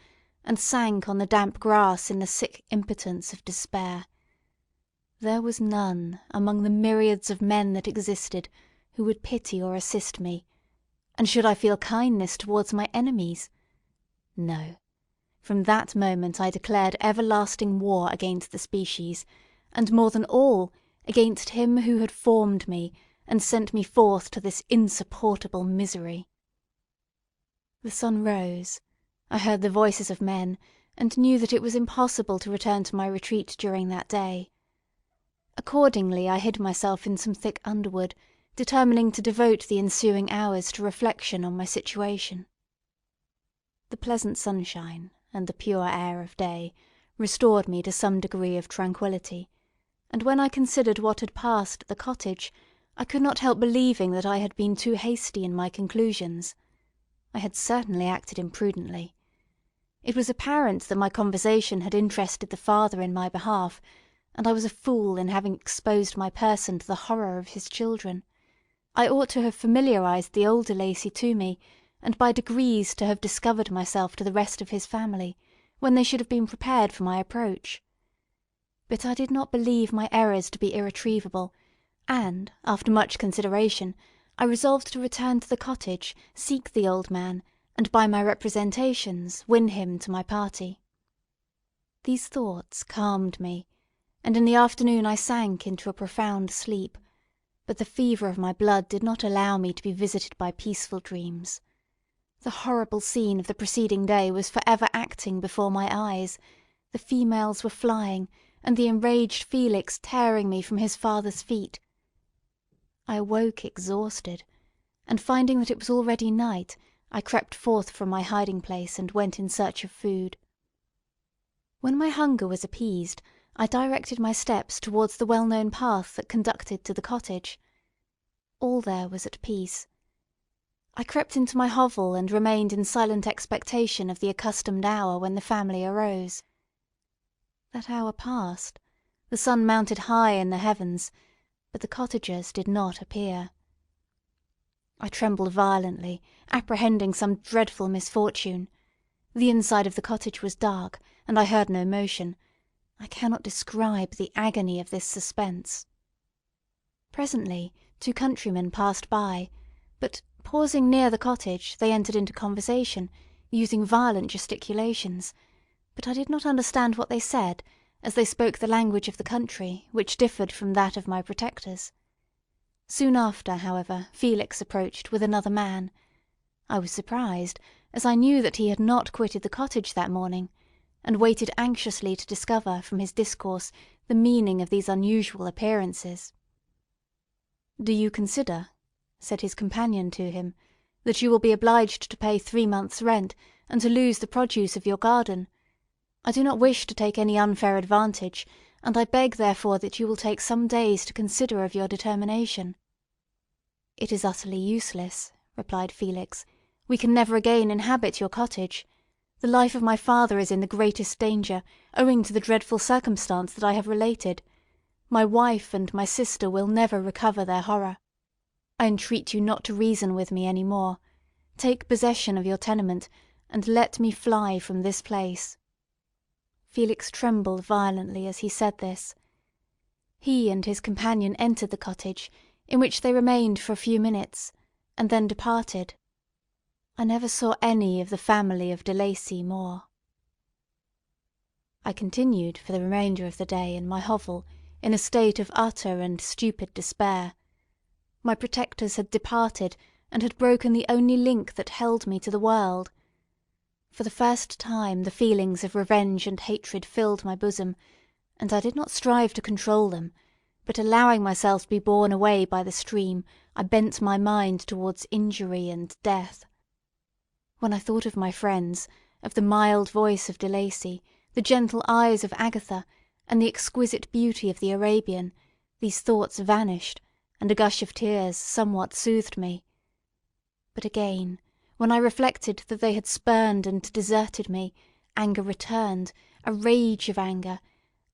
and sank on the damp grass in the sick impotence of despair. There was none, among the myriads of men that existed, who would pity or assist me. And should I feel kindness towards my enemies? No. From that moment I declared everlasting war against the species, and more than all, against him who had formed me, and sent me forth to this insupportable misery. The sun rose. I heard the voices of men, and knew that it was impossible to return to my retreat during that day. Accordingly, I hid myself in some thick underwood, determining to devote the ensuing hours to reflection on my situation. The pleasant sunshine and the pure air of day restored me to some degree of tranquillity, and when I considered what had passed at the cottage, I could not help believing that I had been too hasty in my conclusions. I had certainly acted imprudently. It was apparent that my conversation had interested the father in my behalf, and I was a fool in having exposed my person to the horror of his children. I ought to have familiarised the older Lacy to me, and by degrees to have discovered myself to the rest of his family, when they should have been prepared for my approach. But I did not believe my errors to be irretrievable, and, after much consideration, I resolved to return to the cottage, seek the old man, and by my representations win him to my party. These thoughts calmed me, and in the afternoon I sank into a profound sleep, but the fever of my blood did not allow me to be visited by peaceful dreams. The horrible scene of the preceding day was for ever acting before my eyes. The females were flying, and the enraged Felix tearing me from his father's feet. I awoke exhausted, and finding that it was already night, I crept forth from my hiding-place and went in search of food. When my hunger was appeased, I directed my steps towards the well-known path that conducted to the cottage. All there was at peace. I crept into my hovel and remained in silent expectation of the accustomed hour when the family arose. That hour passed, the sun mounted high in the heavens, but the cottagers did not appear. I trembled violently, apprehending some dreadful misfortune. The inside of the cottage was dark, and I heard no motion. I cannot describe the agony of this suspense. Presently 2 countrymen passed by, but, pausing near the cottage, they entered into conversation, using violent gesticulations, but I did not understand what they said, as they spoke the language of the country, which differed from that of my protectors. Soon after, however, Felix approached with another man. I was surprised, as I knew that he had not quitted the cottage that morning, and waited anxiously to discover from his discourse the meaning of these unusual appearances. "Do you consider," said his companion to him, "that you will be obliged to pay 3 months' rent, and to lose the produce of your garden? I do not wish to take any unfair advantage, and I beg therefore that you will take some days to consider of your determination." "It is utterly useless," replied Felix. "We can never again inhabit your cottage. The life of my father is in the greatest danger, owing to the dreadful circumstance that I have related. My wife and my sister will never recover their horror. I entreat you not to reason with me any more. Take possession of your tenement, and let me fly from this place." Felix trembled violently as he said this. He and his companion entered the cottage, in which they remained for a few minutes, and then departed. I never saw any of the family of de Lacy more. I continued for the remainder of the day in my hovel, in a state of utter and stupid despair. My protectors had departed, and had broken the only link that held me to the world. For the first time the feelings of revenge and hatred filled my bosom, and I did not strive to control them, but allowing myself to be borne away by the stream, I bent my mind towards injury and death. When I thought of my friends, of the mild voice of de Lacy, the gentle eyes of Agatha, and the exquisite beauty of the Arabian, these thoughts vanished, and a gush of tears somewhat soothed me. But again, when I reflected that they had spurned and deserted me, anger returned, a rage of anger,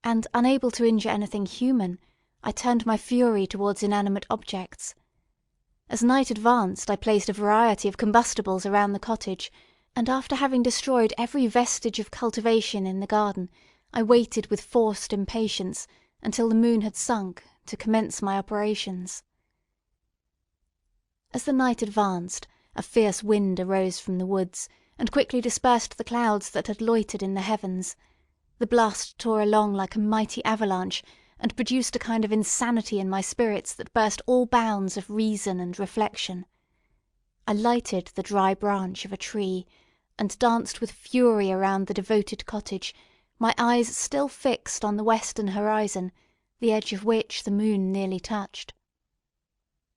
and, unable to injure anything human, I turned my fury towards inanimate objects. As night advanced, I placed a variety of combustibles around the cottage, and after having destroyed every vestige of cultivation in the garden, I waited with forced impatience until the moon had sunk, to commence my operations. As the night advanced, a fierce wind arose from the woods, and quickly dispersed the clouds that had loitered in the heavens. The blast tore along like a mighty avalanche, and produced a kind of insanity in my spirits that burst all bounds of reason and reflection. I lighted the dry branch of a tree, and danced with fury around the devoted cottage, my eyes still fixed on the western horizon, the edge of which the moon nearly touched.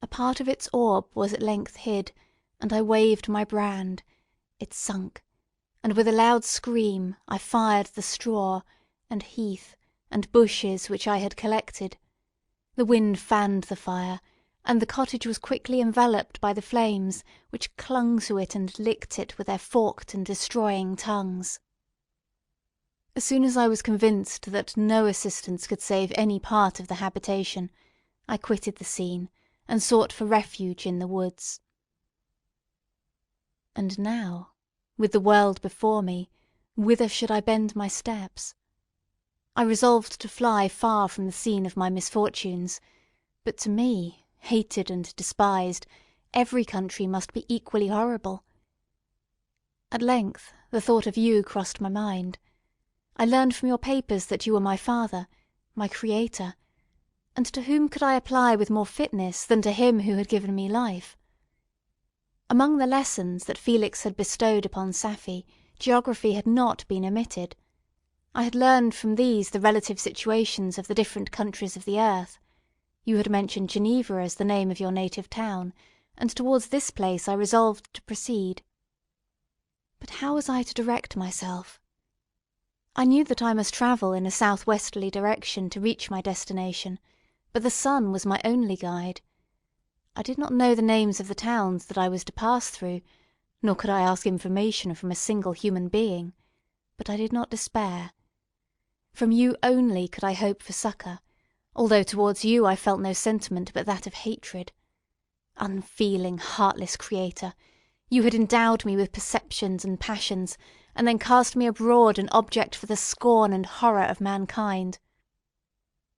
A part of its orb was at length hid, and I waved my brand. It sunk, and with a loud scream I fired the straw, and heath, and bushes which I had collected. The wind fanned the fire, and the cottage was quickly enveloped by the flames, which clung to it and licked it with their forked and destroying tongues. As soon as I was convinced that no assistance could save any part of the habitation, I quitted the scene, and sought for refuge in the woods. And now, with the world before me, whither should I bend my steps? I resolved to fly far from the scene of my misfortunes, but to me, hated and despised, every country must be equally horrible. At length the thought of you crossed my mind. I learned from your papers that you were my father, my creator, and to whom could I apply with more fitness than to him who had given me life? Among the lessons that Felix had bestowed upon Safie, geography had not been omitted. I had learned from these the relative situations of the different countries of the earth. You had mentioned Geneva as the name of your native town, and towards this place I resolved to proceed. But how was I to direct myself? I knew that I must travel in a south-westerly direction to reach my destination, but the sun was my only guide. I did not know the names of the towns that I was to pass through, nor could I ask information from a single human being, but I did not despair. From you only could I hope for succour, although towards you I felt no sentiment but that of hatred. Unfeeling, heartless creator! You had endowed me with perceptions and passions, and then cast me abroad an object for the scorn and horror of mankind.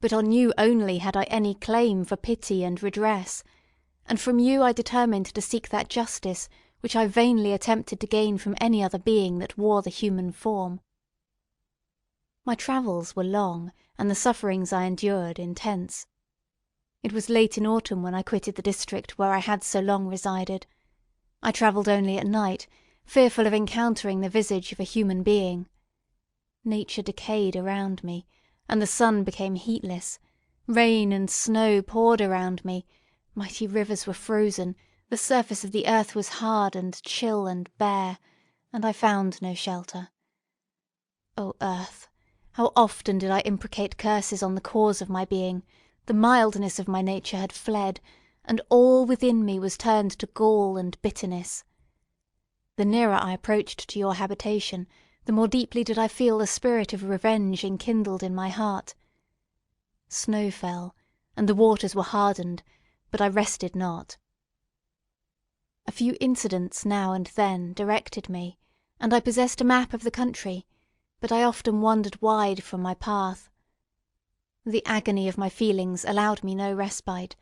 But on you only had I any claim for pity and redress, and from you I determined to seek that justice which I vainly attempted to gain from any other being that wore the human form. My travels were long, and the sufferings I endured intense. It was late in autumn when I quitted the district where I had so long resided. I travelled only at night, fearful of encountering the visage of a human being. Nature decayed around me, and the sun became heatless. Rain and snow poured around me, mighty rivers were frozen, the surface of the earth was hard and chill and bare, and I found no shelter. O earth! How often did I imprecate curses on the cause of my being! The mildness of my nature had fled, and all within me was turned to gall and bitterness. The nearer I approached to your habitation, the more deeply did I feel the spirit of revenge enkindled in my heart. Snow fell, and the waters were hardened, but I rested not. A few incidents now and then directed me, and I possessed a map of the country, but I often wandered wide from my path. The agony of my feelings allowed me no respite.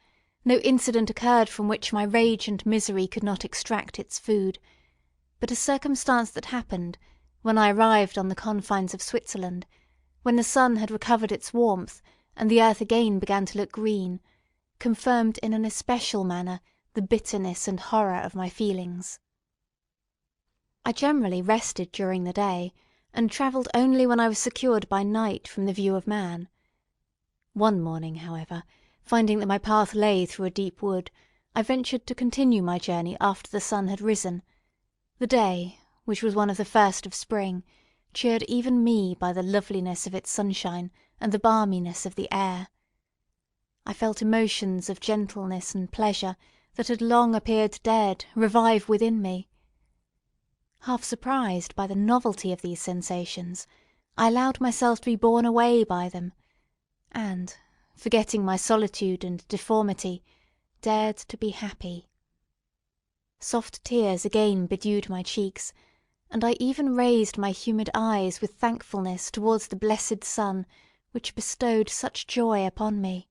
No incident occurred from which my rage and misery could not extract its food, but a circumstance that happened when I arrived on the confines of Switzerland, when the sun had recovered its warmth and the earth again began to look green, confirmed in an especial manner the bitterness and horror of my feelings. I generally rested during the day, and travelled only when I was secured by night from the view of man. One morning, however, finding that my path lay through a deep wood, I ventured to continue my journey after the sun had risen. The day, which was one of the first of spring, cheered even me by the loveliness of its sunshine and the balminess of the air. I felt emotions of gentleness and pleasure that had long appeared dead revive within me. Half surprised by the novelty of these sensations, I allowed myself to be borne away by them, and, forgetting my solitude and deformity, dared to be happy. Soft tears again bedewed my cheeks, and I even raised my humid eyes with thankfulness towards the blessed sun which bestowed such joy upon me.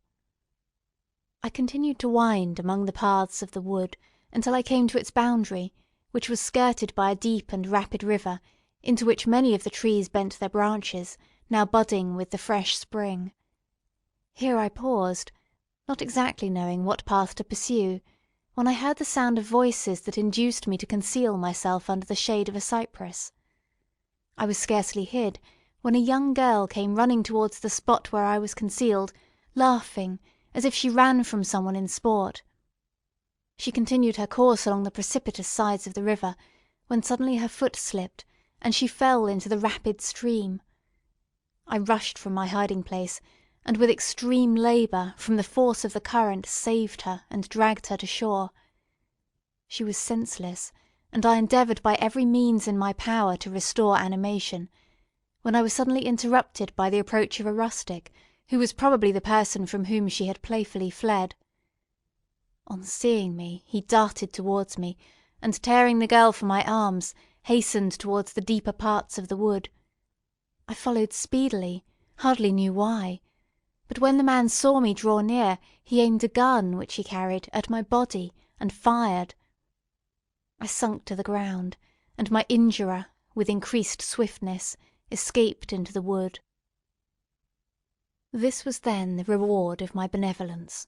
I continued to wind among the paths of the wood until I came to its boundary, which was skirted by a deep and rapid river, into which many of the trees bent their branches, now budding with the fresh spring. Here I paused, not exactly knowing what path to pursue, when I heard the sound of voices that induced me to conceal myself under the shade of a cypress. I was scarcely hid, when a young girl came running towards the spot where I was concealed, laughing, as if she ran from someone in sport. She continued her course along the precipitous sides of the river, when suddenly her foot slipped, and she fell into the rapid stream. I rushed from my hiding place, and with extreme labour, from the force of the current, saved her and dragged her to shore. She was senseless, and I endeavoured by every means in my power to restore animation, when I was suddenly interrupted by the approach of a rustic, who was probably the person from whom she had playfully fled. On seeing me, he darted towards me, and tearing the girl from my arms, hastened towards the deeper parts of the wood. I followed speedily, hardly knew why, but when the man saw me draw near, he aimed a gun, which he carried, at my body, and fired. I sunk to the ground, and my injurer, with increased swiftness, escaped into the wood. This was then the reward of my benevolence.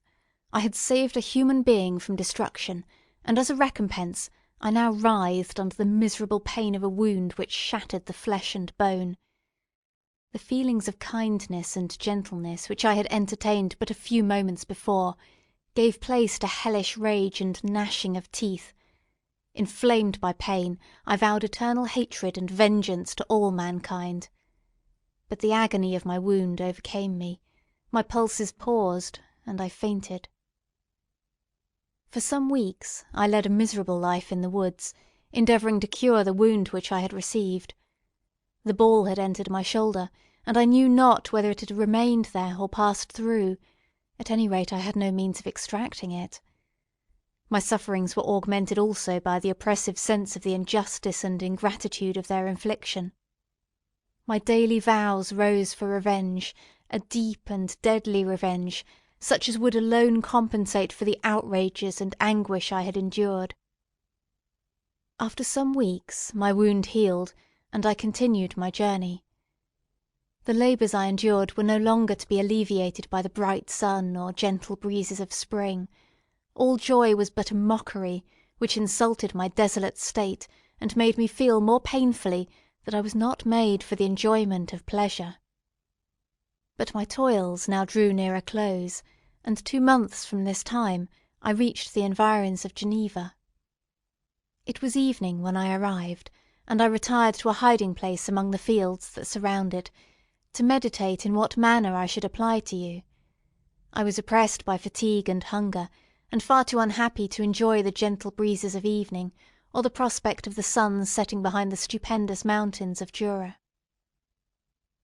I had saved a human being from destruction, and as a recompense I now writhed under the miserable pain of a wound which shattered the flesh and bone. The feelings of kindness and gentleness which I had entertained but a few moments before gave place to hellish rage and gnashing of teeth. Inflamed by pain, I vowed eternal hatred and vengeance to all mankind. But the agony of my wound overcame me, my pulses paused, and I fainted. For some weeks I led a miserable life in the woods, endeavouring to cure the wound which I had received. The ball had entered my shoulder, and I knew not whether it had remained there or passed through. At any rate, I had no means of extracting it. My sufferings were augmented also by the oppressive sense of the injustice and ingratitude of their infliction. My daily vows rose for revenge, a deep and deadly revenge, such as would alone compensate for the outrages and anguish I had endured. After some weeks my wound healed, and I continued my journey. The labours I endured were no longer to be alleviated by the bright sun or gentle breezes of spring. All joy was but a mockery, which insulted my desolate state, and made me feel more painfully that I was not made for the enjoyment of pleasure. But my toils now drew near a close, and 2 months from this time I reached the environs of Geneva. It was evening when I arrived, and I retired to a hiding place among the fields that surround it, to meditate in what manner I should apply to you. I was oppressed by fatigue and hunger, and far too unhappy to enjoy the gentle breezes of evening, or the prospect of the sun setting behind the stupendous mountains of Jura.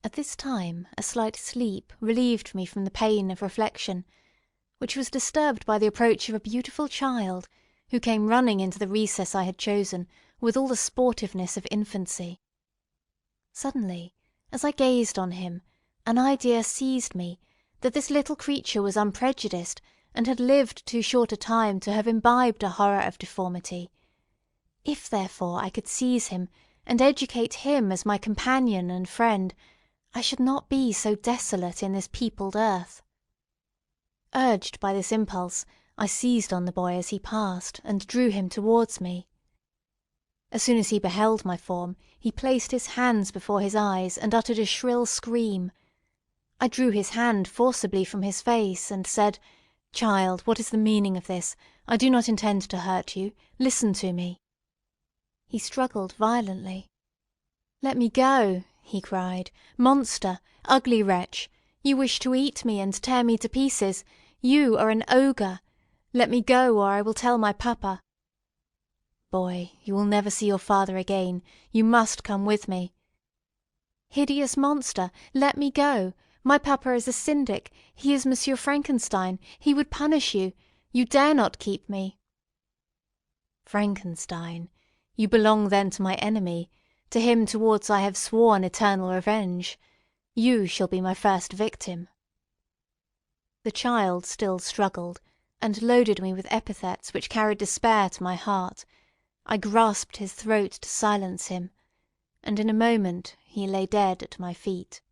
At this time a slight sleep relieved me from the pain of reflection, which was disturbed by the approach of a beautiful child, who came running into the recess I had chosen with all the sportiveness of infancy. Suddenly, as I gazed on him, an idea seized me that this little creature was unprejudiced and had lived too short a time to have imbibed a horror of deformity. If, therefore, I could seize him and educate him as my companion and friend, I should not be so desolate in this peopled earth. Urged by this impulse, I seized on the boy as he passed, and drew him towards me. As soon as he beheld my form, he placed his hands before his eyes and uttered a shrill scream. I drew his hand forcibly from his face, and said, "Child, what is the meaning of this? I do not intend to hurt you. Listen to me." He struggled violently. "Let me go," he cried. "Monster! Ugly wretch! You wish to eat me and tear me to pieces. You are an ogre. Let me go, or I will tell my papa." "Boy, you will never see your father again. You must come with me." "Hideous monster! Let me go. My papa is a syndic. He is Monsieur Frankenstein. He would punish you. You dare not keep me." "Frankenstein! You belong then to my enemy. To him towards I have sworn eternal revenge. You shall be my first victim." The child still struggled, and loaded me with epithets which carried despair to my heart. I grasped his throat to silence him, and in a moment he lay dead at my feet.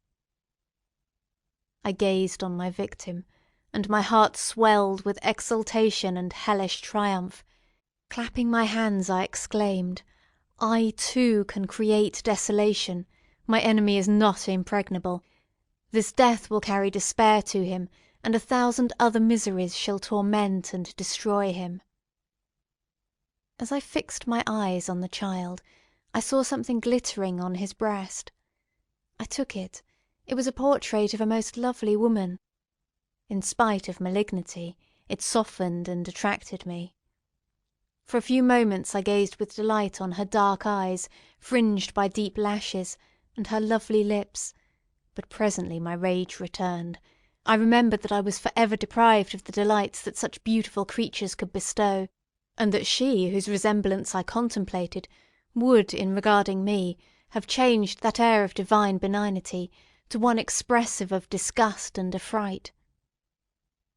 I gazed on my victim, and my heart swelled with exultation and hellish triumph. Clapping my hands, I exclaimed, "I too can create desolation. My enemy is not impregnable. This death will carry despair to him, and 1,000 other miseries shall torment and destroy him." As I fixed my eyes on the child, I saw something glittering on his breast. I took it. It was a portrait of a most lovely woman. In spite of malignity, it softened and attracted me. For a few moments I gazed with delight on her dark eyes, fringed by deep lashes, and her lovely lips, but presently my rage returned. I remembered that I was for ever deprived of the delights that such beautiful creatures could bestow, and that she, whose resemblance I contemplated, would, in regarding me, have changed that air of divine benignity to one expressive of disgust and affright.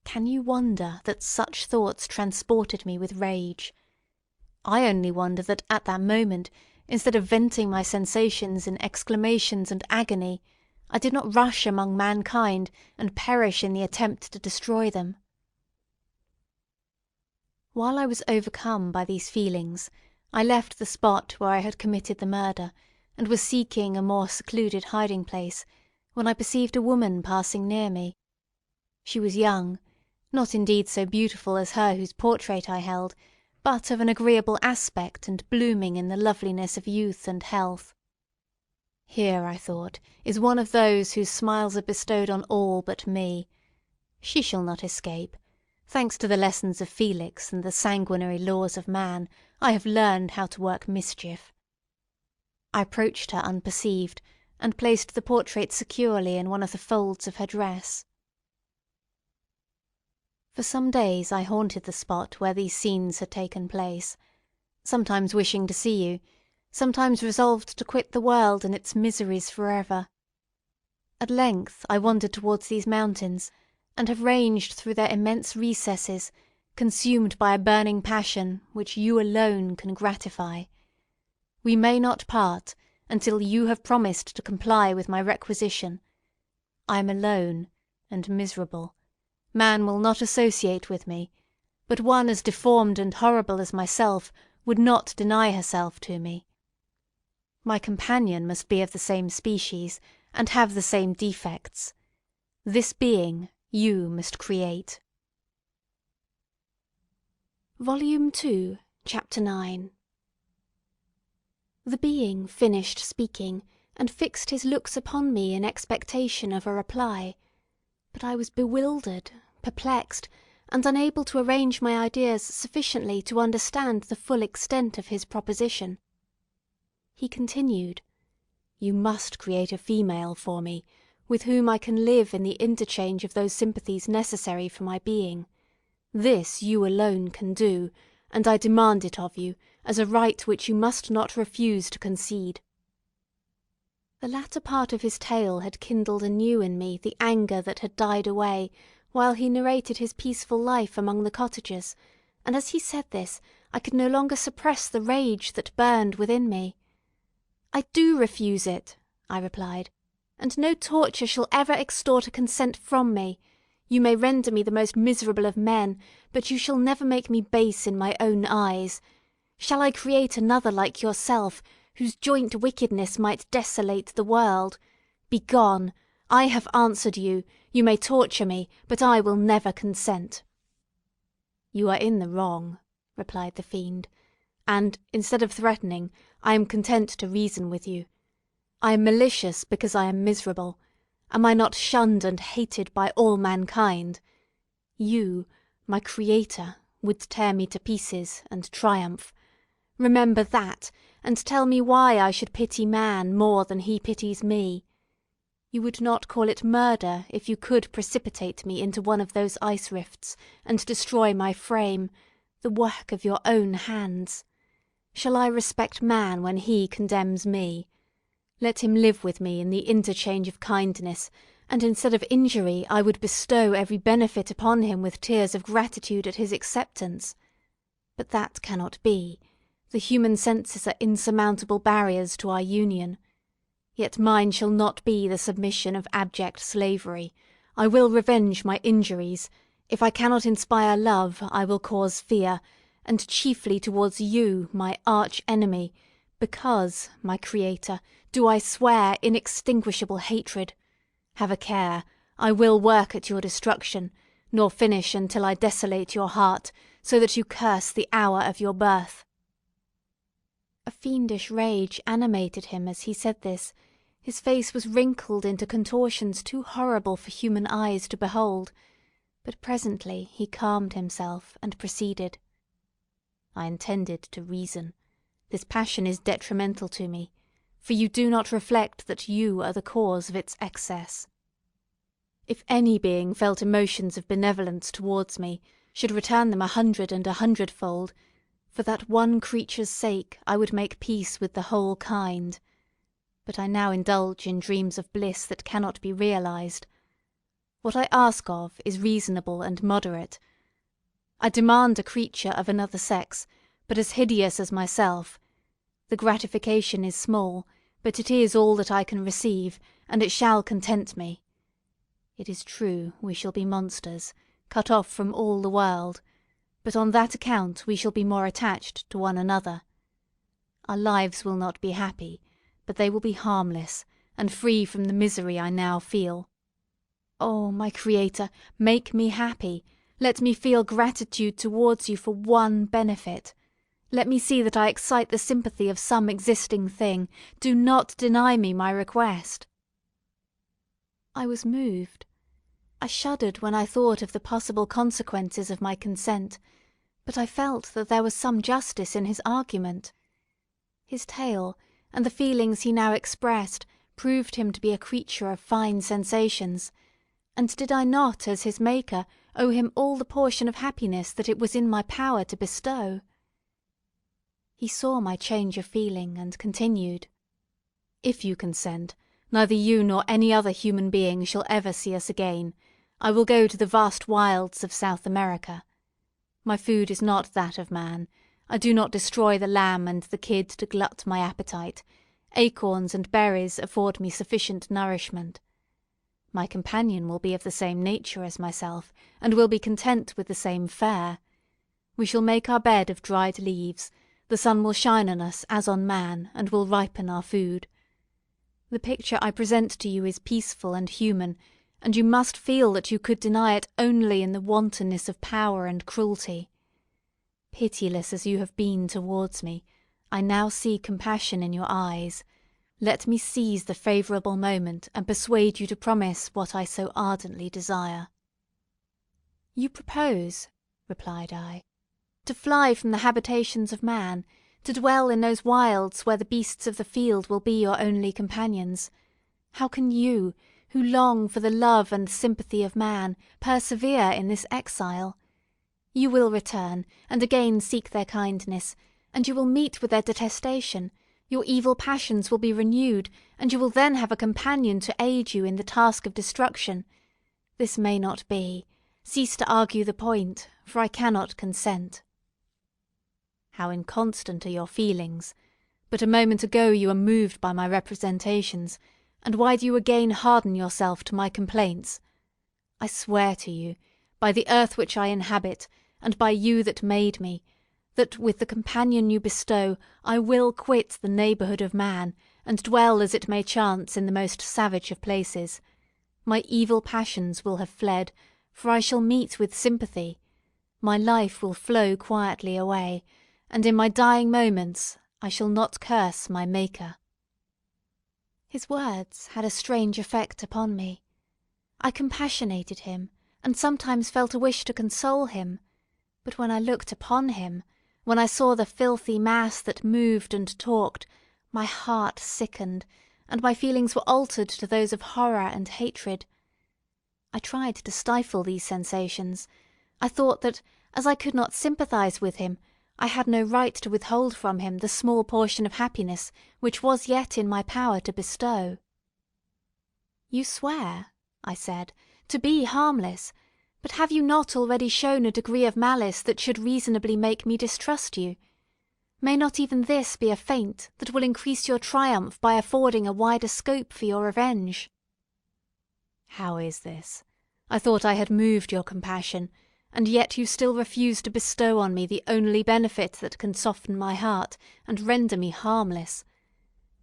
Can you wonder that such thoughts transported me with rage? I only wonder that at that moment, instead of venting my sensations in exclamations and agony, I did not rush among mankind and perish in the attempt to destroy them. While I was overcome by these feelings, I left the spot where I had committed the murder, and was seeking a more secluded hiding place, when I perceived a woman passing near me. She was young, not indeed so beautiful as her whose portrait I held, but of an agreeable aspect and blooming in the loveliness of youth and health. Here, I thought, is one of those whose smiles are bestowed on all but me. She shall not escape. Thanks to the lessons of Felix and the sanguinary laws of man, I have learned how to work mischief. I approached her unperceived, and placed the portrait securely in one of the folds of her dress. For some days I haunted the spot where these scenes had taken place, sometimes wishing to see you, sometimes resolved to quit the world and its miseries for ever. At length I wandered towards these mountains, and have ranged through their immense recesses, consumed by a burning passion which you alone can gratify. We may not part until you have promised to comply with my requisition. I am alone and miserable. Man will not associate with me, but one as deformed and horrible as myself would not deny herself to me. My companion must be of the same species, and have the same defects. This being you must create. Volume 2, Chapter 9. The being finished speaking, and fixed his looks upon me in expectation of a reply, but I was bewildered, perplexed, and unable to arrange my ideas sufficiently to understand the full extent of his proposition. He continued, "You must create a female for me, with whom I can live in the interchange of those sympathies necessary for my being. This you alone can do, and I demand it of you, as a right which you must not refuse to concede." The latter part of his tale had kindled anew in me the anger that had died away while he narrated his peaceful life among the cottagers, and as he said this, I could no longer suppress the rage that burned within me. "I do refuse it," I replied, "and no torture shall ever extort a consent from me. You may render me the most miserable of men, but you shall never make me base in my own eyes. Shall I create another like yourself, whose joint wickedness might desolate the world? Begone! I have answered you. You may torture me, but I will never consent." "You are in the wrong," replied the fiend, "and, instead of threatening, I am content to reason with you. I am malicious because I am miserable. Am I not shunned and hated by all mankind? You, my Creator, would tear me to pieces and triumph. Remember that, and tell me why I should pity man more than he pities me. You would not call it murder if you could precipitate me into one of those ice rifts and destroy my frame, the work of your own hands. Shall I respect man when he condemns me? Let him live with me in the interchange of kindness, and instead of injury I would bestow every benefit upon him with tears of gratitude at his acceptance. But that cannot be. The human senses are insurmountable barriers to our union. Yet mine shall not be the submission of abject slavery. I will revenge my injuries. If I cannot inspire love, I will cause fear, and chiefly towards you, my arch-enemy, because, my Creator, do I swear inextinguishable hatred. Have a care, I will work at your destruction, nor finish until I desolate your heart, so that you curse the hour of your birth." A fiendish rage animated him as he said this. His face was wrinkled into contortions too horrible for human eyes to behold, but presently he calmed himself and proceeded. "I intended to reason. This passion is detrimental to me, for you do not reflect that you are the cause of its excess. If any being felt emotions of benevolence towards me, should return them 100 and 100-fold, for that one creature's sake I would make peace with the whole kind. But I now indulge in dreams of bliss that cannot be realized. What I ask of is reasonable and moderate. I demand a creature of another sex, but as hideous as myself. The gratification is small, but it is all that I can receive, and it shall content me. It is true we shall be monsters, cut off from all the world, but on that account we shall be more attached to one another. Our lives will not be happy, but they will be harmless, and free from the misery I now feel. Oh, my Creator, make me happy. Let me feel gratitude towards you for one benefit. Let me see that I excite the sympathy of some existing thing. Do not deny me my request." I was moved. I shuddered when I thought of the possible consequences of my consent, but I felt that there was some justice in his argument. His tale, and the feelings he now expressed, proved him to be a creature of fine sensations, and did I not, as his maker, owe him all the portion of happiness that it was in my power to bestow? He saw my change of feeling, and continued, "If you consent, neither you nor any other human being shall ever see us again. I will go to the vast wilds of South America. My food is not that of man. I do not destroy the lamb and the kid to glut my appetite. Acorns and berries afford me sufficient nourishment. My companion will be of the same nature as myself, and will be content with the same fare. We shall make our bed of dried leaves. The sun will shine on us as on man, and will ripen our food. The picture I present to you is peaceful and human, and you must feel that you could deny it only in the wantonness of power and cruelty. Pitiless as you have been towards me, I now see compassion in your eyes. Let me seize the favourable moment and persuade you to promise what I so ardently desire." "You propose," replied I, "to fly from the habitations of man, to dwell in those wilds where the beasts of the field will be your only companions. How can you, who long for the love and sympathy of man, persevere in this exile? You will return, and again seek their kindness, and you will meet with their detestation. Your evil passions will be renewed, and you will then have a companion to aid you in the task of destruction. This may not be. Cease to argue the point, for I cannot consent." "How inconstant are your feelings! But a moment ago you were moved by my representations, and why do you again harden yourself to my complaints? I swear to you, by the earth which I inhabit, and by you that made me, that with the companion you bestow I will quit the neighbourhood of man, and dwell as it may chance in the most savage of places. My evil passions will have fled, for I shall meet with sympathy. My life will flow quietly away, and in my dying moments I shall not curse my Maker." His words had a strange effect upon me. I compassionated him, and sometimes felt a wish to console him, but when I looked upon him, when I saw the filthy mass that moved and talked, my heart sickened, and my feelings were altered to those of horror and hatred. I tried to stifle these sensations. I thought that, as I could not sympathise with him, I had no right to withhold from him the small portion of happiness which was yet in my power to bestow. "You swear," I said, "to be harmless, but have you not already shown a degree of malice that should reasonably make me distrust you? May not even this be a feint that will increase your triumph by affording a wider scope for your revenge?" "How is this? I thought I had moved your compassion, and yet you still refuse to bestow on me the only benefit that can soften my heart and render me harmless.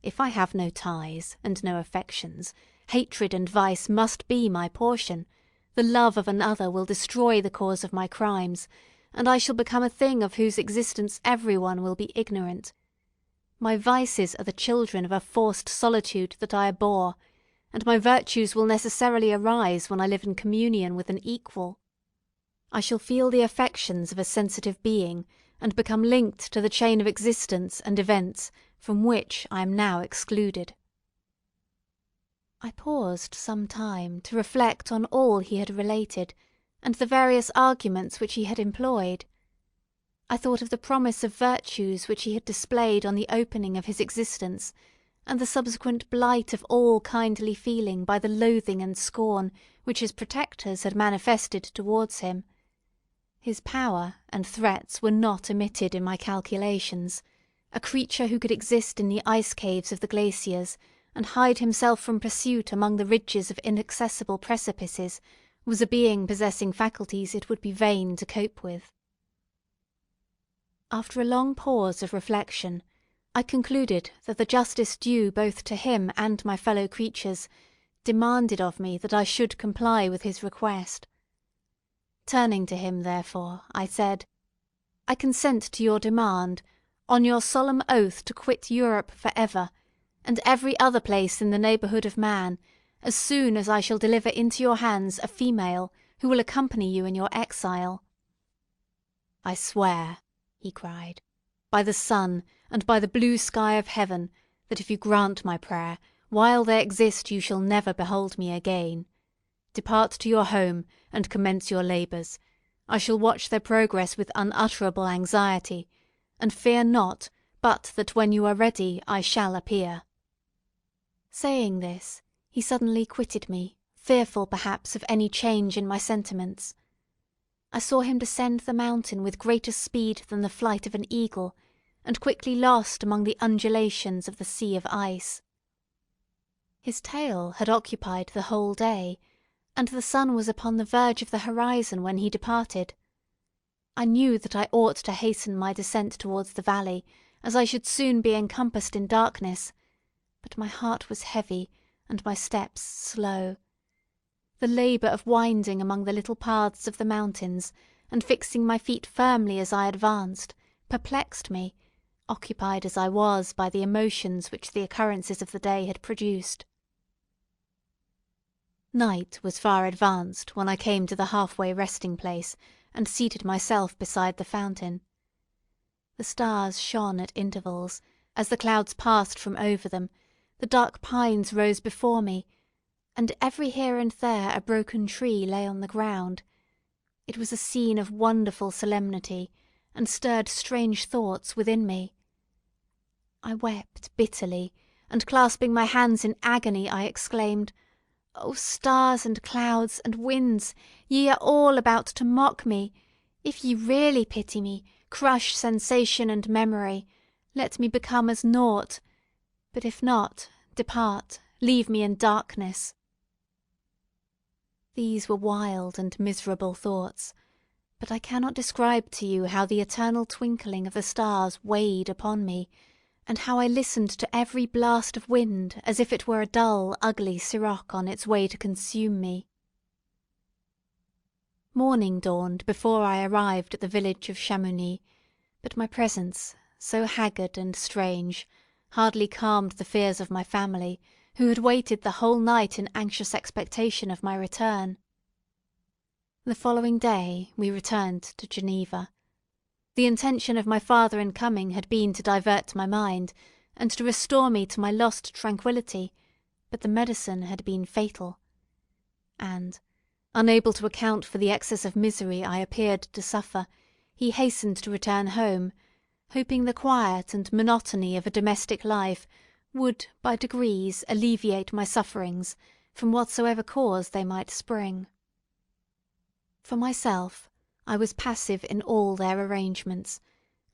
If I have no ties and no affections, hatred and vice must be my portion. The love of another will destroy the cause of my crimes, and I shall become a thing of whose existence everyone will be ignorant. My vices are the children of a forced solitude that I abhor, and my virtues will necessarily arise when I live in communion with an equal. I shall feel the affections of a sensitive being, and become linked to the chain of existence and events from which I am now excluded." I paused some time to reflect on all he had related, and the various arguments which he had employed. I thought of the promise of virtues which he had displayed on the opening of his existence, and the subsequent blight of all kindly feeling by the loathing and scorn which his protectors had manifested towards him. His power and threats were not omitted in my calculations. A creature who could exist in the ice caves of the glaciers, and hide himself from pursuit among the ridges of inaccessible precipices, was a being possessing faculties it would be vain to cope with. After a long pause of reflection, I concluded that the justice due both to him and my fellow creatures demanded of me that I should comply with his request. Turning to him, therefore, I said, "I consent to your demand, on your solemn oath to quit Europe for ever, and every other place in the neighbourhood of man, as soon as I shall deliver into your hands a female who will accompany you in your exile." "I swear," he cried, "by the sun and by the blue sky of heaven, that if you grant my prayer, while they exist you shall never behold me again. Depart to your home and commence your labours. I shall watch their progress with unutterable anxiety, and fear not but that when you are ready I shall appear." Saying this, he suddenly quitted me, fearful perhaps of any change in my sentiments. I saw him descend the mountain with greater speed than the flight of an eagle, and quickly lost among the undulations of the sea of ice. His tale had occupied the whole day, and the sun was upon the verge of the horizon when he departed. I knew that I ought to hasten my descent towards the valley, as I should soon be encompassed in darkness, but my heart was heavy, and my steps slow. The labour of winding among the little paths of the mountains, and fixing my feet firmly as I advanced, perplexed me, occupied as I was by the emotions which the occurrences of the day had produced. Night was far advanced when I came to the half-way resting place and seated myself beside the fountain. The stars shone at intervals, as the clouds passed from over them, the dark pines rose before me, and every here and there a broken tree lay on the ground. It was a scene of wonderful solemnity, and stirred strange thoughts within me. I wept bitterly, and clasping my hands in agony, I exclaimed, "O stars and clouds and winds, ye are all about to mock me. If ye really pity me, crush sensation and memory, let me become as naught. But if not, depart, leave me in darkness." These were wild and miserable thoughts, but I cannot describe to you how the eternal twinkling of the stars weighed upon me, and how I listened to every blast of wind as if it were a dull, ugly siroc on its way to consume me. Morning dawned before I arrived at the village of Chamounix, but my presence, so haggard and strange, hardly calmed the fears of my family, who had waited the whole night in anxious expectation of my return. The following day we returned to Geneva. The intention of my father in coming had been to divert my mind, and to restore me to my lost tranquillity, but the medicine had been fatal. And, unable to account for the excess of misery I appeared to suffer, he hastened to return home, hoping the quiet and monotony of a domestic life would by degrees alleviate my sufferings, from whatsoever cause they might spring. For myself, I was passive in all their arrangements,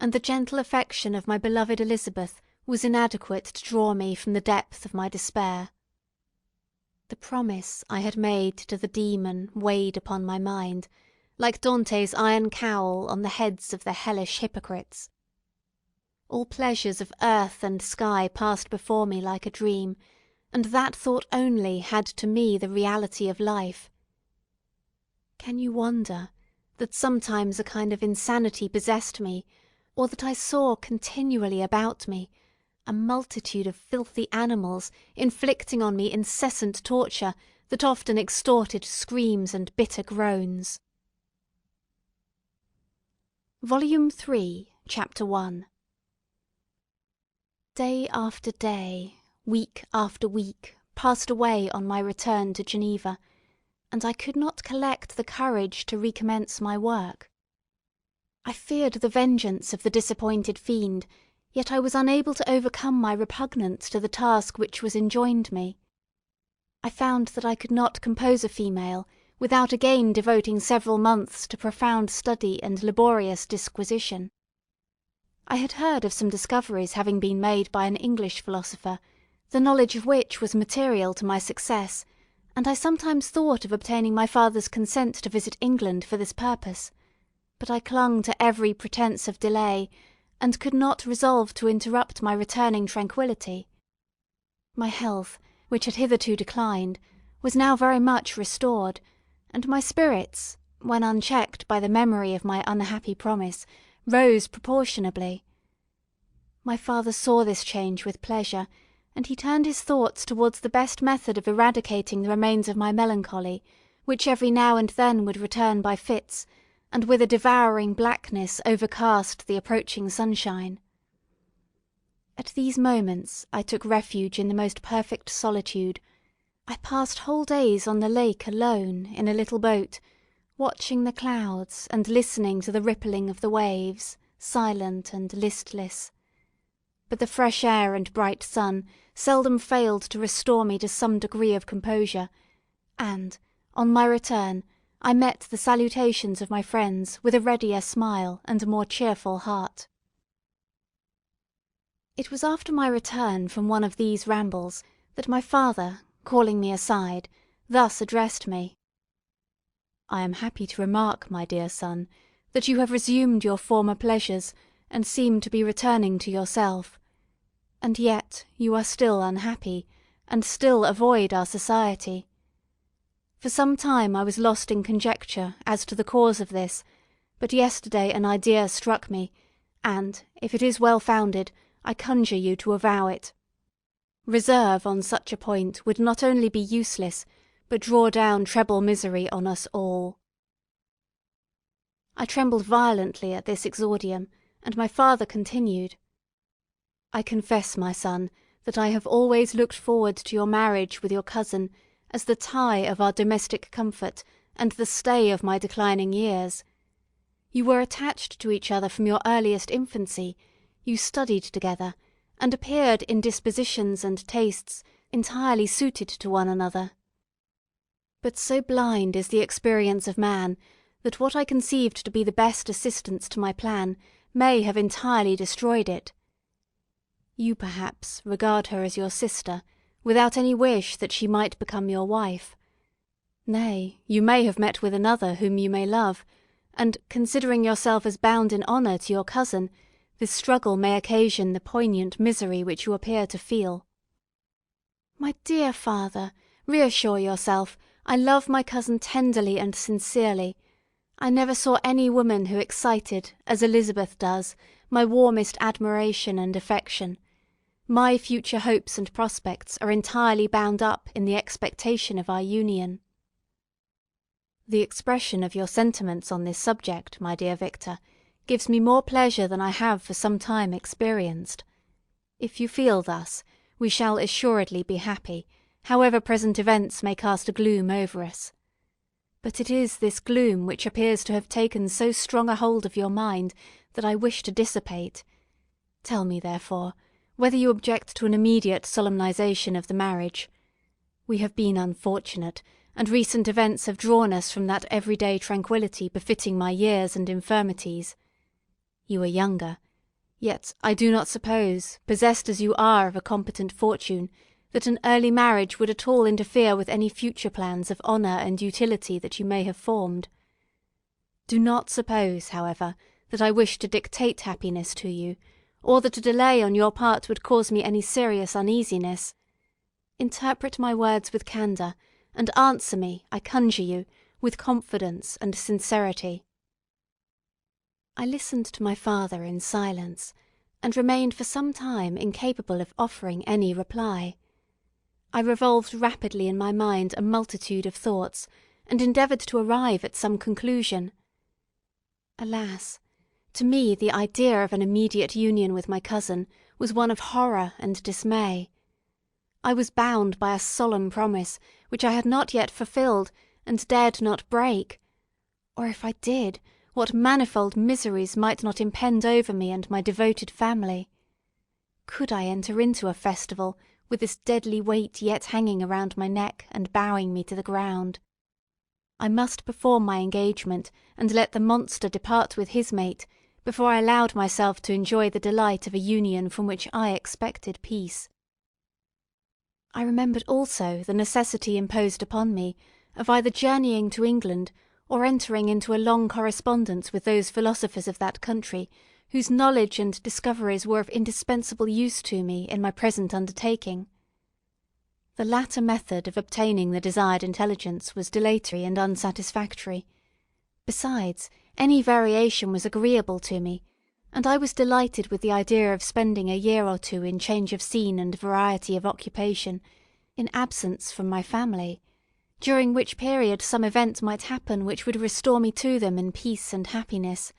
and the gentle affection of my beloved Elizabeth was inadequate to draw me from the depth of my despair. The promise I had made to the demon weighed upon my mind, like Dante's iron cowl on the heads of the hellish hypocrites. All pleasures of earth and sky passed before me like a dream, and that thought only had to me the reality of life. Can you wonder that sometimes a kind of insanity possessed me, or that I saw continually about me a multitude of filthy animals inflicting on me incessant torture that often extorted screams and bitter groans? Volume 3, Chapter 1. Day after day, week after week, passed away on my return to Geneva, and I could not collect the courage to recommence my work. I feared the vengeance of the disappointed fiend, yet I was unable to overcome my repugnance to the task which was enjoined me. I found that I could not compose a female without again devoting several months to profound study and laborious disquisition. I had heard of some discoveries having been made by an English philosopher, the knowledge of which was material to my success, and I sometimes thought of obtaining my father's consent to visit England for this purpose, but I clung to every pretence of delay, and could not resolve to interrupt my returning tranquillity. My health, which had hitherto declined, was now very much restored, and my spirits, when unchecked by the memory of my unhappy promise, rose proportionably. My father saw this change with pleasure, and he turned his thoughts towards the best method of eradicating the remains of my melancholy, which every now and then would return by fits, and with a devouring blackness overcast the approaching sunshine. At these moments I took refuge in the most perfect solitude. I passed whole days on the lake alone, in a little boat, watching the clouds and listening to the rippling of the waves, silent and listless. But the fresh air and bright sun seldom failed to restore me to some degree of composure, and, on my return, I met the salutations of my friends with a readier smile and a more cheerful heart. It was after my return from one of these rambles that my father, calling me aside, thus addressed me: "I am happy to remark, my dear son, that you have resumed your former pleasures, and seem to be returning to yourself. And yet you are still unhappy, and still avoid our society. For some time I was lost in conjecture as to the cause of this, but yesterday an idea struck me, and, if it is well founded, I conjure you to avow it. Reserve on such a point would not only be useless, but draw down treble misery on us all." I trembled violently at this exordium, and my father continued, "I confess, my son, that I have always looked forward to your marriage with your cousin as the tie of our domestic comfort and the stay of my declining years. You were attached to each other from your earliest infancy, you studied together, and appeared in dispositions and tastes entirely suited to one another. But so blind is the experience of man, that what I conceived to be the best assistance to my plan may have entirely destroyed it. You, perhaps, regard her as your sister, without any wish that she might become your wife. Nay, you may have met with another whom you may love, and, considering yourself as bound in honour to your cousin, this struggle may occasion the poignant misery which you appear to feel." "My dear father, reassure yourself. I love my cousin tenderly and sincerely. I never saw any woman who excited, as Elizabeth does, my warmest admiration and affection. My future hopes and prospects are entirely bound up in the expectation of our union." "The expression of your sentiments on this subject, my dear Victor, gives me more pleasure than I have for some time experienced. If you feel thus, we shall assuredly be happy, however present events may cast a gloom over us. But it is this gloom which appears to have taken so strong a hold of your mind that I wish to dissipate. Tell me, therefore, whether you object to an immediate solemnization of the marriage. We have been unfortunate, and recent events have drawn us from that everyday tranquillity befitting my years and infirmities. You are younger, yet I do not suppose, possessed as you are of a competent fortune, that an early marriage would at all interfere with any future plans of honour and utility that you may have formed. Do not suppose, however, that I wish to dictate happiness to you, or that a delay on your part would cause me any serious uneasiness. Interpret my words with candour, and answer me, I conjure you, with confidence and sincerity." I listened to my father in silence, and remained for some time incapable of offering any reply. I revolved rapidly in my mind a multitude of thoughts, and endeavoured to arrive at some conclusion. Alas! To me the idea of an immediate union with my cousin was one of horror and dismay. I was bound by a solemn promise which I had not yet fulfilled and dared not break. Or if I did, what manifold miseries might not impend over me and my devoted family? Could I enter into a festival with this deadly weight yet hanging around my neck and bowing me to the ground? I must perform my engagement and let the monster depart with his mate before I allowed myself to enjoy the delight of a union from which I expected peace. I remembered also the necessity imposed upon me of either journeying to England or entering into a long correspondence with those philosophers of that country whose knowledge and discoveries were of indispensable use to me in my present undertaking. The latter method of obtaining the desired intelligence was dilatory and unsatisfactory. Besides, any variation was agreeable to me, and I was delighted with the idea of spending a year or two in change of scene and variety of occupation, in absence from my family, during which period some event might happen which would restore me to them in peace and happiness.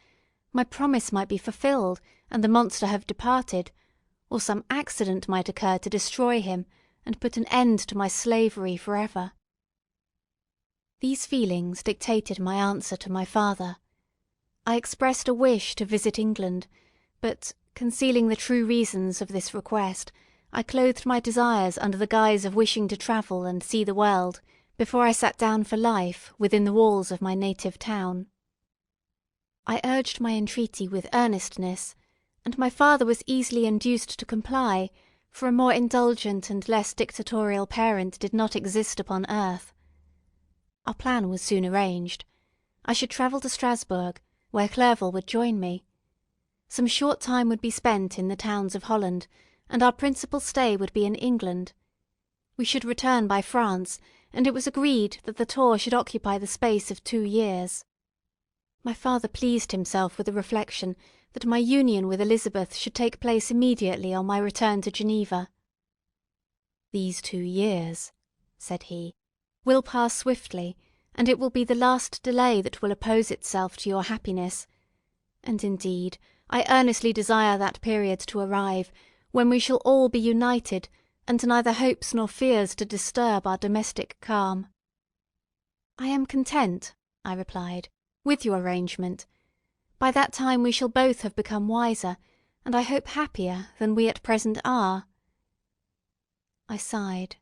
My promise might be fulfilled, and the monster have departed, or some accident might occur to destroy him, and put an end to my slavery for ever. These feelings dictated my answer to my father. I expressed a wish to visit England, but, concealing the true reasons of this request, I clothed my desires under the guise of wishing to travel and see the world before I sat down for life within the walls of my native town. I urged my entreaty with earnestness, and my father was easily induced to comply, for a more indulgent and less dictatorial parent did not exist upon earth. Our plan was soon arranged. I should travel to Strasbourg, where Clerval would join me. Some short time would be spent in the towns of Holland, and our principal stay would be in England. We should return by France, and it was agreed that the tour should occupy the space of 2 years. My father pleased himself with the reflection that my union with Elizabeth should take place immediately on my return to Geneva. "These 2 years," said he, will pass swiftly, and it will be the last delay that will oppose itself to your happiness. And indeed, I earnestly desire that period to arrive, when we shall all be united, and neither hopes nor fears to disturb our domestic calm." "I am content," I replied, "with your arrangement. By that time we shall both have become wiser, and I hope happier than we at present are." I sighed,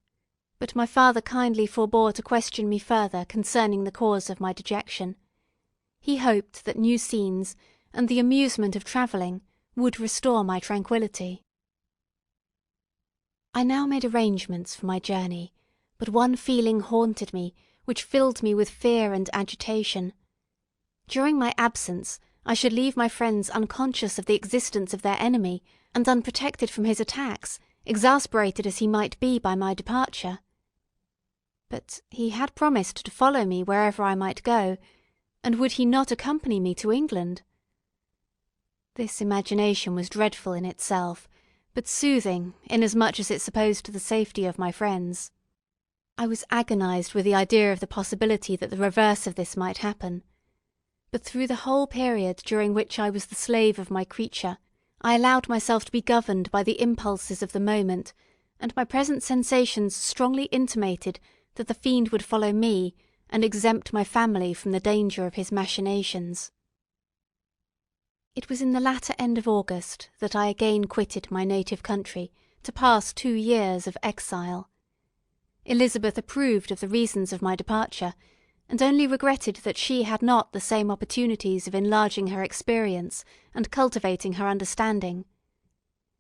but my father kindly forbore to question me further concerning the cause of my dejection. He hoped that new scenes, and the amusement of travelling, would restore my tranquillity. I now made arrangements for my journey, but one feeling haunted me, which filled me with fear and agitation. During my absence I should leave my friends unconscious of the existence of their enemy, and unprotected from his attacks, exasperated as he might be by my departure. But he had promised to follow me wherever I might go, and would he not accompany me to England? This imagination was dreadful in itself, but soothing inasmuch as it supposed the safety of my friends. I was agonized with the idea of the possibility that the reverse of this might happen. But through the whole period during which I was the slave of my creature, I allowed myself to be governed by the impulses of the moment, and my present sensations strongly intimated that the fiend would follow me, and exempt my family from the danger of his machinations. It was in the latter end of August that I again quitted my native country to pass 2 years of exile. Elizabeth approved of the reasons of my departure, and only regretted that she had not the same opportunities of enlarging her experience and cultivating her understanding.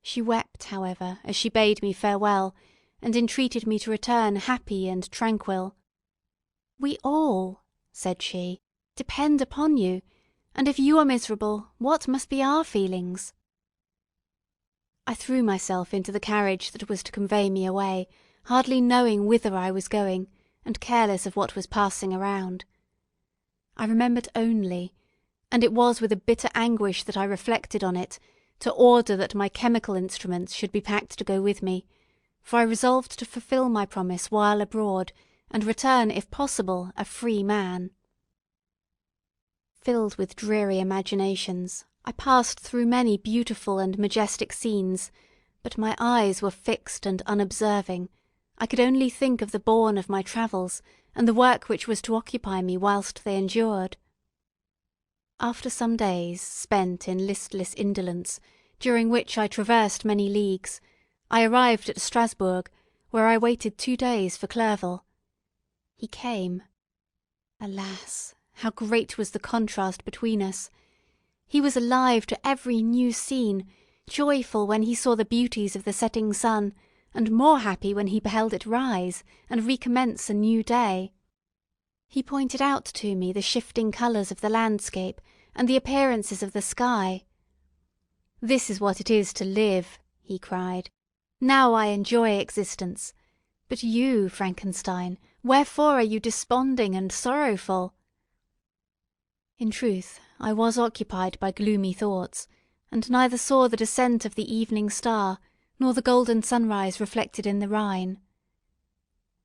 She wept, however, as she bade me farewell, and entreated me to return happy and tranquil. "We all," said she, "depend upon you, and if you are miserable, what must be our feelings?" I threw myself into the carriage that was to convey me away, hardly knowing whither I was going, and careless of what was passing around. I remembered only, and it was with a bitter anguish that I reflected on it, to order that my chemical instruments should be packed to go with me, for I resolved to fulfil my promise while abroad, and return, if possible, a free man. Filled with dreary imaginations, I passed through many beautiful and majestic scenes, but my eyes were fixed and unobserving. I could only think of the bourne of my travels, and the work which was to occupy me whilst they endured. After some days spent in listless indolence, during which I traversed many leagues, I arrived at Strasbourg, where I waited 2 days for Clerval. He came. Alas, how great was the contrast between us! He was alive to every new scene, joyful when he saw the beauties of the setting sun, and more happy when he beheld it rise, and recommence a new day. He pointed out to me the shifting colours of the landscape, and the appearances of the sky. "This is what it is to live," he cried. "Now I enjoy existence. But you, Frankenstein, wherefore are you desponding and sorrowful?" In truth, I was occupied by gloomy thoughts, and neither saw the descent of the evening star, nor the golden sunrise reflected in the Rhine.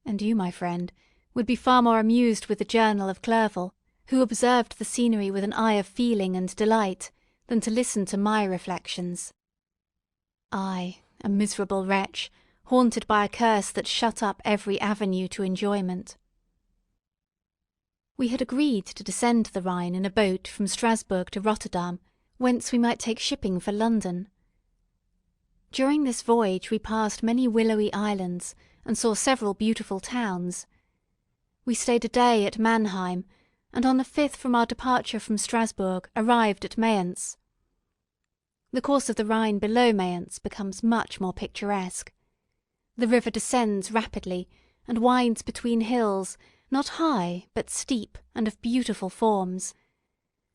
And you, my friend, would be far more amused with the journal of Clerval, who observed the scenery with an eye of feeling and delight, than to listen to my reflections. I, a miserable wretch, haunted by a curse that shut up every avenue to enjoyment. We had agreed to descend the Rhine in a boat from Strasbourg to Rotterdam, whence we might take shipping for London. During this voyage we passed many willowy islands, and saw several beautiful towns. We stayed a day at Mannheim, and on the 5th from our departure from Strasbourg arrived at Mayence. The course of the Rhine below Mayence becomes much more picturesque. The river descends rapidly, and winds between hills, not high, but steep, and of beautiful forms.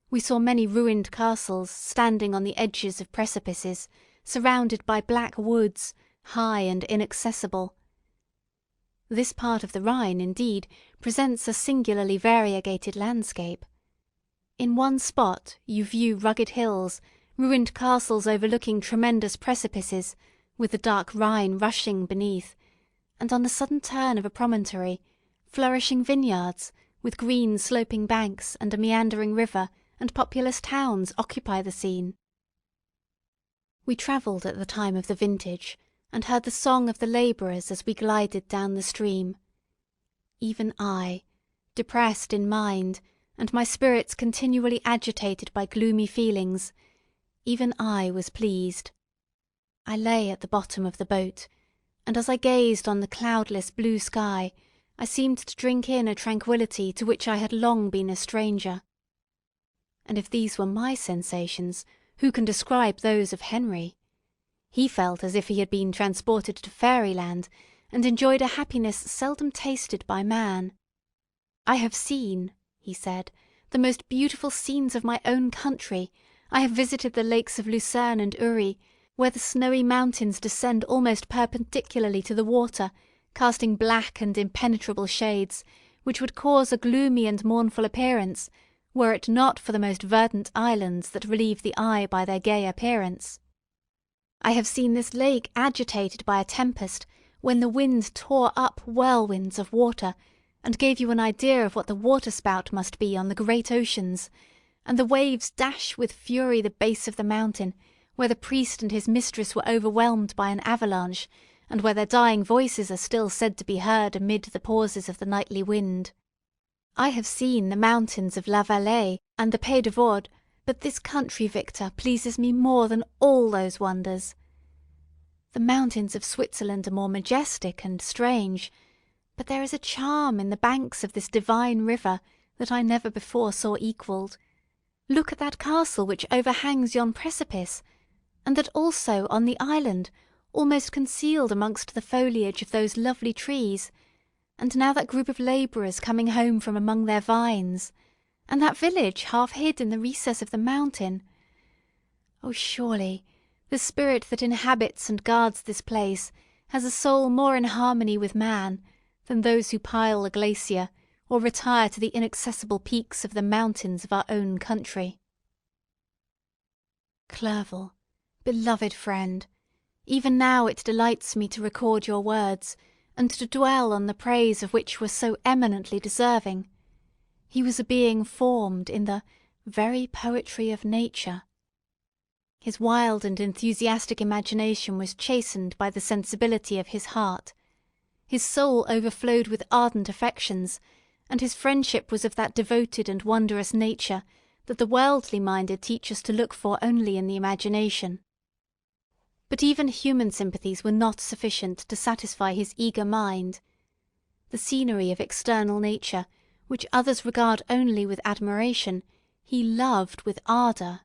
We saw many ruined castles standing on the edges of precipices, surrounded by black woods, high and inaccessible. This part of the Rhine, indeed, presents a singularly variegated landscape. In one spot you view rugged hills, ruined castles overlooking tremendous precipices, with the dark Rhine rushing beneath, and on the sudden turn of a promontory, Flourishing vineyards, with green sloping banks and a meandering river and populous towns occupy the scene. We travelled at the time of the vintage, and heard the song of the labourers as we glided down the stream. Even I, depressed in mind, and my spirits continually agitated by gloomy feelings, even I was pleased. I lay at the bottom of the boat, and as I gazed on the cloudless blue sky, I seemed to drink in a tranquillity to which I had long been a stranger. And if these were my sensations, who can describe those of Henry? He felt as if he had been transported to fairyland, and enjoyed a happiness seldom tasted by man. "I have seen," he said, "the most beautiful scenes of my own country. I have visited the lakes of Lucerne and Uri, where the snowy mountains descend almost perpendicularly to the water, casting black and impenetrable shades, which would cause a gloomy and mournful appearance, were it not for the most verdant islands that relieve the eye by their gay appearance. I have seen this lake agitated by a tempest, when the wind tore up whirlwinds of water, and gave you an idea of what the waterspout must be on the great oceans, and the waves dash with fury the base of the mountain, where the priest and his mistress were overwhelmed by an avalanche, and where their dying voices are still said to be heard amid the pauses of the nightly wind. I have seen the mountains of La Valais and the Pays de Vaud, but this country, Victor, pleases me more than all those wonders. The mountains of Switzerland are more majestic and strange, but there is a charm in the banks of this divine river that I never before saw equalled. Look at that castle which overhangs yon precipice, and that also on the island, almost concealed amongst the foliage of those lovely trees, and now that group of labourers coming home from among their vines, and that village half hid in the recess of the mountain. Oh, surely the spirit that inhabits and guards this place has a soul more in harmony with man than those who pile a glacier or retire to the inaccessible peaks of the mountains of our own country. Clerval, beloved friend, even now it delights me to record your words, and to dwell on the praise of which were so eminently deserving. He was a being formed in the very poetry of nature. His wild and enthusiastic imagination was chastened by the sensibility of his heart. His soul overflowed with ardent affections, and his friendship was of that devoted and wondrous nature that the worldly minded teach us to look for only in the imagination. But even human sympathies were not sufficient to satisfy his eager mind. The scenery of external nature, which others regard only with admiration, he loved with ardour.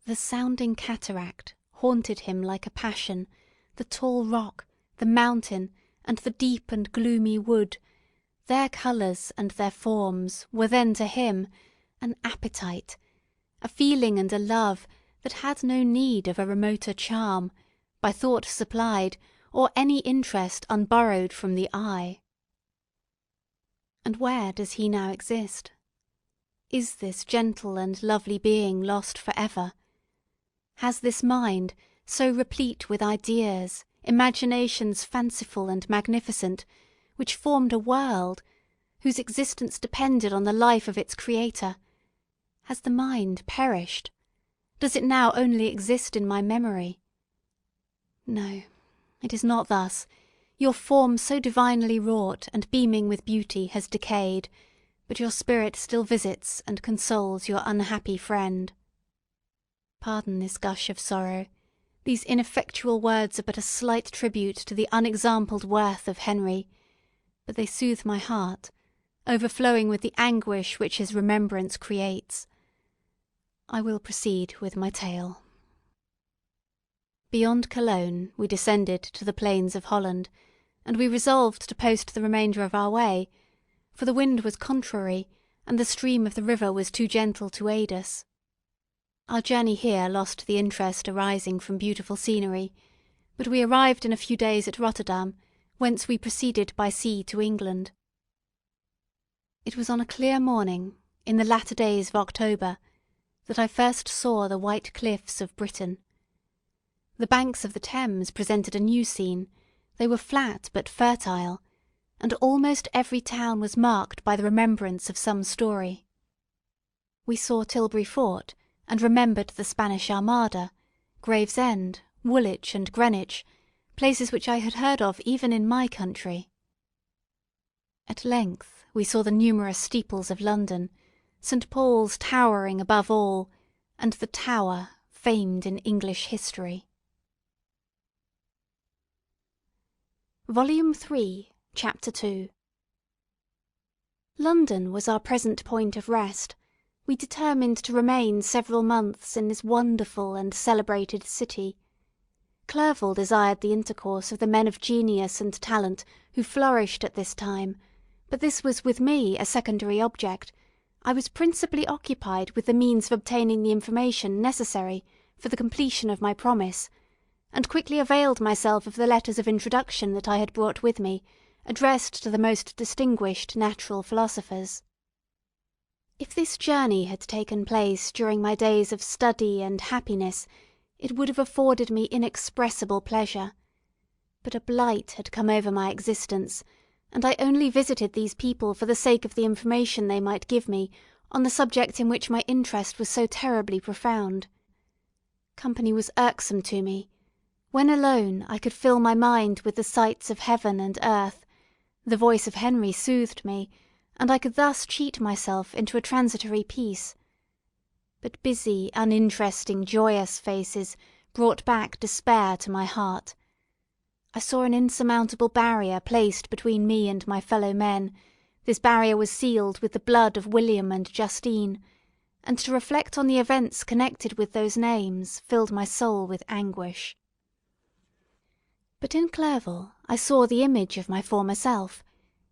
The sounding cataract haunted him like a passion, the tall rock, the mountain, and the deep and gloomy wood, their colours and their forms were then to him an appetite, a feeling and a love that had no need of a remoter charm, by thought supplied, or any interest unborrowed from the eye. And where does he now exist? Is this gentle and lovely being lost for ever? Has this mind, so replete with ideas, imaginations fanciful and magnificent, which formed a world, whose existence depended on the life of its creator, has the mind perished? Does it now only exist in my memory? No, it is not thus. Your form so divinely wrought and beaming with beauty has decayed, but your spirit still visits and consoles your unhappy friend. Pardon this gush of sorrow. These ineffectual words are but a slight tribute to the unexampled worth of Henry, but they soothe my heart, overflowing with the anguish which his remembrance creates. I will proceed with my tale. Beyond Cologne we descended to the plains of Holland, and we resolved to post the remainder of our way, for the wind was contrary, and the stream of the river was too gentle to aid us. Our journey here lost the interest arising from beautiful scenery, but we arrived in a few days at Rotterdam, whence we proceeded by sea to England. It was on a clear morning, in the latter days of October, that I first saw the white cliffs of Britain. The banks of the Thames presented a new scene. They were flat but fertile, and almost every town was marked by the remembrance of some story. We saw Tilbury Fort, and remembered the Spanish Armada, Gravesend, Woolwich, and Greenwich, places which I had heard of even in my country. At length we saw the numerous steeples of London, St. Paul's towering above all, and the Tower, famed in English history. Volume 3, Chapter 2. London was our present point of rest. We determined to remain several months in this wonderful and celebrated city. Clerval desired the intercourse of the men of genius and talent who flourished at this time, but this was with me a secondary object. I was principally occupied with the means of obtaining the information necessary for the completion of my promise, and quickly availed myself of the letters of introduction that I had brought with me, addressed to the most distinguished natural philosophers. If this journey had taken place during my days of study and happiness, it would have afforded me inexpressible pleasure. But a blight had come over my existence, and I only visited these people for the sake of the information they might give me on the subject in which my interest was so terribly profound. Company was irksome to me. When alone, I could fill my mind with the sights of heaven and earth. The voice of Henry soothed me, and I could thus cheat myself into a transitory peace. But busy, uninteresting, joyous faces brought back despair to my heart. I saw an insurmountable barrier placed between me and my fellow men. This barrier was sealed with the blood of William and Justine, and to reflect on the events connected with those names filled my soul with anguish. But in Clerval I saw the image of my former self.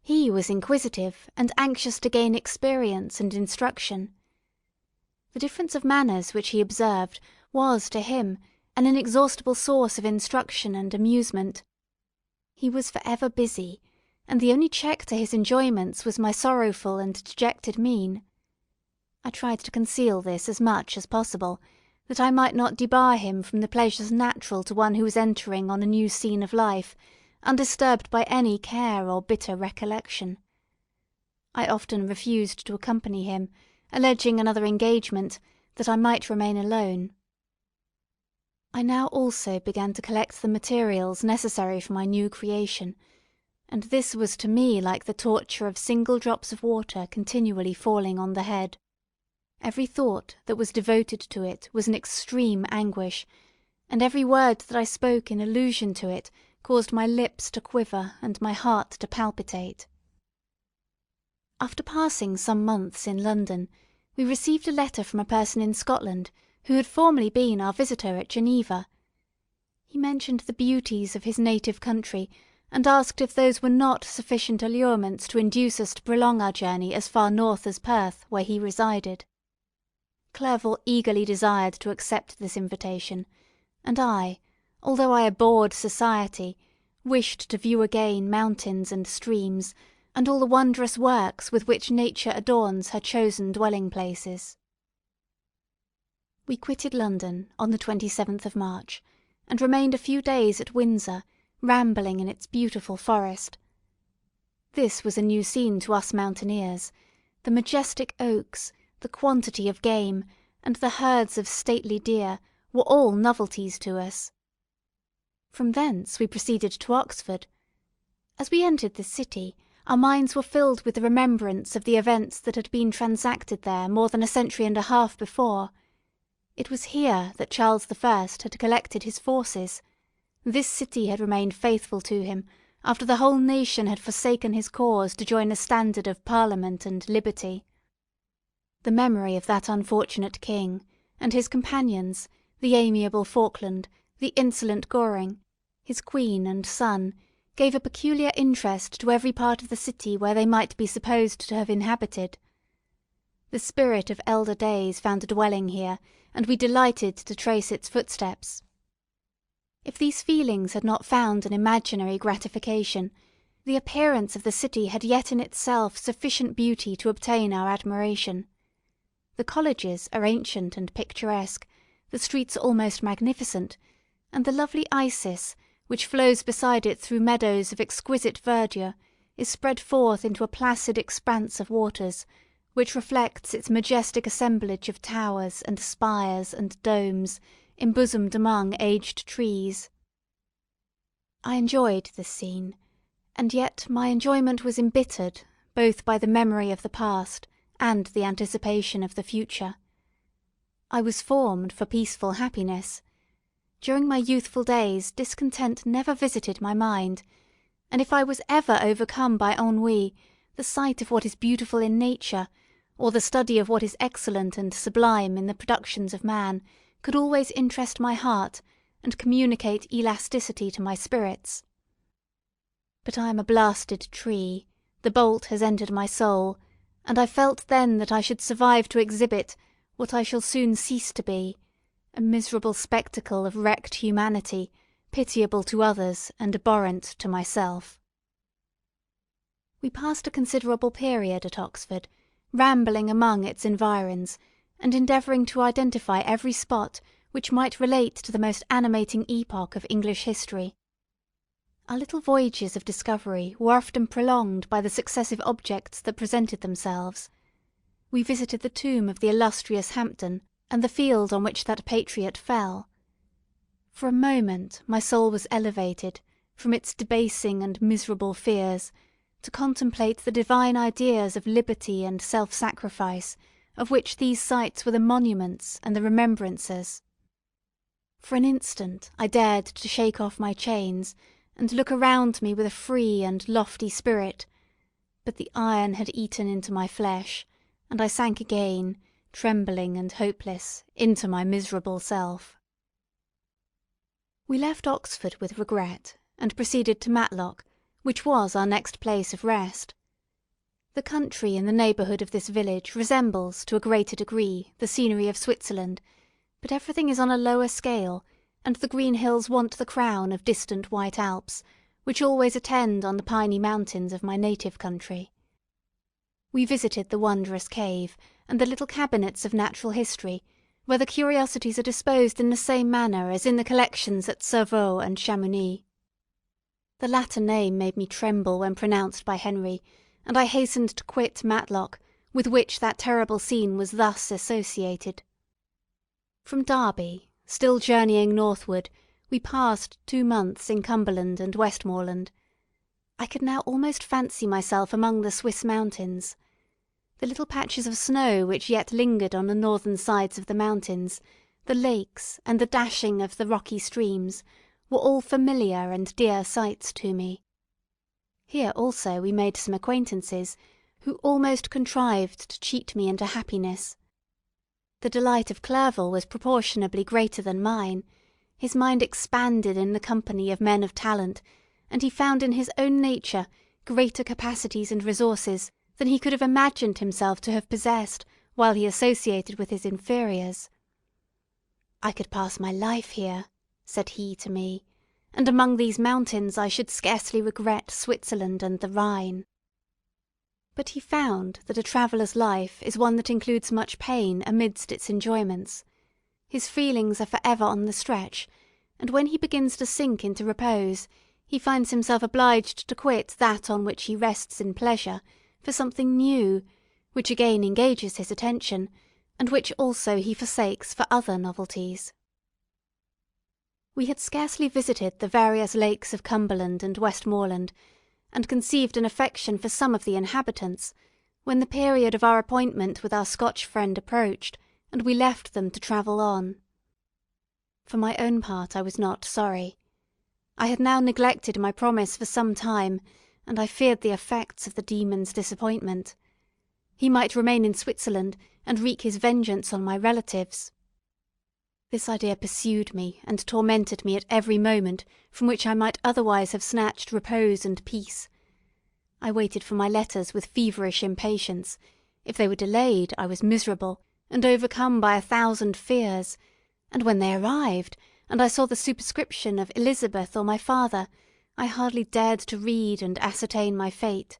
He was inquisitive, and anxious to gain experience and instruction. The difference of manners which he observed was, to him, an inexhaustible source of instruction and amusement. He was for ever busy, and the only check to his enjoyments was my sorrowful and dejected mien. I tried to conceal this as much as possible, that I might not debar him from the pleasures natural to one who was entering on a new scene of life, undisturbed by any care or bitter recollection. I often refused to accompany him, alleging another engagement, that I might remain alone. I now also began to collect the materials necessary for my new creation, and this was to me like the torture of single drops of water continually falling on the head. Every thought that was devoted to it was an extreme anguish, and every word that I spoke in allusion to it caused my lips to quiver and my heart to palpitate. After passing some months in London, we received a letter from a person in Scotland who had formerly been our visitor at Geneva. He mentioned the beauties of his native country, and asked if those were not sufficient allurements to induce us to prolong our journey as far north as Perth, where he resided. Clerval eagerly desired to accept this invitation, and I, although I abhorred society, wished to view again mountains and streams, and all the wondrous works with which nature adorns her chosen dwelling-places. We quitted London on the 27th of March, and remained a few days at Windsor, rambling in its beautiful forest. This was a new scene to us mountaineers. The majestic oaks, the quantity of game, and the herds of stately deer were all novelties to us. From thence we proceeded to Oxford. As we entered the city, our minds were filled with the remembrance of the events that had been transacted there more than a century and a half before. It was here that Charles I. had collected his forces. This city had remained faithful to him, after the whole nation had forsaken his cause to join the standard of Parliament and liberty. The memory of that unfortunate king, and his companions, the amiable Falkland, the insolent Goring, his queen and son, gave a peculiar interest to every part of the city where they might be supposed to have inhabited. The spirit of elder days found a dwelling here, and we delighted to trace its footsteps. If these feelings had not found an imaginary gratification, the appearance of the city had yet in itself sufficient beauty to obtain our admiration. The colleges are ancient and picturesque, the streets are almost magnificent, and the lovely Isis, which flows beside it through meadows of exquisite verdure, is spread forth into a placid expanse of waters, which reflects its majestic assemblage of towers and spires and domes, embosomed among aged trees. I enjoyed this scene, and yet my enjoyment was embittered both by the memory of the past and the anticipation of the future. I was formed for peaceful happiness. During my youthful days discontent never visited my mind, and if I was ever overcome by ennui, the sight of what is beautiful in nature, or the study of what is excellent and sublime in the productions of man, could always interest my heart and communicate elasticity to my spirits. But I am a blasted tree, the bolt has entered my soul, and I felt then that I should survive to exhibit what I shall soon cease to be, a miserable spectacle of wrecked humanity, pitiable to others and abhorrent to myself. We passed a considerable period at Oxford, rambling among its environs, and endeavouring to identify every spot which might relate to the most animating epoch of English history. Our little voyages of discovery were often prolonged by the successive objects that presented themselves. We visited the tomb of the illustrious Hampden, and the field on which that patriot fell. For a moment my soul was elevated, from its debasing and miserable fears, to contemplate the divine ideas of liberty and self-sacrifice, of which these sites were the monuments and the remembrances. For an instant I dared to shake off my chains, and look around me with a free and lofty spirit, but the iron had eaten into my flesh, and I sank again, trembling and hopeless, into my miserable self. We left Oxford with regret, and proceeded to Matlock, which was our next place of rest. The country in the neighbourhood of this village resembles, to a greater degree, the scenery of Switzerland, but everything is on a lower scale, and the green hills want the crown of distant white Alps, which always attend on the piny mountains of my native country. We visited the wondrous cave, and the little cabinets of natural history, where the curiosities are disposed in the same manner as in the collections at Cerveaux and Chamounix. The latter name made me tremble when pronounced by Henry, and I hastened to quit Matlock, with which that terrible scene was thus associated. From Derby, still journeying northward, we passed 2 months in Cumberland and Westmoreland. I could now almost fancy myself among the Swiss mountains. The little patches of snow which yet lingered on the northern sides of the mountains, the lakes, and the dashing of the rocky streams, were all familiar and dear sights to me. Here also we made some acquaintances, who almost contrived to cheat me into happiness. The delight of Clerval was proportionably greater than mine. His mind expanded in the company of men of talent, and he found in his own nature greater capacities and resources than he could have imagined himself to have possessed while he associated with his inferiors. "I could pass my life here," said he to me, "and among these mountains I should scarcely regret Switzerland and the Rhine." But he found that a traveller's life is one that includes much pain amidst its enjoyments. His feelings are for ever on the stretch, and when he begins to sink into repose, he finds himself obliged to quit that on which he rests in pleasure for something new, which again engages his attention, and which also he forsakes for other novelties. We had scarcely visited the various lakes of Cumberland and Westmoreland, and conceived an affection for some of the inhabitants, when the period of our appointment with our Scotch friend approached, and we left them to travel on. For my own part I was not sorry. I had now neglected my promise for some time, and I feared the effects of the demon's disappointment. He might remain in Switzerland, and wreak his vengeance on my relatives. This idea pursued me and tormented me at every moment from which I might otherwise have snatched repose and peace. I waited for my letters with feverish impatience. If they were delayed, I was miserable, and overcome by 1,000 fears, and when they arrived, and I saw the superscription of Elizabeth or my father, I hardly dared to read and ascertain my fate.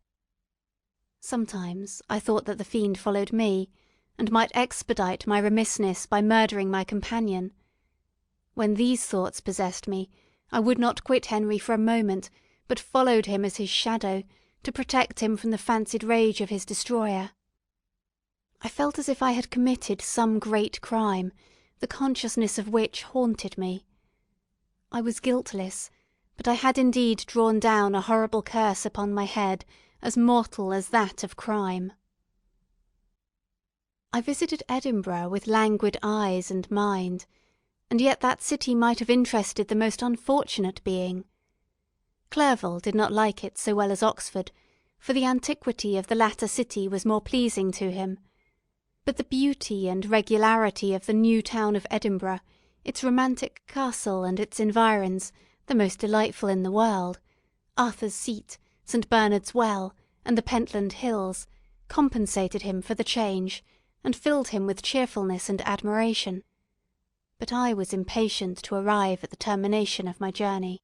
Sometimes I thought that the fiend followed me, and might expedite my remissness by murdering my companion. When these thoughts possessed me, I would not quit Henry for a moment, but followed him as his shadow, to protect him from the fancied rage of his destroyer. I felt as if I had committed some great crime, the consciousness of which haunted me. I was guiltless, but I had indeed drawn down a horrible curse upon my head as mortal as that of crime. I visited Edinburgh with languid eyes and mind, and yet that city might have interested the most unfortunate being. Clerval did not like it so well as Oxford, for the antiquity of the latter city was more pleasing to him. But the beauty and regularity of the new town of Edinburgh, its romantic castle and its environs, the most delightful in the world, Arthur's Seat, St. Bernard's Well, and the Pentland Hills, compensated him for the change, and filled him with cheerfulness and admiration. But I was impatient to arrive at the termination of my journey.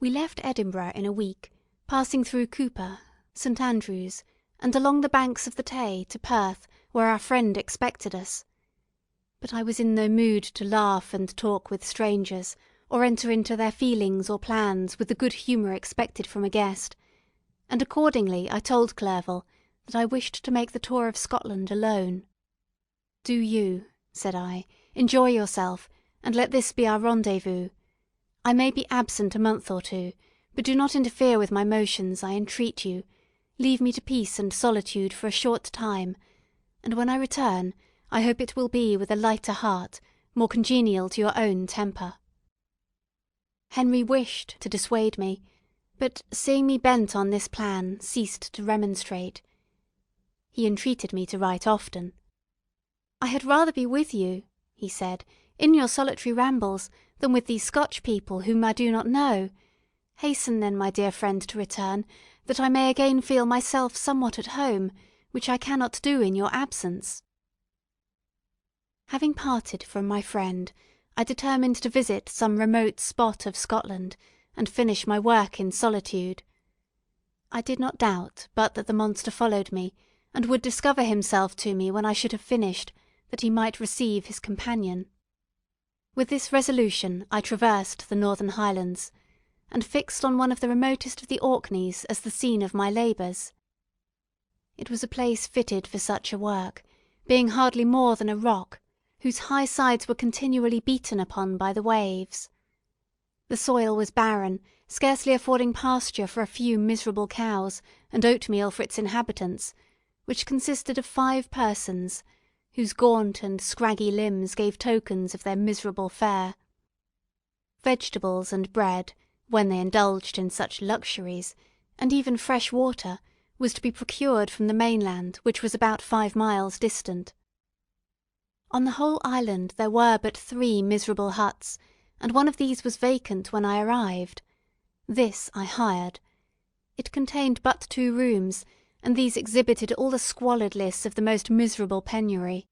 We left Edinburgh in a week, passing through Cooper, St. Andrews, and along the banks of the Tay to Perth, where our friend expected us. But I was in no mood to laugh and talk with strangers, or enter into their feelings or plans with the good humour expected from a guest, and accordingly I told Clerval that I wished to make the tour of Scotland alone. "Do you," said I, "enjoy yourself, and let this be our rendezvous. I may be absent a month or two, but do not interfere with my motions, I entreat you. Leave me to peace and solitude for a short time, and when I return, I hope it will be with a lighter heart, more congenial to your own temper." Henry wished to dissuade me, but seeing me bent on this plan, ceased to remonstrate. He entreated me to write often. "I had rather be with you," he said, "in your solitary rambles, than with these Scotch people whom I do not know. Hasten then, my dear friend, to return, that I may again feel myself somewhat at home, which I cannot do in your absence." Having parted from my friend, I determined to visit some remote spot of Scotland, and finish my work in solitude. I did not doubt but that the monster followed me, and would discover himself to me when I should have finished, that he might receive his companion. With this resolution I traversed the northern Highlands, and fixed on one of the remotest of the Orkneys as the scene of my labours. It was a place fitted for such a work, being hardly more than a rock, whose high sides were continually beaten upon by the waves. The soil was barren, scarcely affording pasture for a few miserable cows, and oatmeal for its inhabitants, which consisted of 5 persons, whose gaunt and scraggy limbs gave tokens of their miserable fare. Vegetables and bread, when they indulged in such luxuries, and even fresh water, was to be procured from the mainland, which was about 5 miles distant. On the whole island there were but 3 miserable huts, and one of these was vacant when I arrived. This I hired. It contained but 2 rooms, and these exhibited all the squalidness of the most miserable penury.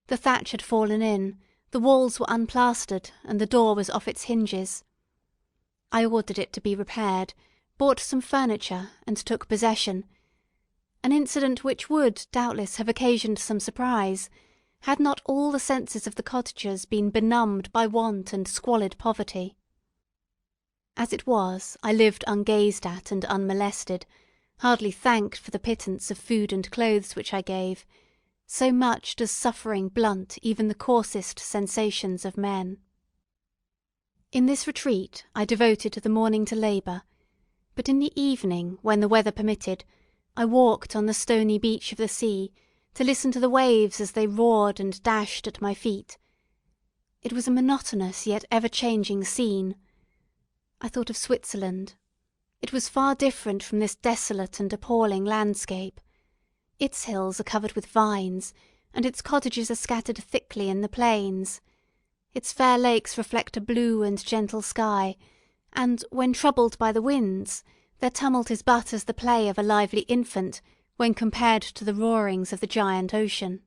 The thatch had fallen in, the walls were unplastered, and the door was off its hinges. I ordered it to be repaired, bought some furniture, and took possession. An incident which would, doubtless, have occasioned some surprise, had not all the senses of the cottagers been benumbed by want and squalid poverty. As it was, I lived ungazed at and unmolested, hardly thanked for the pittance of food and clothes which I gave, so much does suffering blunt even the coarsest sensations of men. In this retreat I devoted the morning to labour, but in the evening, when the weather permitted, I walked on the stony beach of the sea, to listen to the waves as they roared and dashed at my feet. It was a monotonous yet ever-changing scene. I thought of Switzerland. It was far different from this desolate and appalling landscape. Its hills are covered with vines, and its cottages are scattered thickly in the plains. Its fair lakes reflect a blue and gentle sky, and, when troubled by the winds, their tumult is but as the play of a lively infant when compared to the roarings of the giant ocean.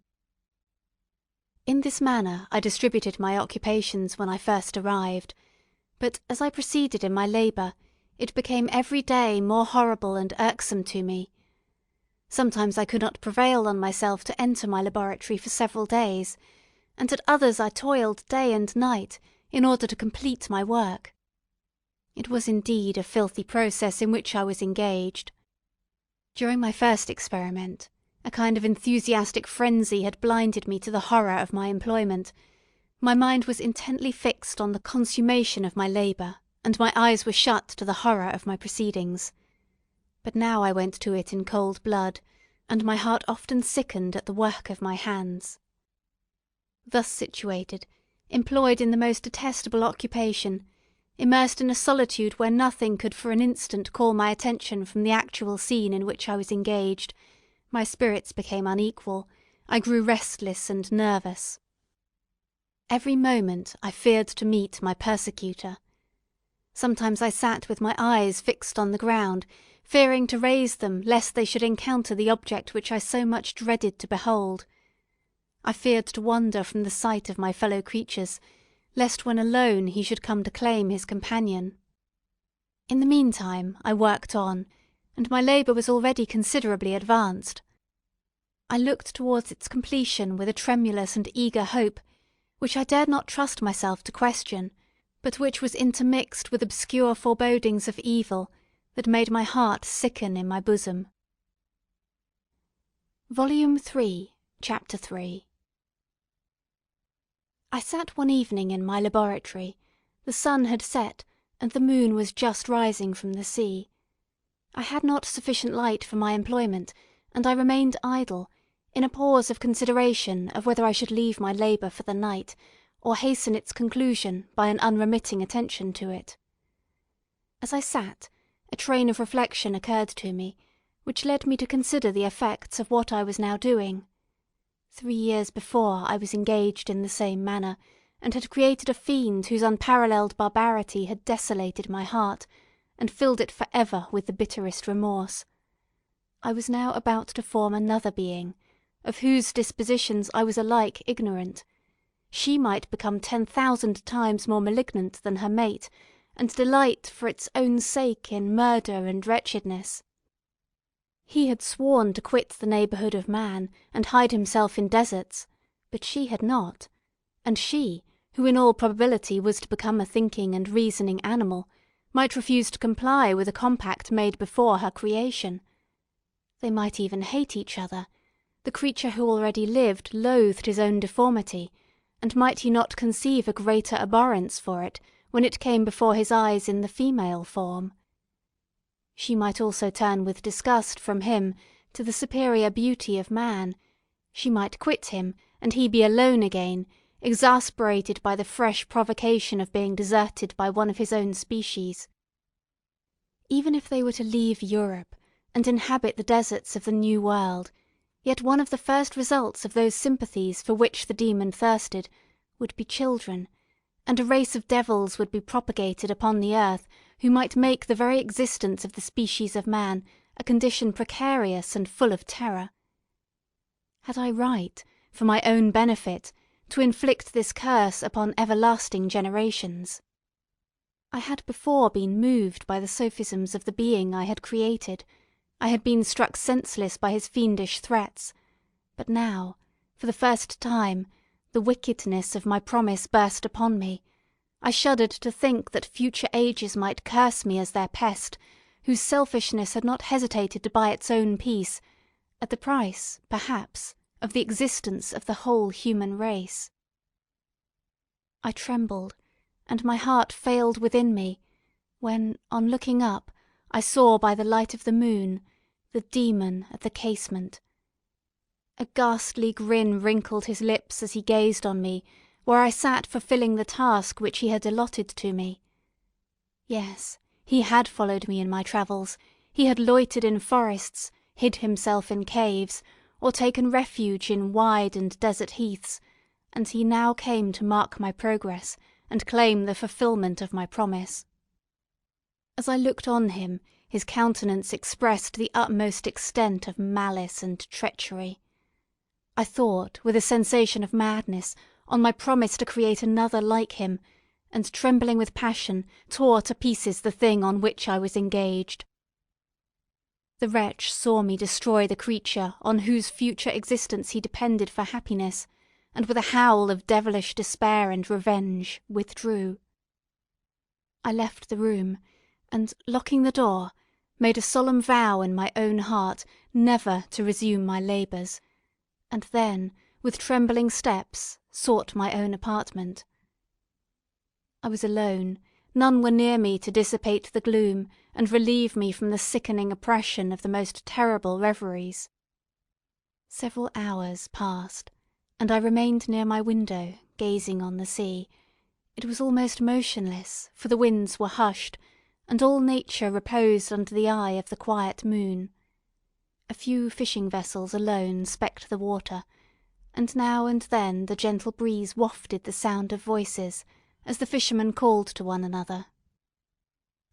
In this manner I distributed my occupations when I first arrived, but as I proceeded in my labour, it became every day more horrible and irksome to me. Sometimes I could not prevail on myself to enter my laboratory for several days, and at others I toiled day and night in order to complete my work. It was indeed a filthy process in which I was engaged. During my first experiment, a kind of enthusiastic frenzy had blinded me to the horror of my employment. My mind was intently fixed on the consummation of my labour, and my eyes were shut to the horror of my proceedings. But now I went to it in cold blood, and my heart often sickened at the work of my hands. Thus situated, employed in the most detestable occupation, immersed in a solitude where nothing could for an instant call my attention from the actual scene in which I was engaged, my spirits became unequal, I grew restless and nervous. Every moment I feared to meet my persecutor. Sometimes I sat with my eyes fixed on the ground, fearing to raise them lest they should encounter the object which I so much dreaded to behold. I feared to wander from the sight of my fellow creatures, lest when alone he should come to claim his companion. In the meantime I worked on, and my labour was already considerably advanced. I looked towards its completion with a tremulous and eager hope, which I dared not trust myself to question, but which was intermixed with obscure forebodings of evil that made my heart sicken in my bosom. Volume 3, Chapter 3. I sat one evening in my laboratory. The sun had set, and the moon was just rising from the sea. I had not sufficient light for my employment, and I remained idle, in a pause of consideration of whether I should leave my labour for the night, or hasten its conclusion by an unremitting attention to it. As I sat, a train of reflection occurred to me, which led me to consider the effects of what I was now doing. 3 years before I was engaged in the same manner, and had created a fiend whose unparalleled barbarity had desolated my heart, and filled it for ever with the bitterest remorse. I was now about to form another being, of whose dispositions I was alike ignorant. She might become 10,000 times more malignant than her mate, and delight for its own sake in murder and wretchedness. He had sworn to quit the neighbourhood of man, and hide himself in deserts, but she had not, and she, who in all probability was to become a thinking and reasoning animal, might refuse to comply with a compact made before her creation. They might even hate each other. The creature who already lived loathed his own deformity, and might he not conceive a greater abhorrence for it when it came before his eyes in the female form? She might also turn with disgust from him to the superior beauty of man. She might quit him, and he be alone again, exasperated by the fresh provocation of being deserted by one of his own species. Even if they were to leave Europe, and inhabit the deserts of the New World, yet one of the first results of those sympathies for which the demon thirsted would be children, and a race of devils would be propagated upon the earth who might make the very existence of the species of man a condition precarious and full of terror. Had I right, for my own benefit, to inflict this curse upon everlasting generations? I had before been moved by the sophisms of the being I had created. I had been struck senseless by his fiendish threats, but now, for the first time, the wickedness of my promise burst upon me. I shuddered to think that future ages might curse me as their pest, whose selfishness had not hesitated to buy its own peace, at the price, perhaps, of the existence of the whole human race. I trembled, and my heart failed within me, when, on looking up, I saw by the light of the moon the demon at the casement. A ghastly grin wrinkled his lips as he gazed on me, where I sat fulfilling the task which he had allotted to me. Yes, he had followed me in my travels, he had loitered in forests, hid himself in caves, or taken refuge in wide and desert heaths, and he now came to mark my progress, and claim the fulfilment of my promise. As I looked on him, his countenance expressed the utmost extent of malice and treachery. I thought, with a sensation of madness, on my promise to create another like him, and trembling with passion, tore to pieces the thing on which I was engaged. The wretch saw me destroy the creature on whose future existence he depended for happiness, and with a howl of devilish despair and revenge withdrew. I left the room, and, locking the door, made a solemn vow in my own heart never to resume my labours, and then, with trembling steps, sought my own apartment. I was alone, none were near me to dissipate the gloom and relieve me from the sickening oppression of the most terrible reveries. Several hours passed, and I remained near my window, gazing on the sea. It was almost motionless, for the winds were hushed, and all nature reposed under the eye of the quiet moon. A few fishing vessels alone specked the water, and now and then the gentle breeze wafted the sound of voices as the fishermen called to one another.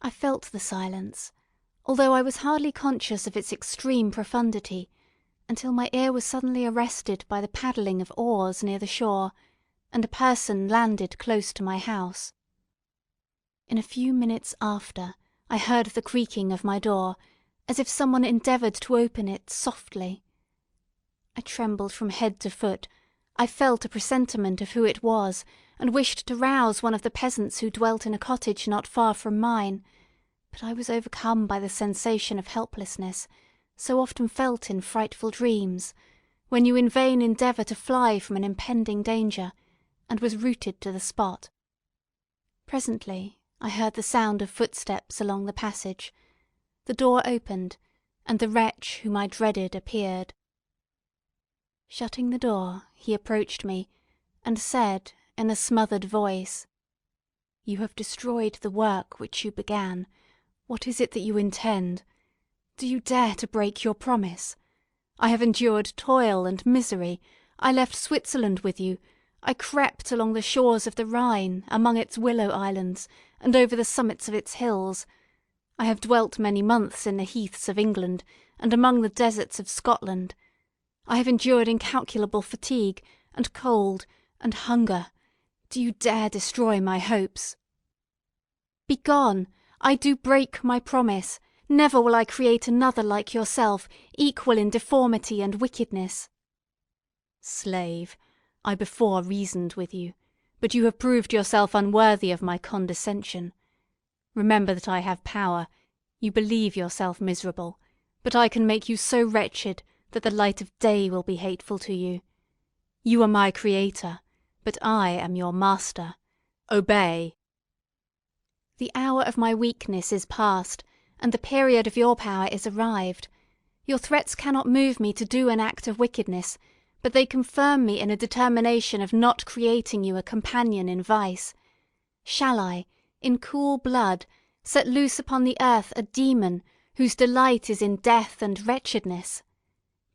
I felt the silence, although I was hardly conscious of its extreme profundity, until my ear was suddenly arrested by the paddling of oars near the shore, and a person landed close to my house. In a few minutes after, I heard the creaking of my door, as if someone endeavoured to open it softly. I trembled from head to foot. I felt a presentiment of who it was, and wished to rouse one of the peasants who dwelt in a cottage not far from mine, but I was overcome by the sensation of helplessness, so often felt in frightful dreams, when you in vain endeavour to fly from an impending danger, and was rooted to the spot. Presently I heard the sound of footsteps along the passage. The door opened, and the wretch whom I dreaded appeared. Shutting the door, he approached me, and said, in a smothered voice, "You have destroyed the work which you began. What is it that you intend? Do you dare to break your promise? I have endured toil and misery. I left Switzerland with you. I crept along the shores of the Rhine, among its willow islands, and over the summits of its hills. I have dwelt many months in the heaths of England, and among the deserts of Scotland. I have endured incalculable fatigue, and cold, and hunger. Do you dare destroy my hopes? Begone! I do break my promise. Never will I create another like yourself, equal in deformity and wickedness." "Slave, I before reasoned with you, but you have proved yourself unworthy of my condescension. Remember that I have power. You believe yourself miserable, but I can make you so wretched that the light of day will be hateful to you. You are my creator, but I am your master. Obey." "The hour of my weakness is past, and the period of your power is arrived. Your threats cannot move me to do an act of wickedness, but they confirm me in a determination of not creating you a companion in vice. Shall I, in cool blood, set loose upon the earth a demon whose delight is in death and wretchedness?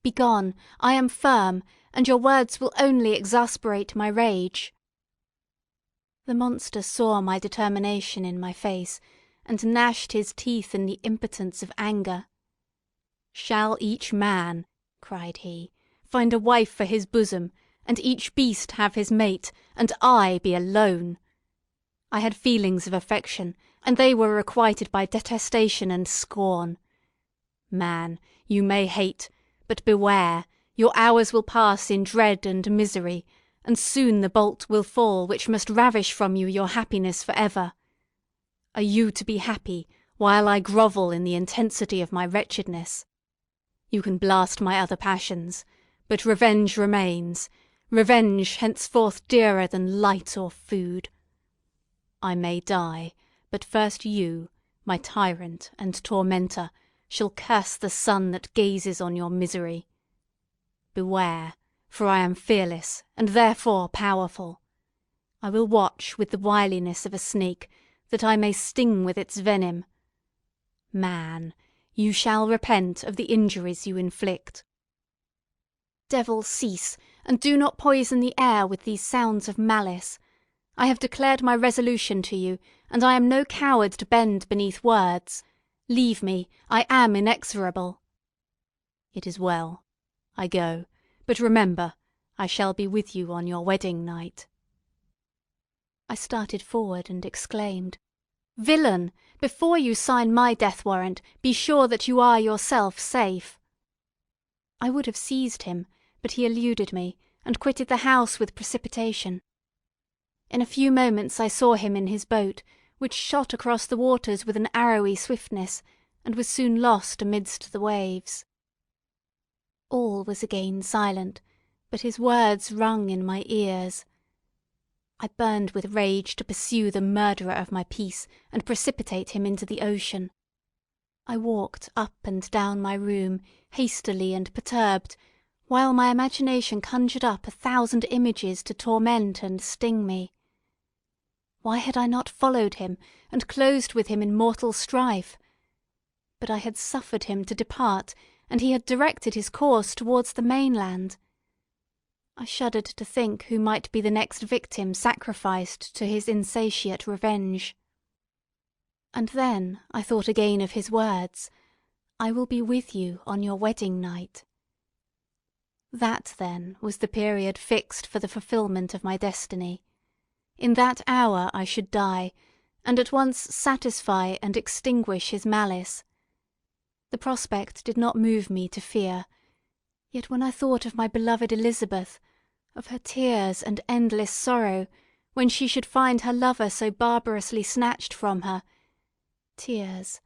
Begone, I am firm, and your words will only exasperate my rage." The monster saw my determination in my face, and gnashed his teeth in the impotence of anger. "Shall each man," cried he, "find a wife for his bosom, and each beast have his mate, and I be alone? I had feelings of affection, and they were requited by detestation and scorn. Man, you may hate, but beware, your hours will pass in dread and misery, and soon the bolt will fall which must ravish from you your happiness for ever. Are you to be happy while I grovel in the intensity of my wretchedness? You can blast my other passions, but revenge remains, revenge henceforth dearer than light or food. I may die, but first you, my tyrant and tormentor, shall curse the sun that gazes on your misery. Beware, for I am fearless and therefore powerful. I will watch with the wiliness of a snake, that I may sting with its venom. Man, you shall repent of the injuries you inflict." "Devil, cease, and do not poison the air with these sounds of malice. I have declared my resolution to you, and I am no coward to bend beneath words. Leave me, I am inexorable." "It is well. I go, but remember, I shall be with you on your wedding night." I started forward and exclaimed, "Villain! Before you sign my death warrant, be sure that you are yourself safe." I would have seized him, but he eluded me, and quitted the house with precipitation. In a few moments I saw him in his boat, which shot across the waters with an arrowy swiftness, and was soon lost amidst the waves. All was again silent, but his words rung in my ears. I burned with rage to pursue the murderer of my peace and precipitate him into the ocean. I walked up and down my room, hastily and perturbed, while my imagination conjured up 1,000 images to torment and sting me. Why had I not followed him and closed with him in mortal strife? But I had suffered him to depart, and he had directed his course towards the mainland. I shuddered to think who might be the next victim sacrificed to his insatiate revenge. And then I thought again of his words, "I will be with you on your wedding night." That, then, was the period fixed for the fulfilment of my destiny. In that hour I should die, and at once satisfy and extinguish his malice. The prospect did not move me to fear, yet when I thought of my beloved Elizabeth, of her tears and endless sorrow, when she should find her lover so barbarously snatched from her, tears,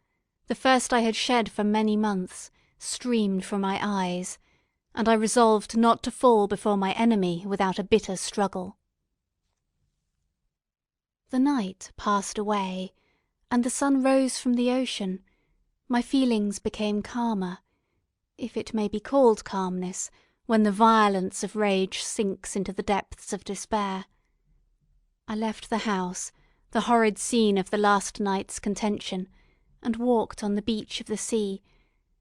the first I had shed for many months, streamed from my eyes, and I resolved not to fall before my enemy without a bitter struggle. The night passed away, and the sun rose from the ocean. My feelings became calmer, if it may be called calmness, when the violence of rage sinks into the depths of despair. I left the house, the horrid scene of the last night's contention, and walked on the beach of the sea,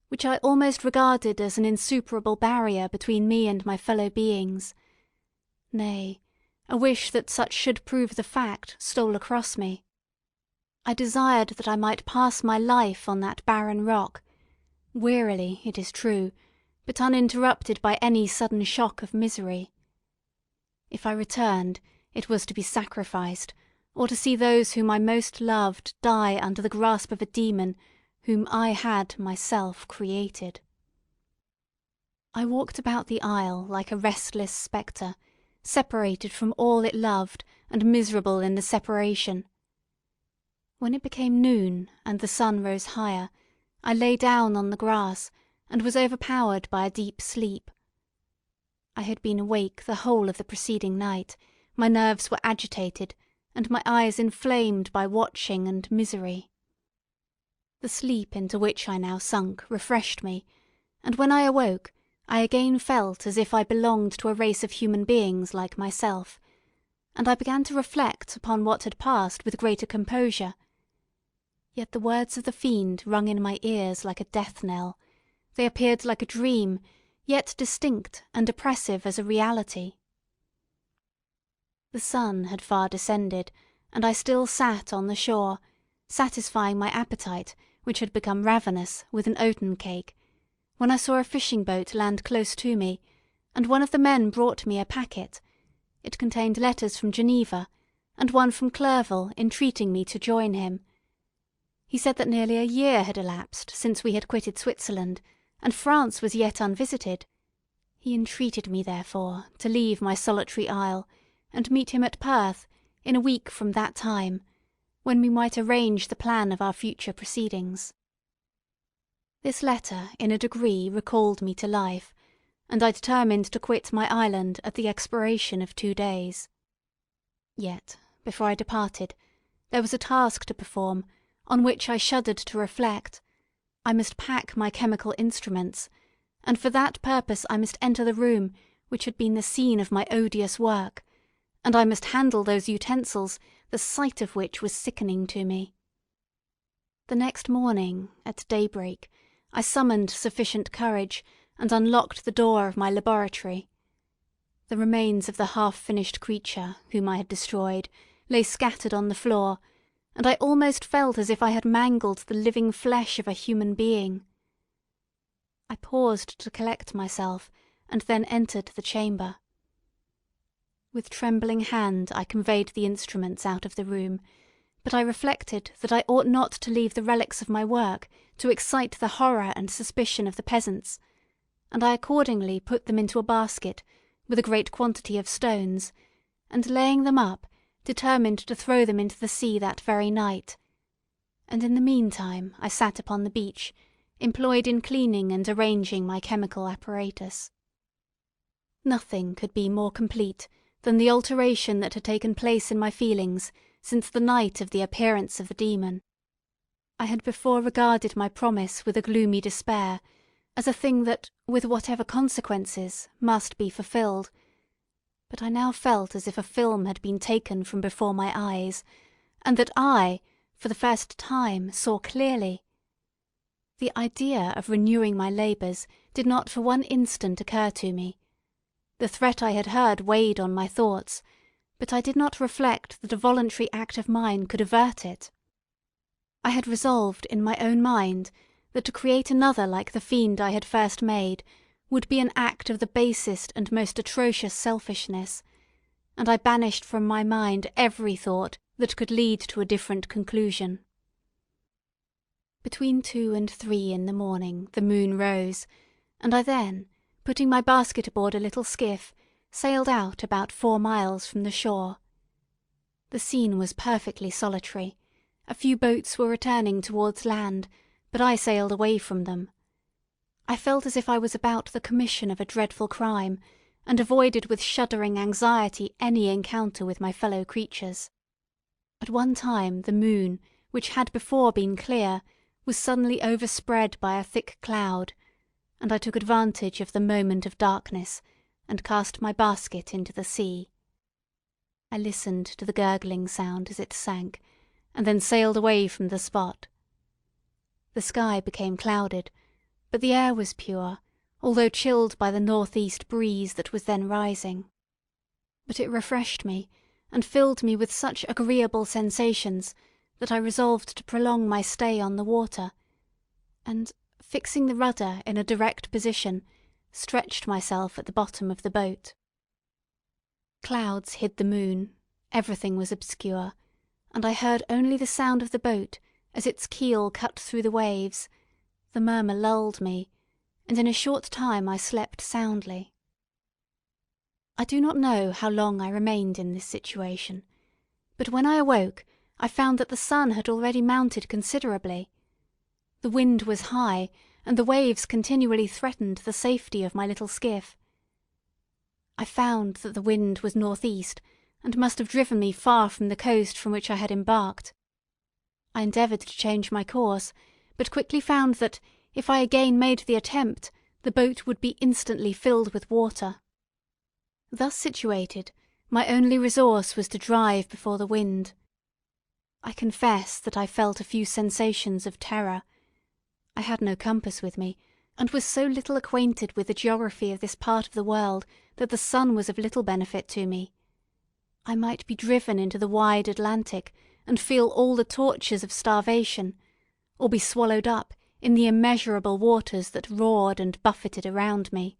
which I almost regarded as an insuperable barrier between me and my fellow beings. Nay, a wish that such should prove the fact stole across me. I desired that I might pass my life on that barren rock, wearily, it is true, but uninterrupted by any sudden shock of misery. If I returned, it was to be sacrificed, or to see those whom I most loved die under the grasp of a demon whom I had myself created. I walked about the isle like a restless spectre, separated from all it loved and miserable in the separation. When it became noon and the sun rose higher, I lay down on the grass and was overpowered by a deep sleep. I had been awake the whole of the preceding night, my nerves were agitated, and my eyes inflamed by watching and misery. The sleep into which I now sunk refreshed me, and when I awoke, I again felt as if I belonged to a race of human beings like myself, and I began to reflect upon what had passed with greater composure. Yet the words of the fiend rung in my ears like a death knell. They appeared like a dream, yet distinct and oppressive as a reality. The sun had far descended, and I still sat on the shore, satisfying my appetite, which had become ravenous, with an oaten cake, when I saw a fishing boat land close to me, and one of the men brought me a packet. It contained letters from Geneva, and one from Clerval entreating me to join him. He said that nearly a year had elapsed since we had quitted Switzerland, and France was yet unvisited. He entreated me, therefore, to leave my solitary isle, and meet him at Perth in a week from that time, when we might arrange the plan of our future proceedings. This letter in a degree recalled me to life, and I determined to quit my island at the expiration of 2 days. Yet, before I departed, there was a task to perform, on which I shuddered to reflect. I must pack my chemical instruments, and for that purpose I must enter the room which had been the scene of my odious work, and I must handle those utensils, the sight of which was sickening to me. The next morning, at daybreak, I summoned sufficient courage, and unlocked the door of my laboratory. The remains of the half-finished creature, whom I had destroyed, lay scattered on the floor, and I almost felt as if I had mangled the living flesh of a human being. I paused to collect myself, and then entered the chamber. With trembling hand I conveyed the instruments out of the room, but I reflected that I ought not to leave the relics of my work to excite the horror and suspicion of the peasants, and I accordingly put them into a basket with a great quantity of stones, and laying them up, determined to throw them into the sea that very night, and in the meantime I sat upon the beach, employed in cleaning and arranging my chemical apparatus. Nothing could be more complete than the alteration that had taken place in my feelings since the night of the appearance of the demon. I had before regarded my promise with a gloomy despair, as a thing that, with whatever consequences, must be fulfilled, but I now felt as if a film had been taken from before my eyes, and that I, for the first time, saw clearly. The idea of renewing my labours did not for one instant occur to me. The threat I had heard weighed on my thoughts, but I did not reflect that a voluntary act of mine could avert it. I had resolved in my own mind that to create another like the fiend I had first made would be an act of the basest and most atrocious selfishness, and I banished from my mind every thought that could lead to a different conclusion. Between 2 and 3 in the morning the moon rose, and I then, putting my basket aboard a little skiff, sailed out about 4 miles from the shore. The scene was perfectly solitary. A few boats were returning towards land, but I sailed away from them. I felt as if I was about the commission of a dreadful crime, and avoided with shuddering anxiety any encounter with my fellow creatures. At one time the moon, which had before been clear, was suddenly overspread by a thick cloud, and I took advantage of the moment of darkness, and cast my basket into the sea. I listened to the gurgling sound as it sank, and then sailed away from the spot. The sky became clouded, but the air was pure, although chilled by the north-east breeze that was then rising. But it refreshed me, and filled me with such agreeable sensations that I resolved to prolong my stay on the water, and, fixing the rudder in a direct position, stretched myself at the bottom of the boat. Clouds hid the moon, everything was obscure, and I heard only the sound of the boat as its keel cut through the waves. The murmur lulled me, and in a short time I slept soundly. I do not know how long I remained in this situation, but when I awoke I found that the sun had already mounted considerably. The wind was high, and the waves continually threatened the safety of my little skiff. I found that the wind was north-east, and must have driven me far from the coast from which I had embarked. I endeavoured to change my course, but quickly found that, if I again made the attempt, the boat would be instantly filled with water. Thus situated, my only resource was to drive before the wind. I confess that I felt a few sensations of terror. I had no compass with me, and was so little acquainted with the geography of this part of the world that the sun was of little benefit to me. I might be driven into the wide Atlantic and feel all the tortures of starvation, or be swallowed up in the immeasurable waters that roared and buffeted around me.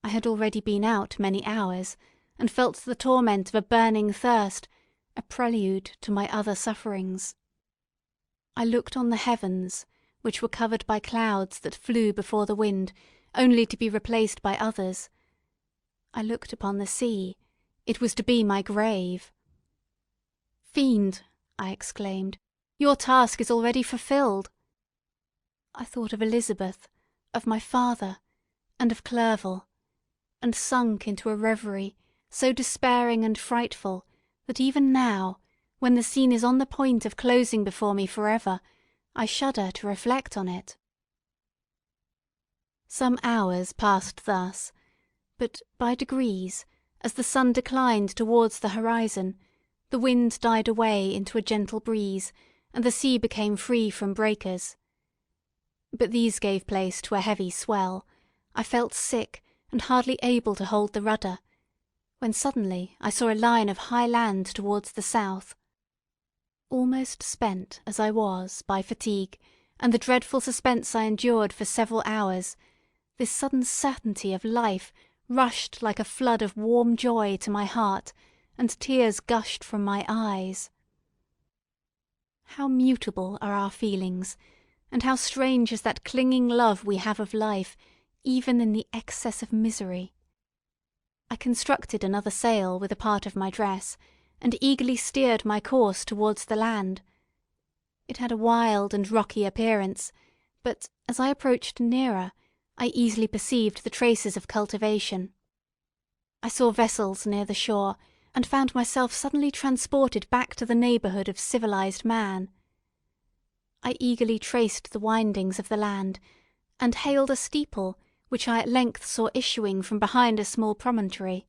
I had already been out many hours, and felt the torment of a burning thirst, a prelude to my other sufferings. I looked on the heavens, which were covered by clouds that flew before the wind, only to be replaced by others. I looked upon the sea. It was to be my grave. "Fiend," I exclaimed, "your task is already fulfilled." I thought of Elizabeth, of my father, and of Clerval, and sunk into a reverie so despairing and frightful that even now, when the scene is on the point of closing before me forever, I shudder to reflect on it. Some hours passed thus, but by degrees, as the sun declined towards the horizon, the wind died away into a gentle breeze, and the sea became free from breakers. But these gave place to a heavy swell. I felt sick, and hardly able to hold the rudder, when suddenly I saw a line of high land towards the south. Almost spent as I was by fatigue and the dreadful suspense I endured for several hours, this sudden certainty of life rushed like a flood of warm joy to my heart, and tears gushed from my eyes. How mutable are our feelings, and how strange is that clinging love we have of life, even in the excess of misery. I constructed another sail with a part of my dress, and eagerly steered my course towards the land. It had a wild and rocky appearance, but as I approached nearer, I easily perceived the traces of cultivation. I saw vessels near the shore, and found myself suddenly transported back to the neighbourhood of civilized man. I eagerly traced the windings of the land, and hailed a steeple which I at length saw issuing from behind a small promontory.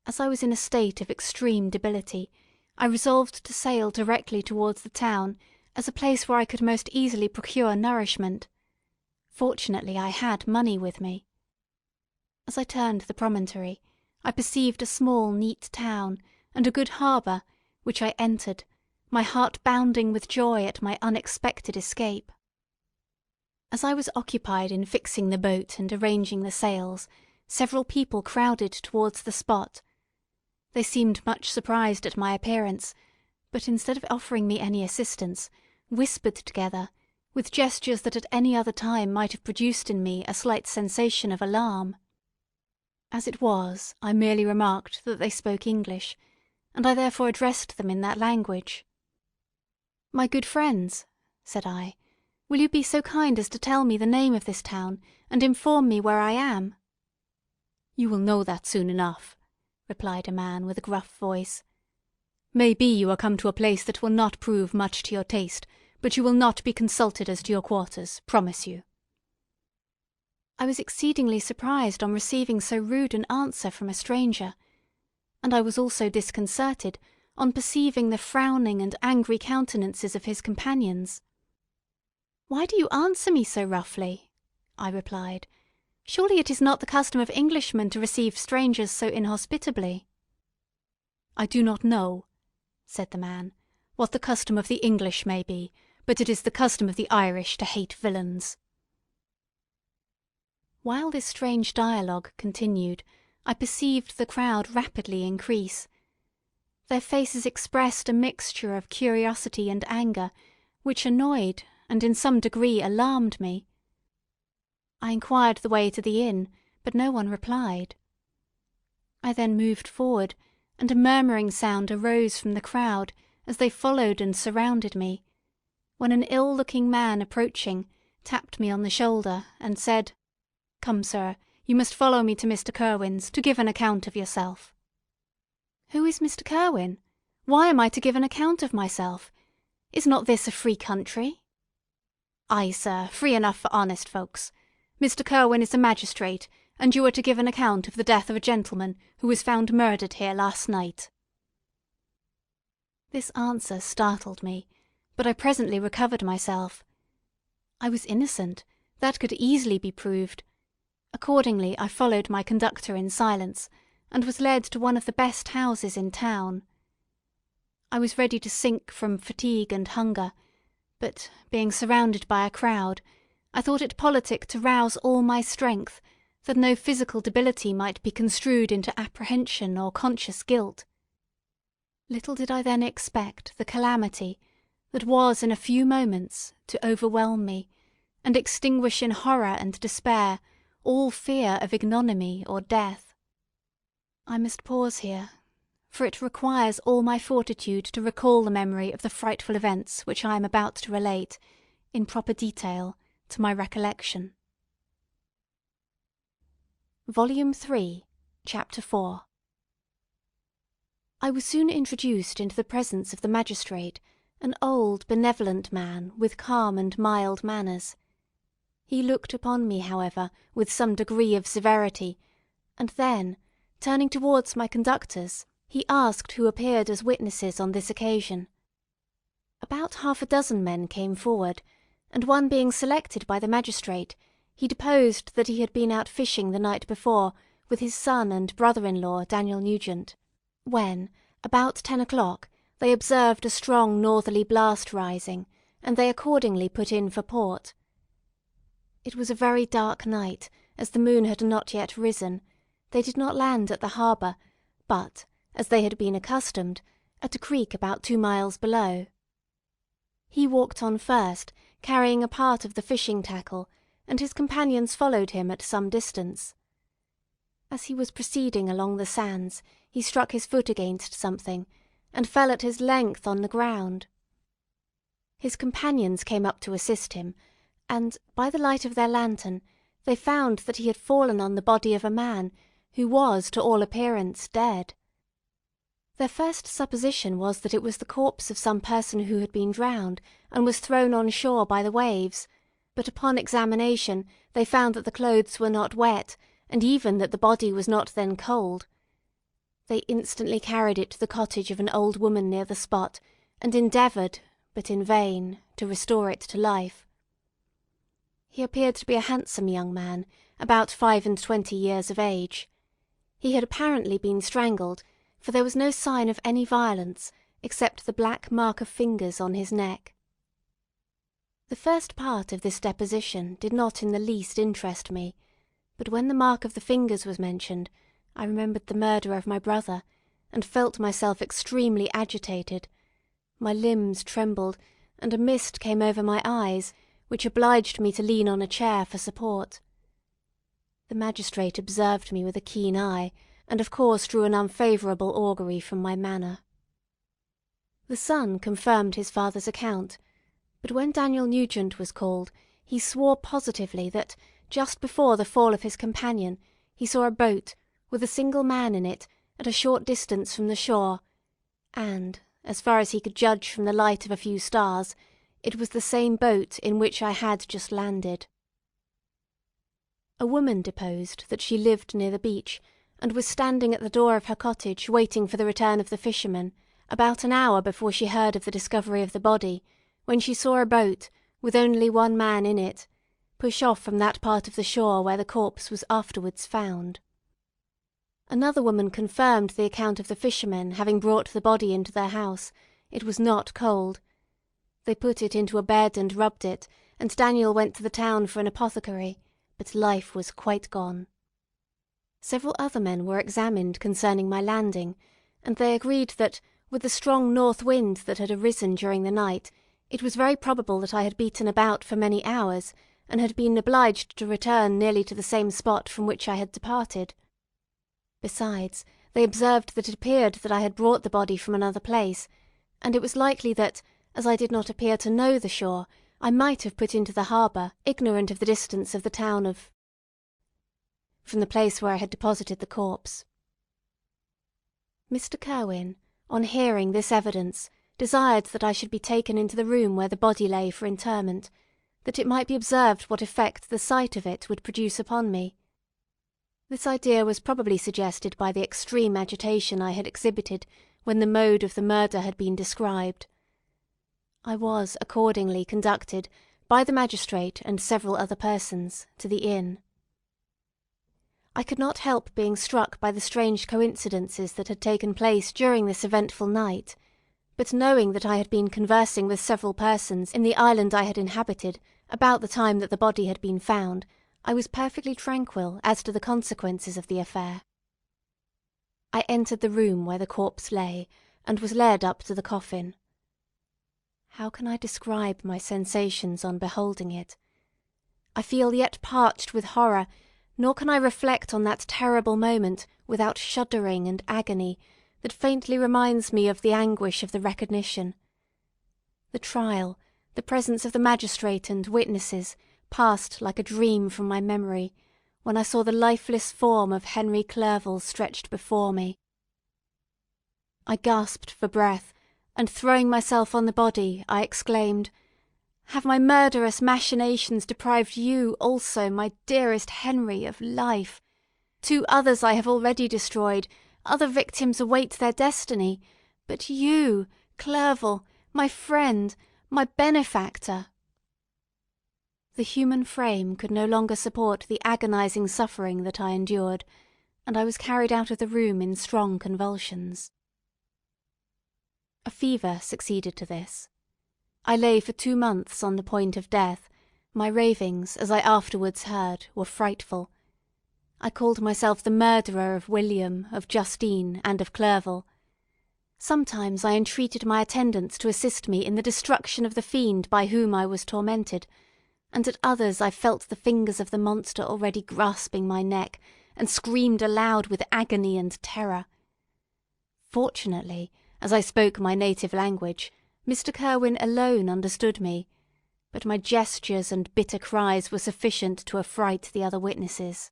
As I was in a state of extreme debility, I resolved to sail directly towards the town as a place where I could most easily procure nourishment. Fortunately, I had money with me. As I turned the promontory, I perceived a small, neat town and a good harbour, which I entered, my heart bounding with joy at my unexpected escape. As I was occupied in fixing the boat and arranging the sails, several people crowded towards the spot. They seemed much surprised at my appearance, but instead of offering me any assistance, whispered together, with gestures that at any other time might have produced in me a slight sensation of alarm. As it was, I merely remarked that they spoke English, and I therefore addressed them in that language. "My good friends," said I, "will you be so kind as to tell me the name of this town, and inform me where I am?" "You will know that soon enough," replied a man with a gruff voice. "Maybe you are come to a place that will not prove much to your taste, but you will not be consulted as to your quarters, promise you." I was exceedingly surprised on receiving so rude an answer from a stranger, and I was also disconcerted on perceiving the frowning and angry countenances of his companions. "Why do you answer me so roughly?" I replied. "Surely it is not the custom of Englishmen to receive strangers so inhospitably." "I do not know," said the man, "what the custom of the English may be, but it is the custom of the Irish to hate villains." While this strange dialogue continued, I perceived the crowd rapidly increase. Their faces expressed a mixture of curiosity and anger, which annoyed and in some degree alarmed me. I inquired the way to the inn, but no one replied. I then moved forward, and a murmuring sound arose from the crowd as they followed and surrounded me, when an ill-looking man approaching tapped me on the shoulder and said, "Come, sir, you must follow me to Mr. Curwen's to give an account of yourself." "Who is Mr. Curwen? Why am I to give an account of myself? Is not this a free country?" "Ay, sir, free enough for honest folks. Mr. Curwen is a magistrate, and you are to give an account of the death of a gentleman who was found murdered here last night." This answer startled me, but I presently recovered myself. I was innocent, that could easily be proved. Accordingly, I followed my conductor in silence, and was led to one of the best houses in town. I was ready to sink from fatigue and hunger, but, being surrounded by a crowd, I thought it politic to rouse all my strength, that no physical debility might be construed into apprehension or conscious guilt. Little did I then expect the calamity that was in a few moments to overwhelm me, and extinguish in horror and despair all fear of ignominy or death. I must pause here, for it requires all my fortitude to recall the memory of the frightful events which I am about to relate, in proper detail, to my recollection. Volume 3, Chapter 4. I was soon introduced into the presence of the magistrate, an old, benevolent man with calm and mild manners. He looked upon me, however, with some degree of severity, and then, turning towards my conductors, he asked who appeared as witnesses on this occasion. About half a dozen men came forward, and one being selected by the magistrate, he deposed that he had been out fishing the night before with his son and brother-in-law, Daniel Nugent, when, about 10 o'clock, they observed a strong northerly blast rising, and they accordingly put in for port. It was a very dark night, as the moon had not yet risen. They did not land at the harbour, but, as they had been accustomed, at a creek about 2 miles below. He walked on first, carrying a part of the fishing tackle, and his companions followed him at some distance. As he was proceeding along the sands, he struck his foot against something, and fell at his length on the ground. His companions came up to assist him, and, by the light of their lantern, they found that he had fallen on the body of a man who was, to all appearance, dead. Their first supposition was that it was the corpse of some person who had been drowned and was thrown on shore by the waves, but upon examination they found that the clothes were not wet, and even that the body was not then cold. They instantly carried it to the cottage of an old woman near the spot, and endeavoured, but in vain, to restore it to life. He appeared to be a handsome young man, about 25 years of age. He had apparently been strangled, for there was no sign of any violence except the black mark of fingers on his neck. The first part of this deposition did not in the least interest me, but when the mark of the fingers was mentioned, I remembered the murder of my brother, and felt myself extremely agitated. My limbs trembled, and a mist came over my eyes, which obliged me to lean on a chair for support. The magistrate observed me with a keen eye, and of course drew an unfavourable augury from my manner. The son confirmed his father's account, but when Daniel Nugent was called, he swore positively that, just before the fall of his companion, he saw a boat, with a single man in it, at a short distance from the shore, and, as far as he could judge from the light of a few stars, it was the same boat in which I had just landed. A woman deposed that she lived near the beach, and was standing at the door of her cottage waiting for the return of the fishermen, about an hour before she heard of the discovery of the body, when she saw a boat, with only one man in it, push off from that part of the shore where the corpse was afterwards found. Another woman confirmed the account of the fishermen having brought the body into their house. It was not cold. They put it into a bed and rubbed it, and Daniel went to the town for an apothecary, but life was quite gone. Several other men were examined concerning my landing, and they agreed that, with the strong north wind that had arisen during the night, it was very probable that I had beaten about for many hours, and had been obliged to return nearly to the same spot from which I had departed. Besides, they observed that it appeared that I had brought the body from another place, and it was likely that, as I did not appear to know the shore, I might have put into the harbour, ignorant of the distance of the town of from the place where I had deposited the corpse. Mr. Kirwin, on hearing this evidence, desired that I should be taken into the room where the body lay for interment, that it might be observed what effect the sight of it would produce upon me. This idea was probably suggested by the extreme agitation I had exhibited when the mode of the murder had been described. I was accordingly conducted, by the magistrate and several other persons, to the inn. I could not help being struck by the strange coincidences that had taken place during this eventful night, but knowing that I had been conversing with several persons in the island I had inhabited about the time that the body had been found, I was perfectly tranquil as to the consequences of the affair. I entered the room where the corpse lay, and was led up to the coffin. How can I describe my sensations on beholding it? I feel yet parched with horror, nor can I reflect on that terrible moment without shuddering and agony that faintly reminds me of the anguish of the recognition. The trial, the presence of the magistrate and witnesses, passed like a dream from my memory, when I saw the lifeless form of Henry Clerval stretched before me. I gasped for breath, and throwing myself on the body, I exclaimed, "Have my murderous machinations deprived you also, my dearest Henry, of life? 2 others I have already destroyed, other victims await their destiny, but you, Clerval, my friend, my benefactor." The human frame could no longer support the agonizing suffering that I endured, and I was carried out of the room in strong convulsions. A fever succeeded to this. I lay for 2 months on the point of death. My ravings, as I afterwards heard, were frightful. I called myself the murderer of William, of Justine, and of Clerval. Sometimes I entreated my attendants to assist me in the destruction of the fiend by whom I was tormented, and at others I felt the fingers of the monster already grasping my neck, and screamed aloud with agony and terror. Fortunately, as I spoke my native language, Mr. Kirwin alone understood me, but my gestures and bitter cries were sufficient to affright the other witnesses.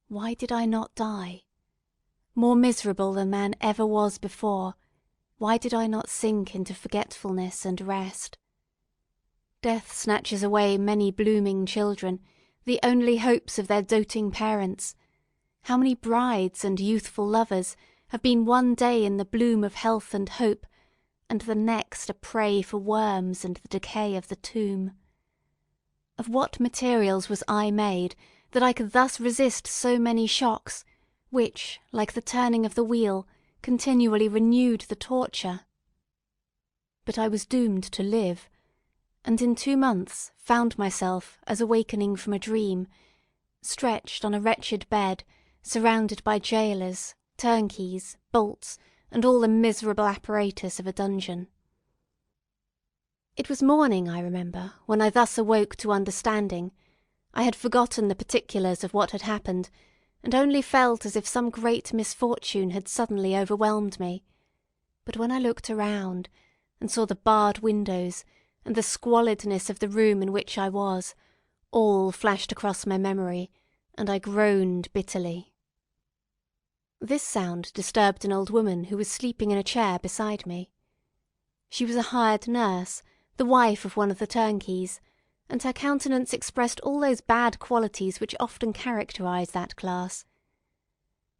Why did I not die? More miserable than man ever was before, why did I not sink into forgetfulness and rest? Death snatches away many blooming children, the only hopes of their doting parents. How many brides and youthful lovers have been one day in the bloom of health and hope, and the next a prey for worms and the decay of the tomb? Of what materials was I made, that I could thus resist so many shocks, which, like the turning of the wheel, continually renewed the torture? But I was doomed to live, and in 2 months found myself, as awakening from a dream, stretched on a wretched bed, surrounded by jailers, turnkeys, bolts, and all the miserable apparatus of a dungeon. It was morning, I remember, when I thus awoke to understanding. I had forgotten the particulars of what had happened, and only felt as if some great misfortune had suddenly overwhelmed me. But when I looked around, and saw the barred windows, and the squalidness of the room in which I was, all flashed across my memory, and I groaned bitterly. This sound disturbed an old woman who was sleeping in a chair beside me. She was a hired nurse, the wife of one of the turnkeys, and her countenance expressed all those bad qualities which often characterize that class.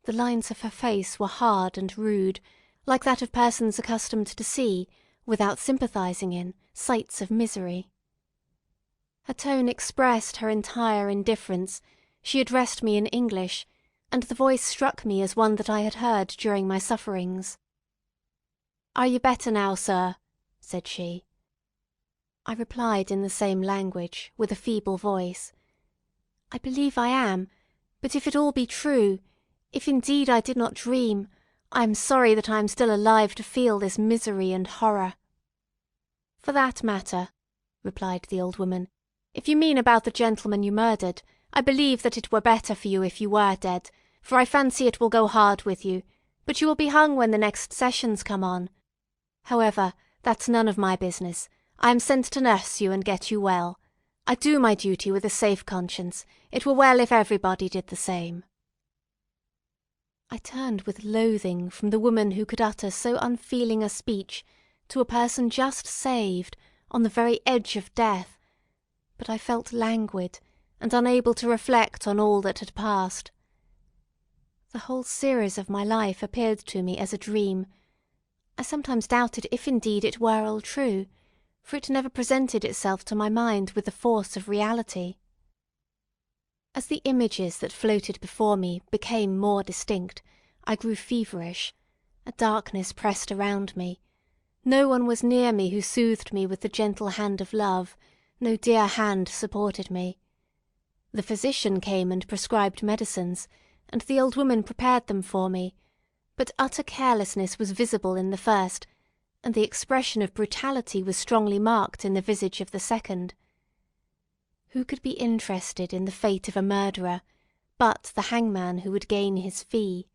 The lines of her face were hard and rude, like that of persons accustomed to see, without sympathizing in, sights of misery. Her tone expressed her entire indifference. She addressed me in English, and the voice struck me as one that I had heard during my sufferings. "Are you better now, sir?" said she. I replied in the same language, with a feeble voice. "I believe I am, but if it all be true, if indeed I did not dream, I am sorry that I am still alive to feel this misery and horror." "For that matter," replied the old woman, "if you mean about the gentleman you murdered, I believe that it were better for you if you were dead, for I fancy it will go hard with you, but you will be hung when the next sessions come on. However, that's none of my business. I am sent to nurse you and get you well. I do my duty with a safe conscience. It were well if everybody did the same." I turned with loathing from the woman who could utter so unfeeling a speech to a person just saved, on the very edge of death, but I felt languid and unable to reflect on all that had passed. The whole series of my life appeared to me as a dream. I sometimes doubted if indeed it were all true, for it never presented itself to my mind with the force of reality. As the images that floated before me became more distinct, I grew feverish. A darkness pressed around me. No one was near me who soothed me with the gentle hand of love, no dear hand supported me. The physician came and prescribed medicines, and the old woman prepared them for me, but utter carelessness was visible in the first, and the expression of brutality was strongly marked in the visage of the second. Who could be interested in the fate of a murderer, but the hangman who would gain his fee?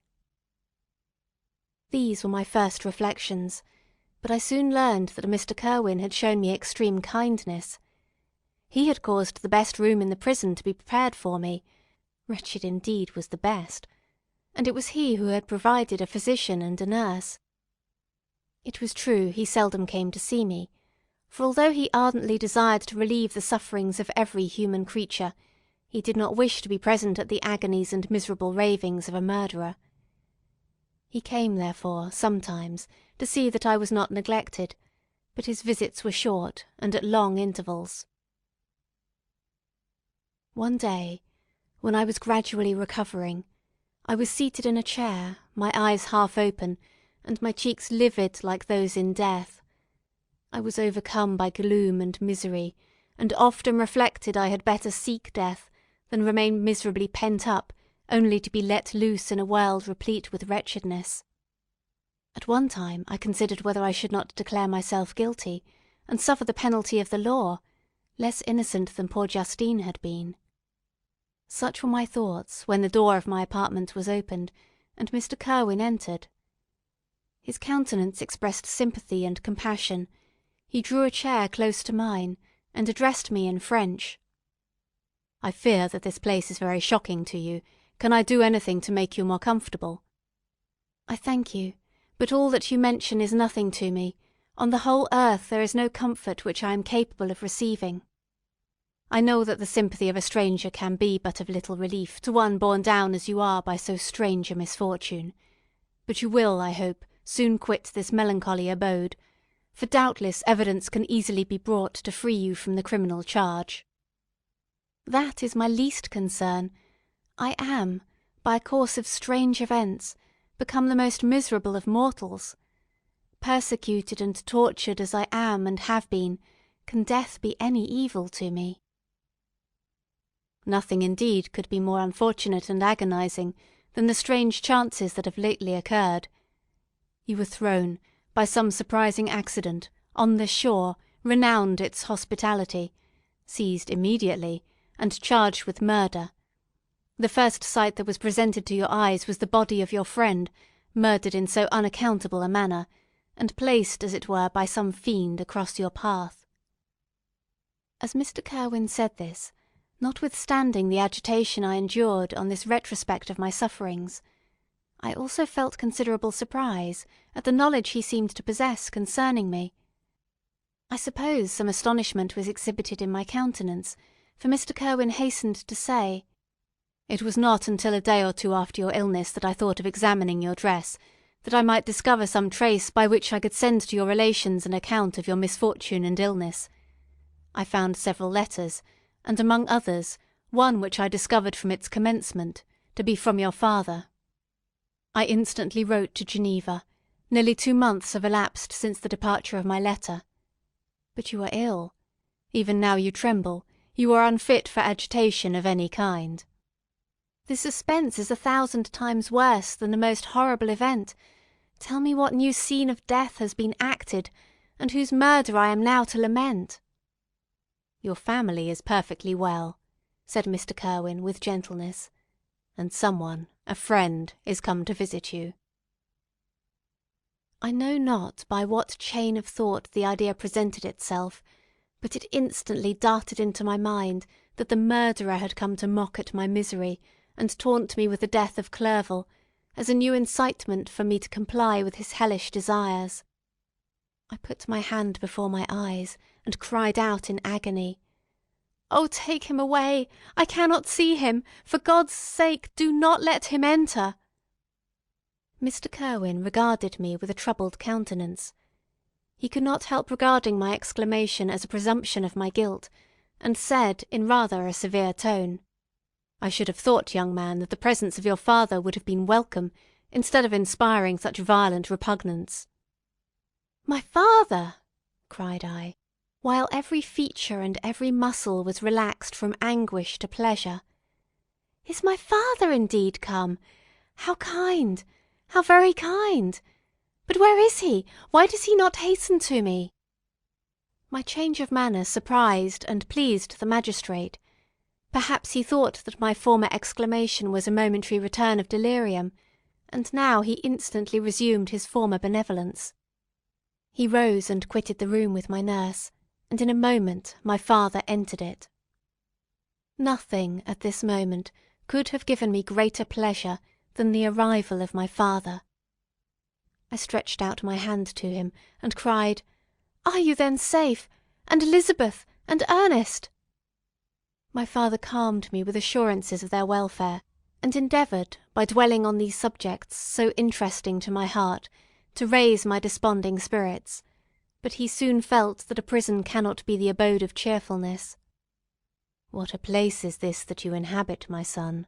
These were my first reflections, but I soon learned that Mr. Kirwin had shown me extreme kindness. He had caused the best room in the prison to be prepared for me. Wretched indeed was the best, and it was he who had provided a physician and a nurse. It was true he seldom came to see me, for although he ardently desired to relieve the sufferings of every human creature, he did not wish to be present at the agonies and miserable ravings of a murderer. He came, therefore, sometimes, to see that I was not neglected, but his visits were short and at long intervals. One day, when I was gradually recovering, I was seated in a chair, my eyes half open, and my cheeks livid like those in death. I was overcome by gloom and misery, and often reflected I had better seek death than remain miserably pent up, only to be let loose in a world replete with wretchedness. At one time I considered whether I should not declare myself guilty, and suffer the penalty of the law, less innocent than poor Justine had been. Such were my thoughts when the door of my apartment was opened, and Mr. Kirwin entered. His countenance expressed sympathy and compassion. He drew a chair close to mine, and addressed me in French. "I fear that this place is very shocking to you. Can I do anything to make you more comfortable?" "I thank you, but all that you mention is nothing to me. On the whole earth there is no comfort which I am capable of receiving." "I know that the sympathy of a stranger can be but of little relief to one borne down as you are by so strange a misfortune. But you will, I hope, soon quit this melancholy abode, for doubtless evidence can easily be brought to free you from the criminal charge." "That is my least concern. I am, by a course of strange events, become the most miserable of mortals. Persecuted and tortured as I am and have been, can death be any evil to me?" "Nothing indeed could be more unfortunate and agonizing than the strange chances that have lately occurred. You were thrown, by some surprising accident, on this shore, renowned its hospitality, seized immediately, and charged with murder. The first sight that was presented to your eyes was the body of your friend, murdered in so unaccountable a manner, and placed, as it were, by some fiend across your path." As Mr. Kirwin said this, notwithstanding the agitation I endured on this retrospect of my sufferings, I also felt considerable surprise at the knowledge he seemed to possess concerning me. I suppose some astonishment was exhibited in my countenance, for Mr. Kirwin hastened to say, "It was not until a day or two after your illness that I thought of examining your dress, that I might discover some trace by which I could send to your relations an account of your misfortune and illness. I found several letters, and among others, one which I discovered from its commencement to be from your father. I instantly wrote to Geneva. Nearly 2 months have elapsed since the departure of my letter. But you are ill. Even now you tremble. You are unfit for agitation of any kind. This suspense is 1,000 times worse than the most horrible event. Tell me what new scene of death has been acted, and whose murder I am now to lament." "Your family is perfectly well," said Mr. Kirwin with gentleness, "and someone, a friend, is come to visit you." I know not by what chain of thought the idea presented itself, but it instantly darted into my mind that the murderer had come to mock at my misery and taunt me with the death of Clerval, as a new incitement for me to comply with his hellish desires. I put my hand before my eyes, and cried out in agony, "Oh, take him away! I cannot see him! For God's sake, do not let him enter!" Mr. Kirwin regarded me with a troubled countenance. He could not help regarding my exclamation as a presumption of my guilt, and said, in rather a severe tone, "I should have thought, young man, that the presence of your father would have been welcome, instead of inspiring such violent repugnance." "My father!" cried I, while every feature and every muscle was relaxed from anguish to pleasure. "Is my father indeed come? How kind! How very kind! But where is he? Why does he not hasten to me?" My change of manner surprised and pleased the magistrate. Perhaps he thought that my former exclamation was a momentary return of delirium, and now he instantly resumed his former benevolence. He rose and quitted the room with my nurse, and in a moment my father entered it. Nothing at this moment could have given me greater pleasure than the arrival of my father. I stretched out my hand to him, and cried, "Are you then safe? And Elizabeth? And Ernest?" My father calmed me with assurances of their welfare, and endeavoured, by dwelling on these subjects so interesting to my heart, to raise my desponding spirits, but he soon felt that a prison cannot be the abode of cheerfulness. "What a place is this that you inhabit, my son?"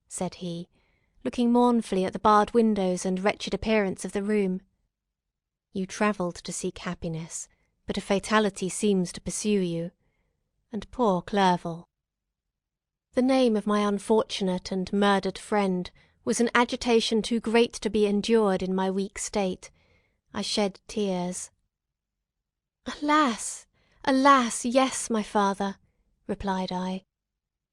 said he, looking mournfully at the barred windows and wretched appearance of the room. "You travelled to seek happiness, but a fatality seems to pursue you. And poor Clerval." The name of my unfortunate and murdered friend was an agitation too great to be endured in my weak state. I shed tears. "Alas! Alas! Yes, my father," replied I.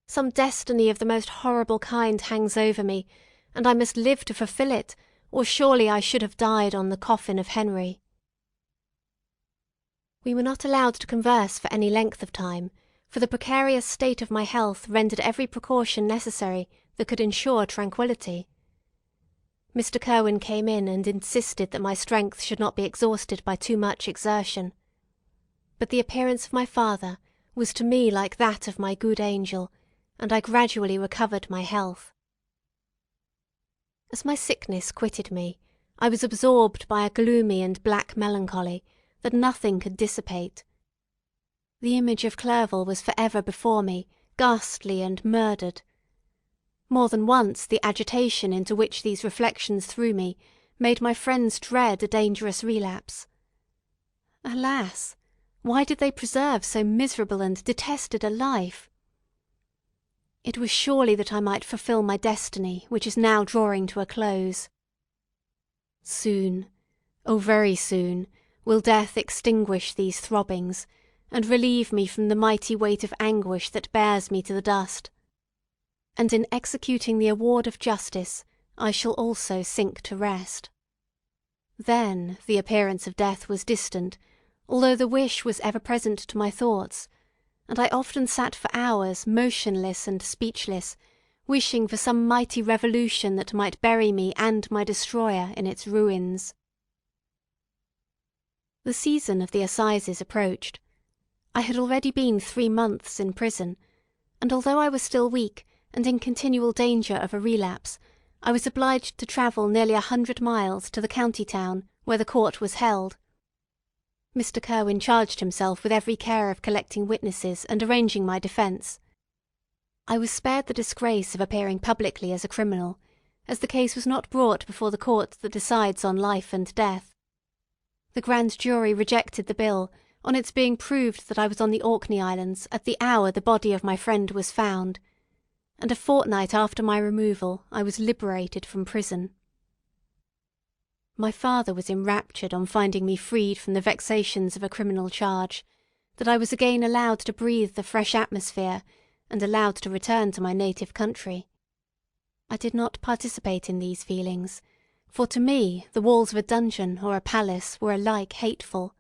"Some destiny of the most horrible kind hangs over me, and I must live to fulfil it, or surely I should have died on the coffin of Henry. We were not allowed to converse for any length of time, for the precarious state of my health rendered every precaution necessary that could ensure tranquillity. Mr. Kirwin came in and insisted that my strength should not be exhausted by too much exertion. But the appearance of my father was to me like that of my good angel, and I gradually recovered my health. As my sickness quitted me, I was absorbed by a gloomy and black melancholy that nothing could dissipate. The image of Clerval was for ever before me, ghastly and murdered. More than once the agitation into which these reflections threw me made my friends dread a dangerous relapse. Alas! Why did they preserve so miserable and detested a life? It was surely that I might fulfil my destiny, which is now drawing to a close. Soon, oh very soon, will death extinguish these throbbings, and relieve me from the mighty weight of anguish that bears me to the dust. And in executing the award of justice, I shall also sink to rest. Then the appearance of death was distant, although the wish was ever present to my thoughts, and I often sat for hours motionless and speechless, wishing for some mighty revolution that might bury me and my destroyer in its ruins. The season of the assizes approached. I had already been 3 months in prison, and although I was still weak and in continual danger of a relapse, I was obliged to travel nearly 100 miles to the county town where the court was held. Mr. Kirwin charged himself with every care of collecting witnesses and arranging my defence. I was spared the disgrace of appearing publicly as a criminal, as the case was not brought before the court that decides on life and death. The grand jury rejected the bill on its being proved that I was on the Orkney Islands at the hour the body of my friend was found, and a fortnight after my removal I was liberated from prison. My father was enraptured on finding me freed from the vexations of a criminal charge, that I was again allowed to breathe the fresh atmosphere, and allowed to return to my native country. I did not participate in these feelings, for to me the walls of a dungeon or a palace were alike hateful.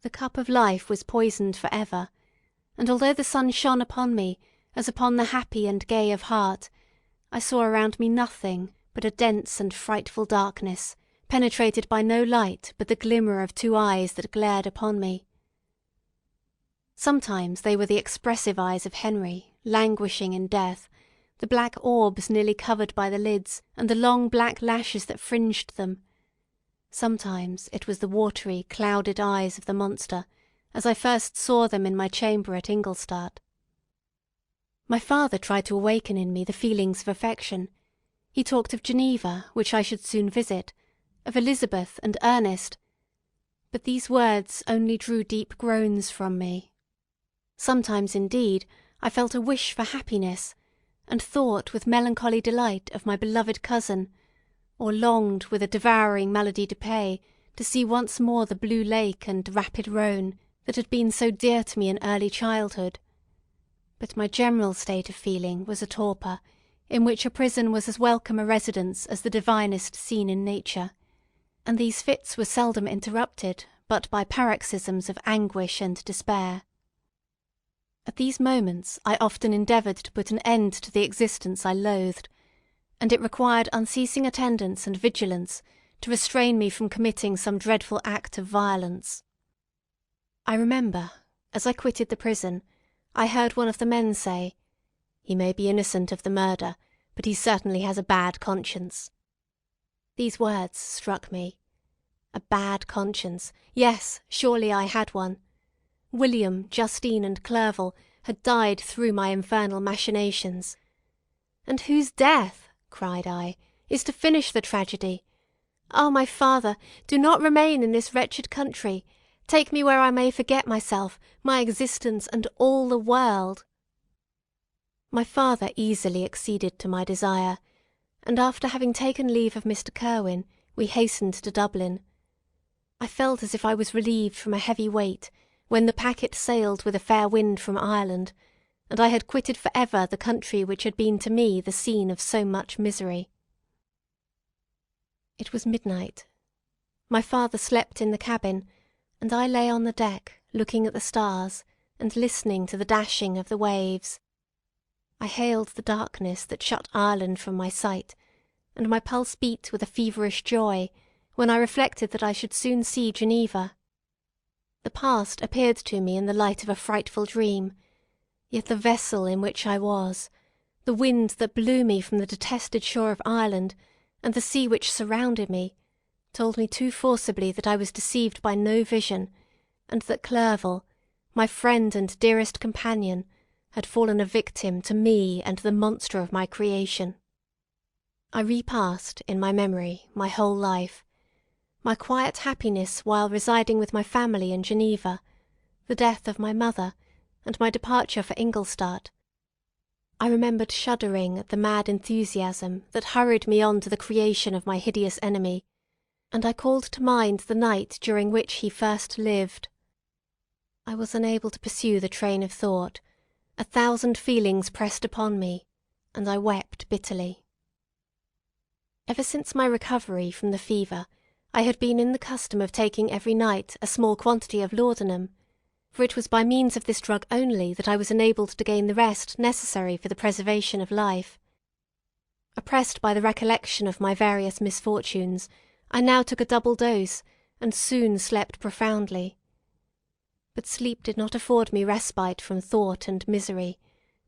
The cup of life was poisoned for ever, and although the sun shone upon me as upon the happy and gay of heart, I saw around me nothing but a dense and frightful darkness, penetrated by no light but the glimmer of 2 eyes that glared upon me. Sometimes they were the expressive eyes of Henry, languishing in death, the black orbs nearly covered by the lids, and the long black lashes that fringed them. Sometimes it was the watery, clouded eyes of the monster, as I first saw them in my chamber at Ingolstadt. My father tried to awaken in me the feelings of affection. He talked of Geneva, which I should soon visit, of Elizabeth and Ernest, but these words only drew deep groans from me. Sometimes, indeed, I felt a wish for happiness, and thought with melancholy delight of my beloved cousin, or longed with a devouring maladie de paix to see once more the blue lake and rapid Rhone that had been so dear to me in early childhood. But my general state of feeling was a torpor, in which a prison was as welcome a residence as the divinest scene in nature, and these fits were seldom interrupted but by paroxysms of anguish and despair. At these moments I often endeavoured to put an end to the existence I loathed, and it required unceasing attendance and vigilance to restrain me from committing some dreadful act of violence. I remember, as I quitted the prison, I heard one of the men say, "He may be innocent of the murder, but he certainly has a bad conscience." These words struck me. A bad conscience. Yes, surely I had one. William, Justine, and Clerval had died through my infernal machinations. "And whose death," cried I, "is to finish the tragedy? Oh, my father, do not remain in this wretched country. Take me where I may forget myself, my existence, and all the world." My father easily acceded to my desire, and after having taken leave of Mr. Kirwin, we hastened to Dublin. I felt as if I was relieved from a heavy weight, when the packet sailed with a fair wind from Ireland, and I had quitted for ever the country which had been to me the scene of so much misery. It was midnight. My father slept in the cabin, and I lay on the deck, looking at the stars and listening to the dashing of the waves. I hailed the darkness that shut Ireland from my sight, and my pulse beat with a feverish joy when I reflected that I should soon see Geneva. The past appeared to me in the light of a frightful dream, yet the vessel in which I was, the wind that blew me from the detested shore of Ireland, and the sea which surrounded me, told me too forcibly that I was deceived by no vision, and that Clerval, my friend and dearest companion, had fallen a victim to me and the monster of my creation. I repassed, in my memory, my whole life, my quiet happiness while residing with my family in Geneva, the death of my mother, and my departure for Ingolstadt. I remembered shuddering at the mad enthusiasm that hurried me on to the creation of my hideous enemy, and I called to mind the night during which he first lived. I was unable to pursue the train of thought. 1,000 feelings pressed upon me, and I wept bitterly. Ever since my recovery from the fever, I had been in the custom of taking every night a small quantity of laudanum, for it was by means of this drug only that I was enabled to gain the rest necessary for the preservation of life. Oppressed by the recollection of my various misfortunes, I now took a double dose, and soon slept profoundly. But sleep did not afford me respite from thought and misery.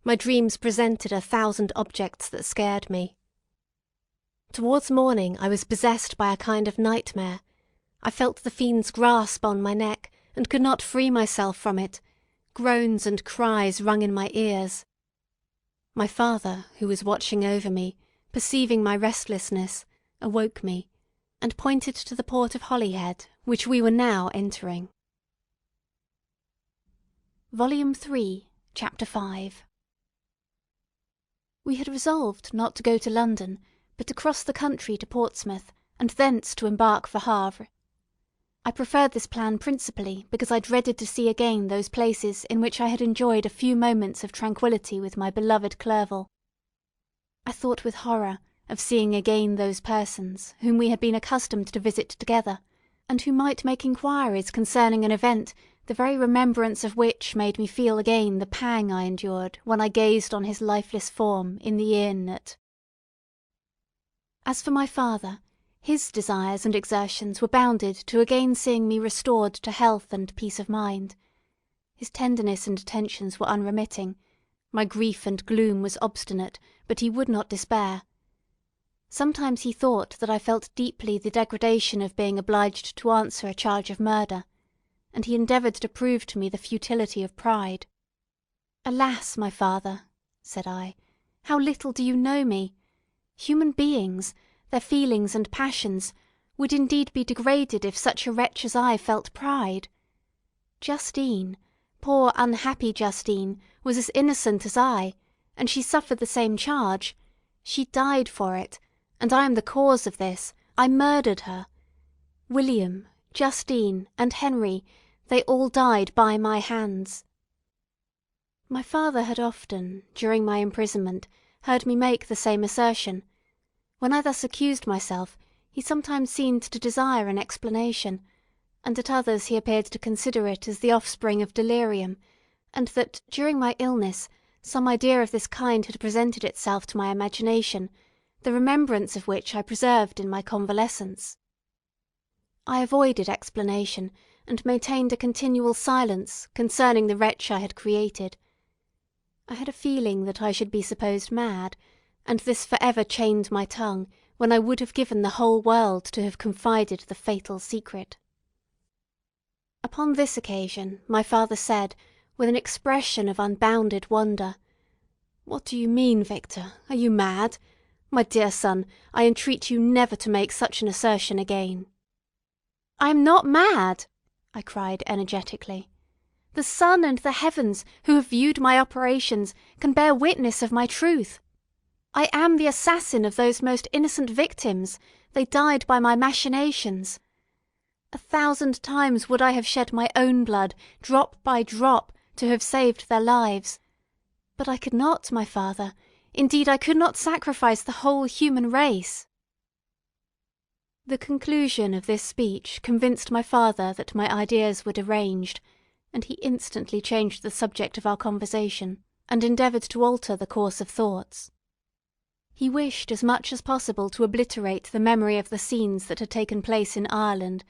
My dreams presented 1,000 objects that scared me. Towards morning I was possessed by a kind of nightmare. I felt the fiend's grasp on my neck, and could not free myself from it. Groans and cries rung in my ears. My father, who was watching over me, perceiving my restlessness, awoke me, and pointed to the port of Holyhead, which we were now entering. Volume 3, Chapter 5. We had resolved not to go to London, but to cross the country to Portsmouth, and thence to embark for Havre. I preferred this plan principally because I dreaded to see again those places in which I had enjoyed a few moments of tranquillity with my beloved Clerval. I thought with horror of seeing again those persons whom we had been accustomed to visit together, and who might make inquiries concerning an event the very remembrance of which made me feel again the pang I endured when I gazed on his lifeless form in the inn at. As for my father, his desires and exertions were bounded to again seeing me restored to health and peace of mind. His tenderness and attentions were unremitting. My grief and gloom was obstinate, but he would not despair. Sometimes he thought that I felt deeply the degradation of being obliged to answer a charge of murder, and he endeavoured to prove to me the futility of pride. "Alas, my father," said I, "how little do you know me! Human beings, their feelings and passions, would indeed be degraded if such a wretch as I felt pride. Justine, poor unhappy Justine, was as innocent as I, and she suffered the same charge. She died for it, and I am the cause of this. I murdered her. William, Justine, and Henry, they all died by my hands." My father had often, during my imprisonment, heard me make the same assertion. When I thus accused myself, he sometimes seemed to desire an explanation, and at others he appeared to consider it as the offspring of delirium, and that, during my illness, some idea of this kind had presented itself to my imagination, the remembrance of which I preserved in my convalescence. I avoided explanation, and maintained a continual silence concerning the wretch I had created. I had a feeling that I should be supposed mad, and this for ever chained my tongue, when I would have given the whole world to have confided the fatal secret. Upon this occasion my father said, with an expression of unbounded wonder, "What do you mean, Victor? Are you mad? My dear son, I entreat you never to make such an assertion again." "I am not mad!" I cried energetically. "The sun and the heavens, who have viewed my operations, can bear witness of my truth. I am the assassin of those most innocent victims. They died by my machinations. 1,000 times would I have shed my own blood, drop by drop, to have saved their lives. But I could not, my father. Indeed, I could not sacrifice the whole human race." The conclusion of this speech convinced my father that my ideas were deranged, and he instantly changed the subject of our conversation, and endeavoured to alter the course of thoughts. He wished as much as possible to obliterate the memory of the scenes that had taken place in Ireland,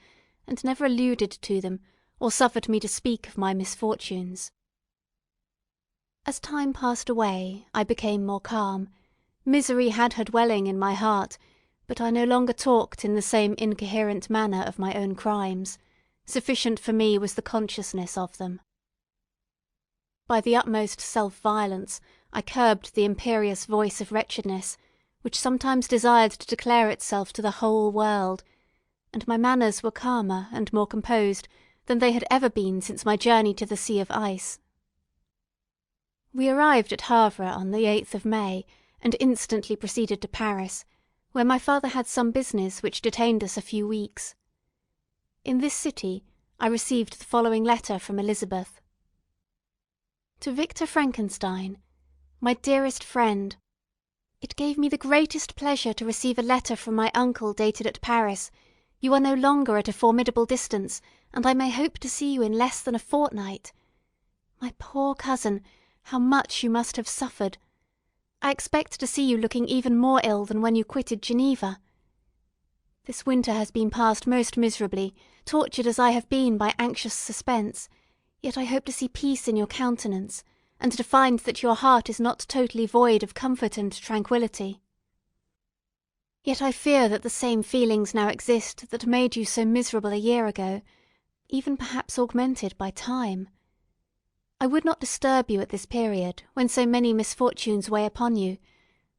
and never alluded to them, or suffered me to speak of my misfortunes. As time passed away, I became more calm. Misery had her dwelling in my heart, but I no longer talked in the same incoherent manner of my own crimes. Sufficient for me was the consciousness of them. By the utmost self-violence, I curbed the imperious voice of wretchedness, which sometimes desired to declare itself to the whole world, and my manners were calmer and more composed than they had ever been since my journey to the Sea of Ice. We arrived at Havre on the 8th of May, and instantly proceeded to Paris, where my father had some business which detained us a few weeks. In this city I received the following letter from Elizabeth. To Victor Frankenstein, my dearest friend, it gave me the greatest pleasure to receive a letter from my uncle dated at Paris. You are no longer at a formidable distance, and I may hope to see you in less than a fortnight. My poor cousin, how much you must have suffered! I expect to see you looking even more ill than when you quitted Geneva. This winter has been passed most miserably, tortured as I have been by anxious suspense, yet I hope to see peace in your countenance, and to find that your heart is not totally void of comfort and tranquillity. Yet I fear that the same feelings now exist that made you so miserable a year ago, even perhaps augmented by time. I would not disturb you at this period, when so many misfortunes weigh upon you,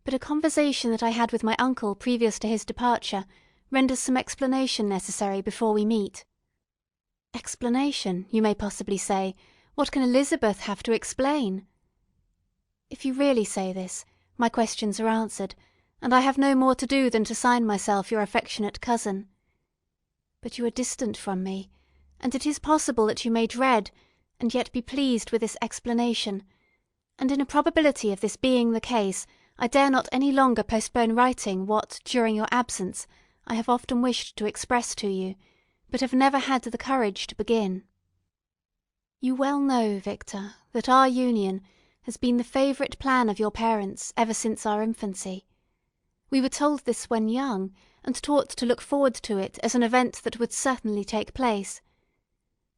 but a conversation that I had with my uncle previous to his departure renders some explanation necessary before we meet. Explanation, you may possibly say. What can Elizabeth have to explain? If you really say this, my questions are answered, and I have no more to do than to sign myself your affectionate cousin. But you are distant from me, and it is possible that you may dread, and yet be pleased with this explanation, and in a probability of this being the case, I dare not any longer postpone writing what, during your absence, I have often wished to express to you, but have never had the courage to begin. You well know, Victor, that our union has been the favourite plan of your parents ever since our infancy. We were told this when young, and taught to look forward to it as an event that would certainly take place.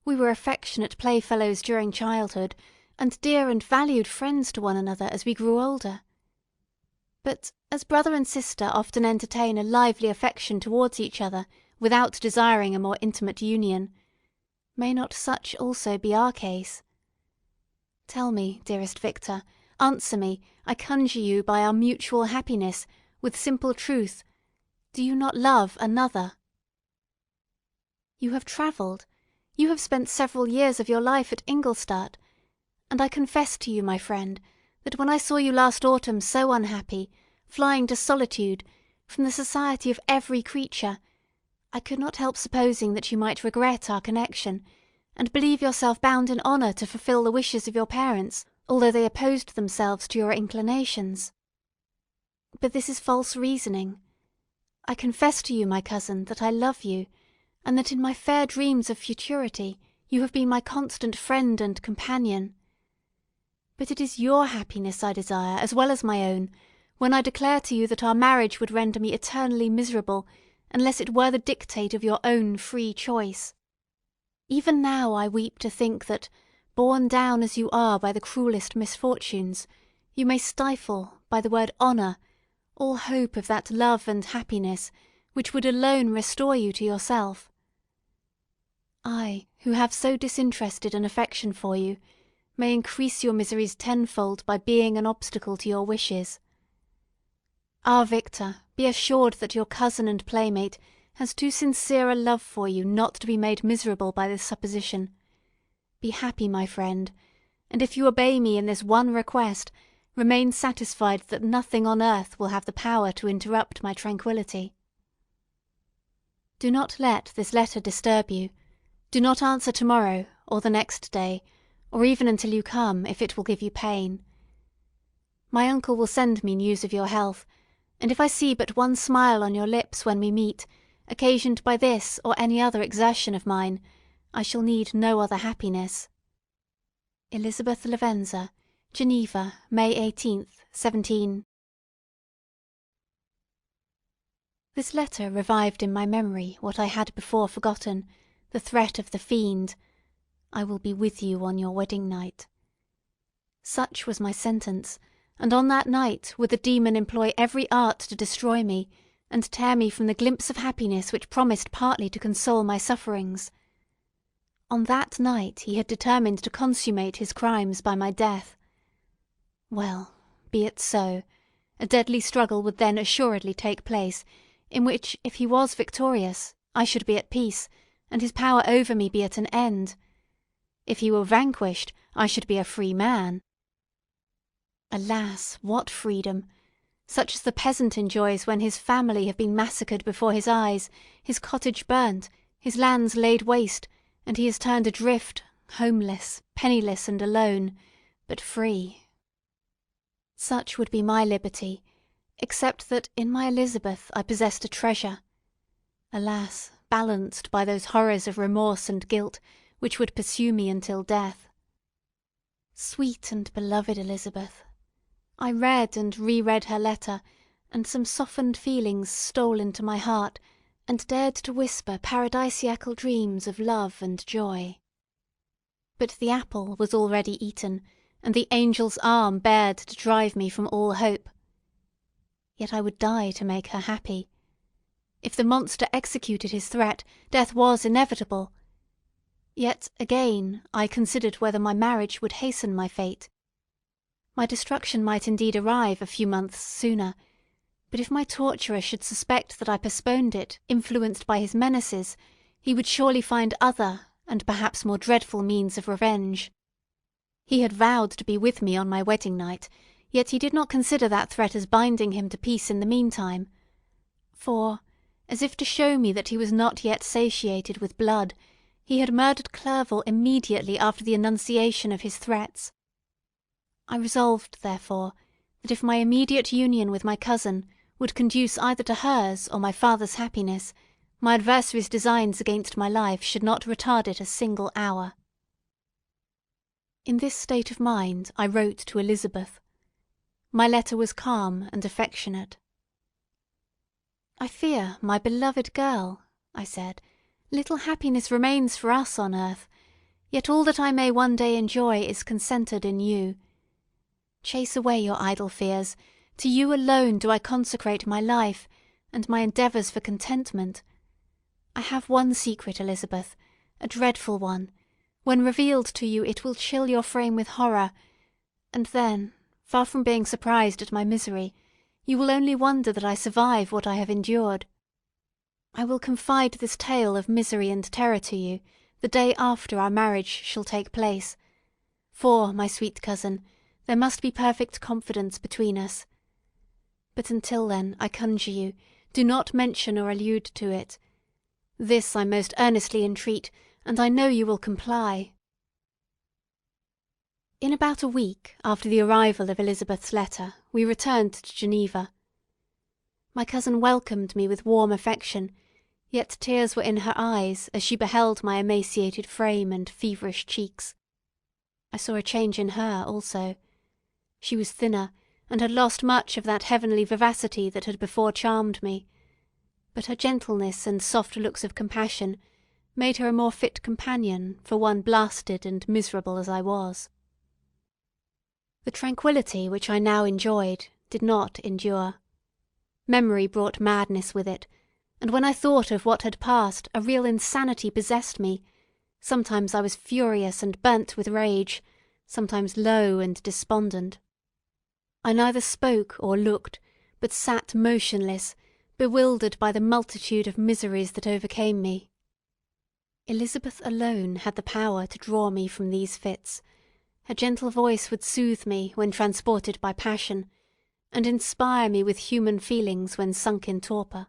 We were affectionate playfellows during childhood, and dear and valued friends to one another as we grew older. But as brother and sister often entertain a lively affection towards each other without desiring a more intimate union, may not such also be our case? Tell me, dearest Victor, answer me, I conjure you by our mutual happiness, with simple truth, do you not love another? You have travelled. You have spent several years of your life at Ingolstadt, and I confess to you, my friend, that when I saw you last autumn so unhappy, flying to solitude, from the society of every creature, I could not help supposing that you might regret our connection, and believe yourself bound in honour to fulfil the wishes of your parents, although they opposed themselves to your inclinations. But this is false reasoning. I confess to you, my cousin, that I love you, and that in my fair dreams of futurity you have been my constant friend and companion. But it is your happiness I desire as well as my own, when I declare to you that our marriage would render me eternally miserable, unless it were the dictate of your own free choice. Even now I weep to think that, borne down as you are by the cruellest misfortunes, you may stifle, by the word honour, all hope of that love and happiness which would alone restore you to yourself. I, who have so disinterested an affection for you, may increase your miseries tenfold by being an obstacle to your wishes. Ah, Victor, be assured that your cousin and playmate has too sincere a love for you not to be made miserable by this supposition. Be happy, my friend, and if you obey me in this one request, remain satisfied that nothing on earth will have the power to interrupt my tranquillity. Do not let this letter disturb you. Do not answer tomorrow, or the next day, or even until you come, if it will give you pain. My uncle will send me news of your health, and if I see but one smile on your lips when we meet, occasioned by this or any other exertion of mine, I shall need no other happiness. Elizabeth Lavenza, Geneva, May 18th, 17. This letter revived in my memory what I had before forgotten, the threat of the fiend, "I will be with you on your wedding night." Such was my sentence, and on that night would the demon employ every art to destroy me, and tear me from the glimpse of happiness which promised partly to console my sufferings. On that night he had determined to consummate his crimes by my death. Well, be it so. A deadly struggle would then assuredly take place, in which, if he was victorious, I should be at peace, and his power over me be at an end. If he were vanquished, I should be a free man. Alas, what freedom! Such as the peasant enjoys when his family have been massacred before his eyes, his cottage burnt, his lands laid waste, and he is turned adrift, homeless, penniless, and alone, but free. Such would be my liberty, except that in my Elizabeth I possessed a treasure. Alas, balanced by those horrors of remorse and guilt which would pursue me until death. Sweet and beloved Elizabeth! I read and re-read her letter, and some softened feelings stole into my heart, and dared to whisper paradisiacal dreams of love and joy. But the apple was already eaten, and the angel's arm bared to drive me from all hope. Yet I would die to make her happy. If the monster executed his threat, death was inevitable. Yet, again, I considered whether my marriage would hasten my fate. My destruction might indeed arrive a few months sooner, but if my torturer should suspect that I postponed it, influenced by his menaces, he would surely find other, and perhaps more dreadful means of revenge. He had vowed to be with me on my wedding night, yet he did not consider that threat as binding him to peace in the meantime. For, as if to show me that he was not yet satiated with blood, he had murdered Clerval immediately after the enunciation of his threats. I resolved, therefore, that if my immediate union with my cousin would conduce either to hers or my father's happiness, my adversary's designs against my life should not retard it a single hour. In this state of mind I wrote to Elizabeth. My letter was calm and affectionate. "I fear, my beloved girl," I said, "little happiness remains for us on earth, yet all that I may one day enjoy is concentered in you. Chase away your idle fears. To you alone do I consecrate my life, and my endeavours for contentment. I have one secret, Elizabeth, a dreadful one. When revealed to you, it will chill your frame with horror, and then, far from being surprised at my misery, you will only wonder that I survive what I have endured. I will confide this tale of misery and terror to you the day after our marriage shall take place, for, my sweet cousin, there must be perfect confidence between us. But until then, I conjure you, do not mention or allude to it. This I most earnestly entreat, and I know you will comply." In about a week after the arrival of Elizabeth's letter, we returned to Geneva. My cousin welcomed me with warm affection, yet tears were in her eyes as she beheld my emaciated frame and feverish cheeks. I saw a change in her also. She was thinner, and had lost much of that heavenly vivacity that had before charmed me, but her gentleness and soft looks of compassion made her a more fit companion for one blasted and miserable as I was. The tranquillity which I now enjoyed did not endure. Memory brought madness with it, and when I thought of what had passed, a real insanity possessed me. Sometimes I was furious and burnt with rage, sometimes low and despondent. I neither spoke or looked, but sat motionless, bewildered by the multitude of miseries that overcame me. Elizabeth alone had the power to draw me from these fits. Her gentle voice would soothe me when transported by passion, and inspire me with human feelings when sunk in torpor.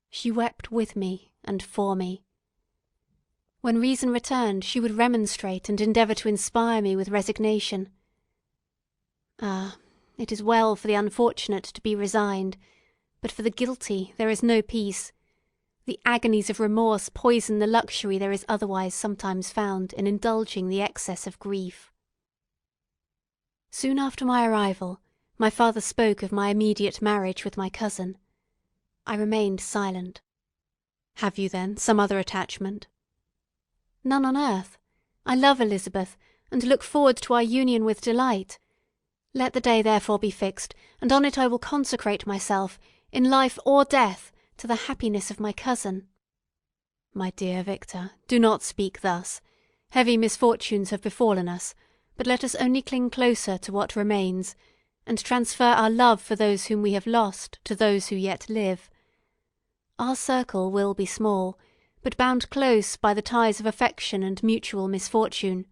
She wept with me and for me. When reason returned, she would remonstrate and endeavour to inspire me with resignation. Ah, it is well for the unfortunate to be resigned, but for the guilty there is no peace. The agonies of remorse poison the luxury there is otherwise sometimes found in indulging the excess of grief. Soon after my arrival, my father spoke of my immediate marriage with my cousin. I remained silent. "Have you, then, some other attachment?" "None on earth. I love Elizabeth, and look forward to our union with delight. Let the day therefore be fixed, and on it I will consecrate myself, in life or death, to the happiness of my cousin." "My dear Victor, do not speak thus. Heavy misfortunes have befallen us, but let us only cling closer to what remains, and transfer our love for those whom we have lost to those who yet live. Our circle will be small, but bound close by the ties of affection and mutual misfortune,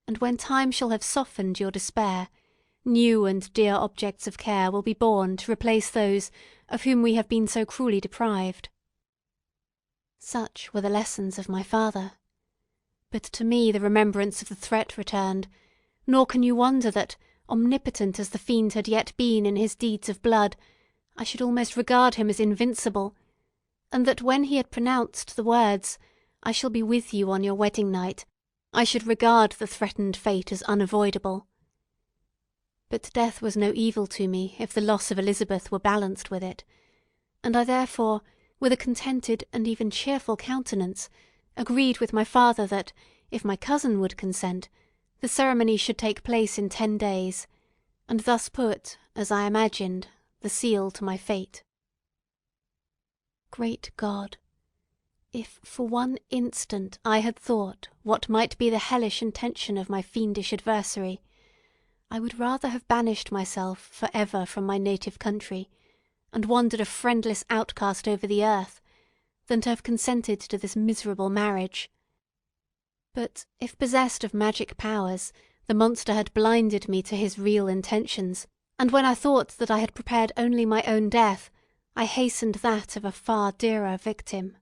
and when time shall have softened your despair, new and dear objects of care will be born to replace those of whom we have been so cruelly deprived." Such were the lessons of my father. But to me the remembrance of the threat returned, nor can you wonder that, omnipotent as the fiend had yet been in his deeds of blood, I should almost regard him as invincible, and that when he had pronounced the words, "I shall be with you on your wedding night," I should regard the threatened fate as unavoidable. But death was no evil to me if the loss of Elizabeth were balanced with it, and I therefore, with a contented and even cheerful countenance, agreed with my father that, if my cousin would consent, the ceremony should take place in 10 days, and thus put, as I imagined, the seal to my fate. Great God! If for one instant I had thought what might be the hellish intention of my fiendish adversary, I would rather have banished myself for ever from my native country, and wandered a friendless outcast over the earth, than to have consented to this miserable marriage. But if possessed of magic powers, the monster had blinded me to his real intentions, and when I thought that I had prepared only my own death, I hastened that of a far dearer victim.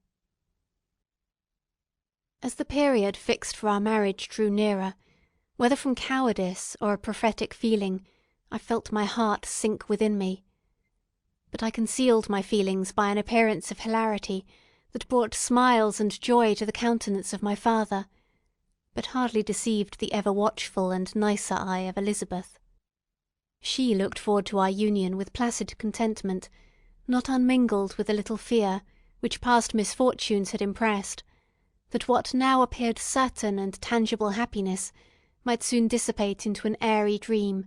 As the period fixed for our marriage drew nearer, whether from cowardice or a prophetic feeling, I felt my heart sink within me. But I concealed my feelings by an appearance of hilarity that brought smiles and joy to the countenance of my father, but hardly deceived the ever-watchful and nicer eye of Elizabeth. She looked forward to our union with placid contentment, not unmingled with a little fear, which past misfortunes had impressed, that what now appeared certain and tangible happiness might soon dissipate into an airy dream,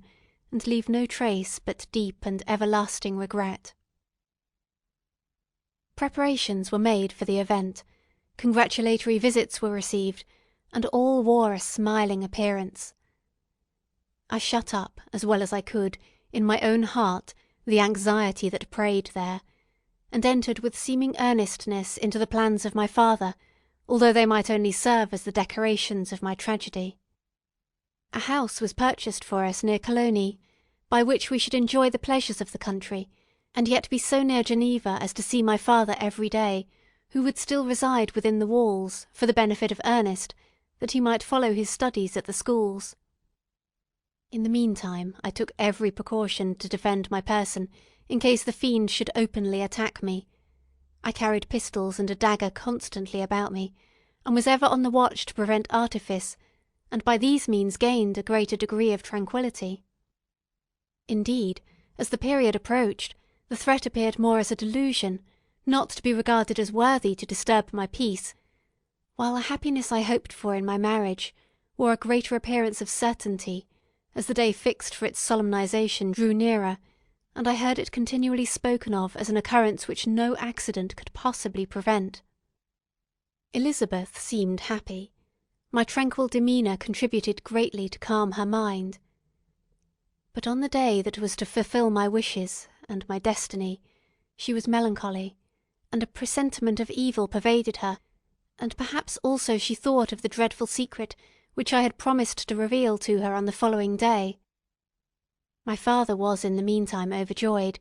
and leave no trace but deep and everlasting regret. Preparations were made for the event, congratulatory visits were received, and all wore a smiling appearance. I shut up, as well as I could, in my own heart, the anxiety that preyed there, and entered with seeming earnestness into the plans of my father, although they might only serve as the decorations of my tragedy. A house was purchased for us near Cologne, by which we should enjoy the pleasures of the country, and yet be so near Geneva as to see my father every day, who would still reside within the walls, for the benefit of Ernest, that he might follow his studies at the schools. In the meantime I took every precaution to defend my person in case the fiend should openly attack me. I carried pistols and a dagger constantly about me, and was ever on the watch to prevent artifice, and by these means gained a greater degree of tranquillity. Indeed, as the period approached, the threat appeared more as a delusion, not to be regarded as worthy to disturb my peace, while the happiness I hoped for in my marriage wore a greater appearance of certainty, as the day fixed for its solemnization drew nearer, and I heard it continually spoken of as an occurrence which no accident could possibly prevent. Elizabeth seemed happy. My tranquil demeanour contributed greatly to calm her mind. But on the day that was to fulfil my wishes and my destiny, she was melancholy, and a presentiment of evil pervaded her, and perhaps also she thought of the dreadful secret which I had promised to reveal to her on the following day. My father was in the meantime overjoyed,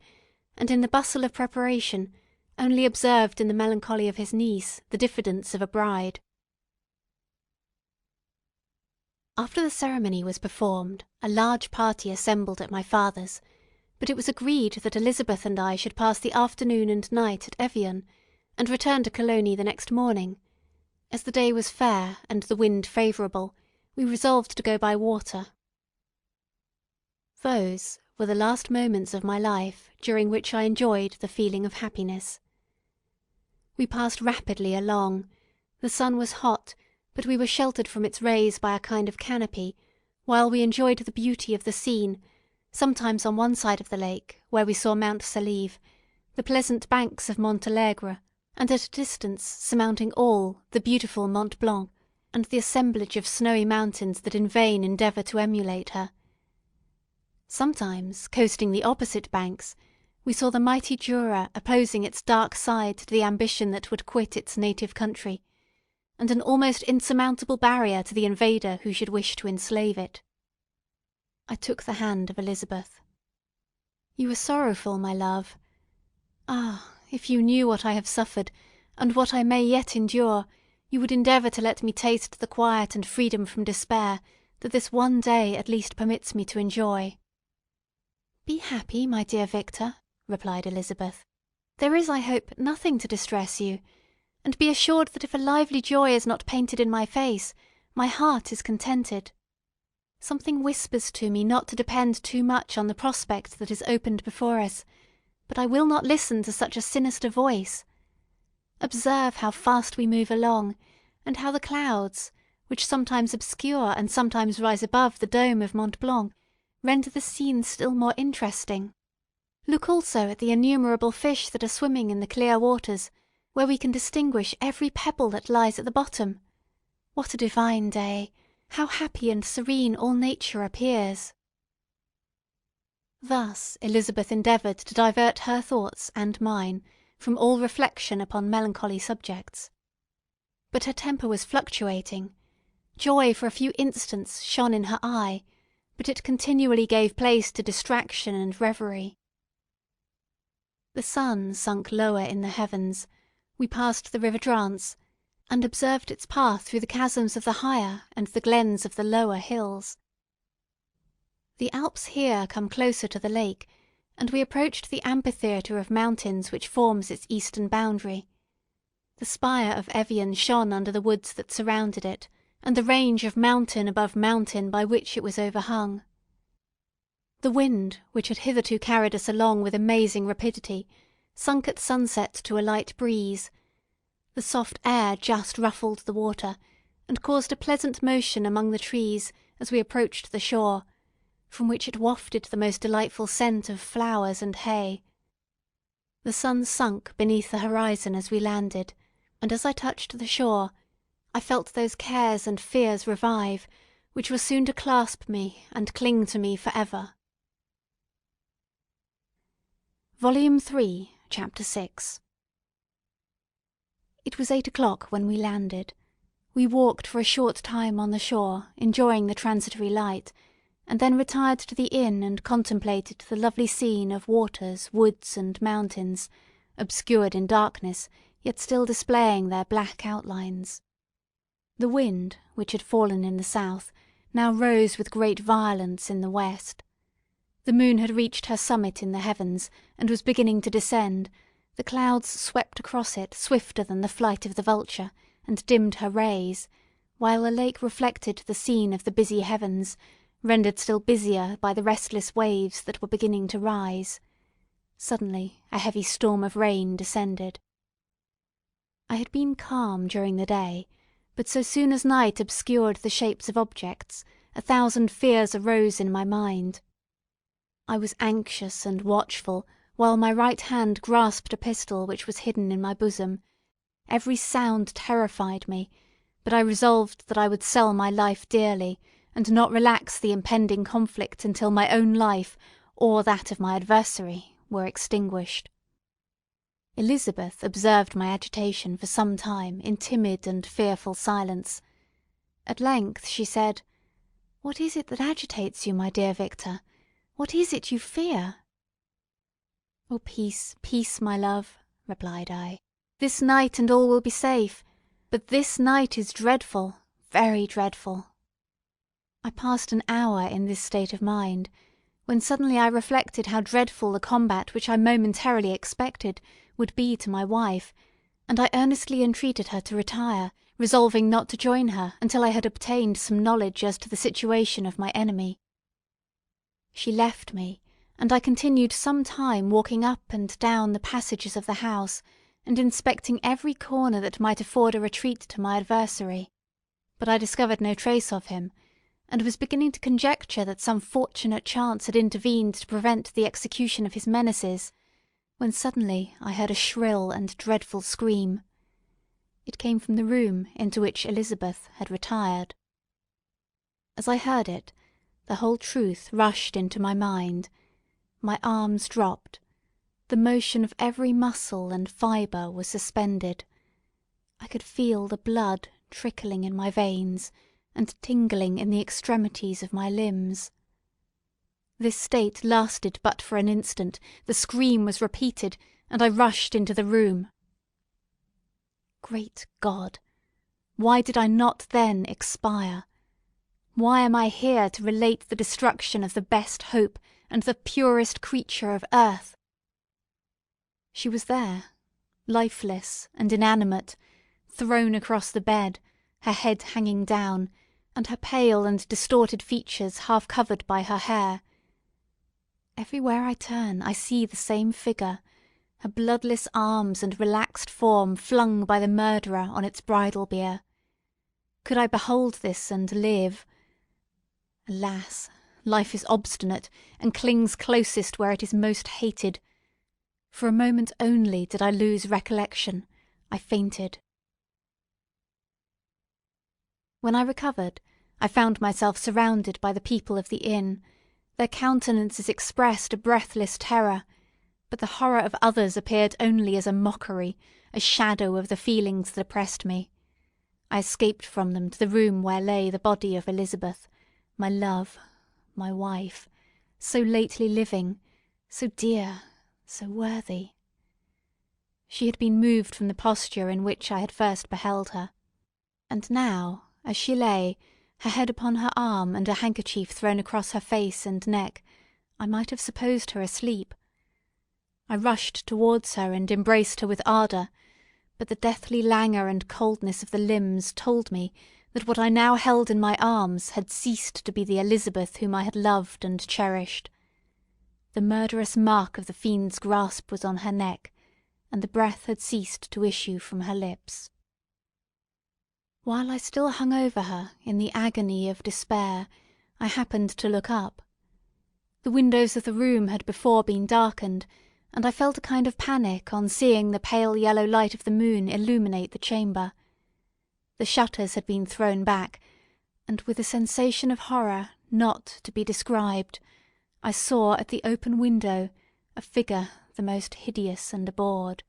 and in the bustle of preparation only observed in the melancholy of his niece the diffidence of a bride. After the ceremony was performed, a large party assembled at my father's, but it was agreed that Elizabeth and I should pass the afternoon and night at Evian, and returned to Cologne the next morning. As the day was fair and the wind favourable, we resolved to go by water. Those were the last moments of my life during which I enjoyed the feeling of happiness. We passed rapidly along. The sun was hot, but we were sheltered from its rays by a kind of canopy, while we enjoyed the beauty of the scene, sometimes on one side of the lake, where we saw Mount Salève, the pleasant banks of Montalegre, and at a distance, surmounting all, the beautiful Mont Blanc, and the assemblage of snowy mountains that in vain endeavour to emulate her. Sometimes, coasting the opposite banks, we saw the mighty Jura opposing its dark side to the ambition that would quit its native country, and an almost insurmountable barrier to the invader who should wish to enslave it. I took the hand of Elizabeth. "You are sorrowful, my love. Ah, if you knew what I have suffered, and what I may yet endure, you would endeavour to let me taste the quiet and freedom from despair that this one day at least permits me to enjoy." "Be happy, my dear Victor," replied Elizabeth. "There is, I hope, nothing to distress you, and be assured that if a lively joy is not painted in my face, my heart is contented. Something whispers to me not to depend too much on the prospect that is opened before us, but I will not listen to such a sinister voice. Observe how fast we move along, and how the clouds, which sometimes obscure and sometimes rise above the dome of Mont Blanc, render the scene still more interesting. Look also at the innumerable fish that are swimming in the clear waters, where we can distinguish every pebble that lies at the bottom. What a divine day! How happy and serene all nature appears!" Thus Elizabeth endeavoured to divert her thoughts and mine from all reflection upon melancholy subjects. But her temper was fluctuating. Joy for a few instants shone in her eye, but it continually gave place to distraction and reverie. The sun sunk lower in the heavens. We passed the river Drance, and observed its path through the chasms of the higher and the glens of the lower hills. The Alps here come closer to the lake, and we approached the amphitheatre of mountains which forms its eastern boundary. The spire of Evian shone under the woods that surrounded it, and the range of mountain above mountain by which it was overhung. The wind, which had hitherto carried us along with amazing rapidity, sunk at sunset to a light breeze. The soft air just ruffled the water, and caused a pleasant motion among the trees as we approached the shore, from which it wafted the most delightful scent of flowers and hay. The sun sunk beneath the horizon as we landed, and as I touched the shore, I felt those cares and fears revive, which were soon to clasp me and cling to me for ever. Volume 3, Chapter 6. It was 8 o'clock when we landed. We walked for a short time on the shore, enjoying the transitory light, and then retired to the inn and contemplated the lovely scene of waters, woods, and mountains, obscured in darkness, yet still displaying their black outlines. The wind, which had fallen in the south, now rose with great violence in the west. The moon had reached her summit in the heavens, and was beginning to descend. The clouds swept across it swifter than the flight of the vulture, and dimmed her rays, while the lake reflected the scene of the busy heavens, rendered still busier by the restless waves that were beginning to rise. Suddenly a heavy storm of rain descended. I had been calm during the day, but so soon as night obscured the shapes of objects, 1,000 fears arose in my mind. I was anxious and watchful, while my right hand grasped a pistol which was hidden in my bosom. Every sound terrified me, but I resolved that I would sell my life dearly, and not relax the impending conflict until my own life, or that of my adversary, were extinguished. Elizabeth observed my agitation for some time in timid and fearful silence. At length she said, "What is it that agitates you, my dear Victor? What is it you fear?" "Oh, peace, peace, my love," replied I. "This night and all will be safe, but this night is dreadful, very dreadful." I passed an hour in this state of mind, when suddenly I reflected how dreadful the combat which I momentarily expected would be to my wife, and I earnestly entreated her to retire, resolving not to join her until I had obtained some knowledge as to the situation of my enemy. She left me, and I continued some time walking up and down the passages of the house, and inspecting every corner that might afford a retreat to my adversary, but I discovered no trace of him, and was beginning to conjecture that some fortunate chance had intervened to prevent the execution of his menaces, when suddenly I heard a shrill and dreadful scream. It came from the room into which Elizabeth had retired. As I heard it, the whole truth rushed into my mind. My arms dropped. The motion of every muscle and fibre was suspended. I could feel the blood trickling in my veins and tingling in the extremities of my limbs. This state lasted but for an instant, the scream was repeated, and I rushed into the room. Great God! Why did I not then expire? Why am I here to relate the destruction of the best hope and the purest creature of earth? She was there, lifeless and inanimate, thrown across the bed, her head hanging down, and her pale and distorted features half covered by her hair. Everywhere I turn I see the same figure, her bloodless arms and relaxed form flung by the murderer on its bridal bier. Could I behold this and live? Alas, life is obstinate, and clings closest where it is most hated. For a moment only did I lose recollection. I fainted. When I recovered, I found myself surrounded by the people of the inn. Their countenances expressed a breathless terror, but the horror of others appeared only as a mockery, a shadow of the feelings that oppressed me. I escaped from them to the room where lay the body of Elizabeth, my love, my wife, so lately living, so dear, so worthy. She had been moved from the posture in which I had first beheld her, and now, as she lay, her head upon her arm and a handkerchief thrown across her face and neck, I might have supposed her asleep. I rushed towards her and embraced her with ardour, but the deathly languor and coldness of the limbs told me that what I now held in my arms had ceased to be the Elizabeth whom I had loved and cherished. The murderous mark of the fiend's grasp was on her neck, and the breath had ceased to issue from her lips. While I still hung over her in the agony of despair, I happened to look up. The windows of the room had before been darkened, and I felt a kind of panic on seeing the pale yellow light of the moon illuminate the chamber. The shutters had been thrown back, and with a sensation of horror not to be described, I saw at the open window a figure the most hideous and abhorred.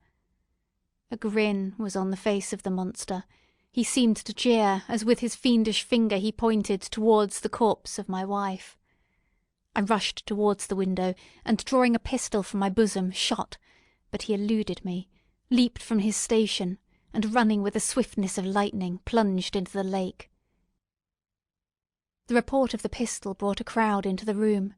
A grin was on the face of the monster. He seemed to jeer as with his fiendish finger he pointed towards the corpse of my wife. I rushed towards the window, and drawing a pistol from my bosom, shot, but he eluded me, leaped from his station, and running with the swiftness of lightning, plunged into the lake. The report of the pistol brought a crowd into the room.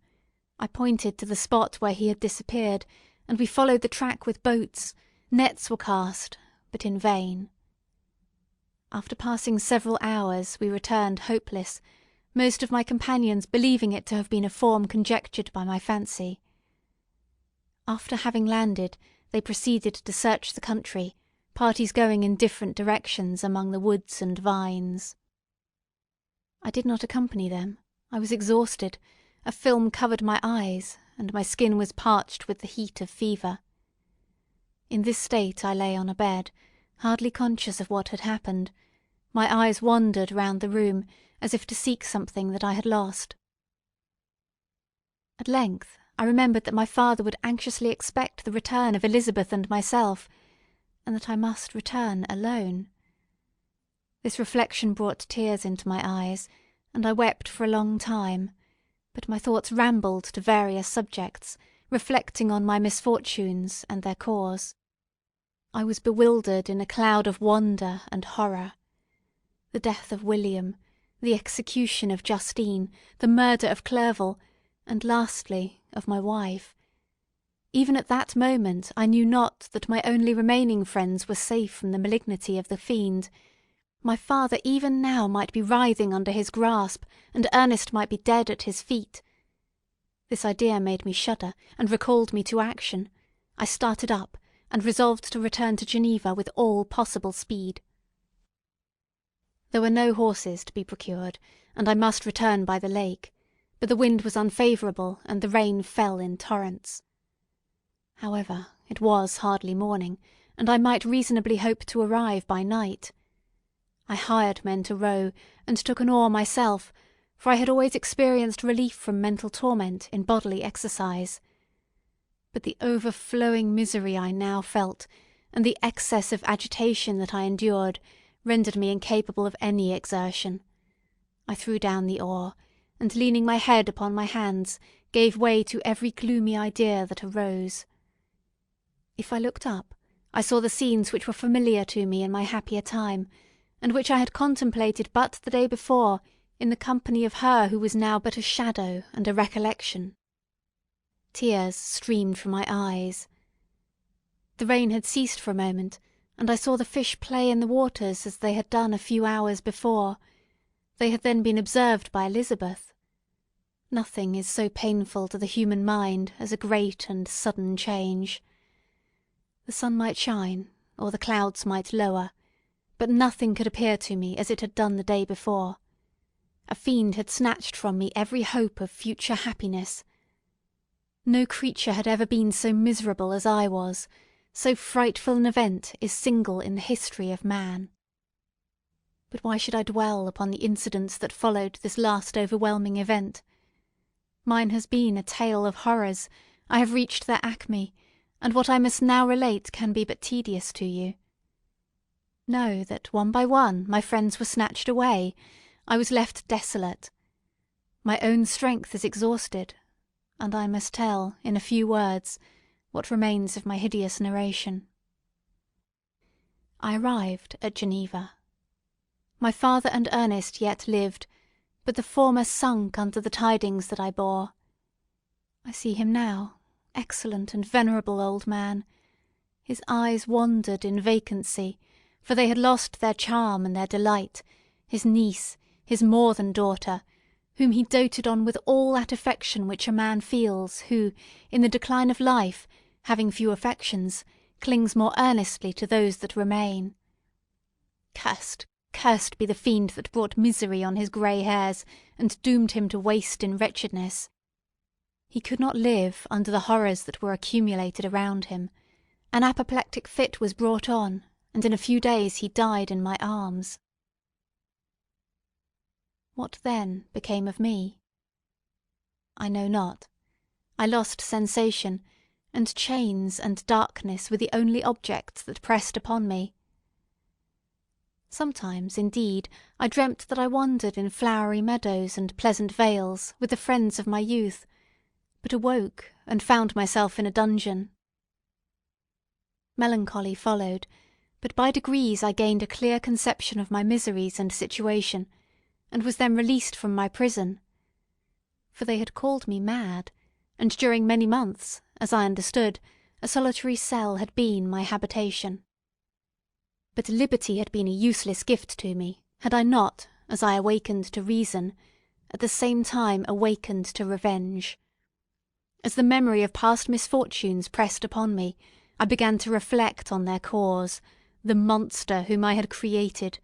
I pointed to the spot where he had disappeared, and we followed the track with boats. Nets were cast, but in vain. After passing several hours, we returned hopeless, most of my companions believing it to have been a form conjectured by my fancy. After having landed, they proceeded to search the country, parties going in different directions among the woods and vines. I did not accompany them. I was exhausted. A film covered my eyes, and my skin was parched with the heat of fever. In this state I lay on a bed, hardly conscious of what had happened. My eyes wandered round the room, as if to seek something that I had lost. At length I remembered that my father would anxiously expect the return of Elizabeth and myself, and that I must return alone. This reflection brought tears into my eyes, and I wept for a long time, but my thoughts rambled to various subjects, reflecting on my misfortunes and their cause. I was bewildered in a cloud of wonder and horror. The death of William, the execution of Justine, the murder of Clerval, and lastly of my wife. even at that moment I knew not that my only remaining friends were safe from the malignity of the fiend. My father even now might be writhing under his grasp, and Ernest might be dead at his feet. This idea made me shudder, and recalled me to action. I started up, and resolved to return to Geneva with all possible speed. There were no horses to be procured, and I must return by the lake, but the wind was unfavourable, and the rain fell in torrents. However, it was hardly morning, and I might reasonably hope to arrive by night. I hired men to row, and took an oar myself, for I had always experienced relief from mental torment in bodily exercise. But the overflowing misery I now felt, and the excess of agitation that I endured, rendered me incapable of any exertion. I threw down the oar, and leaning my head upon my hands, gave way to every gloomy idea that arose. If I looked up, I saw the scenes which were familiar to me in my happier time, and which I had contemplated but the day before in the company of her who was now but a shadow and a recollection. Tears streamed from my eyes. The rain had ceased for a moment, and I saw the fish play in the waters as they had done a few hours before. They had then been observed by Elizabeth. Nothing is so painful to the human mind as a great and sudden change. The sun might shine, or the clouds might lower, but nothing could appear to me as it had done the day before. A fiend had snatched from me every hope of future happiness. No creature had ever been so miserable as I was. So frightful an event is single in the history of man. But why should I dwell upon the incidents that followed this last overwhelming event? Mine has been a tale of horrors. I have reached their acme, and what I must now relate can be but tedious to you. Know that one by one my friends were snatched away. I was left desolate. My own strength is exhausted, and I must tell, in a few words, what remains of my hideous narration. I arrived at Geneva. My father and Ernest yet lived, but the former sunk under the tidings that I bore. I see him now, excellent and venerable old man. His eyes wandered in vacancy, for they had lost their charm and their delight, his niece, his more than daughter, whom he doted on with all that affection which a man feels who, in the decline of life, having few affections, clings more earnestly to those that remain. Cursed, cursed be the fiend that brought misery on his grey hairs, and doomed him to waste in wretchedness. He could not live under the horrors that were accumulated around him. An apoplectic fit was brought on, and in a few days he died in my arms. What then became of me? I know not. I lost sensation, and chains and darkness were the only objects that pressed upon me. Sometimes, indeed, I dreamt that I wandered in flowery meadows and pleasant vales with the friends of my youth, but awoke and found myself in a dungeon. Melancholy followed, but by degrees I gained a clear conception of my miseries and situation, and was then released from my prison. For they had called me mad, and during many months, as I understood, a solitary cell had been my habitation. But liberty had been a useless gift to me, had I not, as I awakened to reason, at the same time awakened to revenge. As the memory of past misfortunes pressed upon me, I began to reflect on their cause, the monster whom I had created,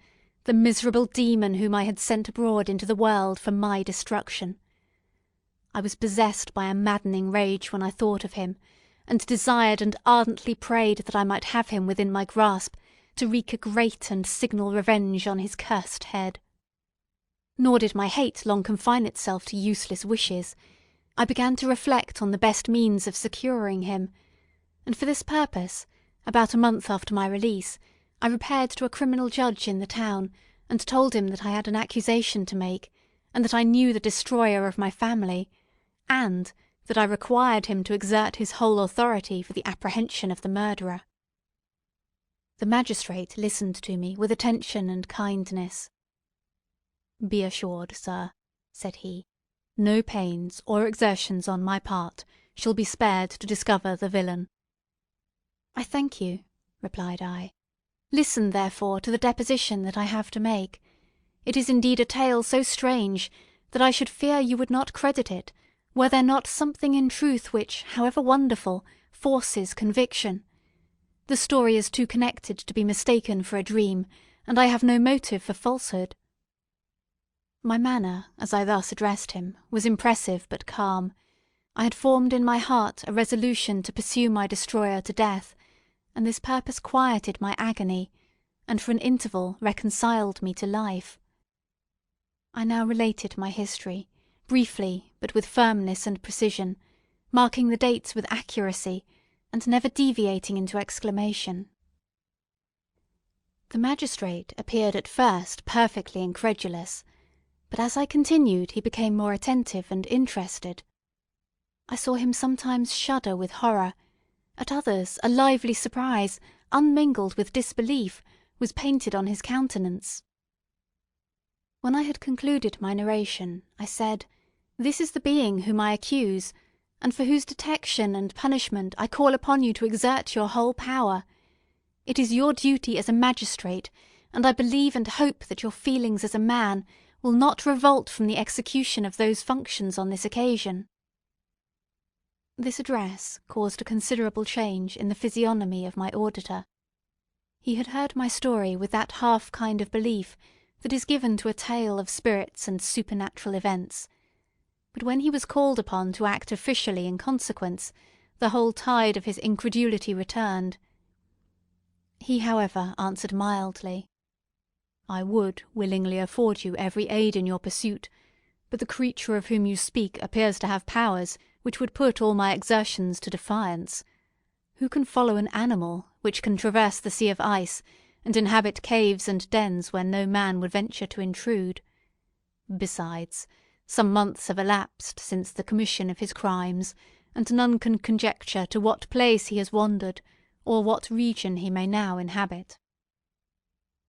the miserable demon whom I had sent abroad into the world for my destruction. I was possessed by a maddening rage when I thought of him, and desired and ardently prayed that I might have him within my grasp to wreak a great and signal revenge on his cursed head. Nor did my hate long confine itself to useless wishes. I began to reflect on the best means of securing him, and for this purpose, about a month after my release, I repaired to a criminal judge in the town, and told him that I had an accusation to make, and that I knew the destroyer of my family, and that I required him to exert his whole authority for the apprehension of the murderer. The magistrate listened to me with attention and kindness. "Be assured, sir," said he, "no pains or exertions on my part shall be spared to discover the villain." "I thank you," replied I. "Listen, therefore, to the deposition that I have to make. It is indeed a tale so strange that I should fear you would not credit it, were there not something in truth which, however wonderful, forces conviction. The story is too connected to be mistaken for a dream, and I have no motive for falsehood." My manner, as I thus addressed him, was impressive but calm. I had formed in my heart a resolution to pursue my destroyer to death, and this purpose quieted my agony, and for an interval reconciled me to life. I now related my history, briefly but with firmness and precision, marking the dates with accuracy, and never deviating into exclamation. The magistrate appeared at first perfectly incredulous, but as I continued he became more attentive and interested. I saw him sometimes shudder with horror; at others a lively surprise, unmingled with disbelief, was painted on his countenance. When I had concluded my narration, I said, "This is the being whom I accuse, and for whose detection and punishment I call upon you to exert your whole power. It is your duty as a magistrate, and I believe and hope that your feelings as a man will not revolt from the execution of those functions on this occasion." This address caused a considerable change in the physiognomy of my auditor. He had heard my story with that half kind of belief that is given to a tale of spirits and supernatural events, but when he was called upon to act officially in consequence, the whole tide of his incredulity returned. He, however, answered mildly, "I would willingly afford you every aid in your pursuit, but the creature of whom you speak appears to have powers which would put all my exertions to defiance. Who can follow an animal which can traverse the sea of ice, and inhabit caves and dens where no man would venture to intrude? Besides, some months have elapsed since the commission of his crimes, and none can conjecture to what place he has wandered, or what region he may now inhabit."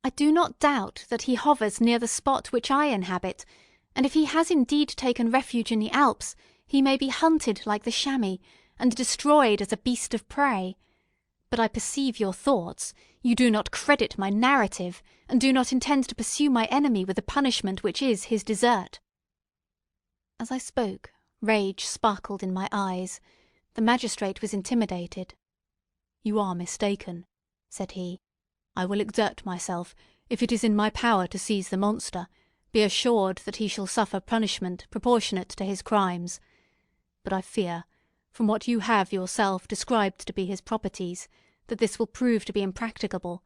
"I do not doubt that he hovers near the spot which I inhabit, and if he has indeed taken refuge in the Alps, he may be hunted like the chamois, and destroyed as a beast of prey. But I perceive your thoughts. You do not credit my narrative, and do not intend to pursue my enemy with the punishment which is his desert." As I spoke, rage sparkled in my eyes. The magistrate was intimidated. "You are mistaken," said he. "I will exert myself, if it is in my power to seize the monster. Be assured that he shall suffer punishment proportionate to his crimes. But I fear, from what you have yourself described to be his properties, that this will prove to be impracticable,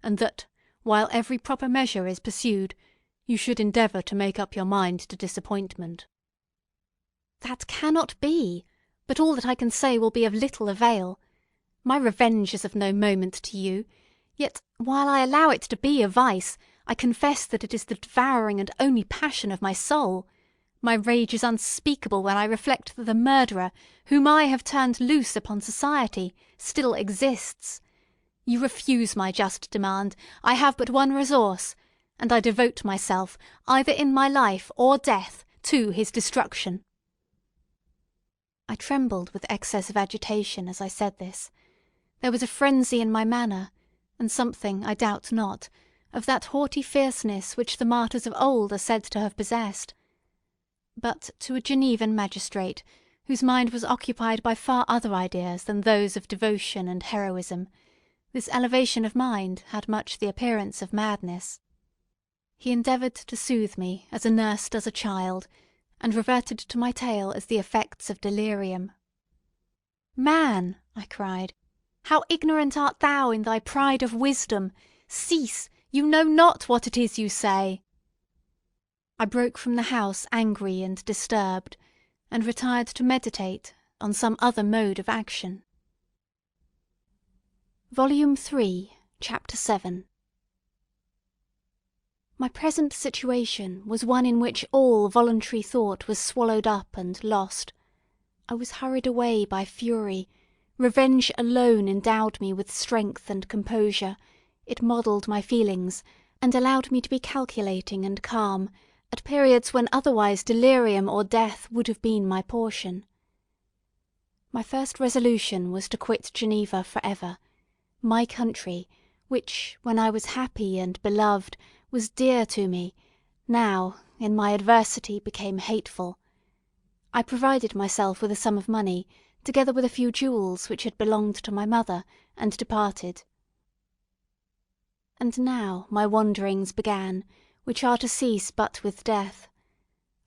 and that, while every proper measure is pursued, you should endeavour to make up your mind to disappointment." "That cannot be, but all that I can say will be of little avail. My revenge is of no moment to you, yet, while I allow it to be a vice, I confess that it is the devouring and only passion of my soul. My rage is unspeakable when I reflect that the murderer, whom I have turned loose upon society, still exists. You refuse my just demand. I have but one resource, and I devote myself, either in my life or death, to his destruction." I trembled with excess of agitation as I said this. There was a frenzy in my manner, and something, I doubt not, of that haughty fierceness which the martyrs of old are said to have possessed. But to a Genevan magistrate, whose mind was occupied by far other ideas than those of devotion and heroism, this elevation of mind had much the appearance of madness. He endeavoured to soothe me as a nurse does a child, and reverted to my tale as the effects of delirium. "Man," I cried, "how ignorant art thou in thy pride of wisdom! Cease! You know not what it is you say." I broke from the house angry and disturbed, and retired to meditate on some other mode of action. Volume 3, Chapter 7. My present situation was one in which all voluntary thought was swallowed up and lost. I was hurried away by fury. Revenge alone endowed me with strength and composure. It modelled my feelings, and allowed me to be calculating and calm, at periods when otherwise delirium or death would have been my portion. My first resolution was to quit Geneva for ever, my country, which, when I was happy and beloved, was dear to me, now, in my adversity, became hateful. I provided myself with a sum of money, together with a few jewels which had belonged to my mother, and departed. And now my wanderings began, which are to cease but with death.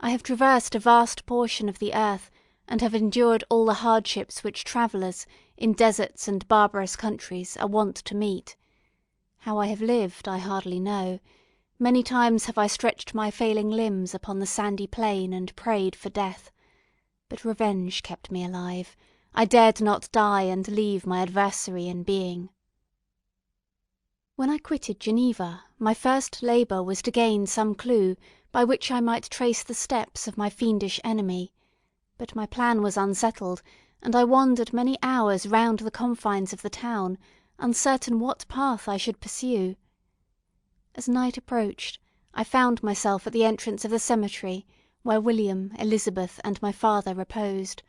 I have traversed a vast portion of the earth, and have endured all the hardships which travellers, in deserts and barbarous countries, are wont to meet. How I have lived I hardly know. Many times have I stretched my failing limbs upon the sandy plain and prayed for death. But revenge kept me alive. I dared not die and leave my adversary in being. When I quitted Geneva, my first labour was to gain some clue by which I might trace the steps of my fiendish enemy, but my plan was unsettled, and I wandered many hours round the confines of the town, uncertain what path I should pursue. As night approached, I found myself at the entrance of the cemetery, where William, Elizabeth, and my father reposed.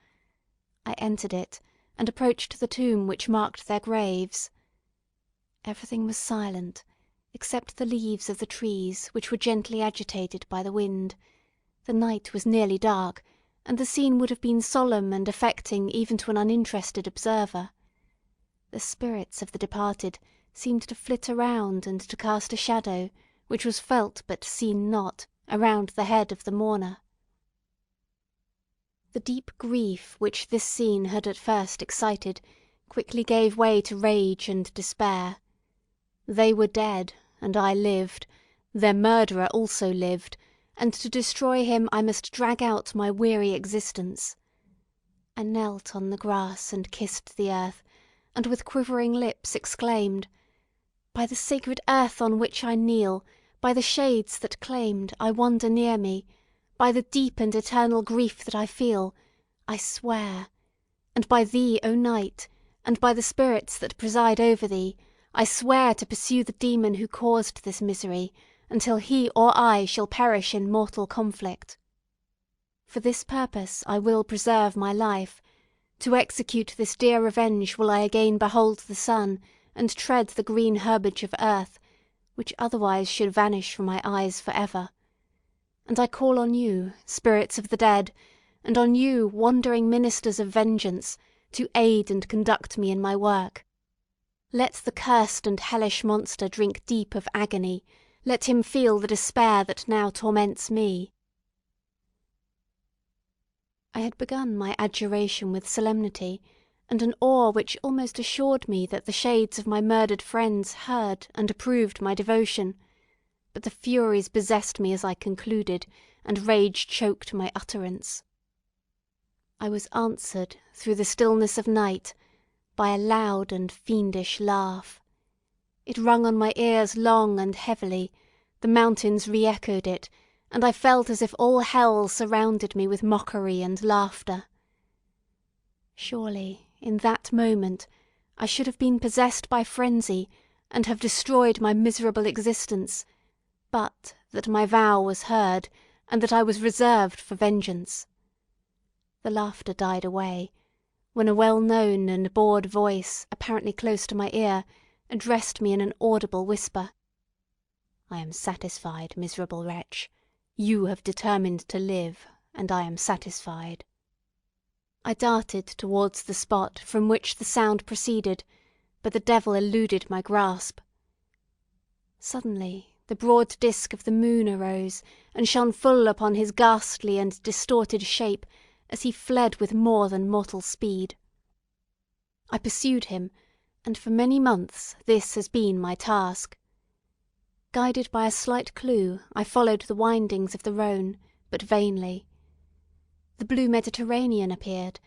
I entered it, and approached the tomb which marked their graves. Everything was silent, except the leaves of the trees, which were gently agitated by the wind. The night was nearly dark, and the scene would have been solemn and affecting even to an uninterested observer. The spirits of the departed seemed to flit around and to cast a shadow, which was felt but seen not, around the head of the mourner. The deep grief which this scene had at first excited quickly gave way to rage and despair. They were dead, and I lived; their murderer also lived, and to destroy him I must drag out my weary existence. I knelt on the grass and kissed the earth, and with quivering lips exclaimed, "By the sacred earth on which I kneel, by the shades that claimed I wander near me, by the deep and eternal grief that I feel, I swear, and by thee, O Night, and by the spirits that preside over thee, I swear to pursue the demon who caused this misery, until he or I shall perish in mortal conflict. For this purpose I will preserve my life. To execute this dear revenge will I again behold the sun, and tread the green herbage of earth, which otherwise should vanish from my eyes for ever. And I call on you, spirits of the dead, and on you, wandering ministers of vengeance, to aid and conduct me in my work. Let the cursed and hellish monster drink deep of agony. Let him feel the despair that now torments me." I had begun my adjuration with solemnity, and an awe which almost assured me that the shades of my murdered friends heard and approved my devotion, but the furies possessed me as I concluded, and rage choked my utterance. I was answered, through the stillness of night, by a loud and fiendish laugh. It rung on my ears long and heavily, the mountains re-echoed it, and I felt as if all hell surrounded me with mockery and laughter. Surely, in that moment, I should have been possessed by frenzy, and have destroyed my miserable existence, but that my vow was heard, and that I was reserved for vengeance. The laughter died away, when a well-known and bored voice, apparently close to my ear, addressed me in an audible whisper. "I am satisfied, miserable wretch. You have determined to live, and I am satisfied." I darted towards the spot from which the sound proceeded, but the devil eluded my grasp. Suddenly the broad disk of the moon arose, and shone full upon his ghastly and distorted shape as he fled with more than mortal speed. I pursued him, and for many months this has been my task. Guided by a slight clue, I followed the windings of the Rhone, but vainly. The blue Mediterranean appeared,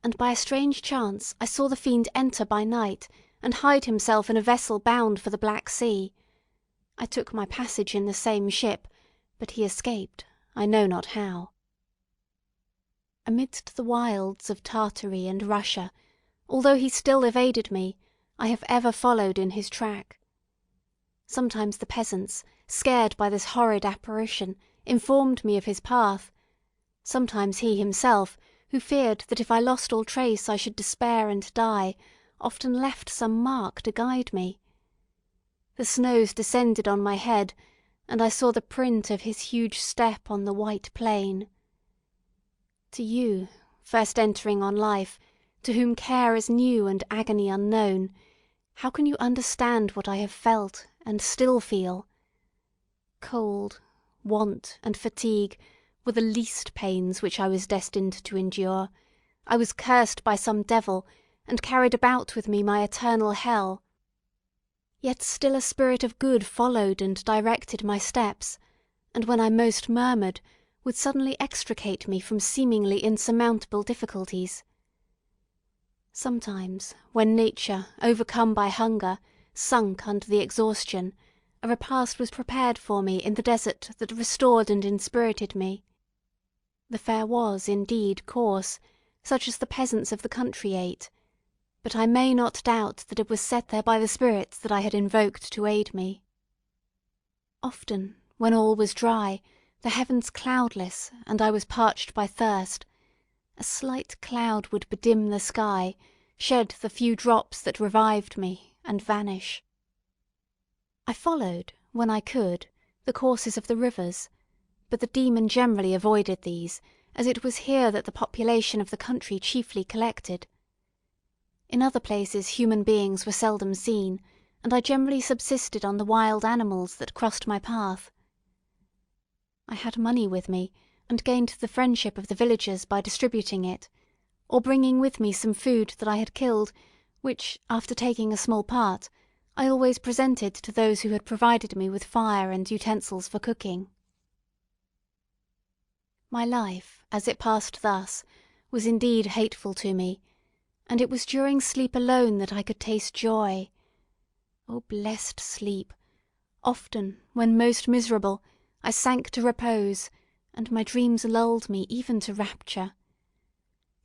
and by a strange chance I saw the fiend enter by night, and hide himself in a vessel bound for the Black Sea. I took my passage in the same ship, but he escaped, I know not how. Amidst the wilds of Tartary and Russia, although he still evaded me, I have ever followed in his track. Sometimes the peasants, scared by this horrid apparition, informed me of his path. Sometimes he himself, who feared that if I lost all trace I should despair and die, often left some mark to guide me. The snows descended on my head, and I saw the print of his huge step on the white plain. To you, first entering on life, to whom care is new and agony unknown, how can you understand what I have felt and still feel? Cold, want, and fatigue were the least pains which I was destined to endure. I was cursed by some devil, and carried about with me my eternal hell. Yet still a spirit of good followed and directed my steps, and when I most murmured, would suddenly extricate me from seemingly insurmountable difficulties. Sometimes, when nature, overcome by hunger, sunk under the exhaustion, a repast was prepared for me in the desert that restored and inspirited me. The fare was, indeed, coarse, such as the peasants of the country ate, but I may not doubt that it was set there by the spirits that I had invoked to aid me. Often, when all was dry, the heavens cloudless, and I was parched by thirst, a slight cloud would bedim the sky, shed the few drops that revived me, and vanish. I followed, when I could, the courses of the rivers, but the demon generally avoided these, as it was here that the population of the country chiefly collected. In other places human beings were seldom seen, and I generally subsisted on the wild animals that crossed my path. I had money with me, and gained the friendship of the villagers by distributing it, or bringing with me some food that I had killed, which, after taking a small part, I always presented to those who had provided me with fire and utensils for cooking. My life, as it passed thus, was indeed hateful to me, and it was during sleep alone that I could taste joy. O blessed sleep! Often, when most miserable, I sank to repose, and my dreams lulled me even to rapture.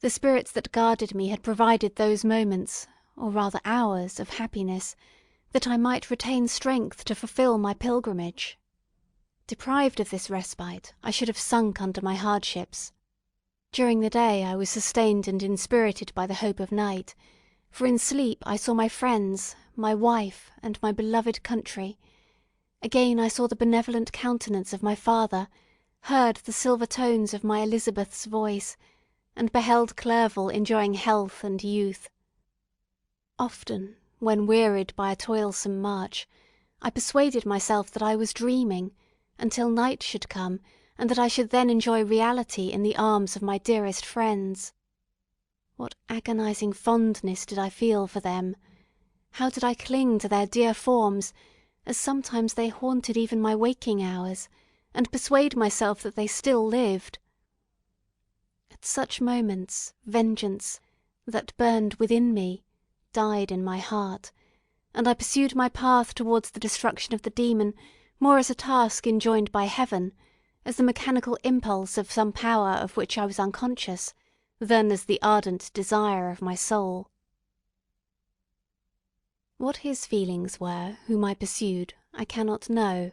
The spirits that guarded me had provided those moments, or rather hours, of happiness, that I might retain strength to fulfil my pilgrimage. Deprived of this respite, I should have sunk under my hardships. During the day I was sustained and inspirited by the hope of night, for in sleep I saw my friends, my wife, and my beloved country. Again I saw the benevolent countenance of my father, heard the silver tones of my Elizabeth's voice, and beheld Clerval enjoying health and youth. Often, when wearied by a toilsome march, I persuaded myself that I was dreaming, until night should come, and that I should then enjoy reality in the arms of my dearest friends. What agonizing fondness did I feel for them! How did I cling to their dear forms, as sometimes they haunted even my waking hours, and persuade myself that they still lived! At such moments, vengeance, that burned within me, died in my heart, and I pursued my path towards the destruction of the demon more as a task enjoined by heaven, as the mechanical impulse of some power of which I was unconscious, than as the ardent desire of my soul. What his feelings were whom I pursued, I cannot know.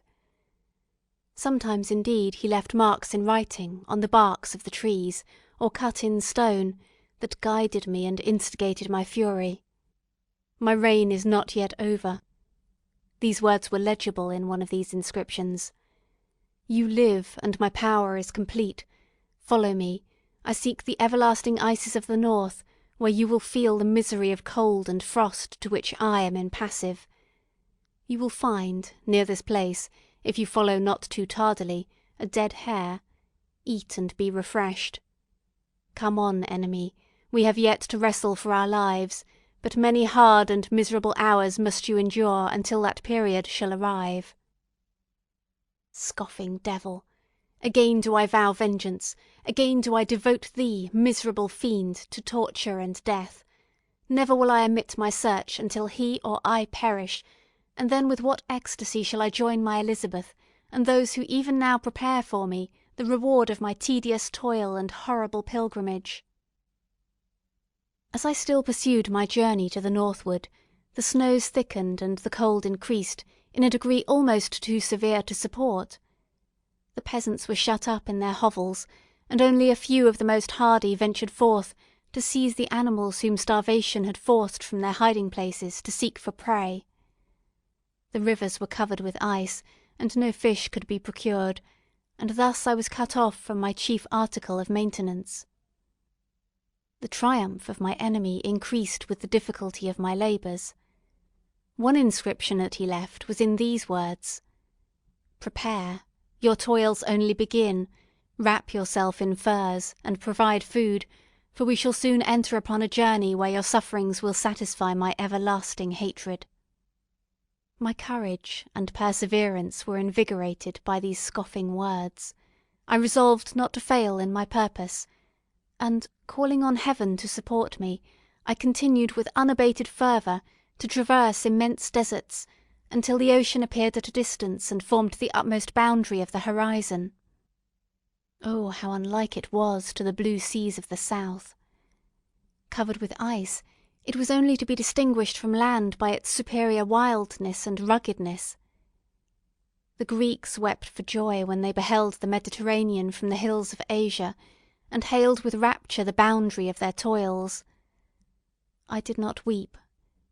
Sometimes, indeed, he left marks in writing on the barks of the trees, or cut in stone, that guided me and instigated my fury. My reign is not yet over. These words were legible in one of these inscriptions. You live, and my power is complete. Follow me. I seek the everlasting ices of the north, where you will feel the misery of cold and frost to which I am impassive. You will find, near this place, if you follow not too tardily, a dead hare. Eat and be refreshed. Come on, enemy. We have yet to wrestle for our lives, but many hard and miserable hours must you endure until that period shall arrive. Scoffing devil! Again do I vow vengeance, again do I devote thee, miserable fiend, to torture and death. Never will I omit my search until he or I perish, and then with what ecstasy shall I join my Elizabeth, and those who even now prepare for me the reward of my tedious toil and horrible pilgrimage. As I still pursued my journey to the northward, the snows thickened and the cold increased in a degree almost too severe to support. The peasants were shut up in their hovels, and only a few of the most hardy ventured forth to seize the animals whom starvation had forced from their hiding places to seek for prey. The rivers were covered with ice, and no fish could be procured, and thus I was cut off from my chief article of maintenance. The triumph of my enemy increased with the difficulty of my labours. One inscription that he left was in these words: "Prepare, your toils only begin, wrap yourself in furs, and provide food, for we shall soon enter upon a journey where your sufferings will satisfy my everlasting hatred." My courage and perseverance were invigorated by these scoffing words. I resolved not to fail in my purpose, and, calling on heaven to support me, I continued with unabated fervour to traverse immense deserts, until the ocean appeared at a distance and formed the utmost boundary of the horizon. Oh, how unlike it was to the blue seas of the south! Covered with ice, it was only to be distinguished from land by its superior wildness and ruggedness. The Greeks wept for joy when they beheld the Mediterranean from the hills of Asia, and hailed with rapture the boundary of their toils. I did not weep,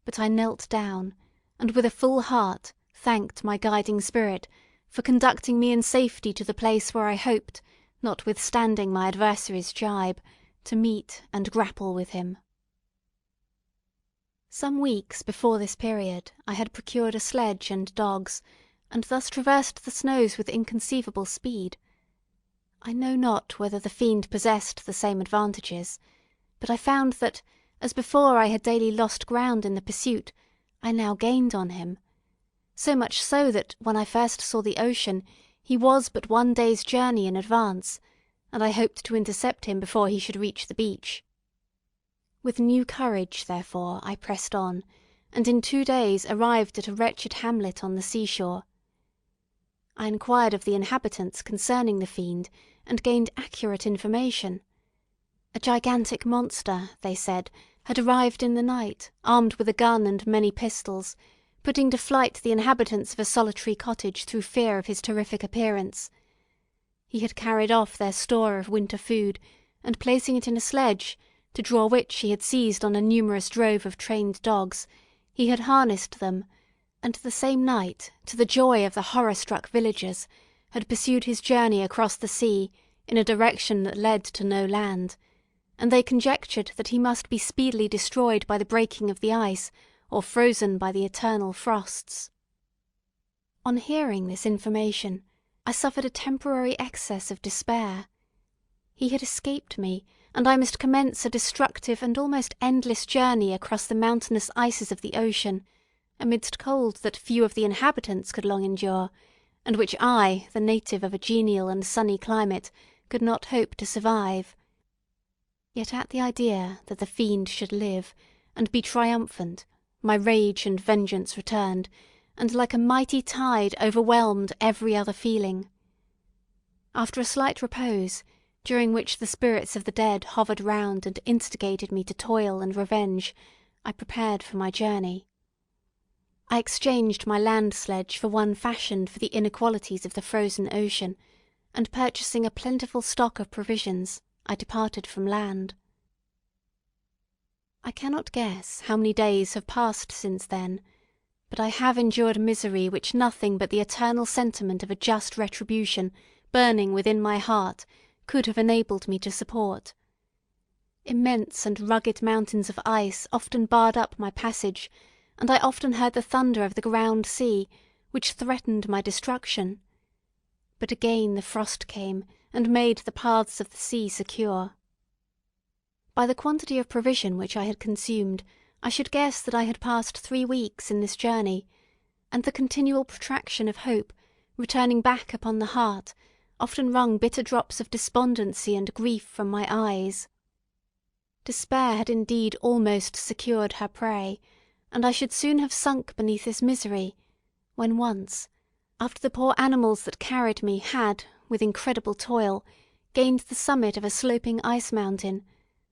but I knelt down, and with a full heart thanked my guiding spirit for conducting me in safety to the place where I hoped, notwithstanding my adversary's gibe, to meet and grapple with him. Some weeks before this period I had procured a sledge and dogs, and thus traversed the snows with inconceivable speed. I know not whether the fiend possessed the same advantages, but I found that, as before I had daily lost ground in the pursuit, I now gained on him; so much so that, when I first saw the ocean, he was but one day's journey in advance, and I hoped to intercept him before he should reach the beach. With new courage, therefore, I pressed on, and in 2 days arrived at a wretched hamlet on the seashore. I inquired of the inhabitants concerning the fiend, and gained accurate information. A gigantic monster, they said, had arrived in the night, armed with a gun and many pistols, putting to flight the inhabitants of a solitary cottage through fear of his terrific appearance. He had carried off their store of winter food, and placing it in a sledge, to draw which he had seized on a numerous drove of trained dogs, he had harnessed them, and the same night, to the joy of the horror-struck villagers, had pursued his journey across the sea in a direction that led to no land, and they conjectured that he must be speedily destroyed by the breaking of the ice, or frozen by the eternal frosts. On hearing this information, I suffered a temporary excess of despair. He had escaped me, and I must commence a destructive and almost endless journey across the mountainous ices of the ocean, amidst cold that few of the inhabitants could long endure, and which I, the native of a genial and sunny climate, could not hope to survive. Yet at the idea that the fiend should live, and be triumphant, my rage and vengeance returned, and like a mighty tide overwhelmed every other feeling. After a slight repose, during which the spirits of the dead hovered round and instigated me to toil and revenge, I prepared for my journey. I exchanged my land sledge for one fashioned for the inequalities of the frozen ocean, and purchasing a plentiful stock of provisions, I departed from land. I cannot guess how many days have passed since then, but I have endured misery which nothing but the eternal sentiment of a just retribution burning within my heart could have enabled me to support. Immense and rugged mountains of ice often barred up my passage, and I often heard the thunder of the ground sea, which threatened my destruction. But again the frost came, and made the paths of the sea secure. By the quantity of provision which I had consumed, I should guess that I had passed 3 weeks in this journey, and the continual protraction of hope, returning back upon the heart, often wrung bitter drops of despondency and grief from my eyes. Despair had indeed almost secured her prey, and I should soon have sunk beneath this misery, when once, after the poor animals that carried me had, with incredible toil, gained the summit of a sloping ice mountain,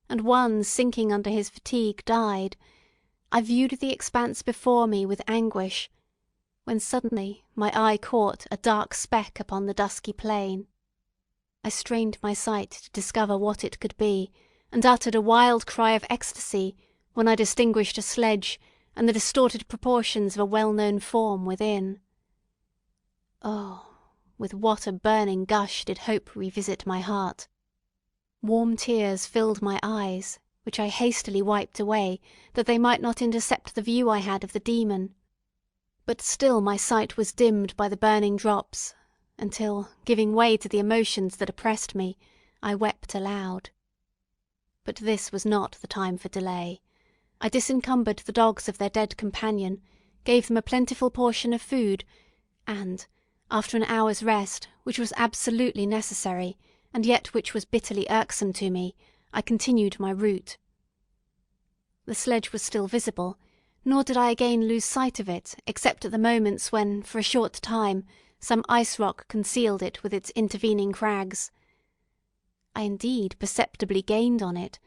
and one, sinking under his fatigue, died, I viewed the expanse before me with anguish, when suddenly my eye caught a dark speck upon the dusky plain. I strained my sight to discover what it could be, and uttered a wild cry of ecstasy when I distinguished a sledge and the distorted proportions of a well-known form within. Oh, with what a burning gush did hope revisit my heart! Warm tears filled my eyes, which I hastily wiped away, that they might not intercept the view I had of the demon. But still my sight was dimmed by the burning drops, until, giving way to the emotions that oppressed me, I wept aloud. But this was not the time for delay. I disencumbered the dogs of their dead companion, gave them a plentiful portion of food, and, after an hour's rest, which was absolutely necessary, and yet which was bitterly irksome to me, I continued my route. The sledge was still visible, nor did I again lose sight of it except at the moments when, for a short time, some ice rock concealed it with its intervening crags. I indeed perceptibly gained on it,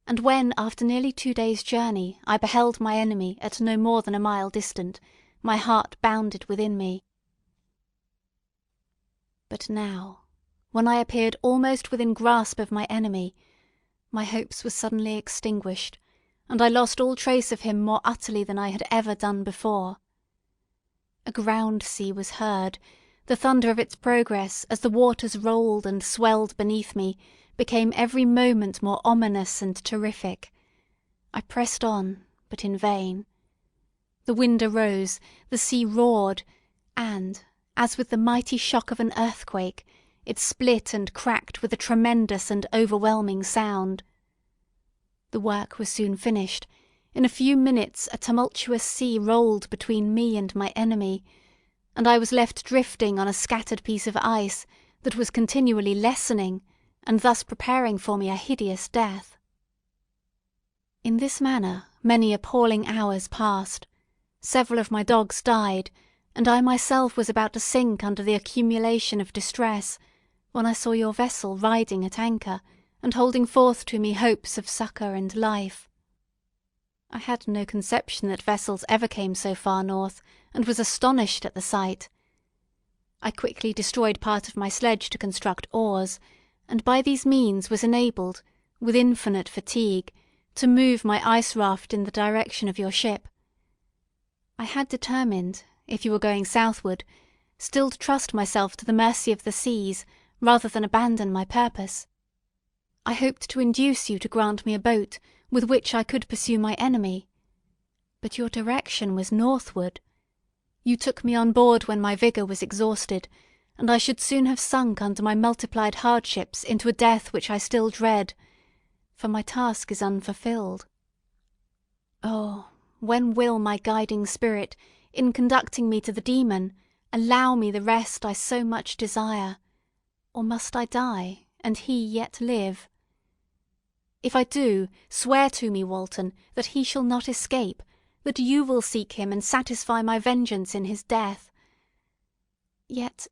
and when, after nearly 2 days' journey, I beheld my enemy at no more than a mile distant, my heart bounded within me. But now, when I appeared almost within grasp of my enemy, my hopes were suddenly extinguished, and I lost all trace of him more utterly than I had ever done before. A ground sea was heard. The thunder of its progress, as the waters rolled and swelled beneath me, became every moment more ominous and terrific. I pressed on, but in vain. The wind arose, the sea roared, and, as with the mighty shock of an earthquake, it split and cracked with a tremendous and overwhelming sound. The work was soon finished. In a few minutes a tumultuous sea rolled between me and my enemy, and I was left drifting on a scattered piece of ice that was continually lessening, and thus preparing for me a hideous death. In this manner many appalling hours passed. Several of my dogs died, and I myself was about to sink under the accumulation of distress, when I saw your vessel riding at anchor, and holding forth to me hopes of succour and life. I had no conception that vessels ever came so far north, and was astonished at the sight. I quickly destroyed part of my sledge to construct oars, and by these means was enabled, with infinite fatigue, to move my ice raft in the direction of your ship. I had determined, if you were going southward, still to trust myself to the mercy of the seas, rather than abandon my purpose. I hoped to induce you to grant me a boat with which I could pursue my enemy. But your direction was northward. You took me on board when my vigour was exhausted, and I should soon have sunk under my multiplied hardships into a death which I still dread, for my task is unfulfilled. Oh, when will my guiding spirit, in conducting me to the demon, allow me the rest I so much desire? Or must I die, and he yet live? If I do, swear to me, Walton, that he shall not escape, that you will seek him and satisfy my vengeance in his death. Yet,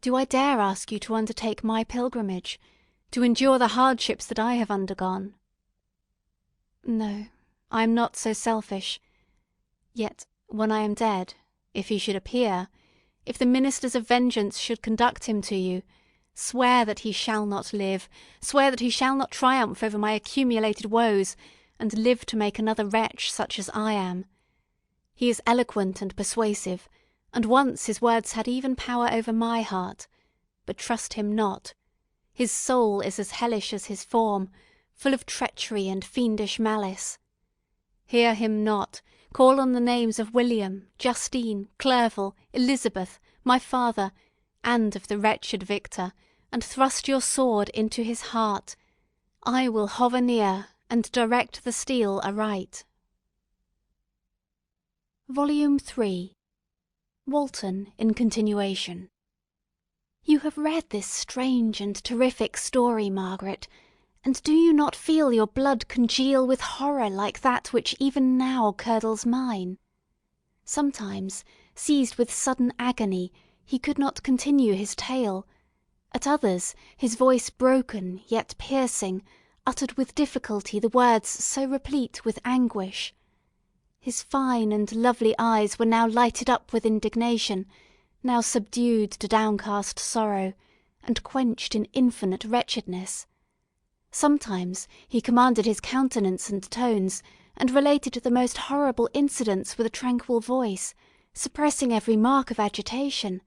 do I dare ask you to undertake my pilgrimage, to endure the hardships that I have undergone? No, I am not so selfish. Yet, when I am dead, if he should appear, if the ministers of vengeance should conduct him to you, swear that he shall not live, swear that he shall not triumph over my accumulated woes, and live to make another wretch such as I am. He is eloquent and persuasive, and once his words had even power over my heart, but trust him not. His soul is as hellish as his form, full of treachery and fiendish malice. Hear him not, call on the names of William, Justine, Clerval, Elizabeth, my father, and of the wretched Victor, and thrust your sword into his heart. I will hover near, and direct the steel aright. Volume 3. Walton in continuation. You have read this strange and terrific story, Margaret, and do you not feel your blood congeal with horror like that which even now curdles mine? Sometimes, seized with sudden agony, he could not continue his tale. At others, his voice broken, yet piercing, uttered with difficulty the words so replete with anguish. His fine and lovely eyes were now lighted up with indignation, now subdued to downcast sorrow, and quenched in infinite wretchedness. Sometimes he commanded his countenance and tones, and related the most horrible incidents with a tranquil voice, suppressing every mark of agitation.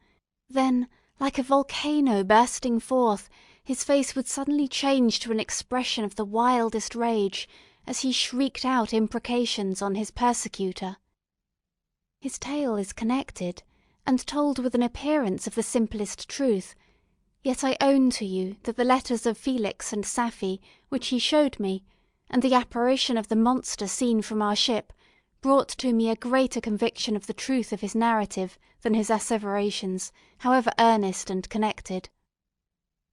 Then, like a volcano bursting forth, his face would suddenly change to an expression of the wildest rage, as he shrieked out imprecations on his persecutor. His tale is connected, and told with an appearance of the simplest truth, yet I own to you that the letters of Felix and Safie, which he showed me, and the apparition of the monster seen from our ship, brought to me a greater conviction of the truth of his narrative than his asseverations, however earnest and connected.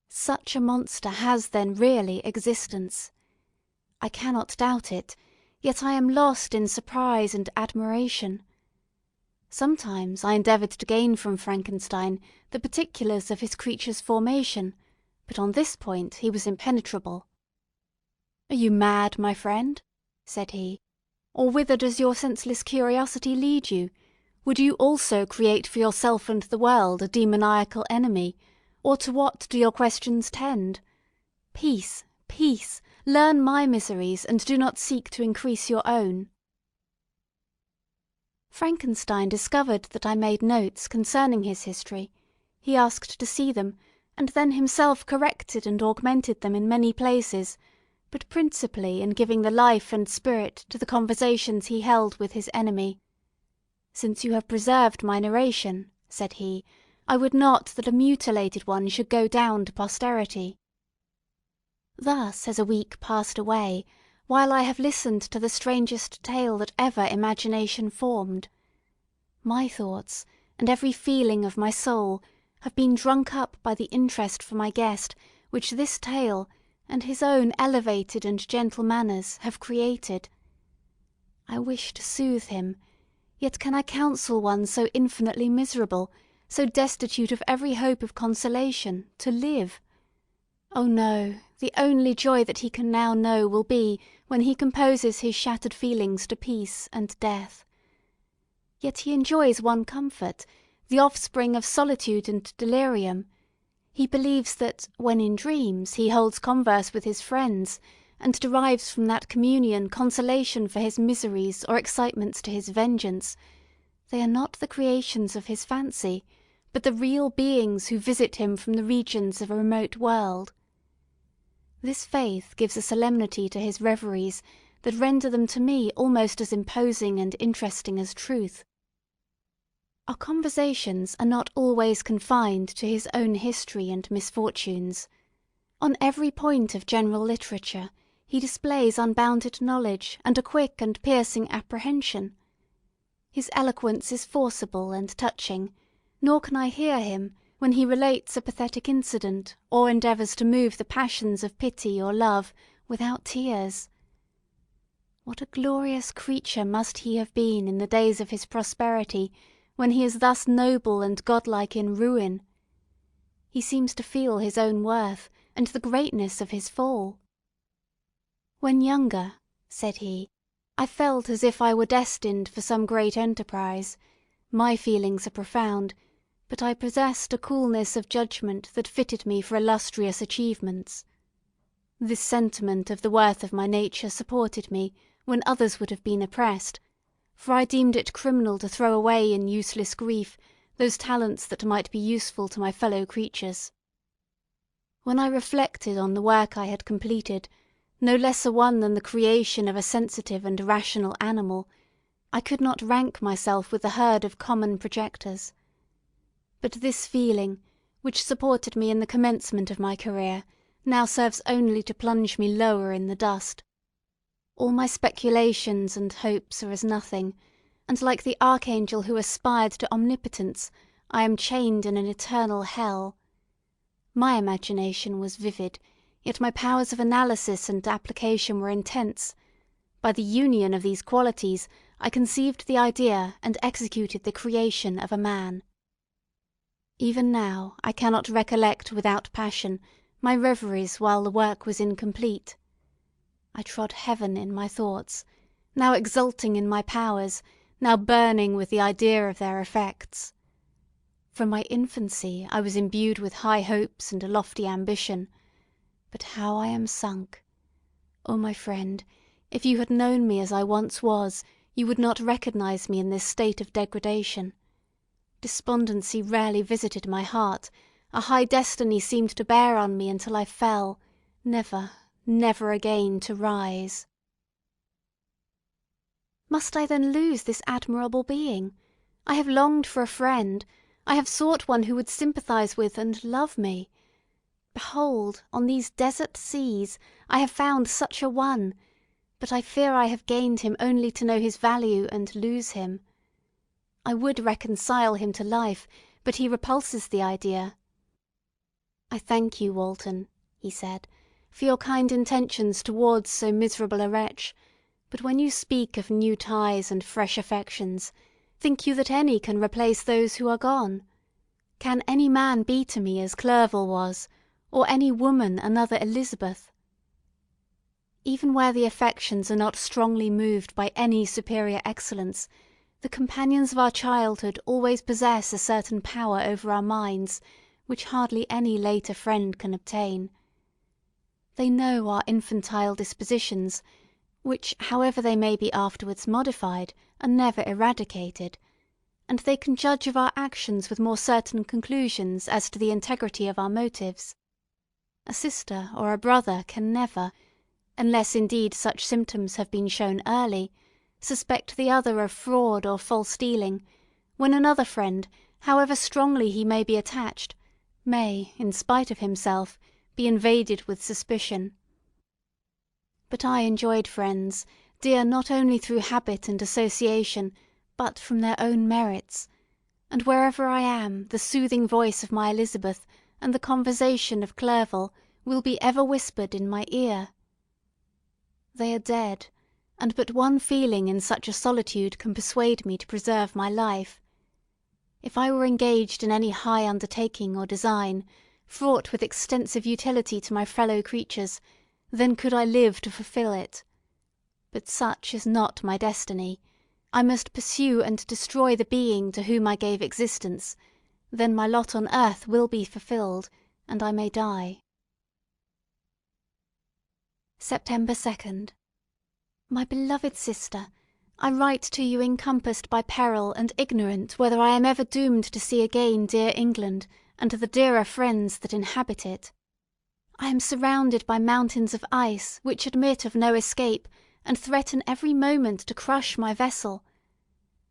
Such a monster has then really existence. I cannot doubt it, yet I am lost in surprise and admiration. Sometimes I endeavoured to gain from Frankenstein the particulars of his creature's formation, but on this point he was impenetrable. "Are you mad, my friend?" said he, "or whither does your senseless curiosity lead you? Would you also create for yourself and the world a demoniacal enemy, or to what do your questions tend? Peace, peace! Learn my miseries, and do not seek to increase your own." Frankenstein discovered that I made notes concerning his history. He asked to see them, and then himself corrected and augmented them in many places, but principally in giving the life and spirit to the conversations he held with his enemy. "Since you have preserved my narration," said he, "I would not that a mutilated one should go down to posterity." Thus has a week passed away, while I have listened to the strangest tale that ever imagination formed. My thoughts, and every feeling of my soul, have been drunk up by the interest for my guest which this tale, and his own elevated and gentle manners, have created. I wish to soothe him, yet can I counsel one so infinitely miserable, so destitute of every hope of consolation, to live? Oh no, the only joy that he can now know will be when he composes his shattered feelings to peace and death. Yet he enjoys one comfort, the offspring of solitude and delirium. He believes that, when in dreams, he holds converse with his friends, and derives from that communion consolation for his miseries or excitements to his vengeance. They are not the creations of his fancy, but the real beings who visit him from the regions of a remote world. This faith gives a solemnity to his reveries that render them to me almost as imposing and interesting as truth. Our conversations are not always confined to his own history and misfortunes. On every point of general literature he displays unbounded knowledge and a quick and piercing apprehension. His eloquence is forcible and touching, nor can I hear him, when he relates a pathetic incident, or endeavours to move the passions of pity or love, without tears. What a glorious creature must he have been in the days of his prosperity, when he is thus noble and godlike in ruin! He seems to feel his own worth, and the greatness of his fall. "When younger," said he, "I felt as if I were destined for some great enterprise. My feelings are profound, but I possessed a coolness of judgment that fitted me for illustrious achievements. This sentiment of the worth of my nature supported me when others would have been oppressed, for I deemed it criminal to throw away in useless grief those talents that might be useful to my fellow creatures. When I reflected on the work I had completed, no less a one than the creation of a sensitive and rational animal, I could not rank myself with the herd of common projectors. But this feeling, which supported me in the commencement of my career, now serves only to plunge me lower in the dust. All my speculations and hopes are as nothing, and like the archangel who aspired to omnipotence, I am chained in an eternal hell. My imagination was vivid, yet my powers of analysis and application were intense. By the union of these qualities, I conceived the idea and executed the creation of a man. Even now I cannot recollect without passion my reveries while the work was incomplete. I trod heaven in my thoughts, now exulting in my powers, now burning with the idea of their effects. From my infancy I was imbued with high hopes and a lofty ambition. But how I am sunk! Oh, my friend, if you had known me as I once was, you would not recognise me in this state of degradation. Despondency rarely visited my heart, a high destiny seemed to bear on me until I fell, never, never again to rise. Must I then lose this admirable being? I have longed for a friend, I have sought one who would sympathise with and love me. Behold, on these desert seas, I have found such a one, but I fear I have gained him only to know his value and lose him. I would reconcile him to life, but he repulses the idea. I thank you, Walton, he said, for your kind intentions towards so miserable a wretch, but when you speak of new ties and fresh affections, think you that any can replace those who are gone? Can any man be to me as Clerval was, or any woman another Elizabeth? Even where the affections are not strongly moved by any superior excellence, the companions of our childhood always possess a certain power over our minds which hardly any later friend can obtain. They know our infantile dispositions, which, however they may be afterwards modified, are never eradicated, and they can judge of our actions with more certain conclusions as to the integrity of our motives. A sister or a brother can never, unless indeed such symptoms have been shown early, suspect the other of fraud or false dealing, when another friend, however strongly he may be attached, may, in spite of himself, be invaded with suspicion. But I enjoyed friends, dear not only through habit and association, but from their own merits, and wherever I am, the soothing voice of my Elizabeth and the conversation of Clerval will be ever whispered in my ear. They are dead, and but one feeling in such a solitude can persuade me to preserve my life. If I were engaged in any high undertaking or design, fraught with extensive utility to my fellow creatures, then could I live to fulfil it. But such is not my destiny. I must pursue and destroy the being to whom I gave existence, then my lot on earth will be fulfilled, and I may die. September 2nd. My beloved sister, I write to you encompassed by peril and ignorant whether I am ever doomed to see again dear England and the dearer friends that inhabit it. I am surrounded by mountains of ice which admit of no escape and threaten every moment to crush my vessel.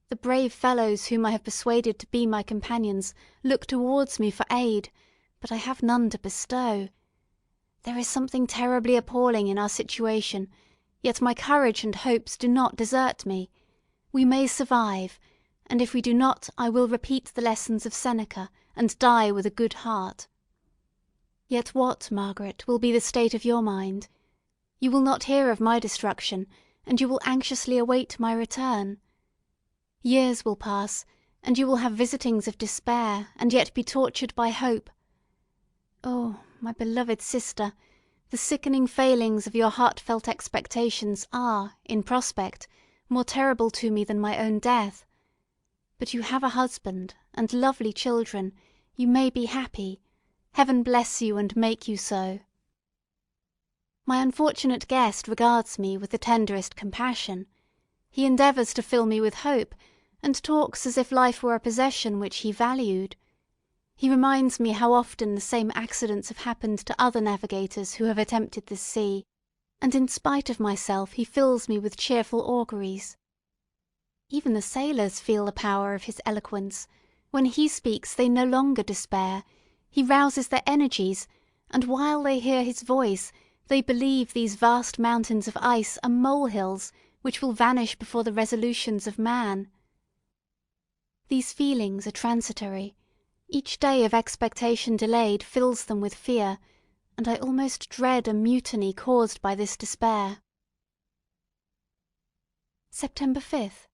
The brave fellows whom I have persuaded to be my companions look towards me for aid, but I have none to bestow. There is something terribly appalling in our situation, yet my courage and hopes do not desert me. We may survive, and if we do not, I will repeat the lessons of Seneca, and die with a good heart. Yet what, Margaret, will be the state of your mind? You will not hear of my destruction, and you will anxiously await my return. Years will pass, and you will have visitings of despair, and yet be tortured by hope. Oh, my beloved sister, the sickening failings of your heartfelt expectations are, in prospect, more terrible to me than my own death. But you have a husband, and lovely children, you may be happy. Heaven bless you and make you so. My unfortunate guest regards me with the tenderest compassion. He endeavours to fill me with hope, and talks as if life were a possession which he valued. He reminds me how often the same accidents have happened to other navigators who have attempted this sea, and in spite of myself he fills me with cheerful auguries. Even the sailors feel the power of his eloquence. When he speaks they no longer despair. He rouses their energies, and while they hear his voice, they believe these vast mountains of ice are molehills which will vanish before the resolutions of man. These feelings are transitory. Each day of expectation delayed fills them with fear, and I almost dread a mutiny caused by this despair. September 5th.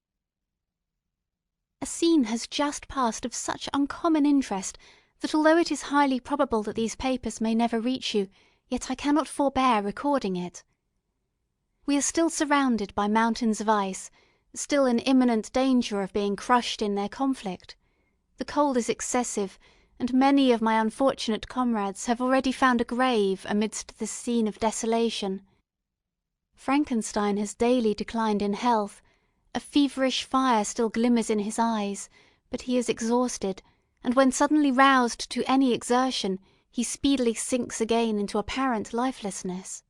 A scene has just passed of such uncommon interest that although it is highly probable that these papers may never reach you, yet I cannot forbear recording it. We are still surrounded by mountains of ice, still in imminent danger of being crushed in their conflict. The cold is excessive, and many of my unfortunate comrades have already found a grave amidst this scene of desolation. Frankenstein has daily declined in health, a feverish fire still glimmers in his eyes, but he is exhausted, and when suddenly roused to any exertion, he speedily sinks again into apparent lifelessness.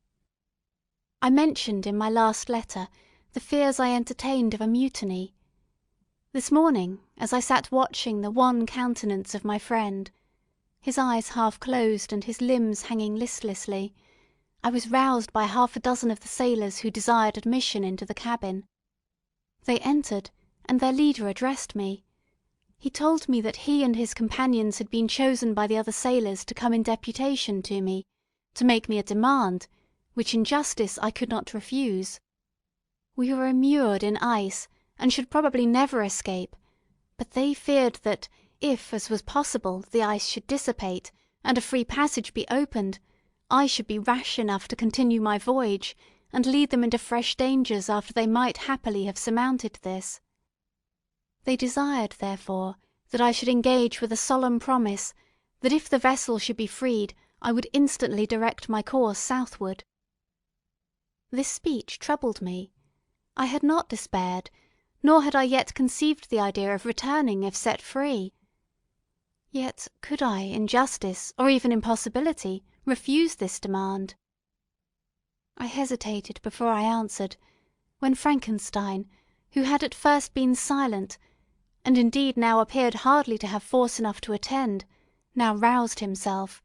I mentioned in my last letter the fears I entertained of a mutiny. This morning, as I sat watching the wan countenance of my friend, his eyes half closed and his limbs hanging listlessly, I was roused by half a dozen of the sailors who desired admission into the cabin. They entered, and their leader addressed me. He told me that he and his companions had been chosen by the other sailors to come in deputation to me, to make me a demand, which in justice I could not refuse. We were immured in ice, and should probably never escape, but they feared that, if, as was possible, the ice should dissipate, and a free passage be opened, I should be rash enough to continue my voyage, and lead them into fresh dangers after they might happily have surmounted this. They desired, therefore, that I should engage with a solemn promise that if the vessel should be freed, I would instantly direct my course southward. This speech troubled me. I had not despaired, nor had I yet conceived the idea of returning if set free. Yet could I, in justice, or even in possibility, refuse this demand? I hesitated before I answered, when Frankenstein, who had at first been silent, and indeed now appeared hardly to have force enough to attend, now roused himself.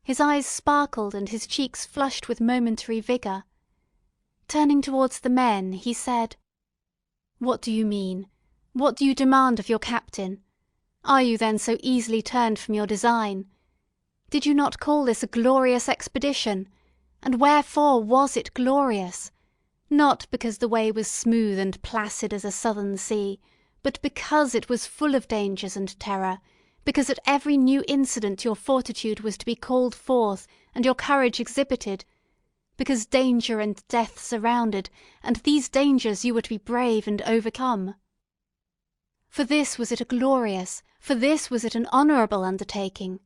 His eyes sparkled and his cheeks flushed with momentary vigour. Turning towards the men, he said, "What do you mean? What do you demand of your captain? Are you then so easily turned from your design? Did you not call this a glorious expedition? And wherefore was it glorious? Not because the way was smooth and placid as a southern sea, but because it was full of dangers and terror, because at every new incident your fortitude was to be called forth and your courage exhibited, because danger and death surrounded, and these dangers you were to be brave and overcome. For this was it a glorious, for this was it an honourable undertaking.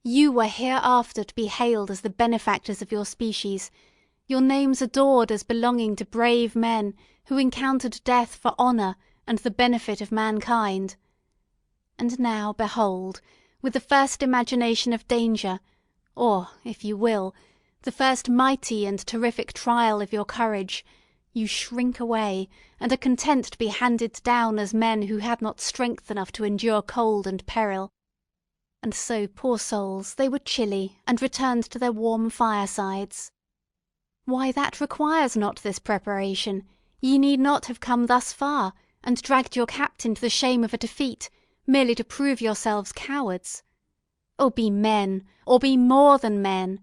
You were hereafter to be hailed as the benefactors of your species, your names adored as belonging to brave men who encountered death for honour and the benefit of mankind. And now, behold, with the first imagination of danger, or, if you will, the first mighty and terrific trial of your courage, you shrink away, and are content to be handed down as men who had not strength enough to endure cold and peril. And so, poor souls, they were chilly, and returned to their warm firesides. Why, that requires not this preparation. Ye need not have come thus far, and dragged your captain to the shame of a defeat, merely to prove yourselves cowards. Oh, be men, or be more than men!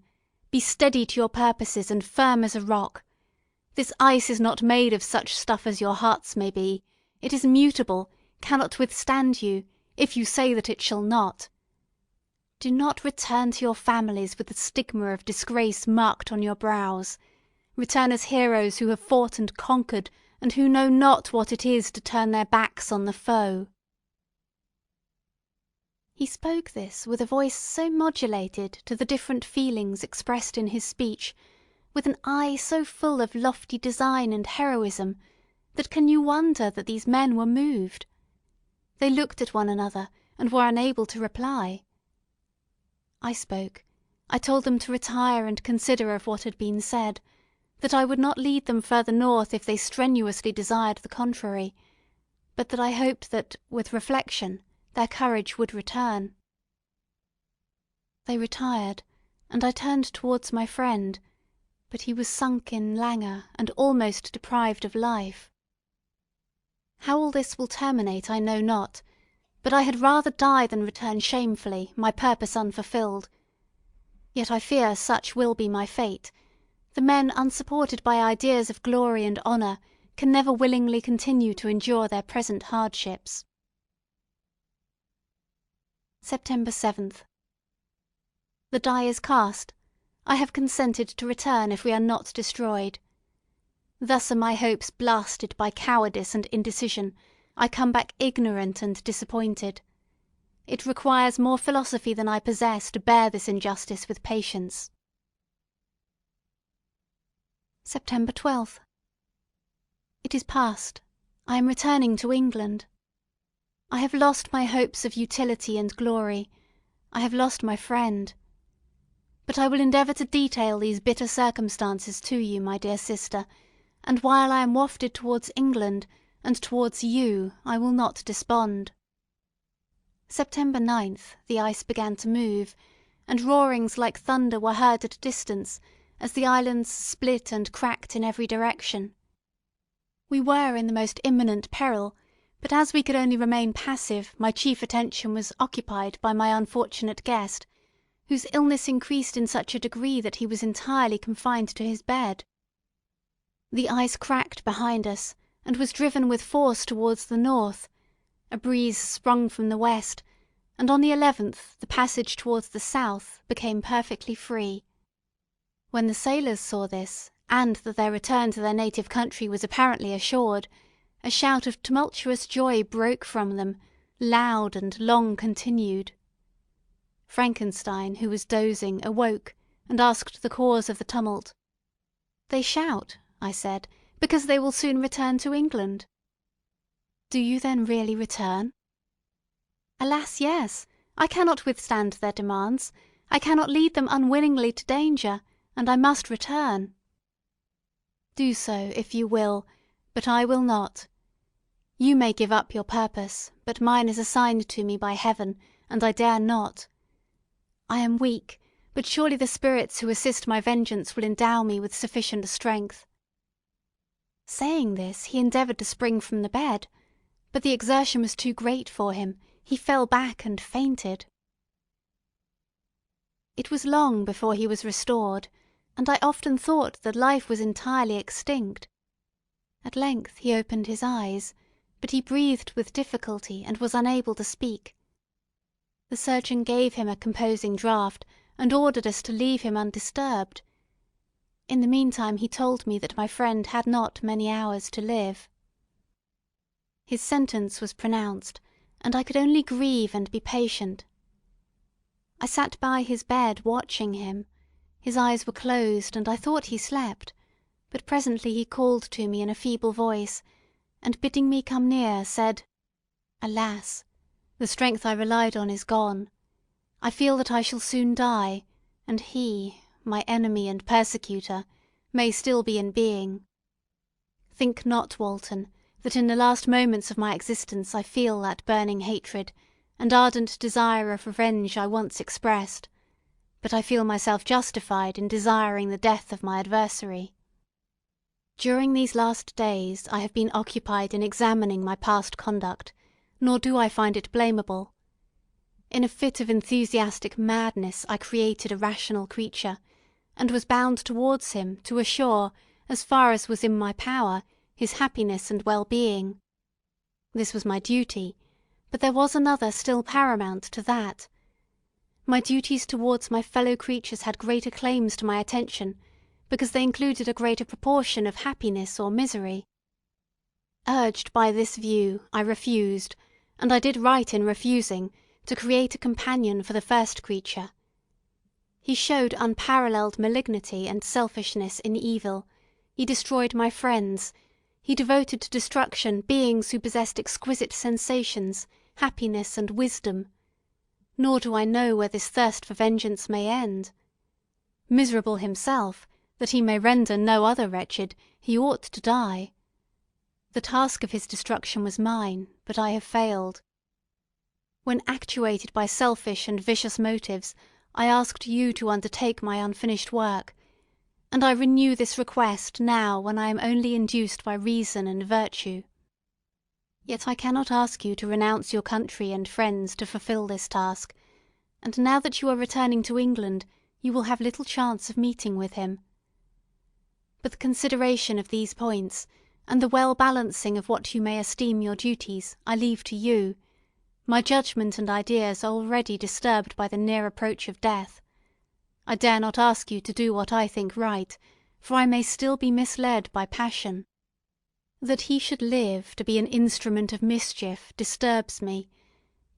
Be steady to your purposes and firm as a rock. This ice is not made of such stuff as your hearts may be. It is mutable, cannot withstand you, if you say that it shall not. Do not return to your families with the stigma of disgrace marked on your brows. Return as heroes who have fought and conquered, and who know not what it is to turn their backs on the foe." He spoke this with a voice so modulated to the different feelings expressed in his speech, with an eye so full of lofty design and heroism, that can you wonder that these men were moved? They looked at one another, and were unable to reply. I spoke. I told them to retire and consider of what had been said, that I would not lead them further north if they strenuously desired the contrary, but that I hoped that, with reflection, their courage would return. They retired, and I turned towards my friend, but he was sunk in languor and almost deprived of life. How all this will terminate I know not, but I had rather die than return shamefully, my purpose unfulfilled. Yet I fear such will be my fate. The men unsupported by ideas of glory and honour can never willingly continue to endure their present hardships. September 7th. The die is cast. I have consented to return if we are not destroyed. Thus are my hopes blasted by cowardice and indecision. I come back ignorant and disappointed. It requires more philosophy than I possess to bear this injustice with patience. September 12th. It is past. I am returning to England. I have lost my hopes of utility and glory. I have lost my friend. But I will endeavour to detail these bitter circumstances to you, my dear sister, and while I am wafted towards England and towards you, I will not despond. September 9th, the ice began to move, and roarings like thunder were heard at a distance as the islands split and cracked in every direction. We were in the most imminent peril, but as we could only remain passive, my chief attention was occupied by my unfortunate guest, whose illness increased in such a degree that he was entirely confined to his bed. The ice cracked behind us, and was driven with force towards the north. A breeze sprung from the west, and on the 11th the passage towards the south became perfectly free. When the sailors saw this, and that their return to their native country was apparently assured, a shout of tumultuous joy broke from them, loud and long continued. Frankenstein, who was dozing, awoke, and asked the cause of the tumult. "They shout," I said, "because they will soon return to England." "Do you then really return?" "Alas, yes! I cannot withstand their demands. I cannot lead them unwillingly to danger, and I must return." "Do so, if you will, but I will not. You may give up your purpose, but mine is assigned to me by Heaven, and I dare not. I am weak, but surely the spirits who assist my vengeance will endow me with sufficient strength." Saying this, he endeavoured to spring from the bed, but the exertion was too great for him. He fell back and fainted. It was long before he was restored, and I often thought that life was entirely extinct. At length he opened his eyes, but he breathed with difficulty and was unable to speak. The surgeon gave him a composing draught, and ordered us to leave him undisturbed. In the meantime he told me that my friend had not many hours to live. His sentence was pronounced, and I could only grieve and be patient. I sat by his bed watching him. His eyes were closed, and I thought he slept, but presently he called to me in a feeble voice, and bidding me come near, said, "Alas! the strength I relied on is gone. I feel that I shall soon die, and he, my enemy and persecutor, may still be in being. Think not, Walton, that in the last moments of my existence I feel that burning hatred and ardent desire of revenge I once expressed, but I feel myself justified in desiring the death of my adversary. During these last days I have been occupied in examining my past conduct, nor do I find it blamable. In a fit of enthusiastic madness I created a rational creature, and was bound towards him to assure, as far as was in my power, his happiness and well-being. This was my duty, but there was another still paramount to that. My duties towards my fellow creatures had greater claims to my attention, because they included a greater proportion of happiness or misery. Urged by this view, I refused, and I did right in refusing, to create a companion for the first creature. He showed unparalleled malignity and selfishness in evil. He destroyed my friends. He devoted to destruction beings who possessed exquisite sensations, happiness, and wisdom. Nor do I know where this thirst for vengeance may end. Miserable himself, that he may render no other wretched, he ought to die. The task of his destruction was mine, but I have failed. When actuated by selfish and vicious motives, I asked you to undertake my unfinished work, and I renew this request now when I am only induced by reason and virtue. Yet I cannot ask you to renounce your country and friends to fulfil this task, and now that you are returning to England, you will have little chance of meeting with him. But the consideration of these points, and the well-balancing of what you may esteem your duties, I leave to you. My judgment and ideas are already disturbed by the near approach of death. I dare not ask you to do what I think right, for I may still be misled by passion. That he should live to be an instrument of mischief disturbs me,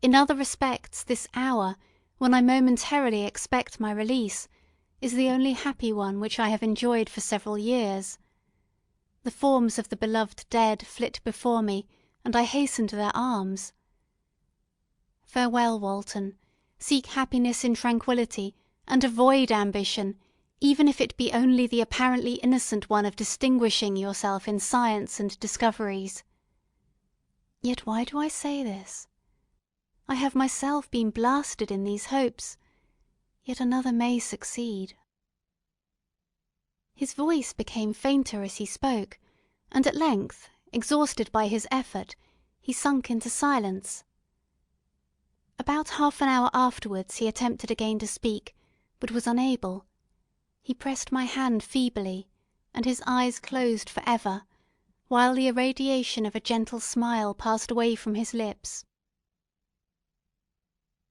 In other respects this hour, when I momentarily expect my release, is the only happy one which I have enjoyed for several years. The forms of the beloved dead flit before me, and I hasten to their arms. Farewell, Walton. Seek happiness in tranquillity, and avoid ambition, even if it be only the apparently innocent one of distinguishing yourself in science and discoveries. Yet why do I say this? I have myself been blasted in these hopes, yet another may succeed. His voice became fainter as he spoke, and at length, exhausted by his effort, he sunk into silence. About half an hour afterwards he attempted again to speak, but was unable. He pressed my hand feebly, and his eyes closed for ever, while the irradiation of a gentle smile passed away from his lips.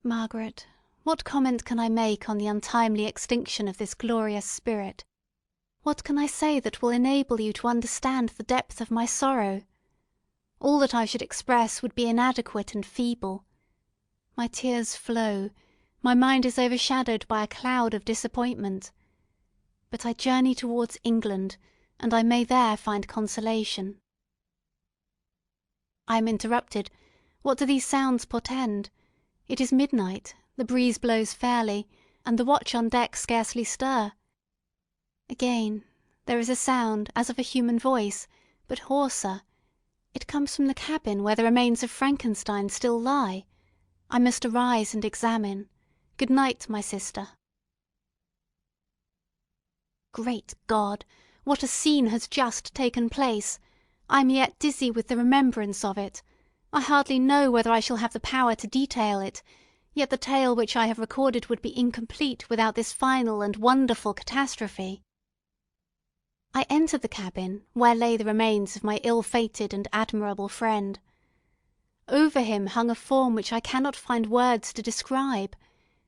Margaret, what comment can I make on the untimely extinction of this glorious spirit? What can I say that will enable you to understand the depth of my sorrow? All that I should express would be inadequate and feeble. My tears flow, my mind is overshadowed by a cloud of disappointment. But I journey towards England, and I may there find consolation. I am interrupted. What do these sounds portend? It is midnight, the breeze blows fairly, and the watch on deck scarcely stir. Again, there is a sound as of a human voice, but hoarser. It comes from the cabin where the remains of Frankenstein still lie. I must arise and examine. Good night, my sister. Great God! What a scene has just taken place! I am yet dizzy with the remembrance of it. I hardly know whether I shall have the power to detail it, yet the tale which I have recorded would be incomplete without this final and wonderful catastrophe. I entered the cabin, where lay the remains of my ill-fated and admirable friend. Over him hung a form which I cannot find words to describe,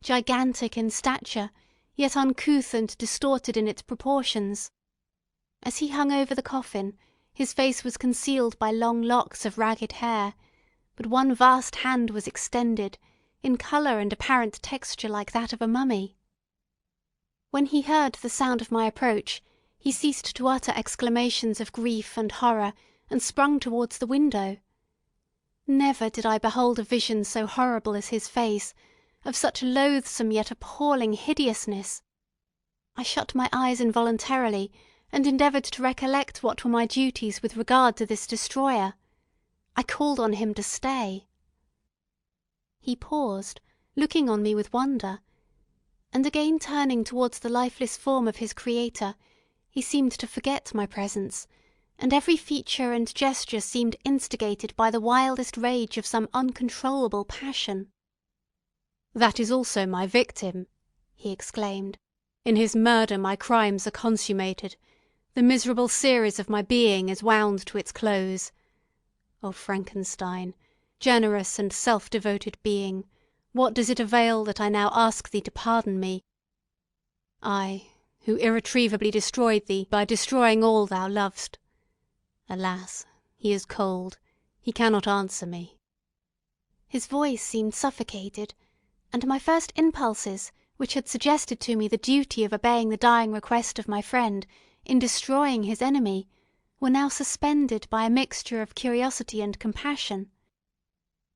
gigantic in stature, yet uncouth and distorted in its proportions. As he hung over the coffin, his face was concealed by long locks of ragged hair, but one vast hand was extended, in colour and apparent texture like that of a mummy. When he heard the sound of my approach, he ceased to utter exclamations of grief and horror, and sprung towards the window. Never did I behold a vision so horrible as his face, of such loathsome yet appalling hideousness. I shut my eyes involuntarily, and endeavoured to recollect what were my duties with regard to this destroyer. I called on him to stay. He paused, looking on me with wonder, and again turning towards the lifeless form of his creator, he seemed to forget my presence, and every feature and gesture seemed instigated by the wildest rage of some uncontrollable passion. "That is also my victim," he exclaimed. "In his murder my crimes are consummated. The miserable series of my being is wound to its close. O Frankenstein, generous and self-devoted being, what does it avail that I now ask thee to pardon me? I, who irretrievably destroyed thee by destroying all thou lovest. Alas, he is cold, he cannot answer me." His voice seemed suffocated, and my first impulses, which had suggested to me the duty of obeying the dying request of my friend in destroying his enemy, were now suspended by a mixture of curiosity and compassion.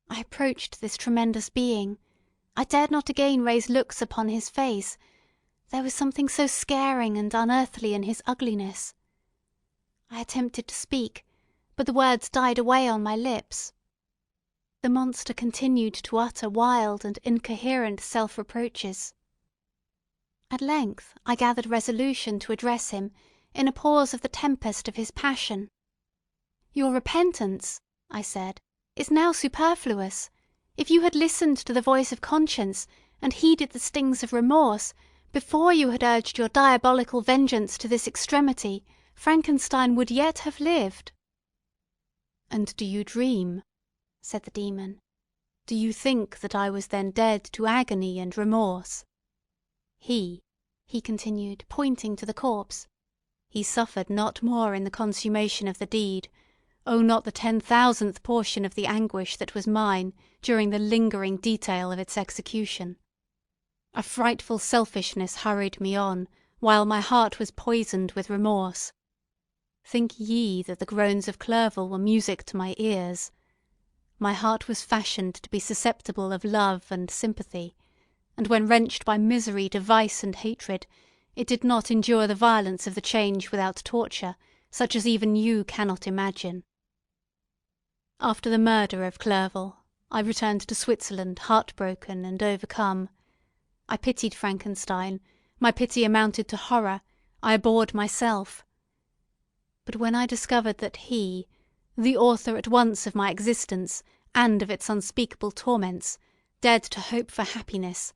I approached this tremendous being. I dared not again raise looks upon his face. There was something so scaring and unearthly in his ugliness. I attempted to speak, but the words died away on my lips. The monster continued to utter wild and incoherent self-reproaches. At length I gathered resolution to address him in a pause of the tempest of his passion. "Your repentance," I said, "is now superfluous. If you had listened to the voice of conscience, and heeded the stings of remorse, before you had urged your diabolical vengeance to this extremity, Frankenstein would yet have lived." "And do you dream?" said the demon. "Do you think that I was then dead to agony and remorse? He continued, pointing to the corpse, he suffered not more in the consummation of the deed, Oh, not the 10,000th portion of the anguish that was mine during the lingering detail of its execution. A frightful selfishness hurried me on, while my heart was poisoned with remorse. Think ye that the groans of Clerval were music to my ears? My heart was fashioned to be susceptible of love and sympathy, and when wrenched by misery to vice and hatred, it did not endure the violence of the change without torture, such as even you cannot imagine. After the murder of Clerval, I returned to Switzerland heartbroken and overcome. I pitied Frankenstein, my pity amounted to horror, I abhorred myself. But when I discovered that he, the author at once of my existence and of its unspeakable torments, dared to hope for happiness,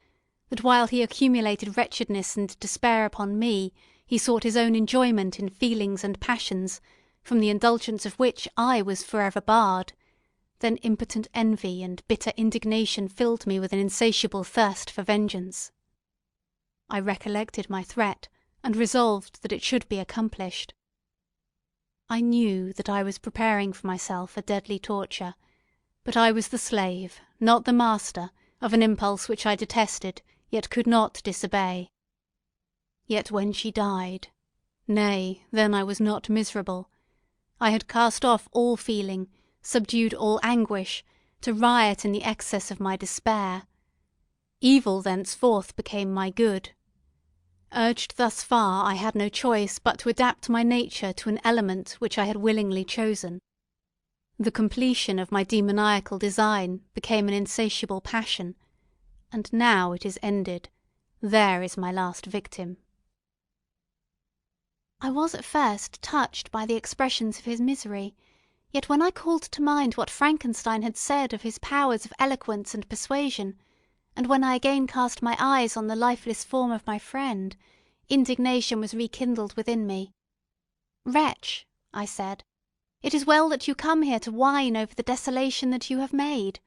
that while he accumulated wretchedness and despair upon me, he sought his own enjoyment in feelings and passions, from the indulgence of which I was forever barred, then impotent envy and bitter indignation filled me with an insatiable thirst for vengeance. I recollected my threat, and resolved that it should be accomplished. I knew that I was preparing for myself a deadly torture, but I was the slave, not the master, of an impulse which I detested, yet could not disobey. Yet when she died, nay, then I was not miserable. I had cast off all feeling, subdued all anguish, to riot in the excess of my despair. Evil thenceforth became my good. Urged thus far, I had no choice but to adapt my nature to an element which I had willingly chosen. The completion of my demoniacal design became an insatiable passion, and now it is ended. There is my last victim. I was at first touched by the expressions of his misery, yet when I called to mind what Frankenstein had said of his powers of eloquence and persuasion, and when I again cast my eyes on the lifeless form of my friend, indignation was rekindled within me. "Wretch," I said, "it is well that you come here to whine over the desolation that you have made.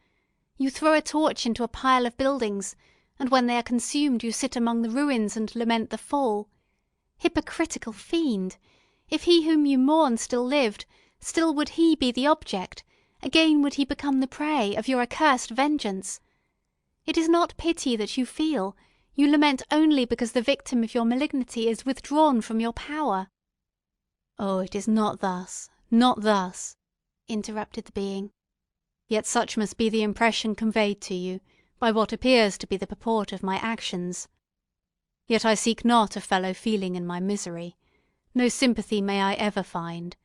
You throw a torch into a pile of buildings, and when they are consumed you sit among the ruins and lament the fall. Hypocritical fiend! If he whom you mourn still lived, still would he be the object, again would he become the prey, of your accursed vengeance. It is not pity that you feel, you lament only because the victim of your malignity is withdrawn from your power." "Oh, it is not thus, not thus," interrupted the being. "Yet such must be the impression conveyed to you, by what appears to be the purport of my actions. Yet I seek not a fellow feeling in my misery. No sympathy may I ever find.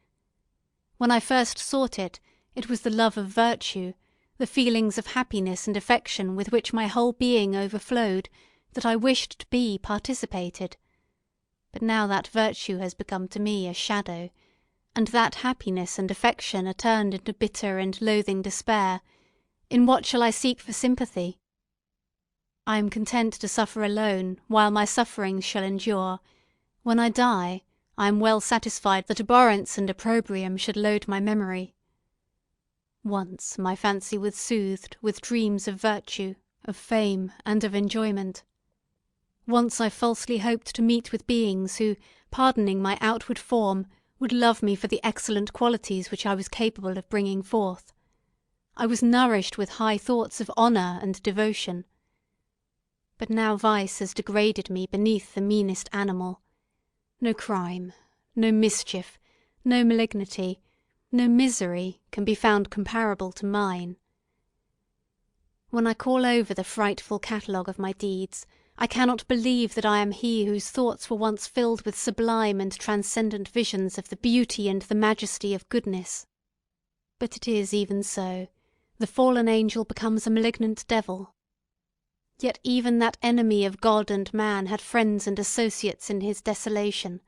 When I first sought it, it was the love of virtue, the feelings of happiness and affection with which my whole being overflowed, that I wished to be participated. But now that virtue has become to me a shadow, and that happiness and affection are turned into bitter and loathing despair. In what shall I seek for sympathy? I am content to suffer alone, while my sufferings shall endure. When I die, I am well satisfied that abhorrence and opprobrium should load my memory. Once my fancy was soothed with dreams of virtue, of fame, and of enjoyment. Once I falsely hoped to meet with beings who, pardoning my outward form, would love me for the excellent qualities which I was capable of bringing forth. I was nourished with high thoughts of honour and devotion. But now vice has degraded me beneath the meanest animal. No crime, no mischief, no malignity, no misery can be found comparable to mine. When I call over the frightful catalogue of my deeds, I cannot believe that I am he whose thoughts were once filled with sublime and transcendent visions of the beauty and the majesty of goodness. But it is even so. The fallen angel becomes a malignant devil. Yet even that enemy of God and man had friends and associates in his desolation.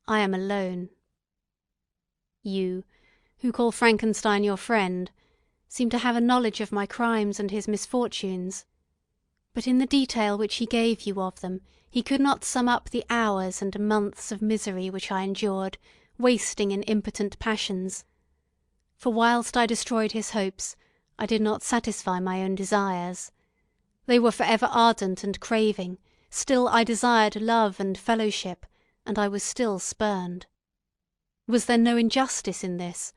I am alone. You, who call Frankenstein your friend, seem to have a knowledge of my crimes and his misfortunes. But in the detail which he gave you of them, he could not sum up the hours and months of misery which I endured, wasting in impotent passions. For whilst I destroyed his hopes, I did not satisfy my own desires. They were for ever ardent and craving, still I desired love and fellowship, and I was still spurned. Was there no injustice in this?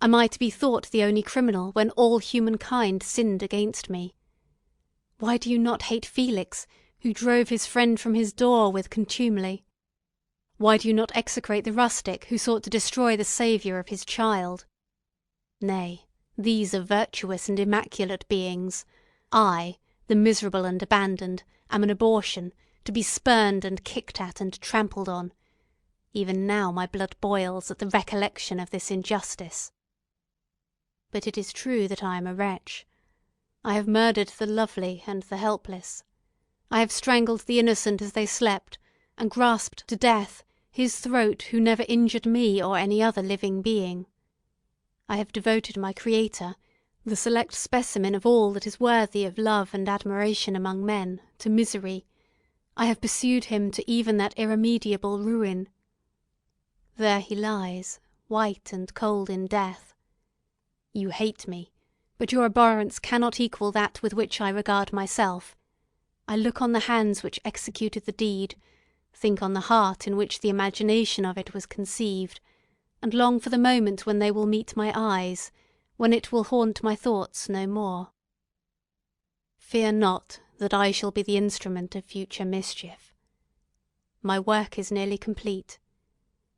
Am I to be thought the only criminal when all humankind sinned against me? Why do you not hate Felix, who drove his friend from his door with contumely? Why do you not execrate the rustic who sought to destroy the saviour of his child? Nay, these are virtuous and immaculate beings. I, the miserable and abandoned, am an abortion, to be spurned and kicked at and trampled on. Even now my blood boils at the recollection of this injustice. But it is true that I am a wretch. I have murdered the lovely and the helpless. I have strangled the innocent as they slept, and grasped to death his throat who never injured me or any other living being. I have devoted my Creator, the select specimen of all that is worthy of love and admiration among men, to misery. I have pursued him to even that irremediable ruin. There he lies, white and cold in death. You hate me, but your abhorrence cannot equal that with which I regard myself. I look on the hands which executed the deed, think on the heart in which the imagination of it was conceived, and long for the moment when they will meet my eyes, when it will haunt my thoughts no more. Fear not that I shall be the instrument of future mischief. My work is nearly complete.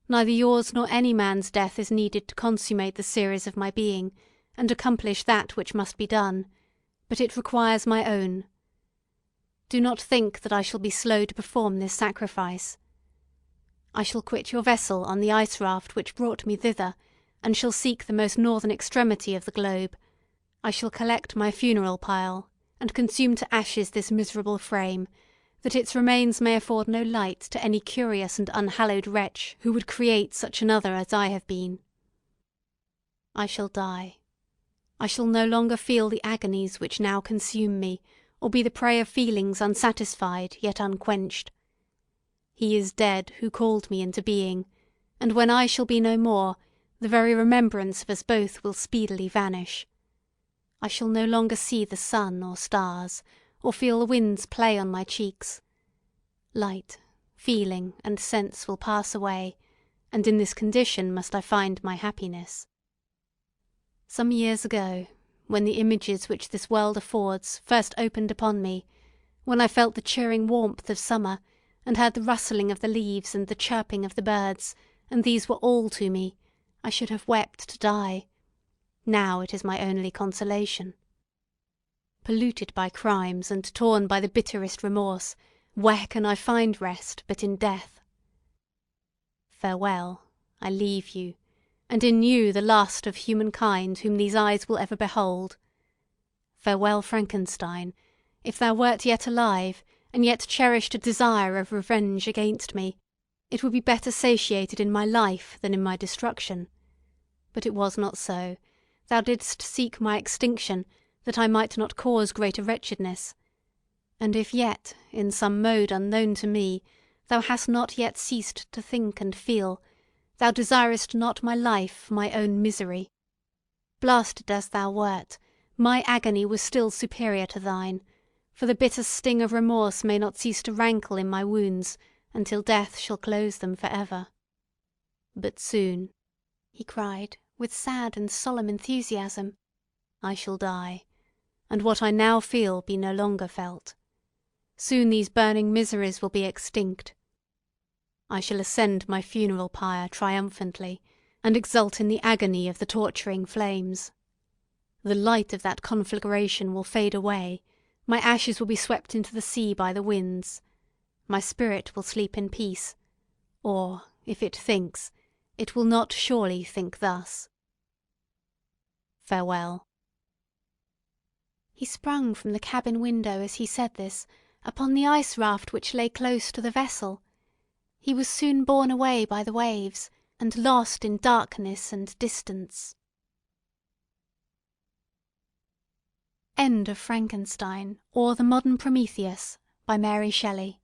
Neither yours nor any man's death is needed to consummate the series of my being, and accomplish that which must be done, but it requires my own. Do not think that I shall be slow to perform this sacrifice. I shall quit your vessel on the ice raft which brought me thither, and shall seek the most northern extremity of the globe. I shall collect my funeral pile, and consume to ashes this miserable frame, that its remains may afford no light to any curious and unhallowed wretch who would create such another as I have been. I shall die. I shall no longer feel the agonies which now consume me, or be the prey of feelings unsatisfied yet unquenched. He is dead who called me into being, and when I shall be no more, the very remembrance of us both will speedily vanish. I shall no longer see the sun or stars, or feel the winds play on my cheeks. Light, feeling, and sense will pass away, and in this condition must I find my happiness. Some years ago, when the images which this world affords first opened upon me, when I felt the cheering warmth of summer, and heard the rustling of the leaves and the chirping of the birds, and these were all to me, I should have wept to die. Now it is my only consolation. Polluted by crimes and torn by the bitterest remorse, where can I find rest but in death? Farewell, I leave you, and in you the last of humankind whom these eyes will ever behold. Farewell, Frankenstein, if thou wert yet alive, and yet cherished a desire of revenge against me, it would be better satiated in my life than in my destruction. But it was not so. Thou didst seek my extinction, that I might not cause greater wretchedness. And if yet, in some mode unknown to me, thou hast not yet ceased to think and feel, thou desirest not my life, my own misery. Blasted as thou wert, my agony was still superior to thine, for the bitter sting of remorse may not cease to rankle in my wounds until death shall close them for ever. But soon, he cried, with sad and solemn enthusiasm, I shall die, and what I now feel be no longer felt. Soon these burning miseries will be extinct. I shall ascend my funeral pyre triumphantly, and exult in the agony of the torturing flames. The light of that conflagration will fade away, my ashes will be swept into the sea by the winds. My spirit will sleep in peace, or, if it thinks, it will not surely think thus. Farewell. He sprung from the cabin window as he said this, upon the ice raft which lay close to the vessel. He was soon borne away by the waves, and lost in darkness and distance. End of Frankenstein, or the Modern Prometheus, by Mary Shelley.